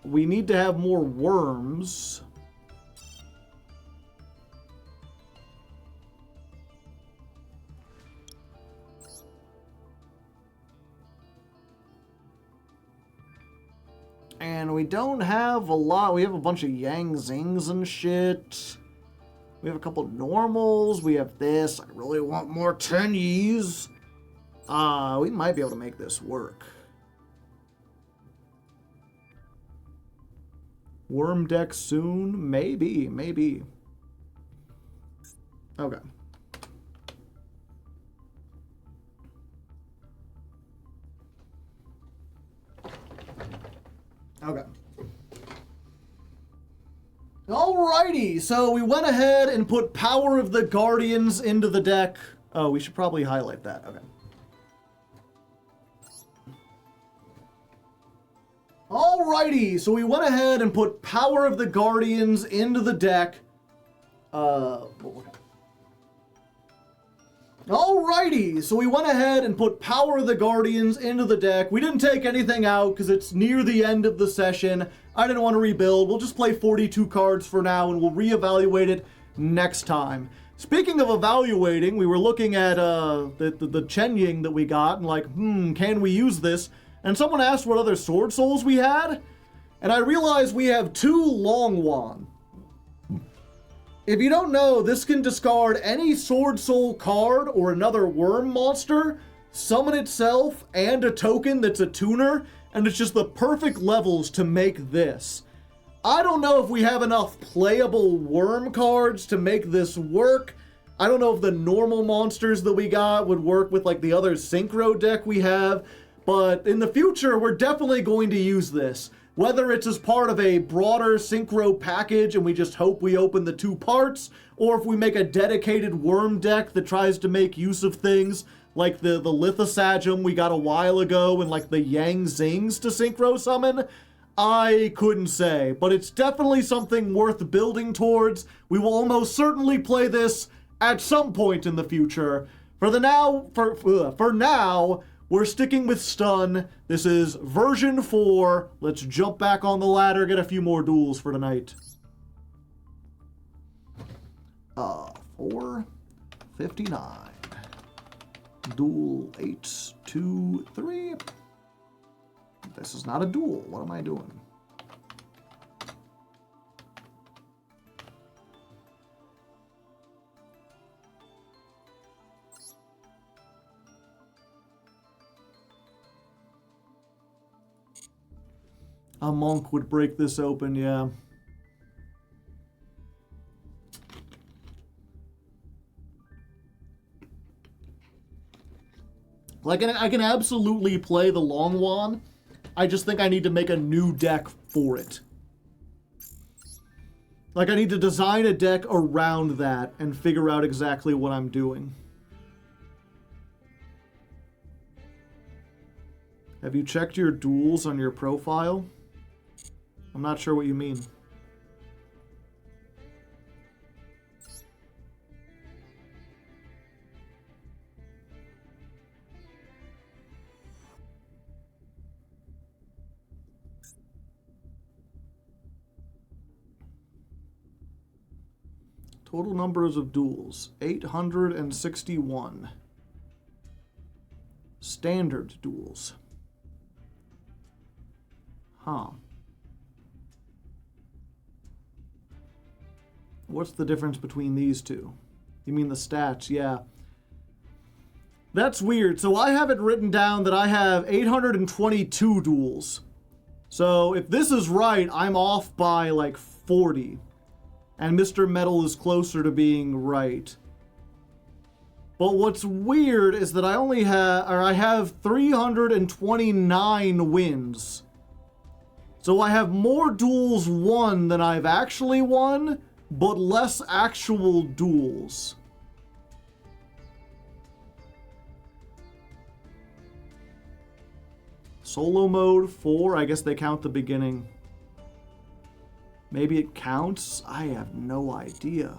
We need to have more worms. And we don't have a lot. We have a bunch of Yang Zings and shit. We have a couple normals. We have this. I really want more Tenyis. We might be able to make this work. Worm deck soon? Maybe. Okay. Okay. Alrighty, so we went ahead and put Power of the Guardians into the deck. Oh, we should probably highlight that. Okay. Alrighty, so we went ahead and put Power of the Guardians into the deck. Alrighty, so we went ahead and put Power of the Guardians into the deck. We didn't take anything out because it's near the end of the session. I didn't want to rebuild. We'll just play 42 cards for now and we'll reevaluate it next time. Speaking of evaluating, we were looking at the Chen Ying that we got and like, can we use this? And someone asked what other Sword Souls we had, and I realized we have 2 Long Wand. If you don't know, this can discard any Sword Soul card or another worm monster, summon itself, and a token that's a tuner, and it's just the perfect levels to make this. I don't know if we have enough playable worm cards to make this work. I don't know if the normal monsters that we got would work with like the other Synchro deck we have, but in the future, we're definitely going to use this. Whether it's as part of a broader Synchro package and we just hope we open the 2 parts, or if we make a dedicated worm deck that tries to make use of things like the Lithosagem we got a while ago and like the Yang Zings to Synchro summon, I couldn't say. But it's definitely something worth building towards. We will almost certainly play this at some point in the future. For now, we're sticking with Stun. This is version 4. Let's jump back on the ladder, get a few more duels for tonight. 459. Duel 8, 2, 3. This is not a duel. What am I doing? A monk would break this open, yeah. Like, I can absolutely play the long one. I just think I need to make a new deck for it. Like, I need to design a deck around that and figure out exactly what I'm doing. Have you checked your duels on your profile? I'm not sure what you mean. Total numbers of duels, 861. Standard duels. Huh. What's the difference between these two? You mean the stats? Yeah. That's weird. So I have it written down that I have 822 duels. So if this is right, I'm off by like 40. And Mr. Metal is closer to being right. But what's weird is that I have 329 wins. So I have more duels won than I've actually won, but less actual duels. Solo mode 4, I guess they count the beginning. Maybe it counts? I have no idea.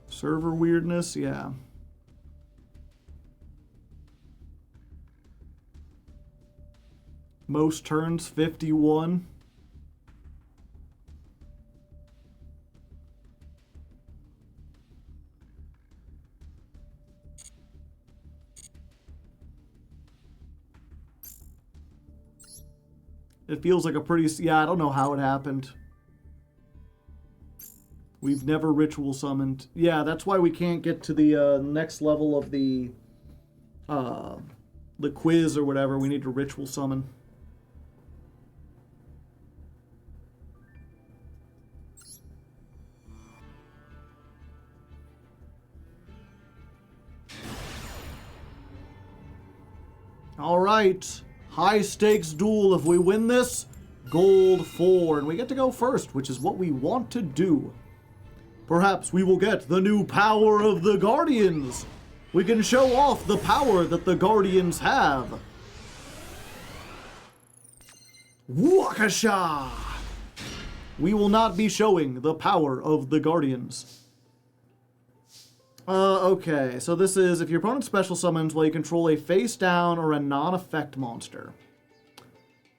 Server weirdness, yeah. Most turns, 51. It feels like a pretty... Yeah, I don't know how it happened. We've never ritual summoned. Yeah, that's why we can't get to the next level of the quiz or whatever. We need to ritual summon. All right. High stakes duel. If we win this, gold 4. And we get to go first, which is what we want to do. Perhaps we will get the new power of the Guardians. We can show off the power that the Guardians have. Wakasha! We will not be showing the power of the Guardians. Okay, so this is if your opponent special summons while you control a face down or a non-effect monster.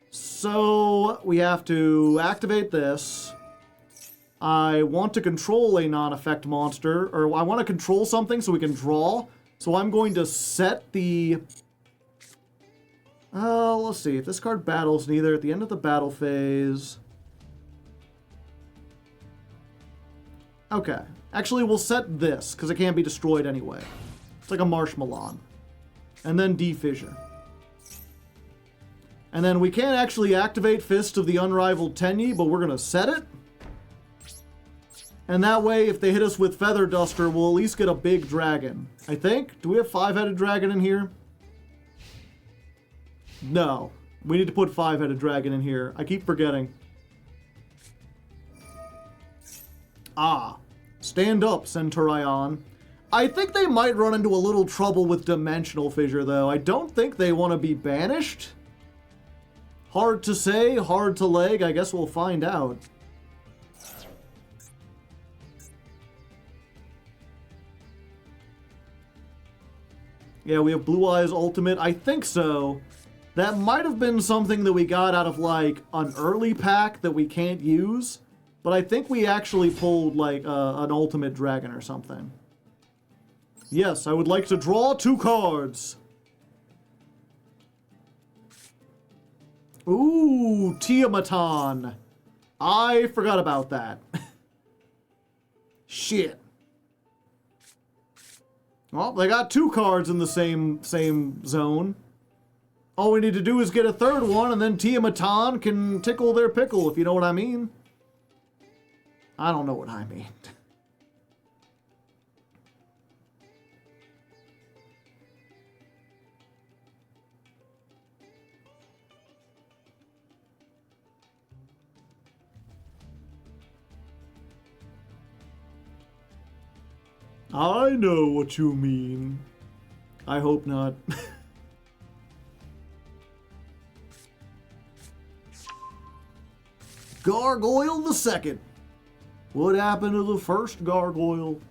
So we have to activate this. I want to control a non-effect monster, or I want to control something so we can draw. So I'm going to set the... let's see. If this card battles neither at the end of the battle phase... Okay. Actually, we'll set this, because it can't be destroyed anyway. It's like a Marshmallow. And then Defissure. And then we can't actually activate Fist of the Unrivaled Tenyi, but we're going to set it. And that way, if they hit us with Feather Duster, we'll at least get a big dragon. I think? Do we have 5-headed dragon in here? No. We need to put 5-headed dragon in here. I keep forgetting. Ah. Stand up, Centurion. I think they might run into a little trouble with Dimensional Fissure, though. I don't think they want to be banished. Hard to say, hard to leg. I guess we'll find out. Yeah, we have Blue Eyes Ultimate. I think so. That might have been something that we got out of, like, an early pack that we can't use. But I think we actually pulled, like, an Ultimate Dragon or something. Yes, I would like to draw 2 cards. Ooh, Tiamaton. I forgot about that. Shit. Well, they got 2 cards in the same zone. All we need to do is get a 3rd one, and then Tiamatan can tickle their pickle, if you know what I mean. I don't know what I mean. I know what you mean. I hope not. Gargoyle the second. What happened to the first gargoyle?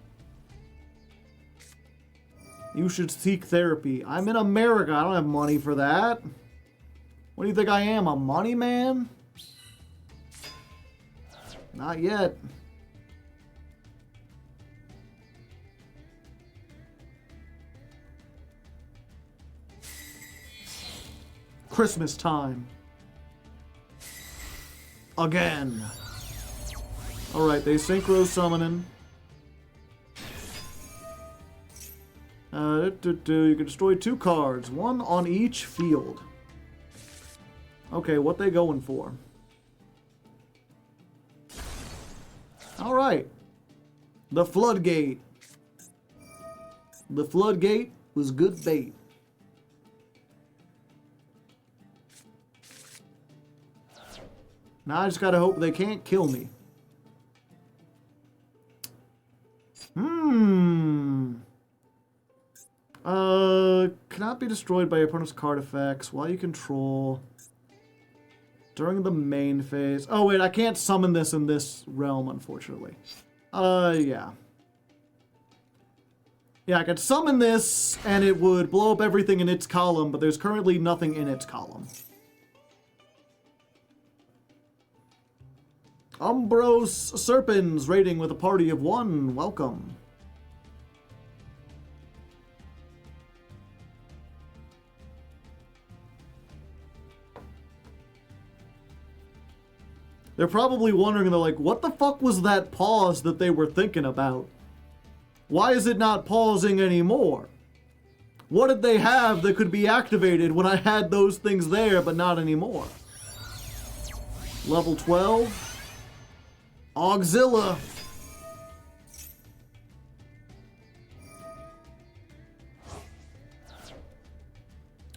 You should seek therapy. I'm in America. I don't have money for that. What do you think I am, a money man? Not yet. Christmas time. Again. Alright, they synchro summoning. You can destroy 2 cards, 1 on each field. Okay, what they going for? Alright. The Floodgate. The Floodgate was good bait. Now I just gotta hope they can't kill me. Cannot be destroyed by your opponent's card effects while you control during the main phase. Oh wait, I can't summon this in this realm, unfortunately. Yeah. Yeah, I could summon this and it would blow up everything in its column, but there's currently nothing in its column. Umbros Serpens raiding with a party of 1. Welcome. They're probably wondering, they're like, what the fuck was that pause that they were thinking about? Why is it not pausing anymore? What did they have that could be activated when I had those things there, but not anymore? Level 12. Auxilla.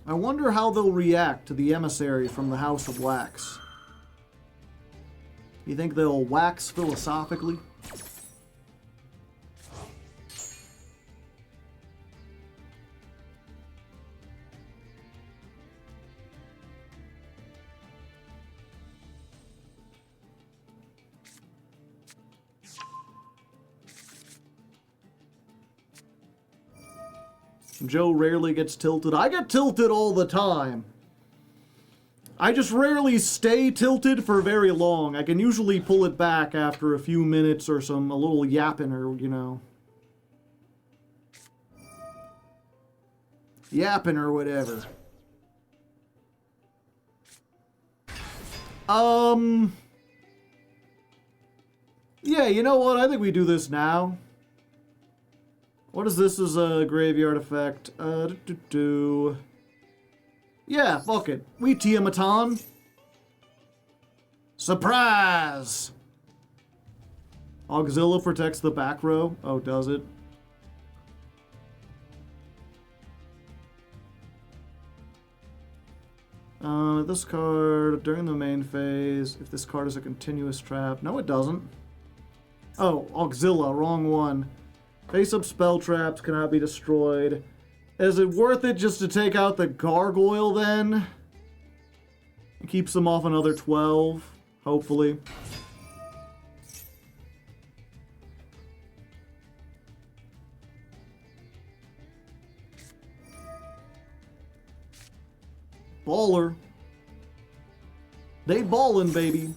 I wonder how they'll react to the emissary from the House of Wax. You think they'll wax philosophically? Joe rarely gets tilted. I get tilted all the time. I just rarely stay tilted for very long. I can usually pull it back after a few minutes or a little yapping or, you know. Yapping or whatever. Yeah, you know what? I think we do this now. What is this as a graveyard effect? Yeah, fuck it. We Tiamatan. Surprise! Auxilla protects the back row. Oh, does it? This card, during the main phase, if this card is a continuous trap. No, it doesn't. Oh, Auxilla, wrong one. Face-up spell traps cannot be destroyed. Is it worth it just to take out the gargoyle then? It keeps them off another 12, hopefully. Baller. They ballin', baby.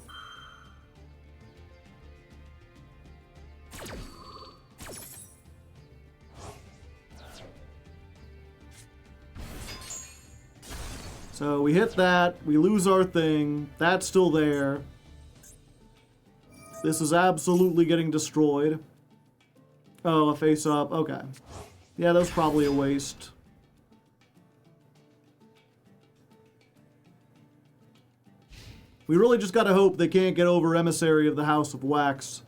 So we hit that, we lose our thing, that's still there. This is absolutely getting destroyed. Oh, a face up, okay. Yeah, that was probably a waste. We really just gotta hope they can't get over Emissary of the House of Wax.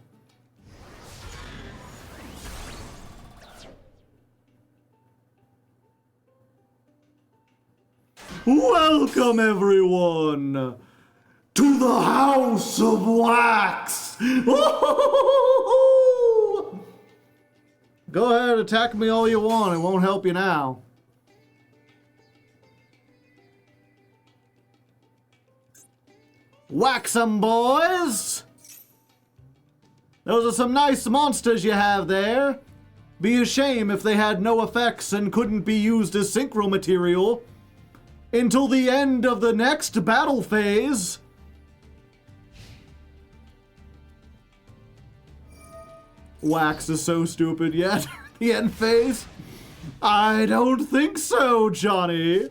Welcome, everyone, to the House of Wax! Go ahead, attack me all you want. It won't help you now. Wax 'em, boys! Those are some nice monsters you have there. Be a shame if they had no effects and couldn't be used as synchro material until the end of the next battle phase. Wax is so stupid yet. The end phase? I don't think so, Johnny.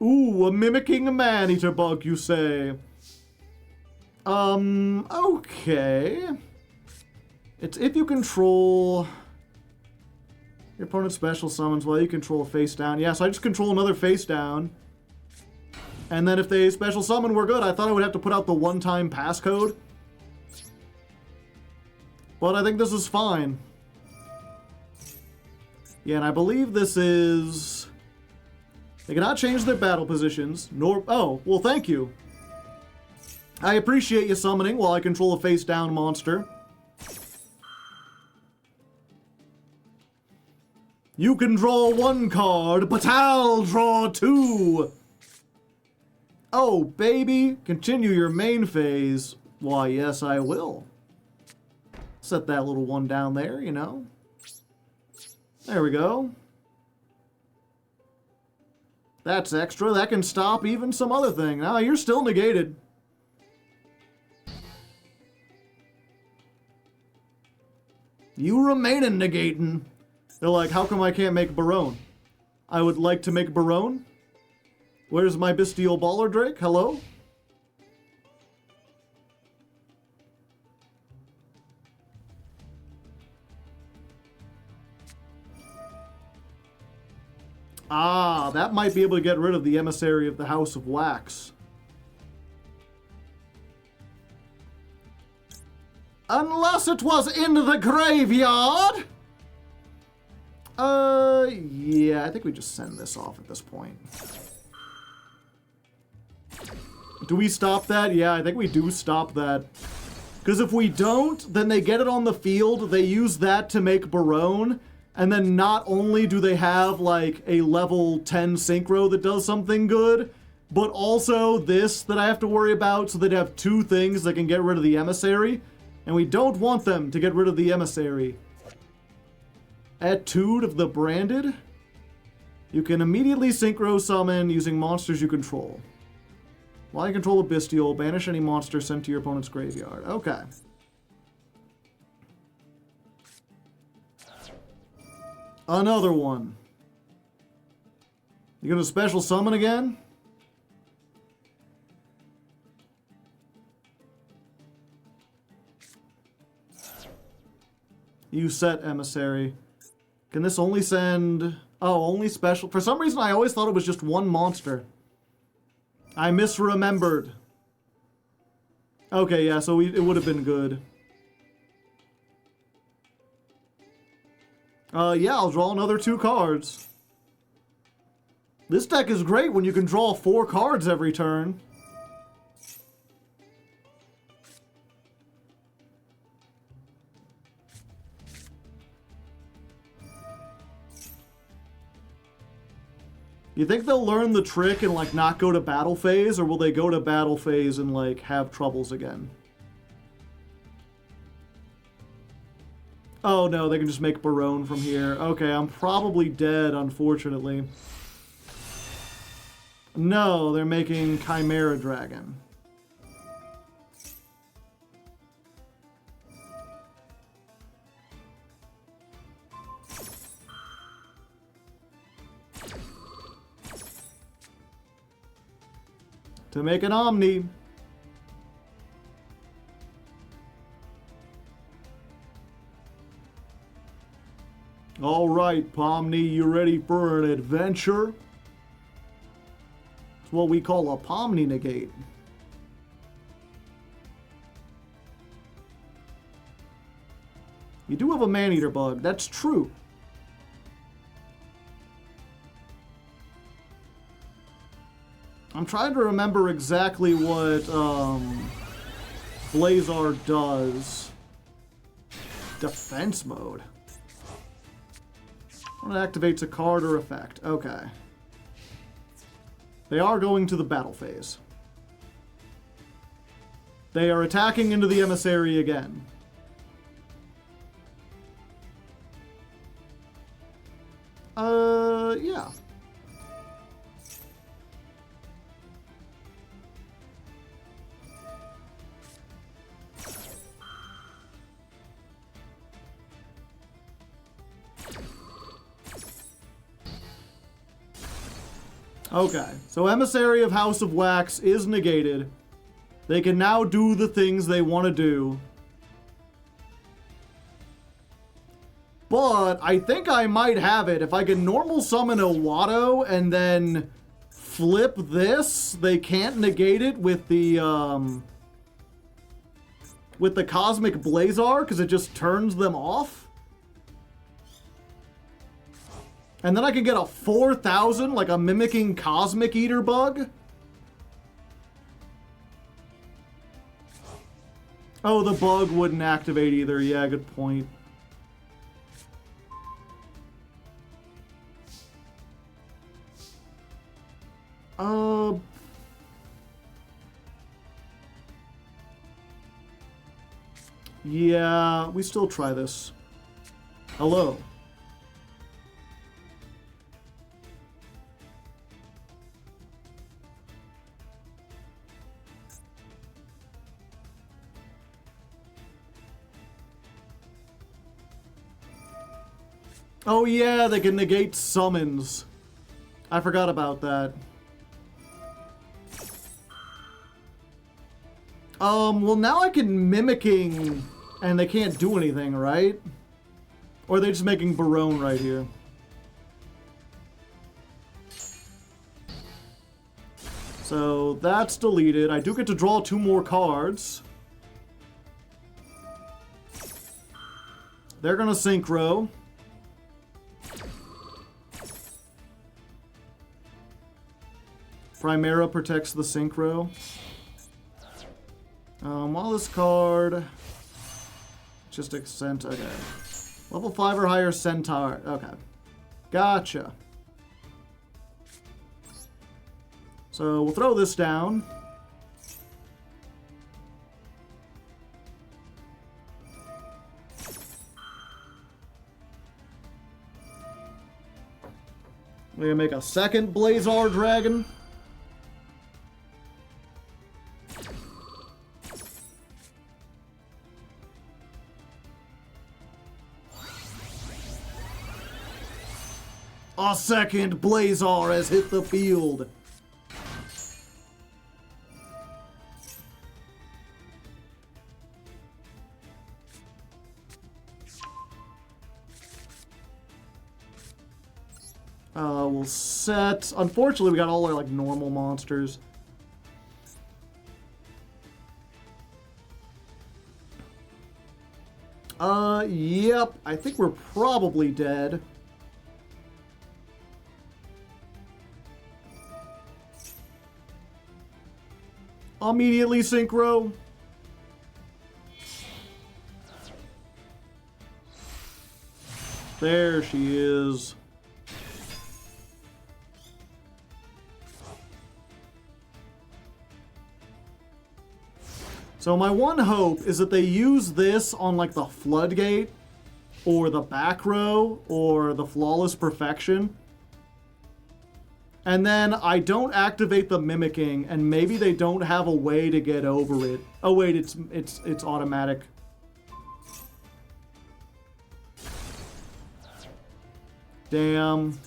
Ooh, a mimicking man-eater bug, you say? Okay. It's if you control your opponent's special summons while you control a face down. Yeah, so I just control another face down. And then if they special summon, we're good. I thought I would have to put out the one-time passcode. But I think this is fine. Yeah, and I believe this is... They cannot change their battle positions, nor... Oh, well, thank you. I appreciate you summoning while I control a face-down monster. You can draw one card, but I'll draw two. Oh, baby, continue your main phase. Why, yes, I will. Set that little one down there, you know. There we go. That's extra. That can stop even some other thing. Now, you're still negated. You remain in negating. They're like, how come I can't make Barone? I would like to make Barone. Where's my bestial baller Drake? Hello? Ah, that might be able to get rid of the Emissary of the House of Wax. Unless it was in the graveyard! Yeah, I think we just send this off at this point. Do we stop that? Yeah, I think we do stop that. Because if we don't, then they get it on the field, they use that to make Barone, and then not only do they have, like, a level 10 synchro that does something good, but also this that I have to worry about, so they'd have two things that can get rid of the Emissary, and we don't want them to get rid of the Emissary. Etude of the Branded. You can immediately synchro summon using monsters you control. While you control a bestial, banish any monster sent to your opponent's graveyard. Okay. Another one. You gonna special summon again? You set Emissary. Can this only send... Oh, only special... For some reason, I always thought it was just one monster. I misremembered. Okay, yeah, so it would have been good. Yeah, I'll draw another 2 cards. This deck is great when you can draw 4 cards every turn. You think they'll learn the trick and, like, not go to battle phase, or will they go to battle phase and, like, have troubles again? Oh, no, they can just make Barone from here. Okay, I'm probably dead, unfortunately. No, they're making Chimera Dragon. To make an Omni. All right, Pomni, you ready for an adventure? It's what we call a Pomni negate. You do have a man-eater bug, that's true. I'm trying to remember exactly what Blazar does. Defense mode. When it activates a card or effect. Okay. They are going to the battle phase. They are attacking into the emissary again. Yeah. Okay, so Emissary of House of Wax is negated. They can now do the things they want to do. But I think I might have it. If I can normal summon a Watto and then flip this, they can't negate it with the Cosmic Blazar, because it just turns them off. And then I can get a 4,000, like a Mimicking Cosmic Eater bug. Oh, the bug wouldn't activate either. Yeah, good point. Yeah, we still try this. Hello. Oh yeah, they can negate summons. I forgot about that. Well now I can Mimicking, and they can't do anything, right? Or are they just making Barone right here? So that's deleted. I do get to draw 2 more cards. They're gonna Synchro. Primera protects the Synchro. While this card... Just accent... Okay. Level 5 or higher Centaur. Okay. Gotcha. So we'll throw this down. We're gonna make a second Blazar Dragon. A second Blazar has hit the field. We'll set... Unfortunately, we got all our, like, normal monsters. Yep. I think we're probably dead. Immediately Synchro. There she is. So my one hope is that they use this on like the Floodgate or the Back Row or the Flawless Perfection. And then I don't activate the Mimicking, and maybe they don't have a way to get over it. Oh wait, it's automatic. Damn.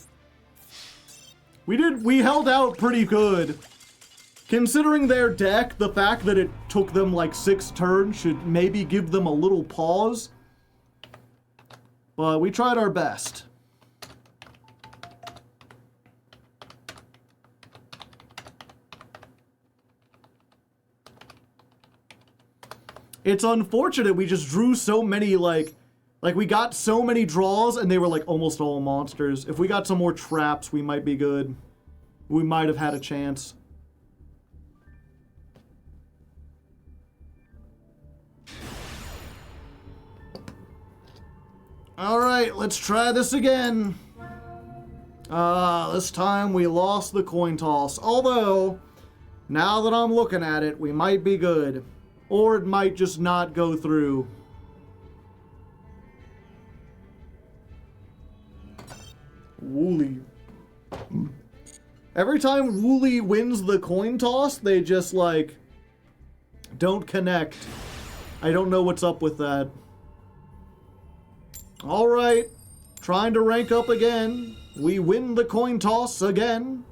We held out pretty good. Considering their deck, the fact that it took them like 6 turns should maybe give them a little pause. But we tried our best. It's unfortunate we just drew so many, like we got so many draws and they were like almost all monsters. If we got some more traps, we might be good. We might have had a chance. Alright, let's try this again. This time we lost the coin toss. Although, now that I'm looking at it, we might be good. Or it might just not go through. Wooly. Every time Wooly wins the coin toss, they just, like, don't connect. I don't know what's up with that. Alright. Trying to rank up again. We win the coin toss again.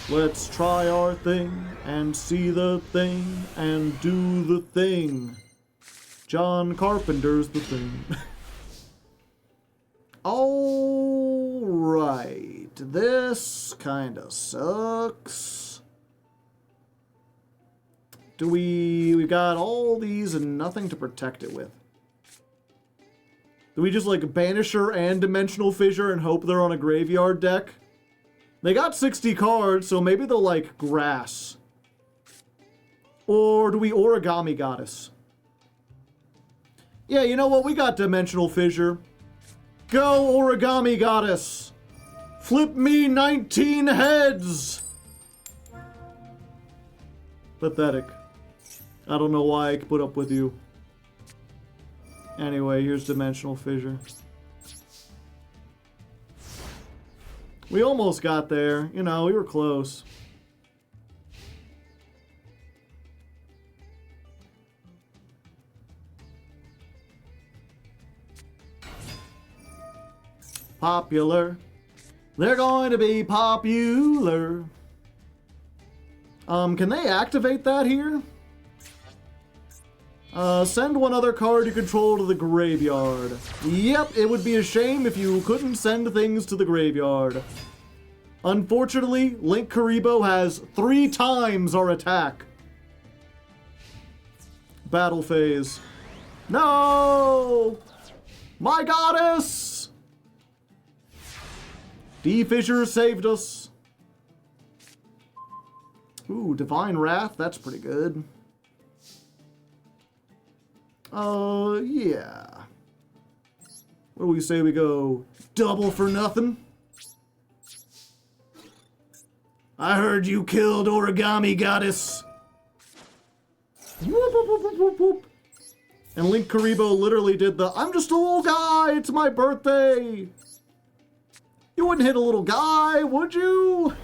Let's try our thing and see the thing and do the thing. John Carpenter's the thing. Alright, this kinda sucks. We got all these and nothing to protect it with. Do we just like Banisher and Dimensional Fissure and hope they're on a graveyard deck? They got 60 cards, so maybe they'll like grass. Or do we Origami Goddess? Yeah, you know what? We got Dimensional Fissure. Go, Origami Goddess! Flip me 19 heads! Pathetic. I don't know why I put up with you. Anyway, here's Dimensional Fissure. We almost got there. You know, we were close. Popular. They're going to be popular. Can they activate that here? Send one other card you control to the graveyard. Yep, it would be a shame if you couldn't send things to the graveyard. Unfortunately, Link Karibo has 3 times our attack. Battle phase. No! My goddess! D-Fissure saved us. Ooh, Divine Wrath, that's pretty good. Yeah. What do we say we go? Double for nothing? I heard you killed Origami Goddess. Whoop, whoop, whoop, whoop, whoop, whoop. And Link Karibo literally did the, I'm just a little guy, it's my birthday. You wouldn't hit a little guy, would you?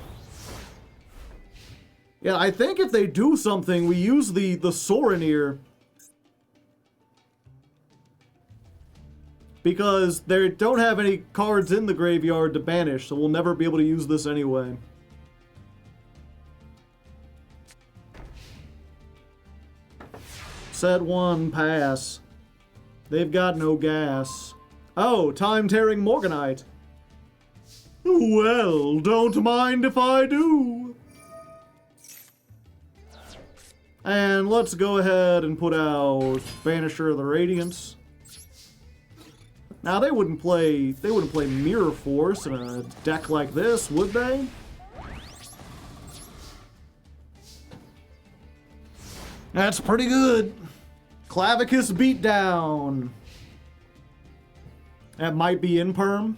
Yeah, I think if they do something, we use the Soraneer. Because they don't have any cards in the graveyard to banish, so we'll never be able to use this anyway. Set 1, pass. They've got no gas. Oh, time-tearing Morganite. Well, don't mind if I do. And let's go ahead and put out Banisher of the Radiance. Now they wouldn't play Mirror Force in a deck like this, would they? That's pretty good. Clavicus Beatdown. That might be in perm.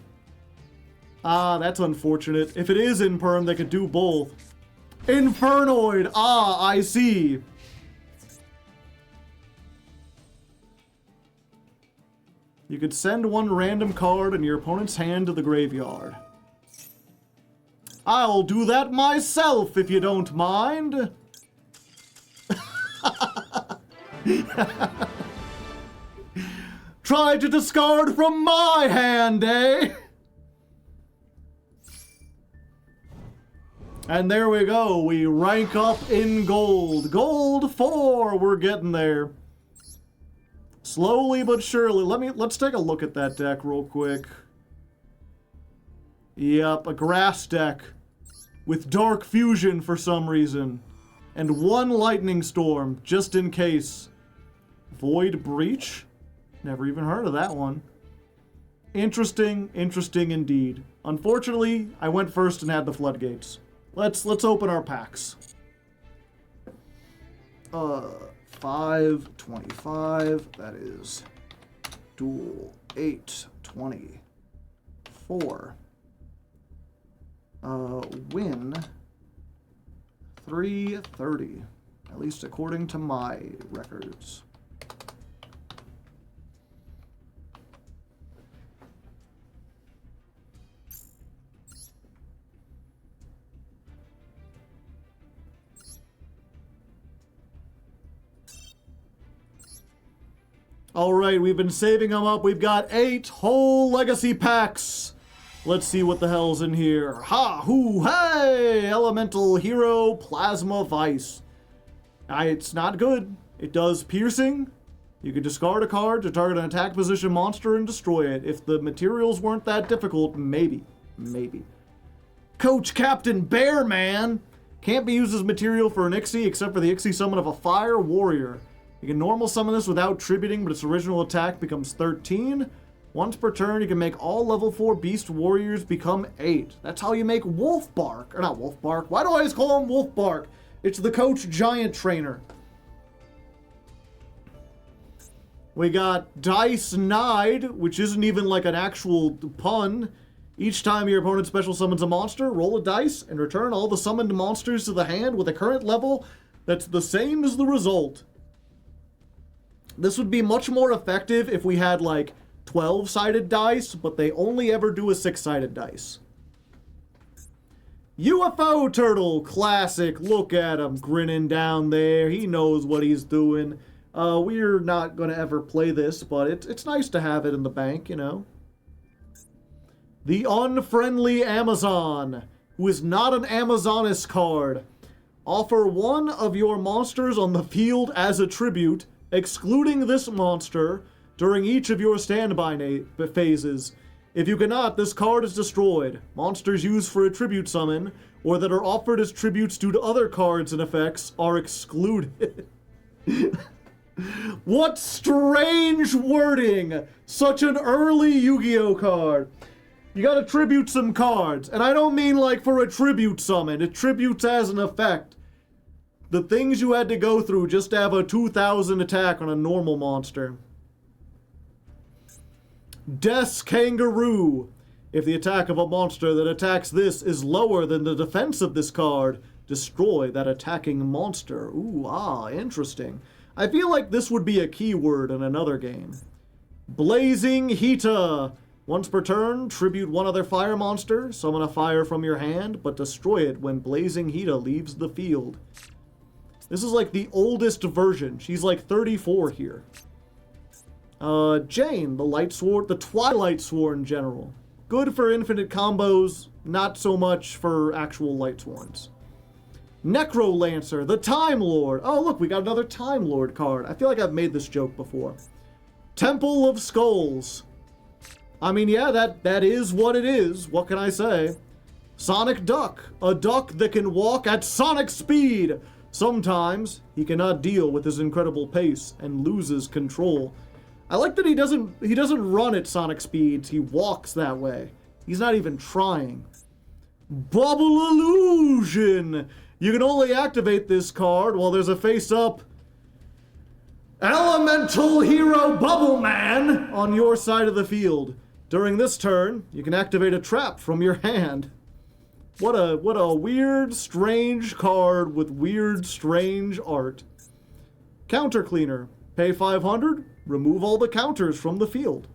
Ah, that's unfortunate. If it is in perm, they could do both. Infernoid! Ah, I see. You could send one random card in your opponent's hand to the graveyard. I'll do that myself if you don't mind. Try to discard from my hand, eh? And there we go. We rank up in gold. Gold 4. We're getting there. Slowly but surely. Let's take a look at that deck real quick. Yep, a grass deck with Dark Fusion for some reason. And one Lightning Storm, just in case. Void Breach? Never even heard of that one. Interesting indeed. Unfortunately, I went first and had the floodgates. Let's open our packs. 5, 25, that is dual 8, 20, 4. Win 330, at least according to my records. All right, we've been saving them up. We've got 8 whole legacy packs. Let's see what the hell's in here. Ha, hoo, hey! Elemental Hero Plasma Vice. It's not good. It does piercing. You can discard a card to target an attack position monster and destroy it. If the materials weren't that difficult, maybe. Coach Captain Bearman. Can't be used as material for an Ixie except for the Ixie summon of a Fire Warrior. You can normal summon this without tributing, but its original attack becomes 13. Once per turn, you can make all level 4 Beast Warriors become 8. That's how you make Wolfbark. Or not Wolfbark. Why do I always call him Wolfbark? It's the Coach Giant Trainer. We got Dice Nide, which isn't even like an actual pun. Each time your opponent special summons a monster, roll a dice and return all the summoned monsters to the hand with a current level that's the same as the result. This would be much more effective if we had like 12-sided dice, but they only ever do a 6-sided dice. UFO Turtle, classic. Look at him grinning down there. He knows what he's doing. We're not going to ever play this, but it's nice to have it in the bank, you know. The Unfriendly Amazon, who is not an Amazoness card. Offer one of your monsters on the field as a tribute, excluding this monster, during each of your standby phases. If you cannot, this card is destroyed. Monsters used for a tribute summon, or that are offered as tributes due to other cards and effects, are excluded. What strange wording! Such an early Yu-Gi-Oh card. You gotta tribute some cards, and I don't mean like for a tribute summon. It tributes as an effect. The things you had to go through just to have a 2000 attack on a normal monster. Death's Kangaroo. If the attack of a monster that attacks this is lower than the defense of this card, destroy that attacking monster. Ooh, interesting. I feel like this would be a keyword in another game. Blazing Hita. Once per turn, tribute one other fire monster, summon a fire from your hand, but destroy it when Blazing Hita leaves the field. This is like the oldest version. She's like 34 here. Jane, the Light Sword, the Twilight Sworn General. Good for infinite combos, not so much for actual Light Sworns. Necrolancer, the Time Lord. Oh, look, we got another Time Lord card. I feel like I've made this joke before. Temple of Skulls. I mean, yeah, that is what it is. What can I say? Sonic Duck, a duck that can walk at sonic speed. Sometimes he cannot deal with his incredible pace and loses control. I like that he doesn't run at sonic speeds. He walks that way. He's not even trying. Bubble Illusion. You can only activate this card while there's a face-up Elemental Hero Bubble Man on your side of the field. During this turn, you can activate a trap from your hand. What a weird, strange card with weird, strange art. Counter Cleaner. Pay 500, remove all the counters from the field.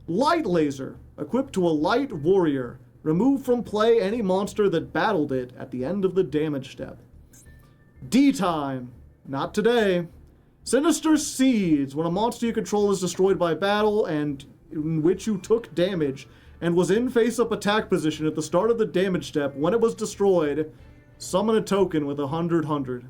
Light Laser. Equipped to a Light Warrior. Remove from play any monster that battled it at the end of the damage step. D-Time. Not today. Sinister Seeds. When a monster you control is destroyed by battle and in which you took damage and was in face-up attack position at the start of the damage step, when it was destroyed, summon a token with 100/100.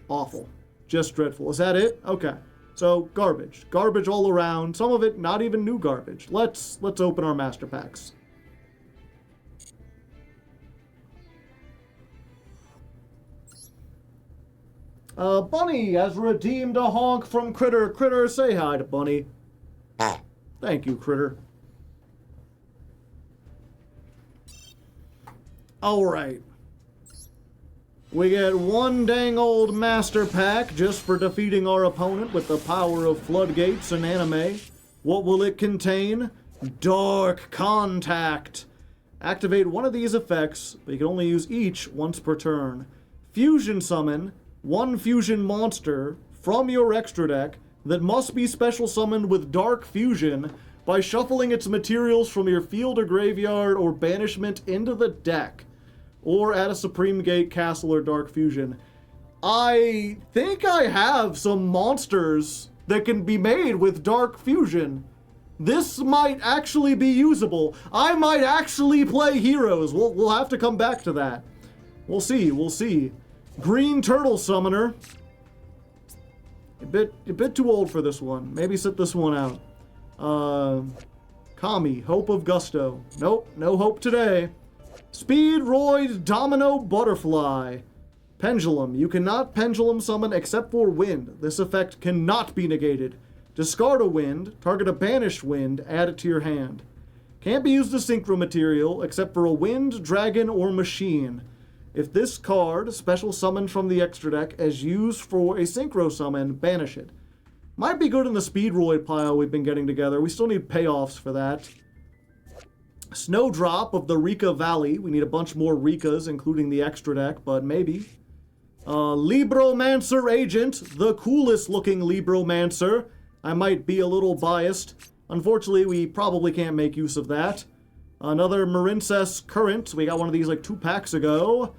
Awful. Just dreadful. Is that it? Okay. So garbage. Garbage all around. Some of it not even new garbage. Let's open our master packs. Bunny has redeemed a honk from Critter. Critter, say hi to Bunny. Thank you, Critter. Alright. We get one dang old master pack just for defeating our opponent with the power of floodgates and anime. What will it contain? Dark Contact. Activate one of these effects, but you can only use each once per turn. Fusion summon one fusion monster from your extra deck that must be special summoned with Dark Fusion by shuffling its materials from your field or graveyard or banishment into the deck. Or add a Supreme Gate, Castle, or Dark Fusion. I think I have some monsters that can be made with Dark Fusion. This might actually be usable. I might actually play heroes. We'll have to come back to that. We'll see. Green Turtle Summoner. A bit too old for this one. Maybe sit this one out. Kami, Hope of Gusto. Nope, no hope today. Speedroid Domino Butterfly. Pendulum. You cannot pendulum summon except for wind. This effect cannot be negated. Discard a wind, target a banished wind, add it to your hand. Can't be used as synchro material except for a wind, dragon, or machine. If this card, special summoned from the extra deck, is used for a synchro summon, banish it. Might be good in the Speedroid pile we've been getting together. We still need payoffs for that. Snowdrop of the Rika Valley. We need a bunch more Rikas, including the extra deck, but maybe. Libromancer Agent, the coolest looking Libromancer. I might be a little biased. Unfortunately, we probably can't make use of that. Another Marincess Current. We got one of these like 2 packs ago.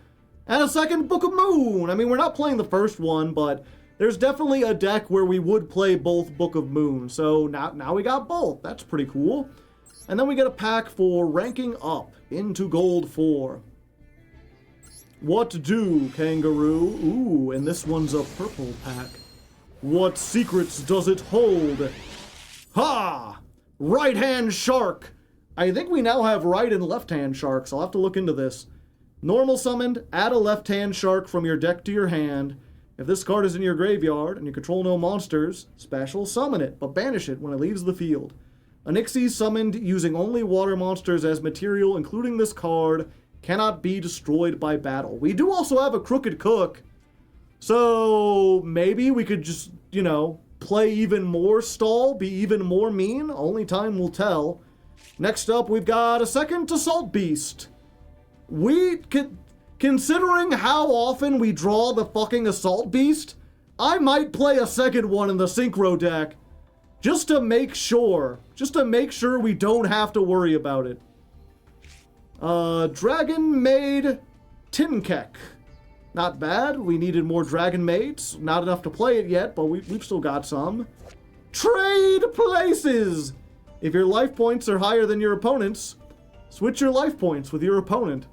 And a second Book of Moon. I mean, we're not playing the first one, but there's definitely a deck where we would play both Book of Moon. So now we got both. That's pretty cool. And then we get a pack for ranking up into Gold 4. What to do, Kangaroo? Ooh, and this one's a purple pack. What secrets does it hold? Ha! Right-hand Shark. I think we now have right and left-hand Sharks. I'll have to look into this. Normal summoned, add a left-hand Shark from your deck to your hand. If this card is in your graveyard and you control no monsters, special summon it, but banish it when it leaves the field. Onyxie summoned using only water monsters as material, including this card, cannot be destroyed by battle. We do also have a Crooked Cook, so maybe we could just, play even more stall, be even more mean. Only time will tell. Next up, we've got a second Assault Beast. Considering how often we draw the fucking Assault Beast, I might play a second one in the Synchro deck. Just to make sure we don't have to worry about it. Dragon Maid Tinkek. Not bad. We needed more Dragon Maids. Not enough to play it yet, but we've still got some. Trade Places! If your life points are higher than your opponent's, switch your life points with your opponent.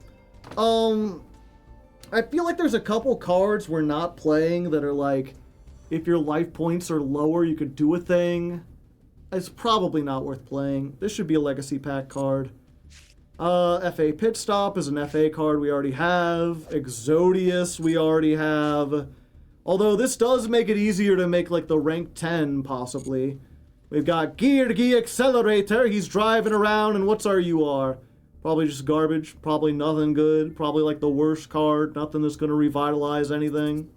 I feel like there's a couple cards we're not playing that are like, if your life points are lower, you could do a thing. It's probably not worth playing. This should be a Legacy Pack card. FA Pit Stop is an FA card we already have. Exodius we already have. Although this does make it easier to make like the rank 10, possibly. We've got Gear Accelerator. He's driving around, and what's our UR? Probably just garbage. Probably nothing good. Probably like the worst card. Nothing that's going to revitalize anything.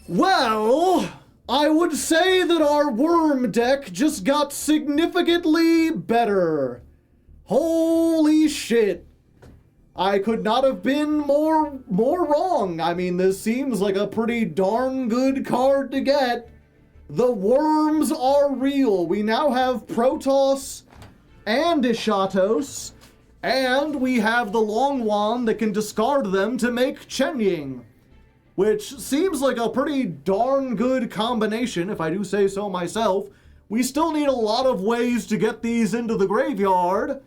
Well, I would say that our worm deck just got significantly better. Holy shit. I could not have been more wrong. I mean, this seems like a pretty darn good card to get. The worms are real. We now have Protoss and Ishatos, and we have the Long Wand that can discard them to make Chenying, which seems like a pretty darn good combination, if I do say so myself. We still need a lot of ways to get these into the graveyard,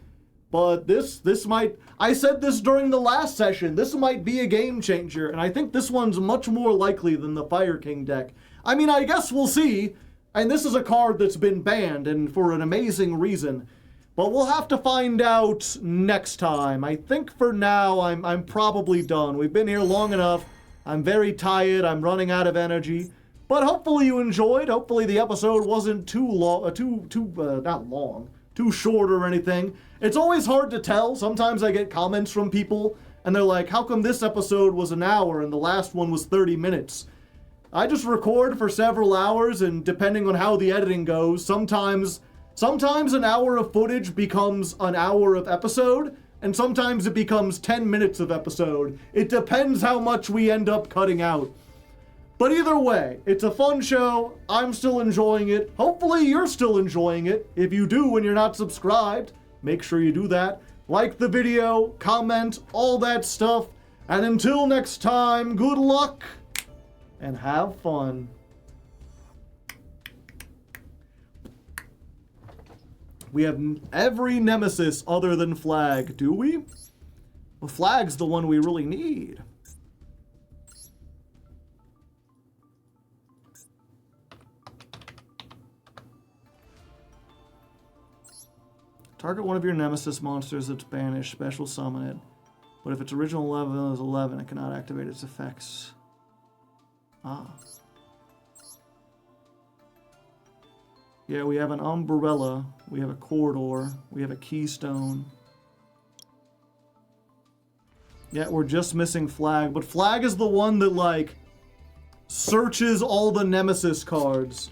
But this might, I said this during the last session, this might be a game changer, and I think this one's much more likely than the Fire King deck. I mean, I guess we'll see, and this is a card that's been banned, and for an amazing reason. But we'll have to find out next time. I think for now, I'm probably done. We've been here long enough. I'm very tired. I'm running out of energy. But hopefully you enjoyed. Hopefully the episode wasn't too long, not long, too short or anything. It's always hard to tell. Sometimes I get comments from people, and they're like, how come this episode was an hour and the last one was 30 minutes? I just record for several hours, and depending on how the editing goes, sometimes an hour of footage becomes an hour of episode, and sometimes it becomes 10 minutes of episode. It depends how much we end up cutting out. But either way, it's a fun show. I'm still enjoying it. Hopefully you're still enjoying it. If you do and you're not subscribed, make sure you do that. Like the video, comment, all that stuff. And until next time, good luck and have fun. We have every nemesis other than Flag, do we? Well, Flag's the one we really need. Target one of your nemesis monsters that's banished, special summon it. But if its original level is 11, it cannot activate its effects. Ah. Yeah, we have an umbrella, we have a corridor, we have a keystone. Yeah, we're just missing Flag, but Flag is the one that, like, searches all the nemesis cards.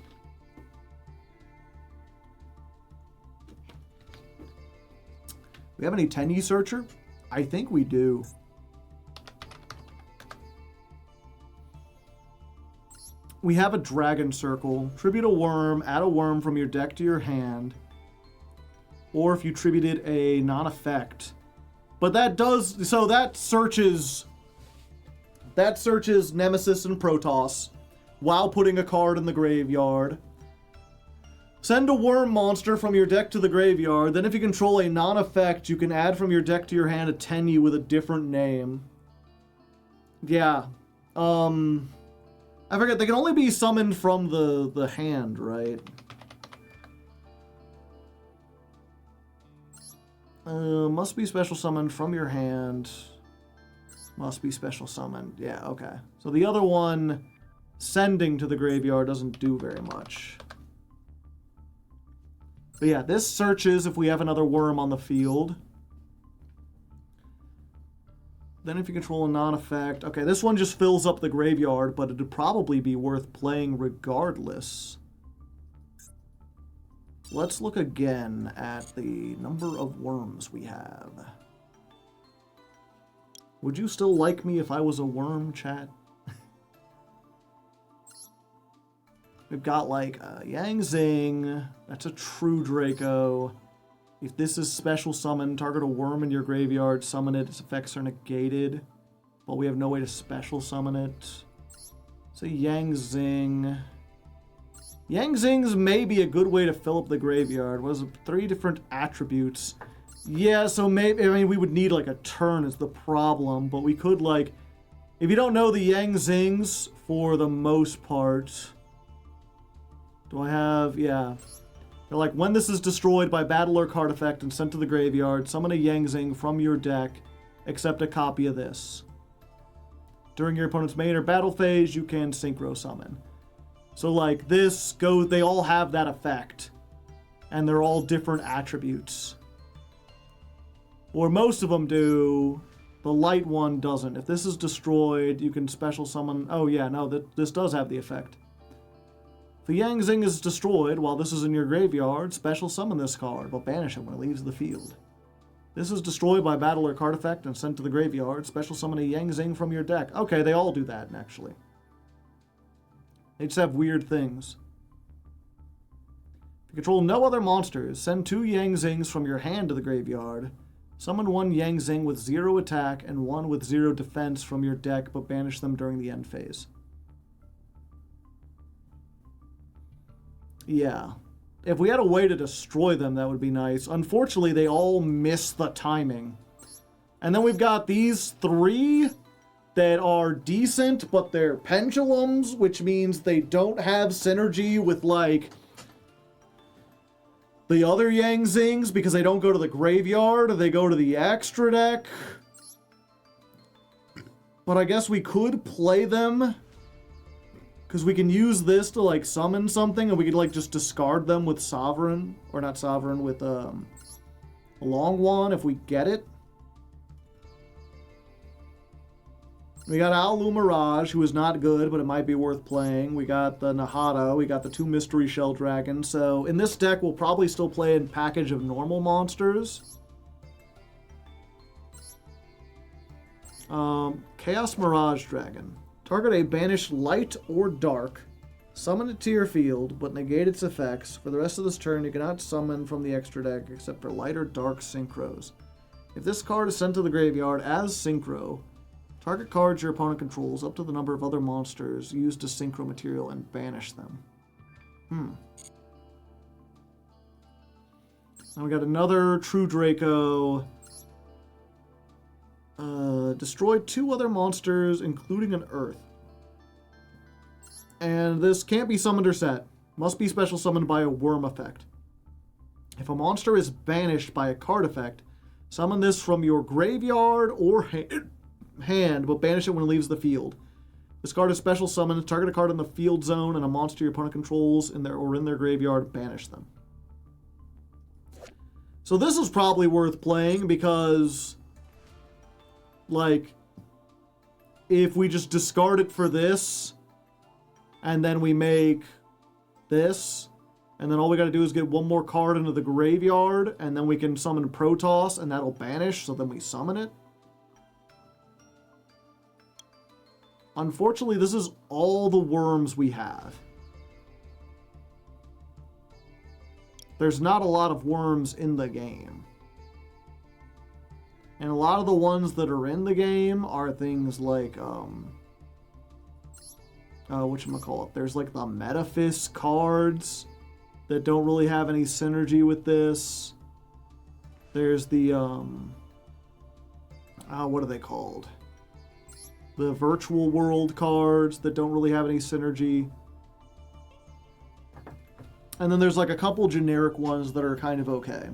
We have any Tenyi Searcher? I think we do. We have a Dragon Circle. Tribute a worm, add a worm from your deck to your hand. Or if you tributed a non-effect. But that does, so that searches Nemesis and Protoss while putting a card in the graveyard. Send a worm monster from your deck to the graveyard. Then if you control a non-effect, you can add from your deck to your hand a Tenyi with a different name. Yeah. I forget, they can only be summoned from the hand, right? Must be special summoned from your hand. Must be special summoned. Yeah, okay. So the other one, sending to the graveyard, doesn't do very much. But yeah, this searches if we have another worm on the field. Then if you control a non-effect... Okay, this one just fills up the graveyard, but it'd probably be worth playing regardless. Let's look again at the number of worms we have. Would you still like me if I was a worm, chat? We've got, like, Yang Zing. That's a True Draco. If this is special summon, target a worm in your graveyard, summon it, its effects are negated, but we have no way to special summon it. So Yang Zing. Yang Zing's may be a good way to fill up the graveyard. What is it? 3 different attributes. Yeah, so maybe, I mean, we would need like a turn is the problem, but we could like, if you don't know the Yang Zings for the most part, do I have, yeah. They're like, when this is destroyed by battle or card effect and sent to the graveyard, summon a Yang Zing from your deck, except a copy of this. During your opponent's main or battle phase, you can synchro summon. So like this goes, they all have that effect. And they're all different attributes. Or most of them do. The light one doesn't. If this is destroyed, you can special summon. Oh yeah, no, this does have the effect. If the Yang Zing is destroyed while this is in your graveyard, special summon this card, but banish it when it leaves the field. This is destroyed by battle or card effect and sent to the graveyard, special summon a Yang Zing from your deck. Okay, they all do that, actually. They just have weird things. If you control no other monsters, send 2 Yang Zings from your hand to the graveyard. Summon 1 Yang Zing with 0 attack and 1 with 0 defense from your deck, but banish them during the end phase. Yeah. If we had a way to destroy them, that would be nice. Unfortunately, they all miss the timing. And then we've got these 3 that are decent, but they're pendulums, which means they don't have synergy with, like, the other Yang Zings because they don't go to the graveyard. They go to the extra deck. But I guess we could play them because we can use this to, like, summon something, and we could, like, just discard them with Sovereign. Or not Sovereign, with a long one if we get it. We got Alu Mirage, who is not good, but it might be worth playing. We got the Nahata. We got the 2 Mystery Shell Dragons. So in this deck, we'll probably still play a package of normal monsters. Chaos Mirage Dragon. Target a banished light or dark. Summon it to your field, but negate its effects. For the rest of this turn, you cannot summon from the extra deck except for light or dark synchros. If this card is sent to the graveyard as synchro, target cards your opponent controls up to the number of other monsters used to synchro material and banish them. Now we got another True Draco. Destroy 2 other monsters, including an Earth. And this can't be summoned or set. Must be special summoned by a worm effect. If a monster is banished by a card effect, summon this from your graveyard or hand, but banish it when it leaves the field. This card is special summoned. Target a card in the field zone and a monster your opponent controls in their graveyard, banish them. So this is probably worth playing because, like, if we just discard it for this, and then we make this, and then all we gotta do is get 1 more card into the graveyard, and then we can summon Protoss, and that'll banish, so then we summon it. Unfortunately, this is all the worms we have. There's not a lot of worms in the game. And a lot of the ones that are in the game are things like, whatchamacallit, there's like the Metaphys cards that don't really have any synergy with this. There's the, what are they called? The Virtual World cards that don't really have any synergy. And then there's like a couple generic ones that are kind of okay.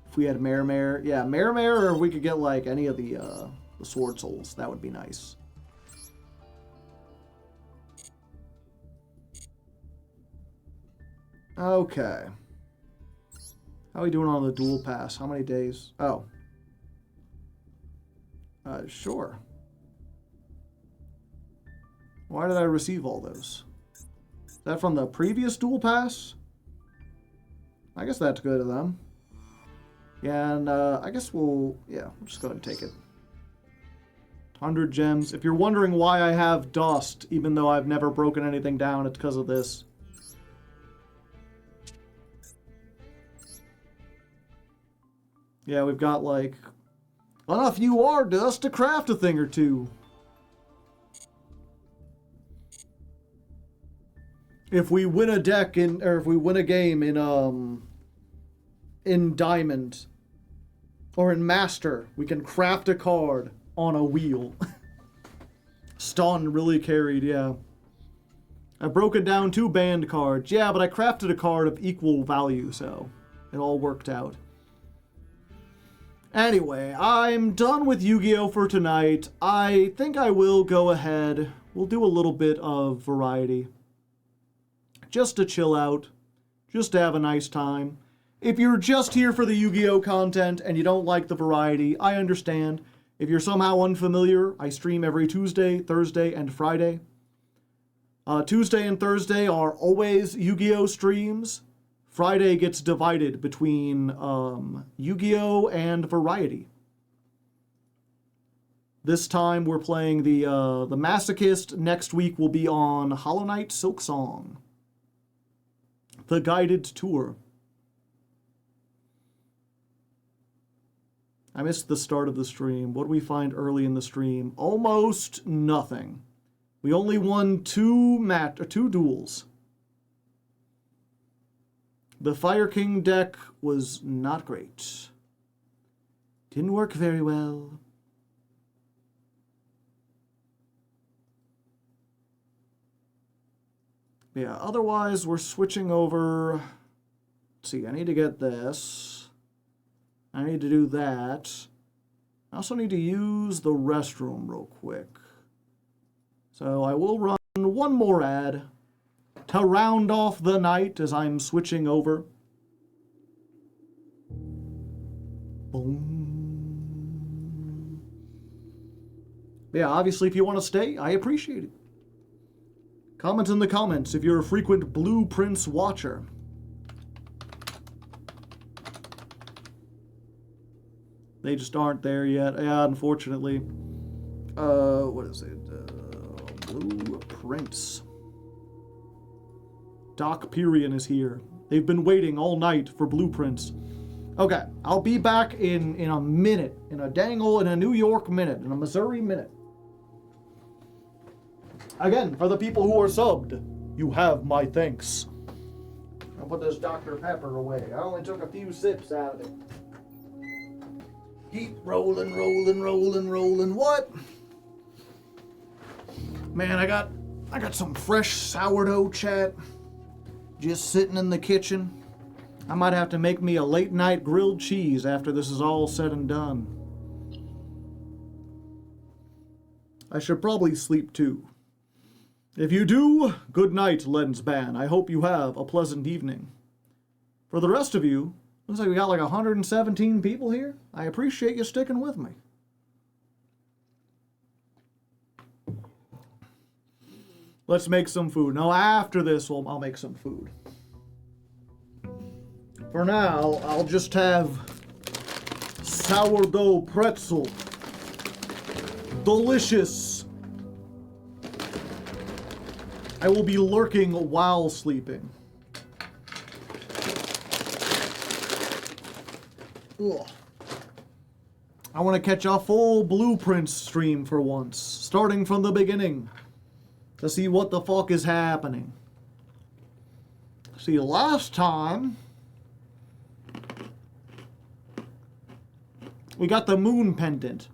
If we had Mare, yeah, Mare, or if we could get like any of the Sword Souls, that would be nice. Okay. How are we doing on the dual pass? How many days? Oh. Sure. Why did I receive all those? Is that from the previous dual pass? I guess that's good of them. Yeah, and I guess we'll just go ahead and take it. 100 gems. If you're wondering why I have dust, even though I've never broken anything down, it's because of this. Yeah, we've got like enough UR dust to craft a thing or two. If we win a deck or if we win a game in Diamond or in Master, we can craft a card on a wheel. Stun really carried, yeah. I broke it down 2 banned cards. Yeah, but I crafted a card of equal value, so it all worked out. Anyway, I'm done with Yu-Gi-Oh! For tonight. I think I will go ahead. We'll do a little bit of variety. Just to chill out. Just to have a nice time. If you're just here for the Yu-Gi-Oh! Content and you don't like the variety, I understand. If you're somehow unfamiliar, I stream every Tuesday, Thursday, and Friday. Tuesday and Thursday are always Yu-Gi-Oh! Streams. Friday gets divided between Yu-Gi-Oh! And variety. This time we're playing the Masochist. Next week will be on Hollow Knight Silk Song. The guided tour. I missed the start of the stream. What did we find early in the stream? Almost nothing. We only won 2 duels. The Fire King deck was not great. Didn't work very well. Yeah, otherwise we're switching over. Let's see, I need to get this. I need to do that. I also need to use the restroom real quick. So I will run one more ad to round off the night as I'm switching over. Boom. Yeah, obviously if you want to stay, I appreciate it. Comment in the comments if you're a frequent Blueprints watcher. They just aren't there yet. Yeah, unfortunately. What is it? Blueprints. Doc Perion is here. They've been waiting all night for Blueprints. Okay, I'll be back in a minute. In a New York minute. In a Missouri minute. Again, for the people who are subbed, you have my thanks. I'll put this Dr. Pepper away. I only took a few sips out of it. Keep rolling, rolling, rolling, rolling. What? Man, I got some fresh sourdough, chat. Just sitting in the kitchen. I might have to make me a late night grilled cheese after this is all said and done. I should probably sleep too. If you do, good night, Lensban. I hope you have a pleasant evening. For the rest of you, looks like we got like 117 people here. I appreciate you sticking with me. Let's make some food. No, after this, I'll make some food. For now, I'll just have sourdough pretzel. Delicious. I will be lurking while sleeping. Ugh. I want to catch a full Blueprints stream for once, starting from the beginning, to see what the fuck is happening. See, last time, we got the moon pendant.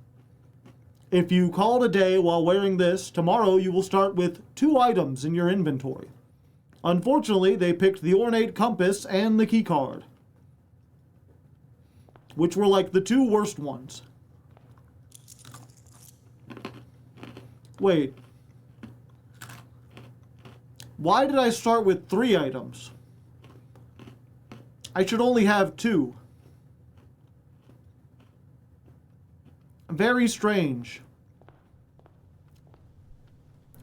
If you call it a day while wearing this, tomorrow you will start with 2 items in your inventory. Unfortunately, they picked the ornate compass and the key card, which were like the 2 worst ones. Wait. Why did I start with 3 items? I should only have 2. Very strange.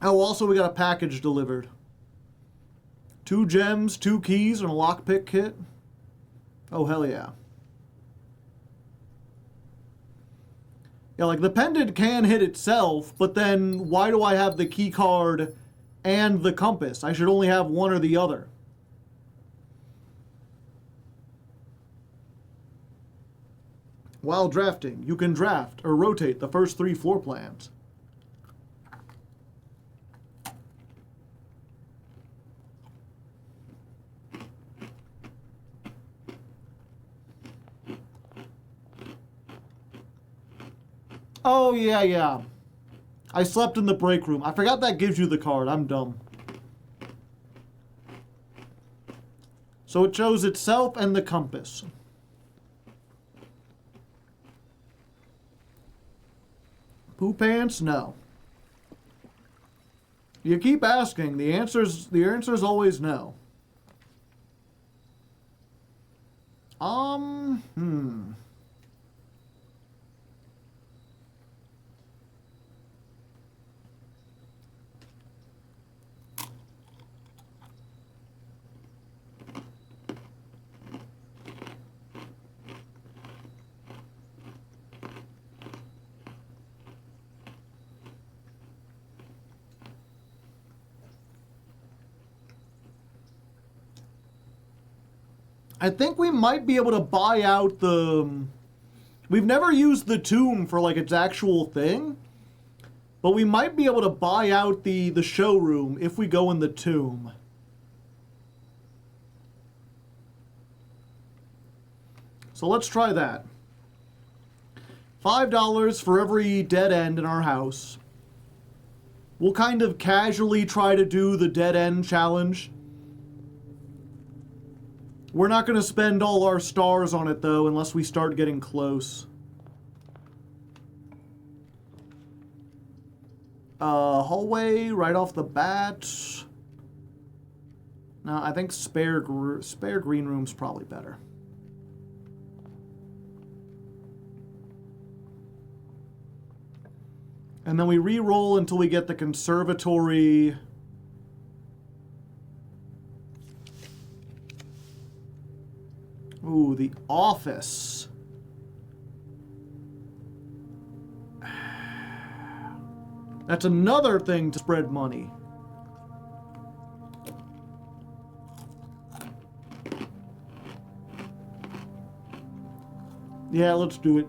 Oh, also we got a package delivered. 2 gems, 2 keys, and a lockpick kit. Oh, hell yeah. Yeah, like the pendant can hit itself, but then why do I have the key card and the compass? I should only have one or the other. While drafting, you can draft or rotate the first 3 floor plans. Oh, yeah. I slept in the break room. I forgot that gives you the card. I'm dumb. So it shows itself and the compass. Poo pants? No. You keep asking. The answer's always no. I think we might be able to buy out the... We've never used the tomb for like its actual thing, but we might be able to buy out the showroom if we go in the tomb. So let's try that. $5 for every dead end in our house. We'll kind of casually try to do the dead end challenge. We're not going to spend all our stars on it, though, unless we start getting close. Hallway right off the bat. No, I think spare green room's probably better. And then we re-roll until we get the conservatory. Ooh, the office. That's another thing to spread money. Yeah, let's do it.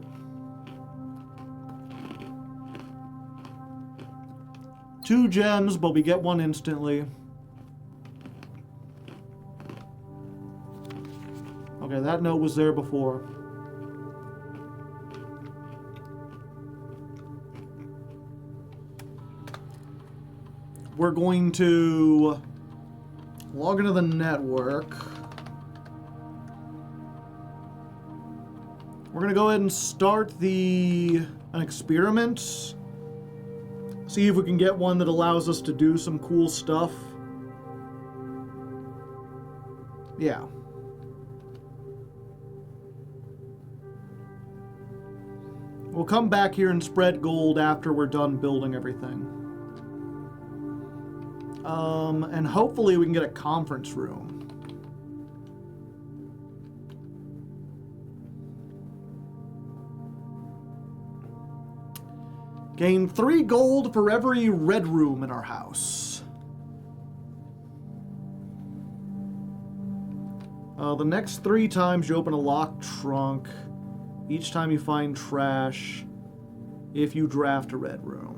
2 gems, but we get 1 instantly. Okay, that note was there before. We're going to log into the network. We're going to go ahead and start an experiment. See if we can get one that allows us to do some cool stuff. Yeah. We'll come back here and spread gold after we're done building everything. And hopefully we can get a conference room. Gain 3 gold for every red room in our house. The next 3 times you open a locked trunk, each time you find trash, if you draft a red room.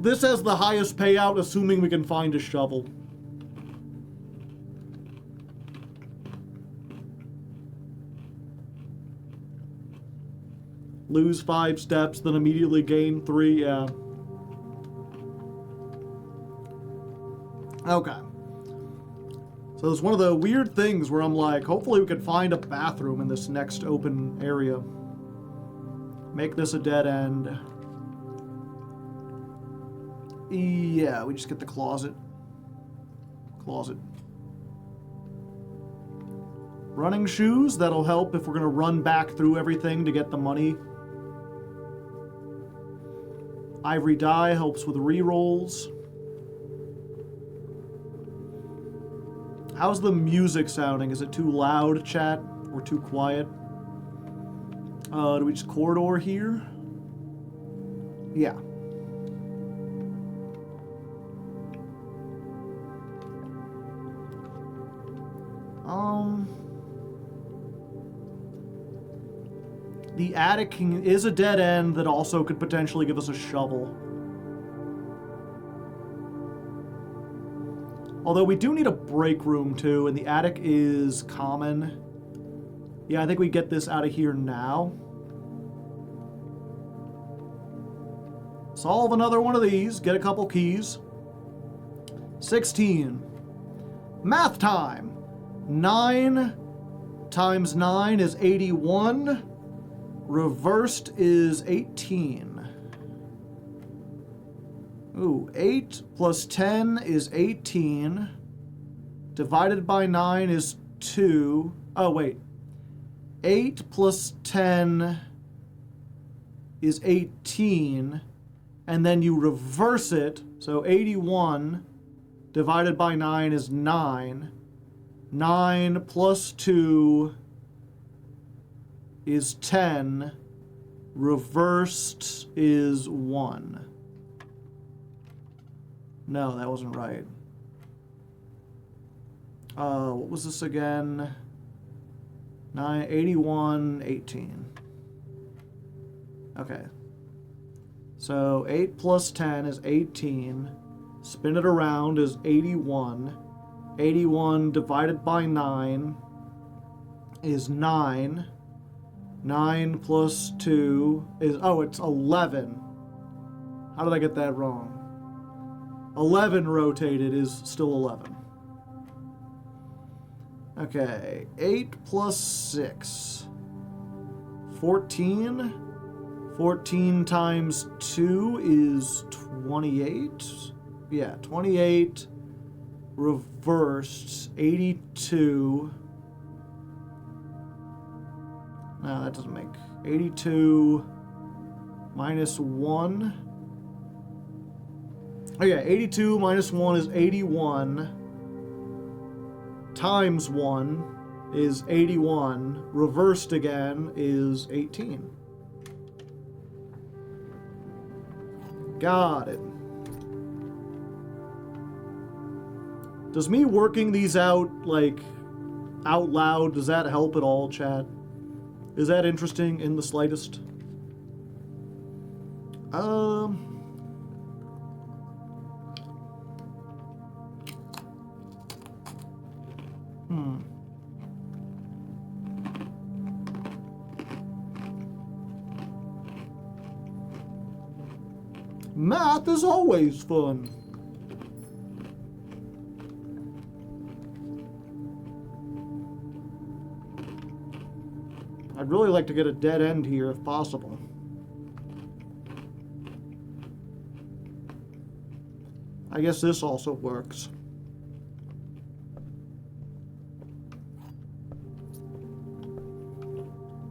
This has the highest payout, assuming we can find a shovel. Lose 5 steps, then immediately gain 3, yeah. Okay. So it's one of the weird things where I'm like, hopefully we can find a bathroom in this next open area. Make this a dead end. Yeah, we just get the closet. Running shoes, that'll help if we're going to run back through everything to get the money. Ivory dye helps with re-rolls. How's the music sounding? Is it too loud, chat? Or too quiet? Do we just corridor here? Yeah. The attic is a dead end that also could potentially give us a shovel. Although we do need a break room too, and the attic is common. Yeah, I think we get this out of here now. Solve another one of these, get a couple keys. 16. Math time! 9 times 9 is 81. Reversed is 18. Ooh, 8 plus 10 is 18. Divided by 9 is 2. Oh, wait. 8 plus 10 is 18. And then you reverse it. So 81 divided by 9 is 9. 9 plus 2 is 10. Reversed is 1. No, that wasn't right. What was this again? 9, 81, 18. Okay. So 8 plus 10 is 18. Spin it around is 81. 81 divided by 9 is 9. 9 plus 2 is... Oh, it's 11. How did I get that wrong? 11 rotated is still 11. Okay, 8 plus 6. 14. 14 times 2 is 28. Yeah, 28 reversed, 82. No, that doesn't make... 82 minus 1. Oh yeah, 82 minus 1 is 81. Times 1 is 81. Reversed again is 18. Got it. Does me working these out, like, out loud, does that help at all, chat? Is that interesting in the slightest? Math is always fun. I'd really like to get a dead end here if possible. I guess this also works.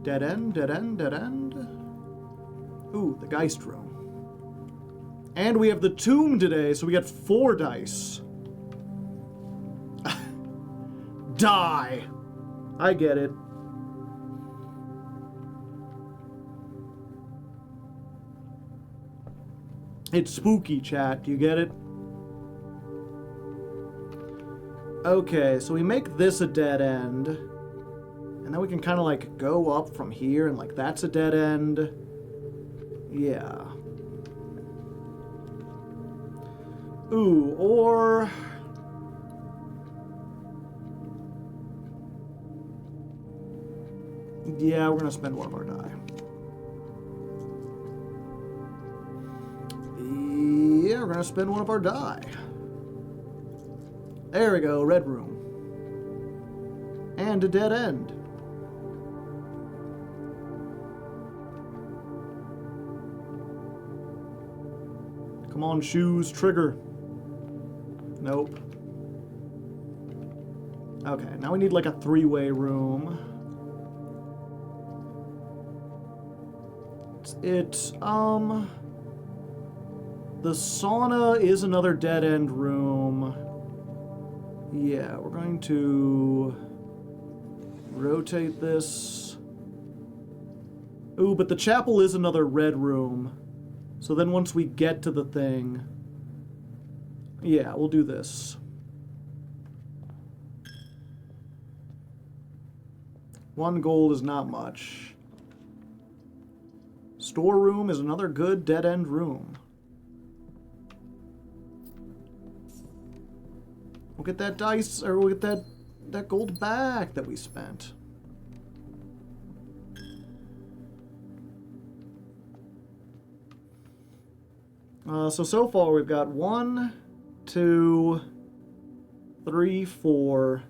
Dead end, dead end, dead end. Ooh, the Geist room. And we have the tomb today, so we got 4 dice. Die! I get it. It's spooky, chat. Do you get it? Okay, so we make this a dead end. And then we can kind of like go up from here and like that's a dead end. Yeah. Ooh, or... Yeah, we're gonna spend one of our die. Yeah, we're gonna spend one of our die. There we go, red room. And a dead end. Come on, shoes, trigger. Nope. Okay, now we need like a 3-way room. The sauna is another dead-end room. Yeah, we're going to rotate this. Ooh, but the chapel is another red room. So then once we get to the thing... Yeah, we'll do this. One gold is not much. Storeroom is another good dead-end room. We'll get that dice, or we'll get that gold back that we spent. So far we've got 1, 2, 3, 4,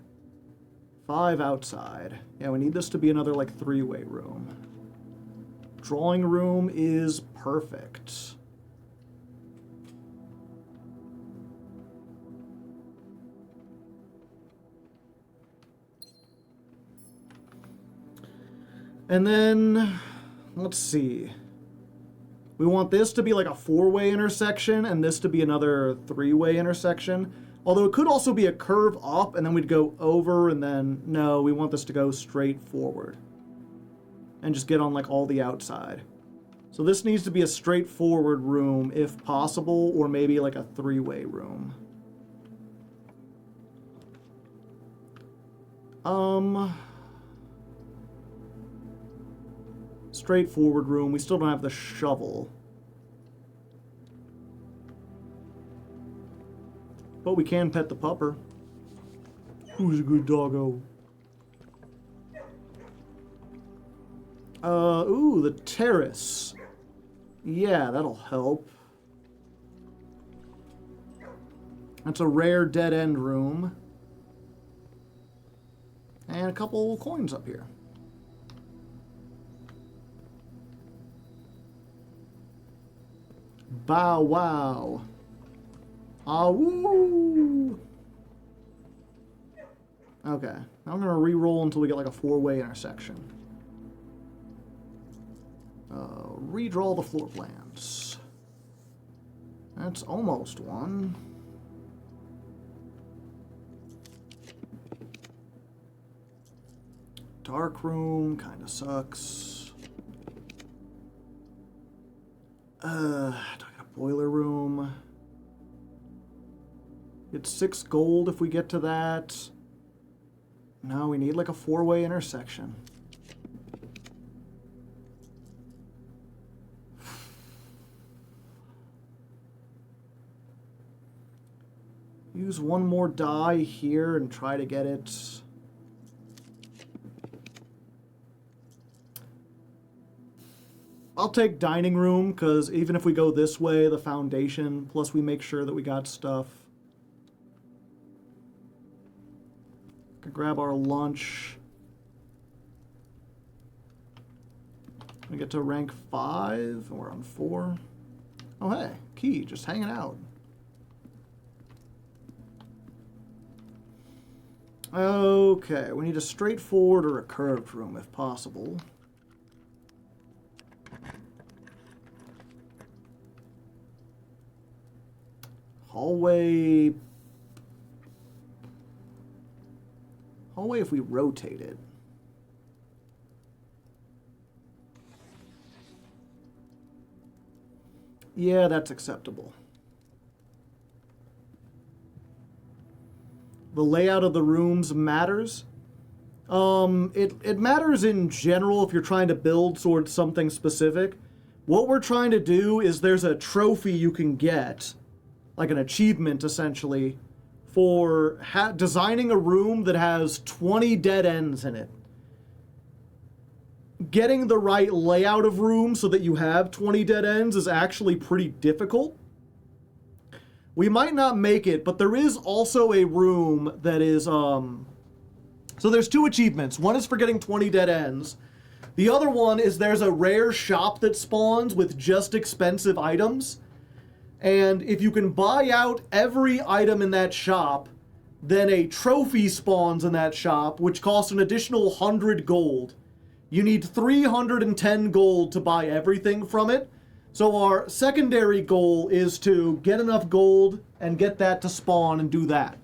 5 outside. Yeah, we need this to be another, like, 3-way room. Drawing room is perfect. And then, let's see. We want this to be like a 4-way intersection and this to be another 3-way intersection. Although it could also be a curve up and then we'd go over and then, no, we want this to go straight forward. And just get on like all the outside. So this needs to be a straightforward room if possible, or maybe like a 3-way room. Straightforward room. We still don't have the shovel. But we can pet the pupper. Who's a good doggo? Ooh, the terrace. Yeah, that'll help. That's a rare dead-end room. And a couple coins up here. Bow wow. Ah woo. Okay. Now I'm gonna re-roll until we get like a 4-way intersection. Redraw the floor plans. That's almost one. Dark room kind of sucks. Do I get a boiler room? It's 6 gold if we get to that. No, we need like a 4-way intersection. Use one more die here and try to get it. I'll take dining room, because even if we go this way, the foundation, plus we make sure that we got stuff. Can grab our lunch. We get to rank 5, and we're on 4. Oh hey, key, just hanging out. Okay, we need a straightforward or a curved room if possible. Hallway if we rotate it. Yeah, that's acceptable. The layout of the rooms matters. It matters in general if you're trying to build towards something specific. What we're trying to do is there's a trophy you can get, like an achievement essentially, for designing a room that has 20 dead ends in it. Getting the right layout of room so that you have 20 dead ends is actually pretty difficult. We might not make it, but there is also a room that is, so there's 2 achievements. One is for getting 20 dead ends. The other one is there's a rare shop that spawns with just expensive items. And if you can buy out every item in that shop, then a trophy spawns in that shop, which costs an additional 100 gold. You need 310 gold to buy everything from it. So our secondary goal is to get enough gold and get that to spawn and do that.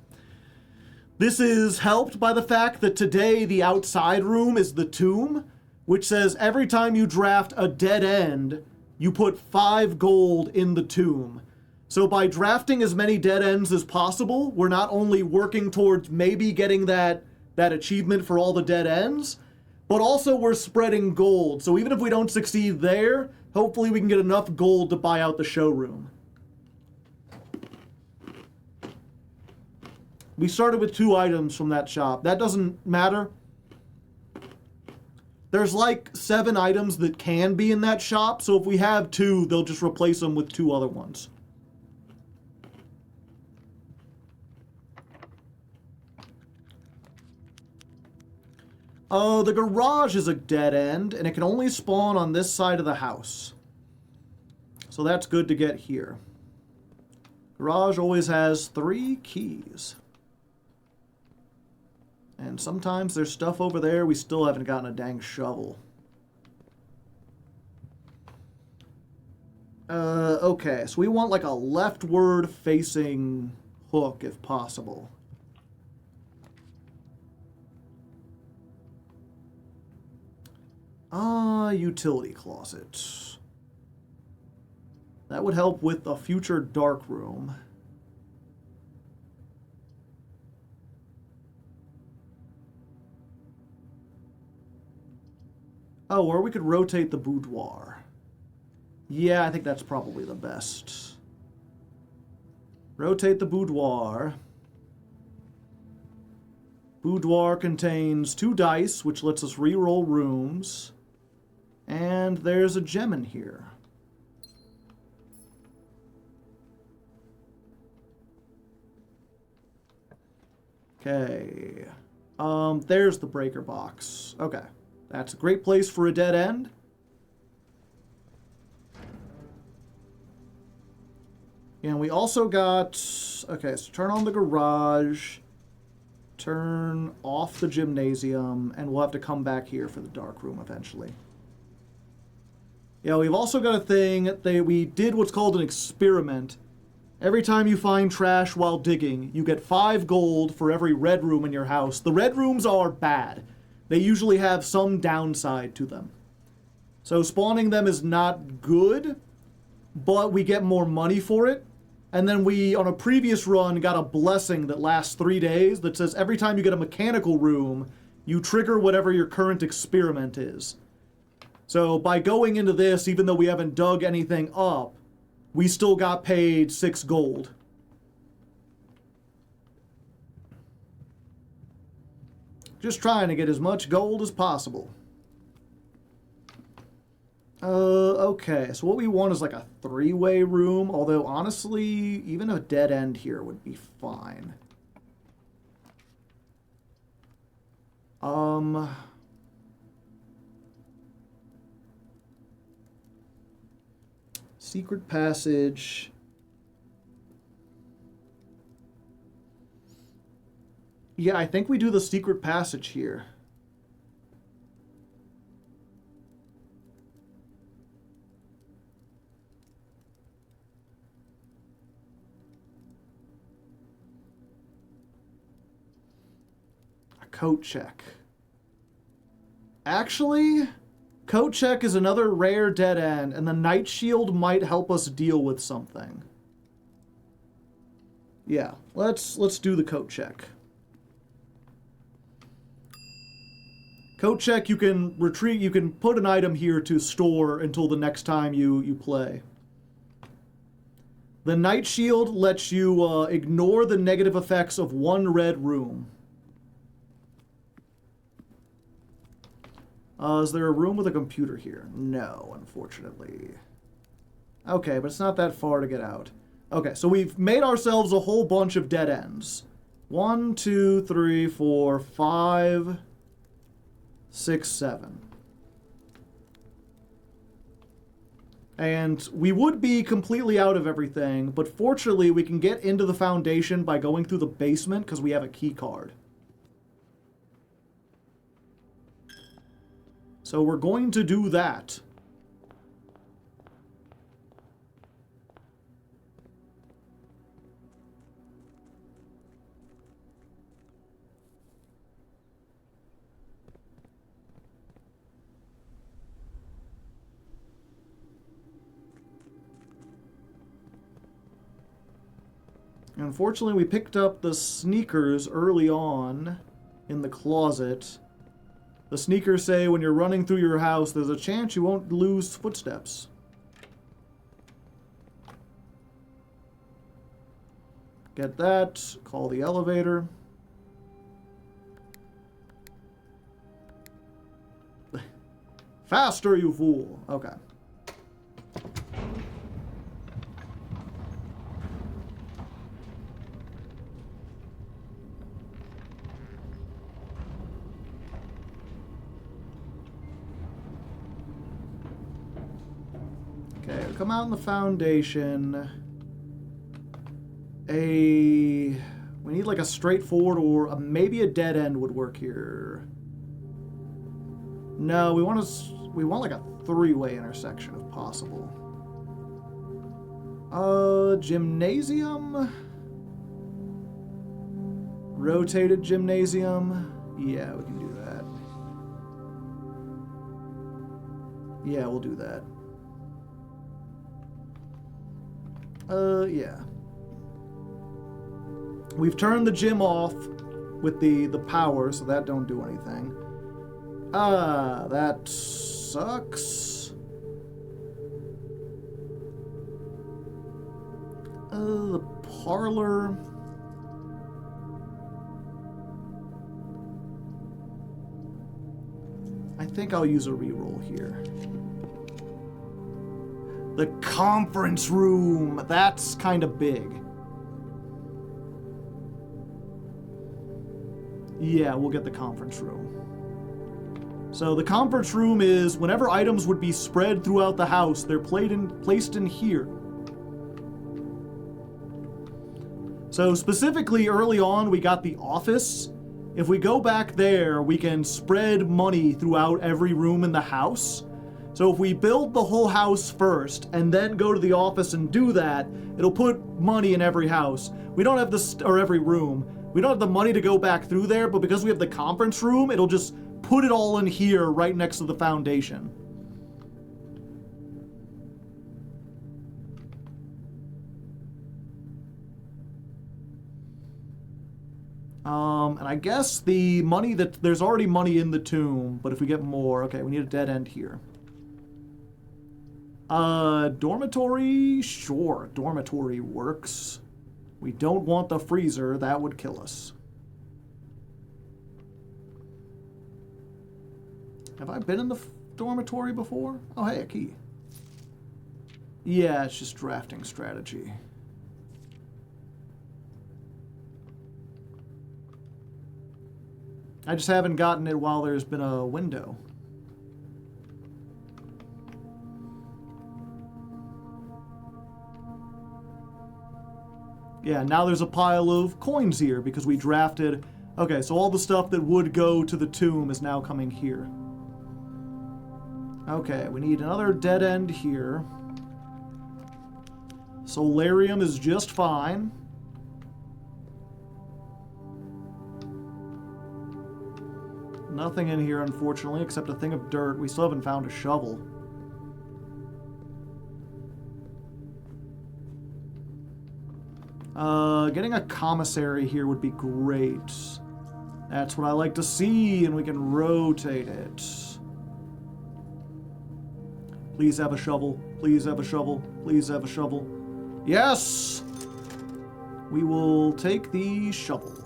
This is helped by the fact that today the outside room is the tomb, which says every time you draft a dead end, you put 5 gold in the tomb. So by drafting as many dead ends as possible, we're not only working towards maybe getting that achievement for all the dead ends, but also we're spreading gold. So even if we don't succeed there, hopefully we can get enough gold to buy out the showroom. We started with 2 items from that shop. That doesn't matter. There's like 7 items that can be in that shop, so if we have 2, they'll just replace them with 2 other ones. The garage is a dead end, and it can only spawn on this side of the house. So that's good to get here. Garage always has 3 keys. And sometimes there's stuff over there, we still haven't gotten a dang shovel. Okay, so we want like a leftward facing hook if possible. Utility closet. That would help with a future dark room. Oh, or we could rotate the boudoir. Yeah, I think that's probably the best. Rotate the boudoir. Boudoir contains 2 dice, which lets us re-roll rooms. And there's a gem in here. Okay. There's the breaker box. Okay. That's a great place for a dead end. And we also got... Okay, so turn on the garage. Turn off the gymnasium. And we'll have to come back here for the dark room eventually. Yeah, we've also got a thing. We did what's called an experiment. Every time you find trash while digging, you get 5 gold for every red room in your house. The red rooms are bad. They usually have some downside to them. So spawning them is not good, but we get more money for it. And then we, on a previous run, got a blessing that lasts 3 days that says every time you get a mechanical room, you trigger whatever your current experiment is. So by going into this, even though we haven't dug anything up, we still got paid 6 gold. Just trying to get as much gold as possible. Okay, so what we want is like a 3-way room, although honestly, even a dead end here would be fine. Secret passage. Yeah, I think we do the secret passage here. A coat check. Actually, coat check is another rare dead end, and the night shield might help us deal with something. Yeah, let's do the coat check. Coat check, you can retrieve, you can put an item here to store until the next time you play. The night shield lets you ignore the negative effects of 1 red room. Is there a room with a computer here? No, unfortunately. Okay, but it's not that far to get out. Okay, so we've made ourselves a whole bunch of dead ends. 1, 2, 3, 4, 5, 6, 7. And we would be completely out of everything, but fortunately we can get into the foundation by going through the basement because we have a key card. So we're going to do that. Unfortunately, we picked up the sneakers early on in the closet. The sneakers say when you're running through your house, there's a chance you won't lose footsteps. Get that. Call the elevator. Faster, you fool. Okay. Okay, we come out in the foundation. We need like a straightforward or maybe a dead end would work here. No, we want like a 3-way intersection if possible. Gymnasium? Rotated gymnasium? Yeah, we can do that. Yeah, we'll do that. Yeah. We've turned the gym off with the power, so that don't do anything. That sucks. The parlor. I think I'll use a reroll here. The conference room. That's kind of big. Yeah, we'll get the conference room. So the conference room is whenever items would be spread throughout the house, they're placed in here. So specifically early on, we got the office. If we go back there, we can spread money throughout every room in the house. So if we build the whole house first and then go to the office and do that, it'll put money in every house. We don't have or every room. We don't have the money to go back through there, but because we have the conference room, it'll just put it all in here right next to the foundation. And I guess the money there's already money in the tomb, but if we get more, okay, we need a dead end here. Dormitory? Sure, dormitory works. We don't want the freezer, that would kill us. Have I been in the dormitory before? Oh, hey, a key. Yeah, it's just drafting strategy. I just haven't gotten it while there's been a window. Yeah, now there's a pile of coins here because we drafted... Okay, so all the stuff that would go to the tomb is now coming here. Okay, we need another dead end here. Solarium is just fine. Nothing in here, unfortunately, except a thing of dirt. We still haven't found a shovel. Getting a commissary here would be great. That's what I like to see, and we can rotate it. Please have a shovel. Please have a shovel. Please have a shovel. Yes! We will take the shovel.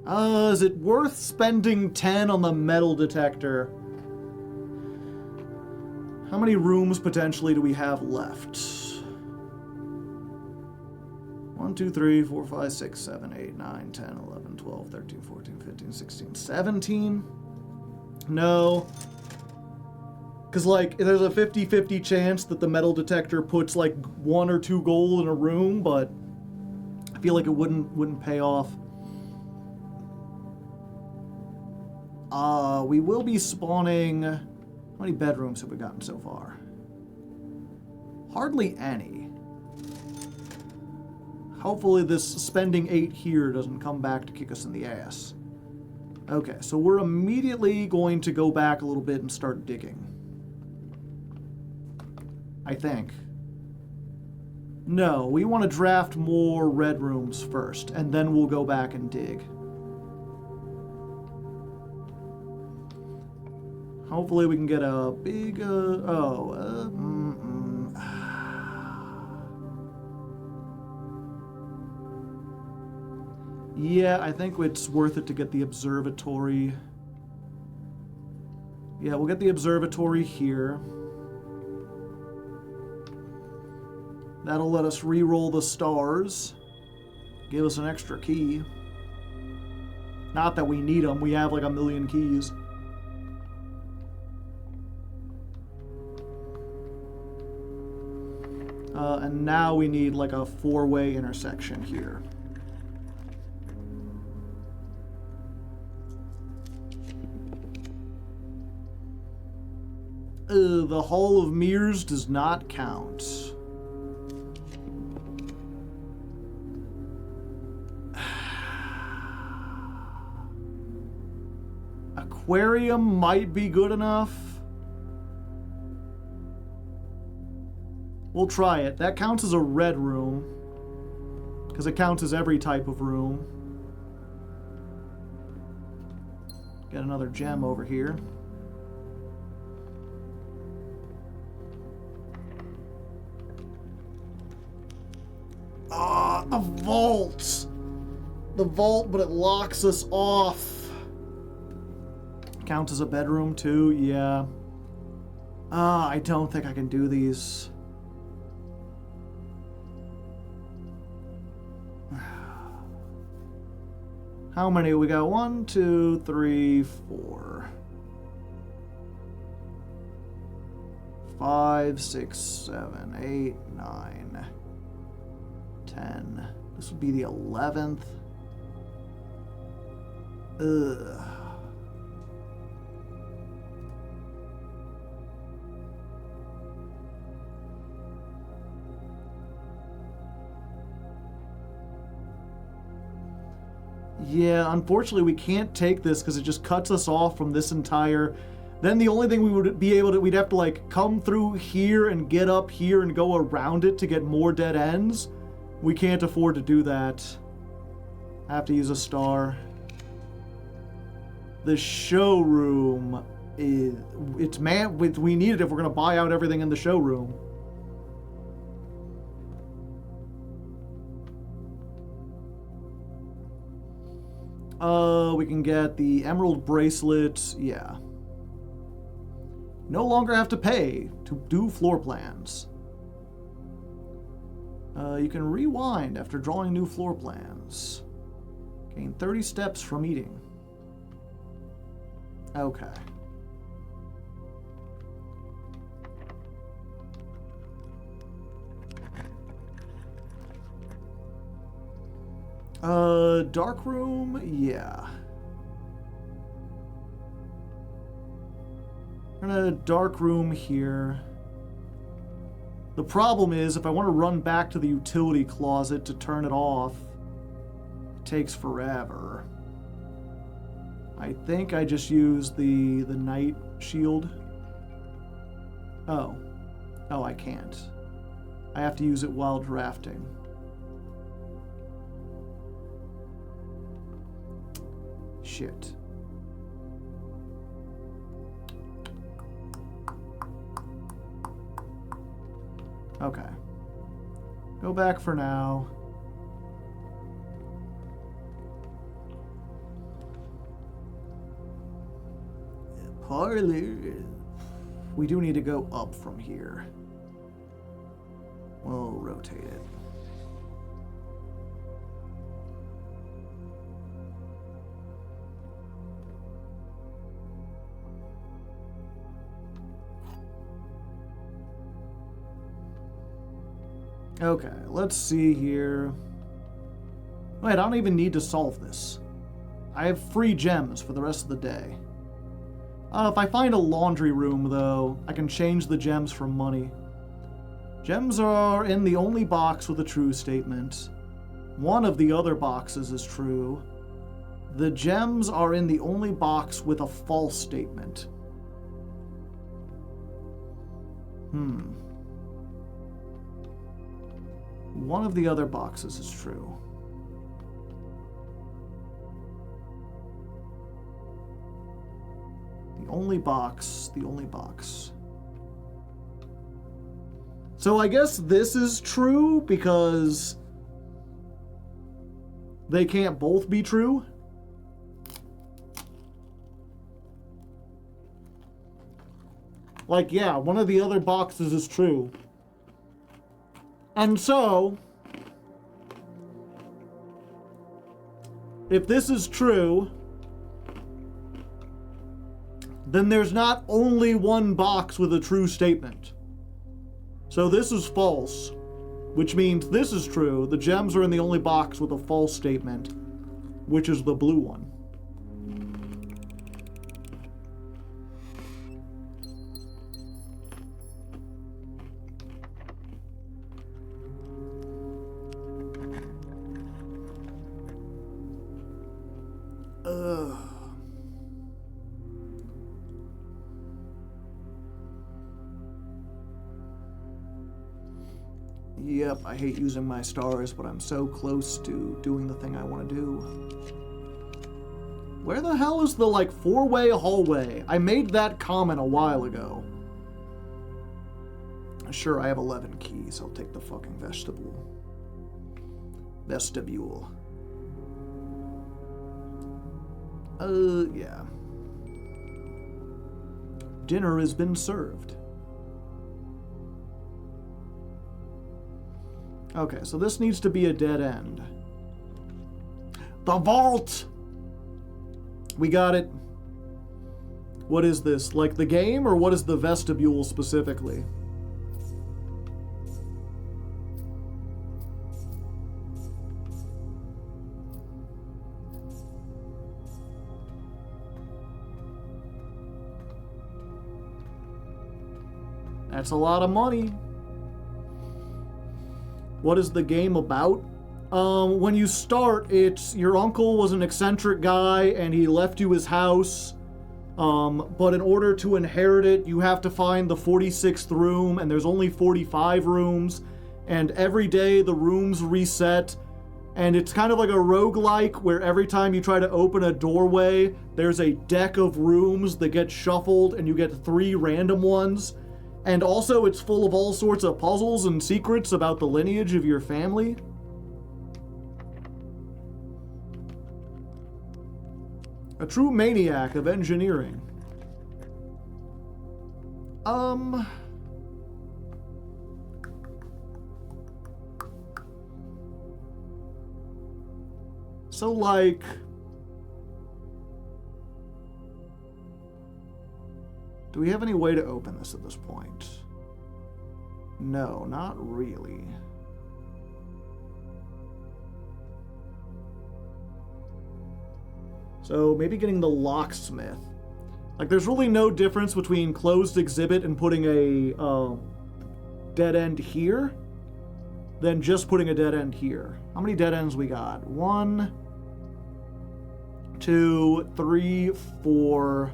Is it worth spending 10 on the metal detector? How many rooms potentially do we have left? 1, 2, 3, 4, 5, 6, 7, 8, 9, 10, 11, 12, 13, 14, 15, 16, 17? No. Because, like, there's a 50-50 chance that the metal detector puts, like, 1 or 2 gold in a room, but I feel like it wouldn't pay off. We will be spawning... How many bedrooms have we gotten so far? Hardly any. Hopefully this spending 8 here doesn't come back to kick us in the ass. Okay, so we're immediately going to go back a little bit and start digging. I think. No, we want to draft more red rooms first, and then we'll go back and dig. Hopefully we can get a big, Yeah, I think it's worth it to get the observatory. Yeah, we'll get the observatory here. That'll let us re-roll the stars. Give us an extra key. Not that we need them, we have like 1,000,000 keys. And now we need like a 4-way intersection here. The Hall of Mirrors does not count. Aquarium might be good enough. We'll try it. That counts as a red room, because it counts as every type of room. Get another gem over here. not the vault. The vault, but it locks us off. Counts as a bedroom too, yeah. I don't think I can do these. How many we got? 1, 2, 3, 4. 5, 6, 7, 8, 9, 10. This would be the 11th. Ugh. Yeah, unfortunately we can't take this because it just cuts us off from this entire... Then the only thing we would be able to... We'd have to, like, come through here and get up here and go around it to get more dead ends. We can't afford to do that. I have to use a star. The showroom is... It's man... We need it if we're going to buy out everything in the showroom. We can get the emerald bracelet. Yeah. No longer have to pay to do floor plans. You can rewind after drawing new floor plans. Gain 30 steps from eating. Okay. Dark room? Yeah. We're in a dark room here. The problem is, if I want to run back to the utility closet to turn it off, it takes forever. I think I just used the night shield. Oh. Oh, I can't. I have to use it while drafting. Shit. Okay. Go back for now. Parlor. We do need to go up from here. We'll rotate it. Okay, let's see here. Wait, I don't even need to solve this. I have free gems for the rest of the day. If I find a laundry room, though, I can change the gems for money. Gems are in the only box with a true statement. One of the other boxes is true. The gems are in the only box with a false statement. One of the other boxes is true. The only box. So I guess this is true because they can't both be true. Like, yeah, one of the other boxes is true. And so, if this is true, then there's not only one box with a true statement. So this is false, which means this is true. The gems are in the only box with a false statement, which is the blue one. Yep, I hate using my stars, but I'm so close to doing the thing I want to do. Where the hell is the, like, 4-way hallway? I made that comment a while ago. Sure, I have 11 keys. I'll take the fucking vegetable. Vestibule. Yeah. Dinner has been served. Okay, so this needs to be a dead end. The vault! We got it. What is this? Like the game, or what is the vestibule specifically? That's a lot of money. What is the game about? When you start, it's your uncle was an eccentric guy and he left you his house. But in order to inherit it, you have to find the 46th room, and there's only 45 rooms. And every day the rooms reset. And it's kind of like a roguelike where every time you try to open a doorway, there's a deck of rooms that get shuffled and you get 3 random ones. And also it's full of all sorts of puzzles and secrets about the lineage of your family. A true maniac of engineering. So like... Do we have any way to open this at this point? No, not really. So maybe getting the locksmith. Like there's really no difference between closed exhibit and putting a dead end here than just putting a dead end here. How many dead ends we got? 1, 2, 3, 4.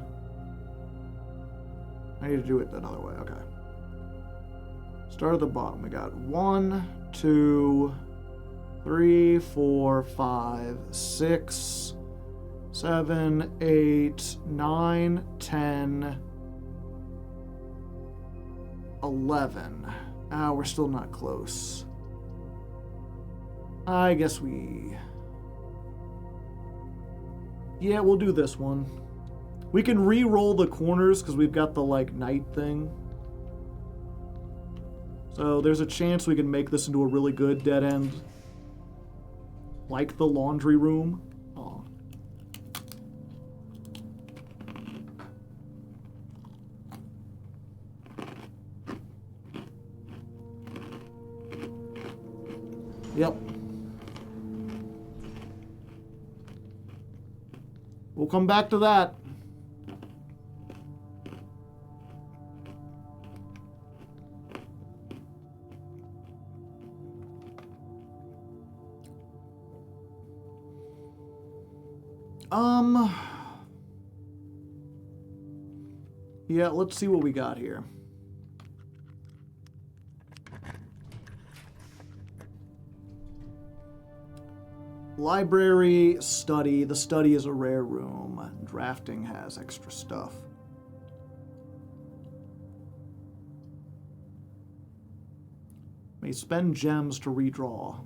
I need to do it another way. Okay. Start at the bottom. We got 1, 2, 3, 4, 5, 6, 7, 8, 9, 10, 11. Ah, we're still not close. I guess we... Yeah, we'll do this one. We can re-roll the corners because we've got the, like, night thing. So there's a chance we can make this into a really good dead end. Like the laundry room. Aw. Yep. We'll come back to that. Yeah, let's see what we got here. Library, study. The study is a rare room. Drafting has extra stuff. May spend gems to redraw.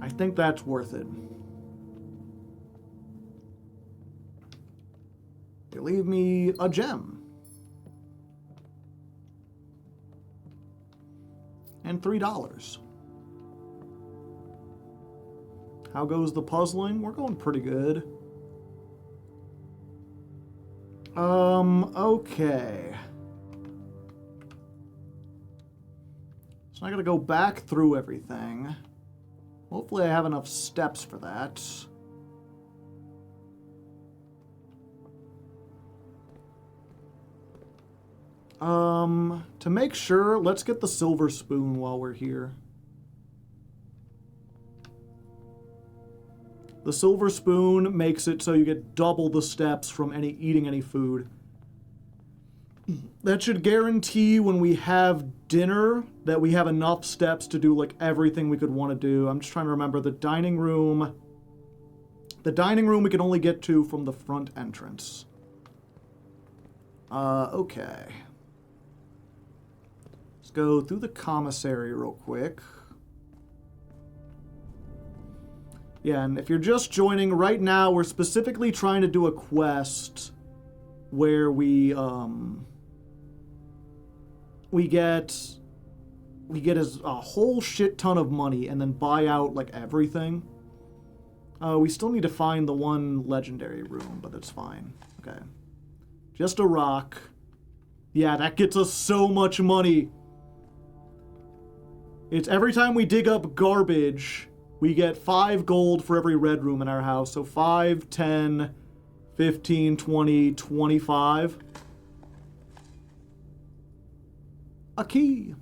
I think that's worth it. They leave me a gem. And $3. How goes the puzzling? We're going pretty good. Okay. So I gotta go back through everything. Hopefully I have enough steps for that. To make sure, let's get the silver spoon while we're here. The silver spoon makes it so you get double the steps from eating any food. That should guarantee when we have dinner that we have enough steps to do like everything we could want to do. I'm just trying to remember the dining room. The dining room we can only get to from the front entrance. Okay. Let's go through the commissary real quick. Yeah, and if you're just joining, right now we're specifically trying to do a quest where we get a whole shit ton of money and then buy out like everything. We still need to find the one legendary room, but that's fine. Okay. Just a rock. Yeah, that gets us so much money. It's every time we dig up garbage, we get 5 gold for every red room in our house. So 5, 10, 15, 20, 25. A key.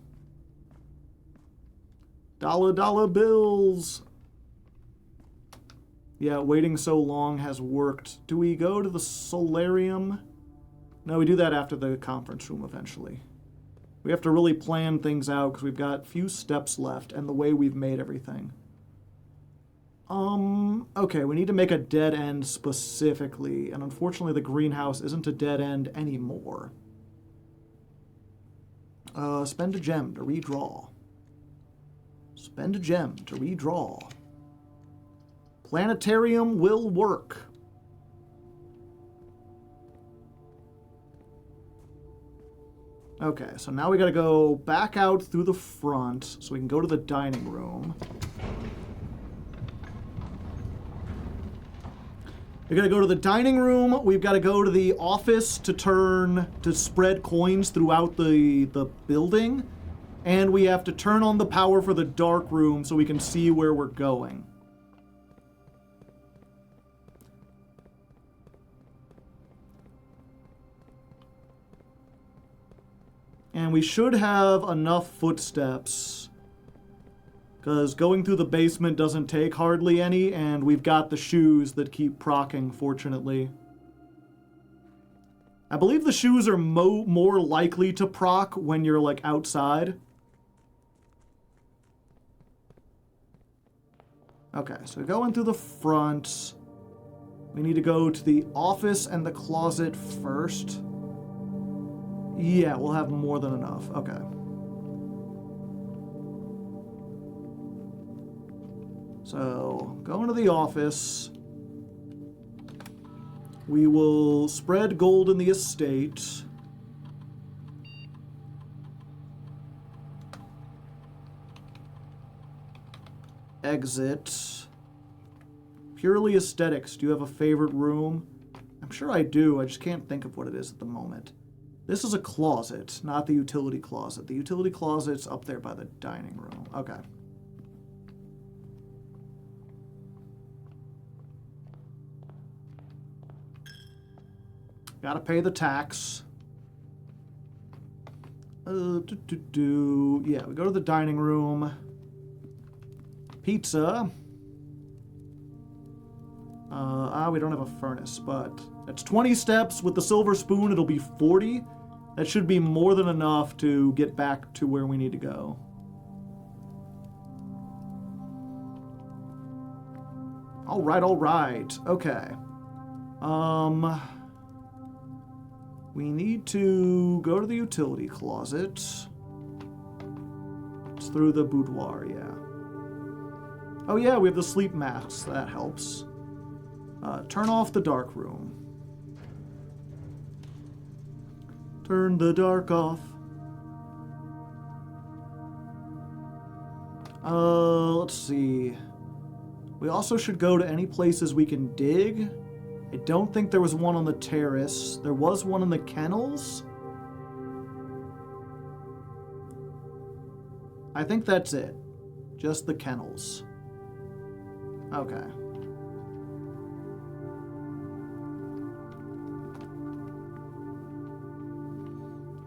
Dollar bills. Yeah, waiting so long has worked. Do we go to the solarium? No, we do that after the conference room eventually. We have to really plan things out because we've got few steps left and the way we've made everything. Okay, we need to make a dead end specifically, and unfortunately the greenhouse isn't a dead end anymore. Spend a gem to redraw. Spend a gem to redraw. Planetarium will work. Okay, so now we gotta go back out through the front so we can go to the dining room. We gotta go to the dining room. We've got to go to the office to spread coins throughout the building. And we have to turn on the power for the dark room so we can see where we're going. And we should have enough footsteps, because going through the basement doesn't take hardly any, and we've got the shoes that keep proccing, fortunately. I believe the shoes are more likely to proc when you're, like, outside. Okay, so going through the front, we need to go to the office and the closet first. Yeah, we'll have more than enough. Okay. So, going to the office. We will spread gold in the estate. Exit. Purely aesthetics. Do you have a favorite room? I'm sure I do. I just can't think of what it is at the moment. This is a closet, not the utility closet. The utility closet's up there by the dining room. Okay. Gotta pay the tax. Yeah, we go to the dining room. Pizza. We don't have a furnace, but that's 20 steps. With the silver spoon, it'll be 40. That should be more than enough to get back to where we need to go. All right. Okay. We need to go to the utility closet. It's through the boudoir, yeah. Oh yeah, we have the sleep masks. That helps. Turn off the dark room. Turn the dark off. Let's see. We also should go to any places we can dig. I don't think there was one on the terrace. There was one in the kennels. I think that's it. Just the kennels. Okay.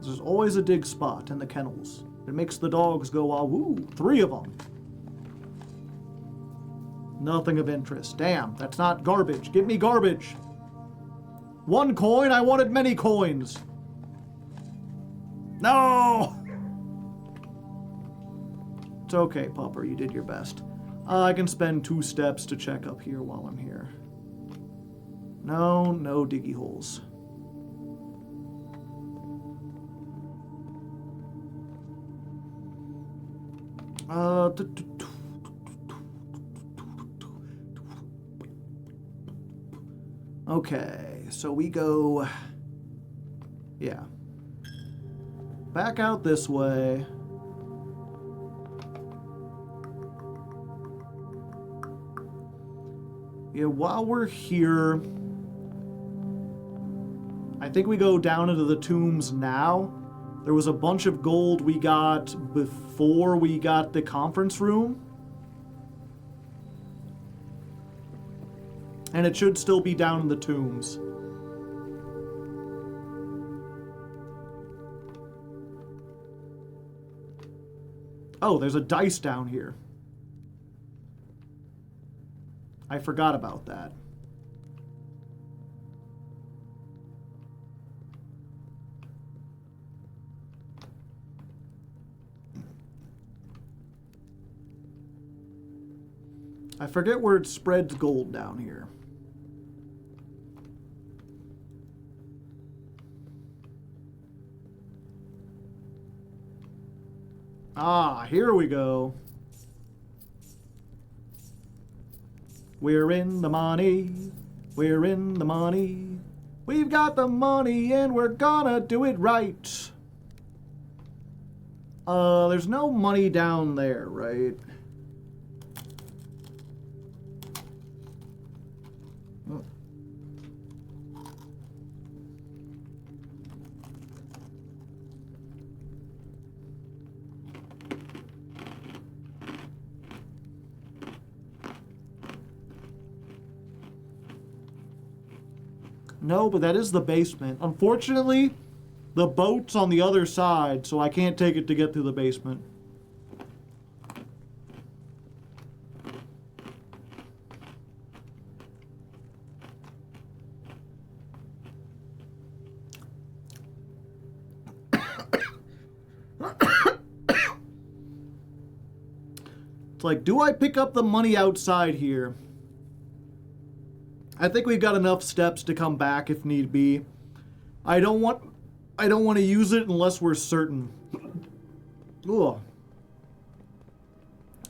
There's always a dig spot in the kennels. It makes the dogs go, ah, woo, 3 of them. Nothing of interest. Damn, that's not garbage. Give me garbage. 1 coin? I wanted many coins. No! It's okay, Pupper. You did your best. I can spend 2 steps to check up here while I'm here. No diggy holes. Okay, so we go... Yeah. Back out this way. Yeah, while we're here... I think we go down into the tombs now. There was a bunch of gold we got before we got the conference room. And it should still be down in the tombs. Oh, there's a dice down here. I forgot about that. I forget where it spreads gold down here. Ah, here we go. We're in the money. We're in the money. We've got the money and we're gonna do it right. There's no money down there, right? No, but that is the basement. Unfortunately, the boat's on the other side, so I can't take it to get through the basement. It's like, do I pick up the money outside here? I think we've got enough steps to come back if need be. I don't want to use it unless we're certain. Ugh.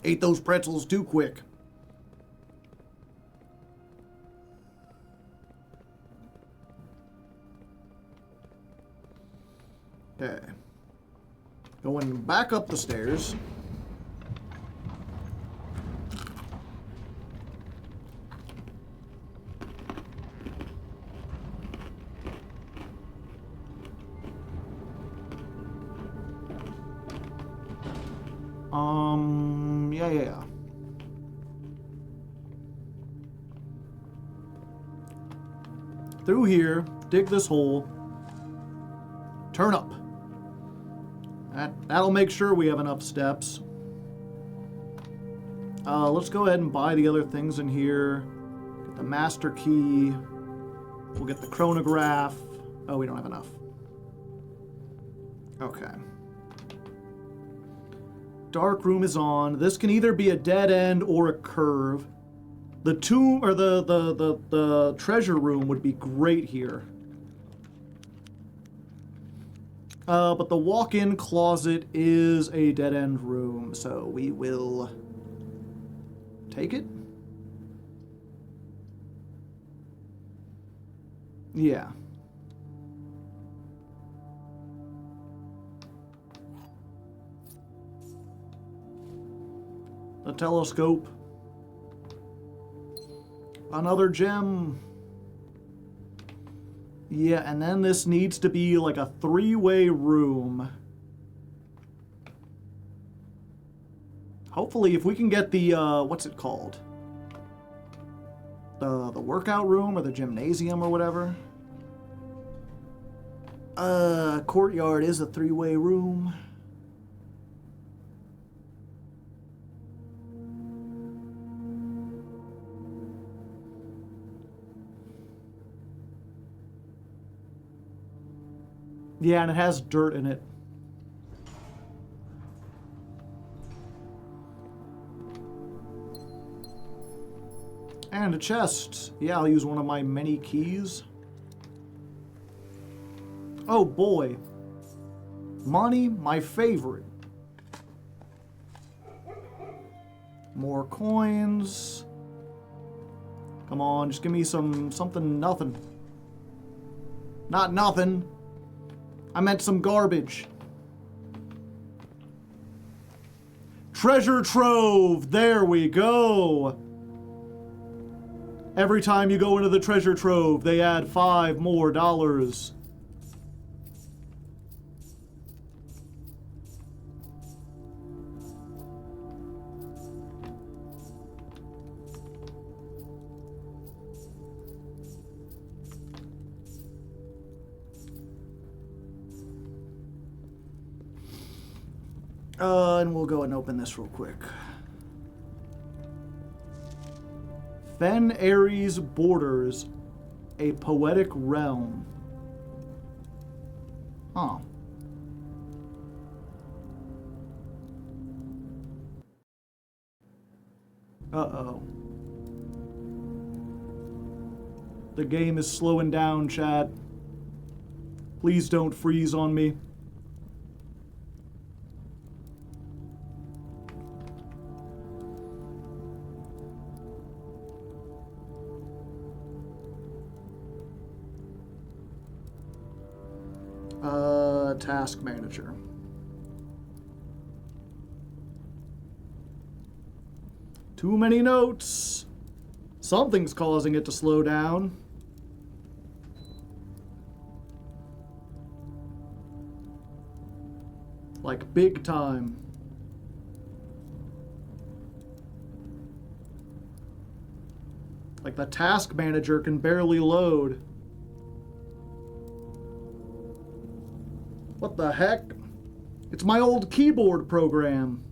Ate those pretzels too quick. Okay. Going back up the stairs. Yeah. Through here, dig this hole, turn up. That'll make sure we have enough steps. Let's go ahead and buy the other things in here. Get the master key. We'll get the chronograph. Oh, we don't have enough. Okay. Dark room is on. This can either be a dead end or a curve. The tomb or the treasure room would be great here. But the walk-in closet is a dead end room, so we will take it. Yeah. The telescope. Another gem. Yeah, and then this needs to be like a three-way room. Hopefully, if we can get the, what's it called? The workout room or the gymnasium or whatever. Courtyard is a three-way room. Yeah, and it has dirt in it. And a chest. Yeah, I'll use one of my many keys. Oh boy. Money, my favorite. More coins. Come on, just give me something nothing. Not nothing. I meant some garbage. Treasure trove! There we go! Every time you go into the treasure trove, they add $5 more. And we'll go and open this real quick. Fen Ares Borders, a poetic realm. Huh. Uh-oh. The game is slowing down, chat. Please don't freeze on me. Task manager. Too many notes. Something's causing it to slow down. Like big time. Like the task manager can barely load. What the heck? It's my old keyboard program.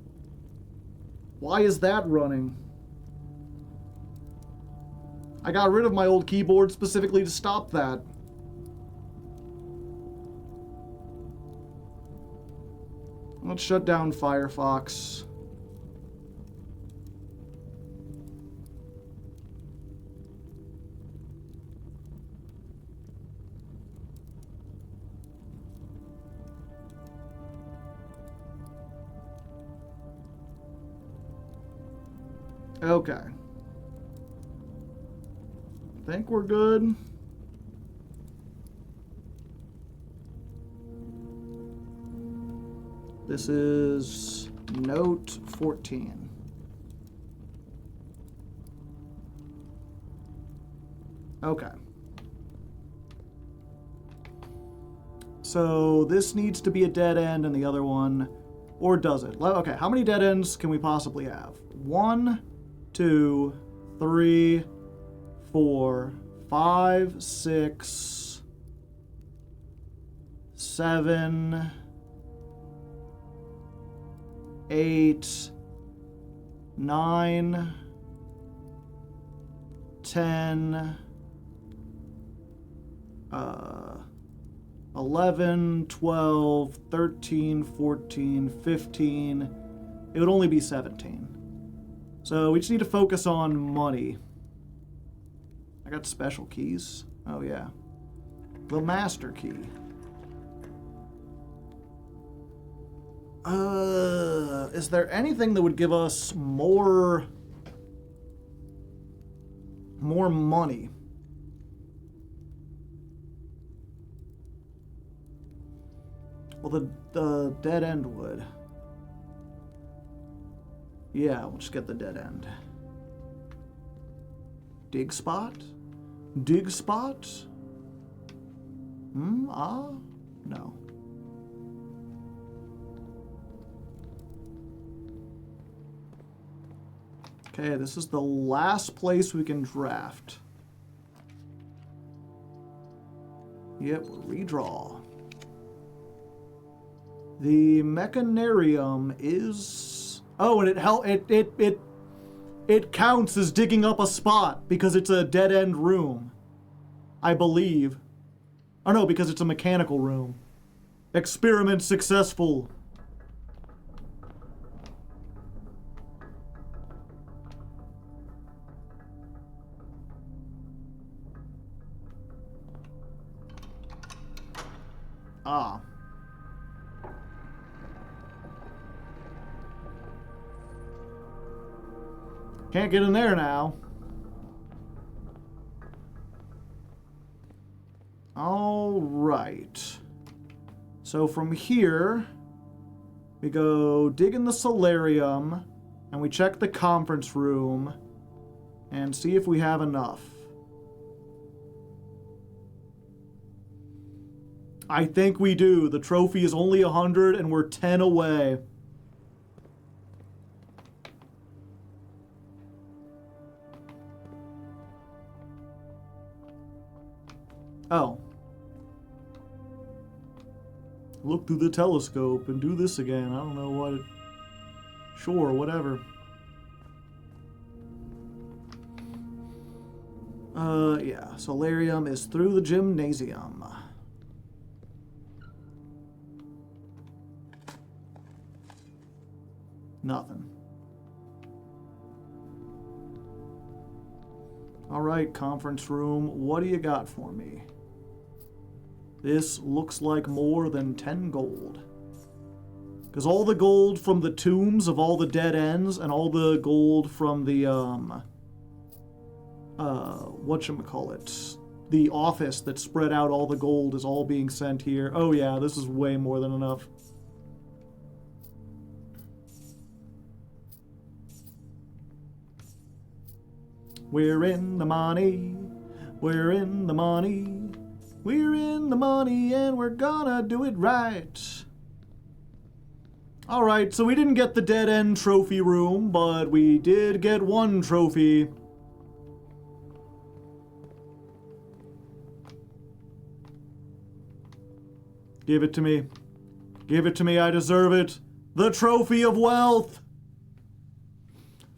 Why is that running? I got rid of my old keyboard specifically to stop that. Let's shut down Firefox. Okay. I think we're good. This is note 14. Okay. So this needs to be a dead end and the other one, or does it? Okay, how many dead ends can we possibly have? 1, 2, 3, 4, 5, 6, 7, 8, 9, 10, 11, 12, 13, 14, 15. It would only be 17. So we just need to focus on money. I got special keys. Oh yeah. The master key. Is there anything that would give us more money? Well, the dead end would. Yeah, we'll just get the dead end. Dig spot? Dig spot? No. Okay, this is the last place we can draft. Yep, redraw. The Mechanarium is... Oh, and it counts as digging up a spot because it's a dead-end room. I believe. Oh no, because it's a mechanical room. Experiment successful. Ah. Can't get in there now. right. So from here, we go dig in the solarium, and we check the conference room, and see if we have enough. I think we do. The trophy is only 100, and we're 10 away. Oh. Look through the telescope and do this again. I don't know what it... Sure, whatever. Yeah. Solarium is through the gymnasium. Nothing. Alright, conference room. What do you got for me? This looks like more than 10 gold. Because all the gold from the tombs of all the dead ends and all the gold from the, whatchamacallit, the office that spread out all the gold is all being sent here. Oh yeah, this is way more than enough. We're in the money. We're in the money. We're in the money and we're gonna do it right. Alright, so we didn't get the dead end trophy room, but we did get one trophy. Give it to me. Give it to me, I deserve it. The trophy of wealth!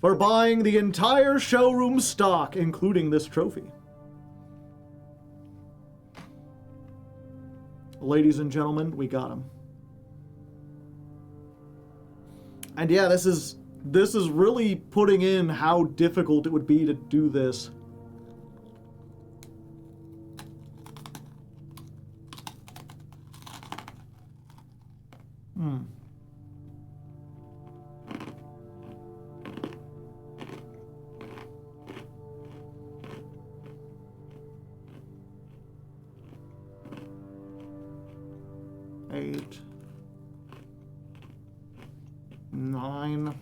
For buying the entire showroom stock, including this trophy. Ladies and gentlemen, we got him. And yeah, this is really putting in how difficult it would be to do this. Hmm. Eight. 9.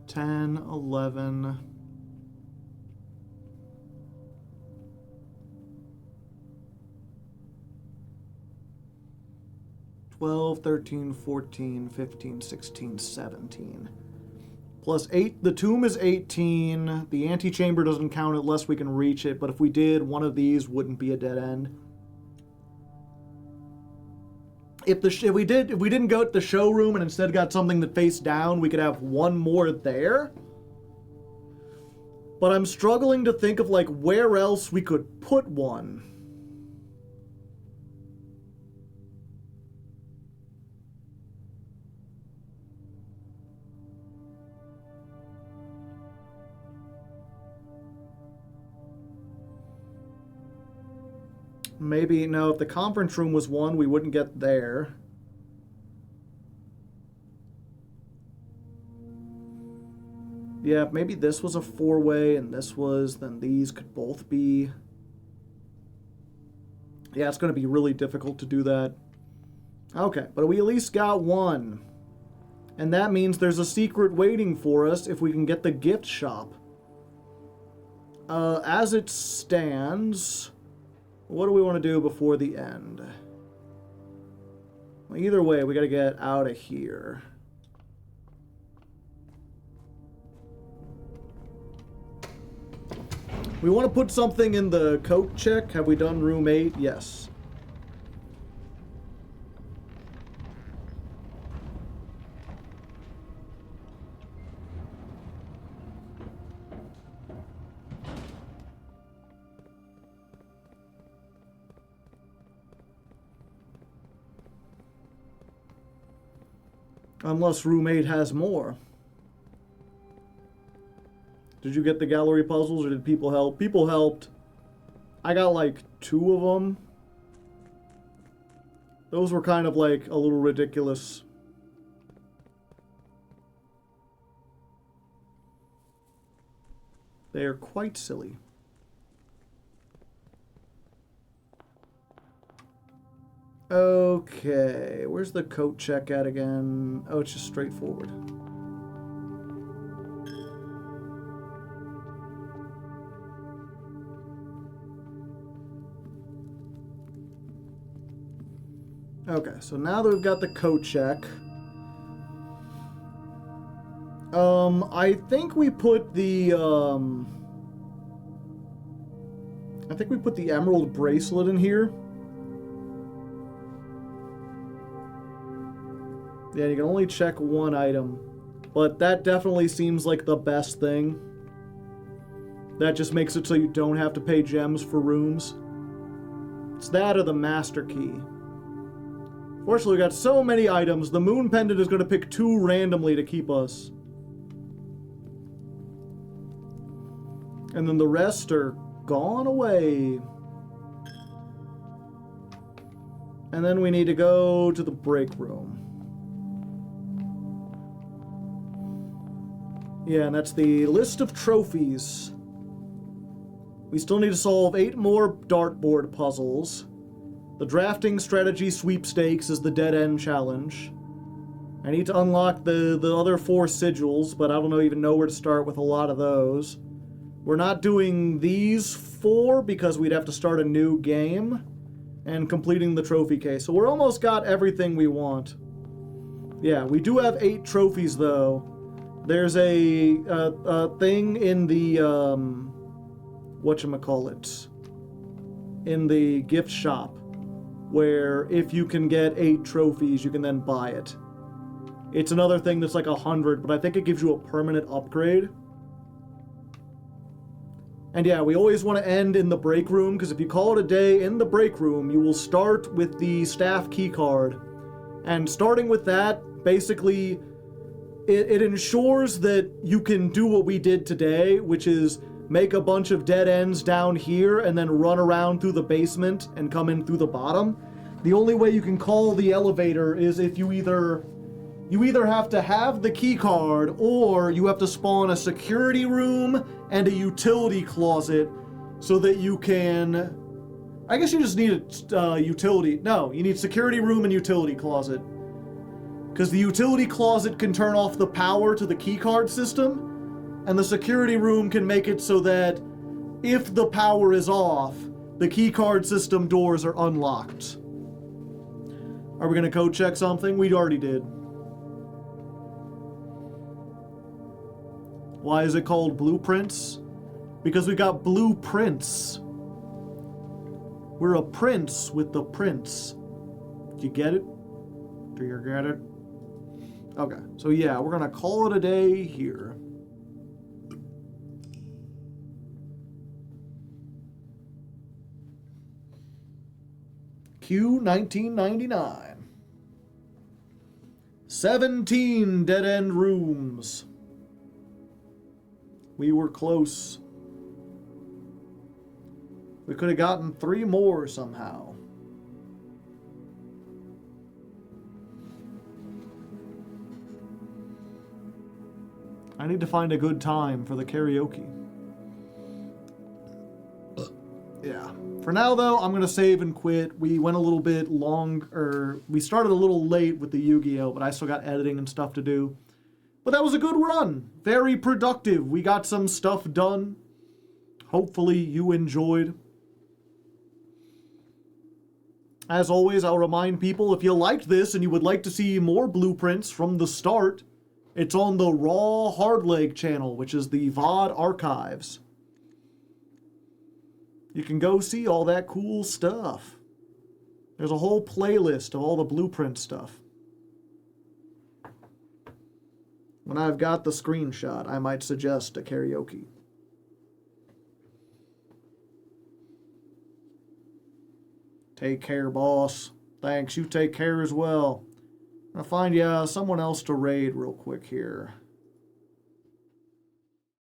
Ten, 11. 12, 13, 14, 15, 16, 17. Plus 8, the tomb is 18. The antechamber doesn't count unless we can reach it, but if we did, one of these wouldn't be a dead end. If we didn't go to the showroom and instead got something that faced down, we could have one more there. But I'm struggling to think of like where else we could put one. Maybe, no, if the conference room was one, we wouldn't get there. Yeah, maybe this was a 4-way and this was, then these could both be. Yeah, it's going to be really difficult to do that. Okay, but we at least got one. And that means there's a secret waiting for us if we can get the gift shop. As it stands... What do we want to do before the end? Well, either way, we got to get out of here. We want to put something in the coat check. Have we done room 8? Yes. Unless room 8 has more. Did you get the gallery puzzles or did people help? People helped. I got like 2 of them. Those were kind of like a little ridiculous. They are quite silly. Okay, where's the coat check at again? Oh, it's just straightforward. Okay, so now that we've got the coat check, I think we put the emerald bracelet in here. Yeah, you can only check one item, but that definitely seems like the best thing. That just makes it so you don't have to pay gems for rooms. It's that or the master key. Fortunately, we got so many items, the moon pendant is going to pick 2 randomly to keep us. And then the rest are gone away. And then we need to go to the break room. Yeah, and that's the list of trophies. We still need to solve 8 more dartboard puzzles. The drafting strategy sweepstakes is the dead end challenge. I need to unlock the other 4 sigils, but I don't even know where to start with a lot of those. We're not doing these 4 because we'd have to start a new game and completing the trophy case. So we're almost got everything we want. Yeah, we do have 8 trophies though. There's a thing in the whatchamacallit, in the gift shop, where if you can get 8 trophies, you can then buy it. It's another thing that's like 100, but I think it gives you a permanent upgrade. And yeah, we always want to end in the break room, because if you call it a day in the break room, you will start with the staff key card. And starting with that, basically, it ensures that you can do what we did today, which is make a bunch of dead ends down here and then run around through the basement and come in through the bottom. The only way you can call the elevator is if you either have to have the key card or you have to spawn a security room and a utility closet so that you can... I guess you just need a utility... No, you need security room and utility closet. Because the utility closet can turn off the power to the keycard system, and the security room can make it so that if the power is off, the keycard system doors are unlocked. Are we going to code check something? We already did. Why is it called blueprints? Because we got blueprints. We're a prince with the prince. Do you get it? Do you get it? Okay, so yeah, we're gonna call it a day here. Q 1999. 17 dead-end rooms. We were close. We could have gotten 3 more somehow. I need to find a good time for the karaoke. Yeah. For now, though, I'm going to save and quit. We went a little bit long, or we started a little late with the Yu-Gi-Oh, but I still got editing and stuff to do. But that was a good run. Very productive. We got some stuff done. Hopefully you enjoyed. As always, I'll remind people, if you liked this and you would like to see more blueprints from the start, it's on the Raw Hardleg channel, which is the VOD archives. You can go see all that cool stuff. There's a whole playlist of all the blueprint stuff. When I've got the screenshot, I might suggest a karaoke. Take care, boss. Thanks, you take care as well. I'll find you someone else to raid real quick here.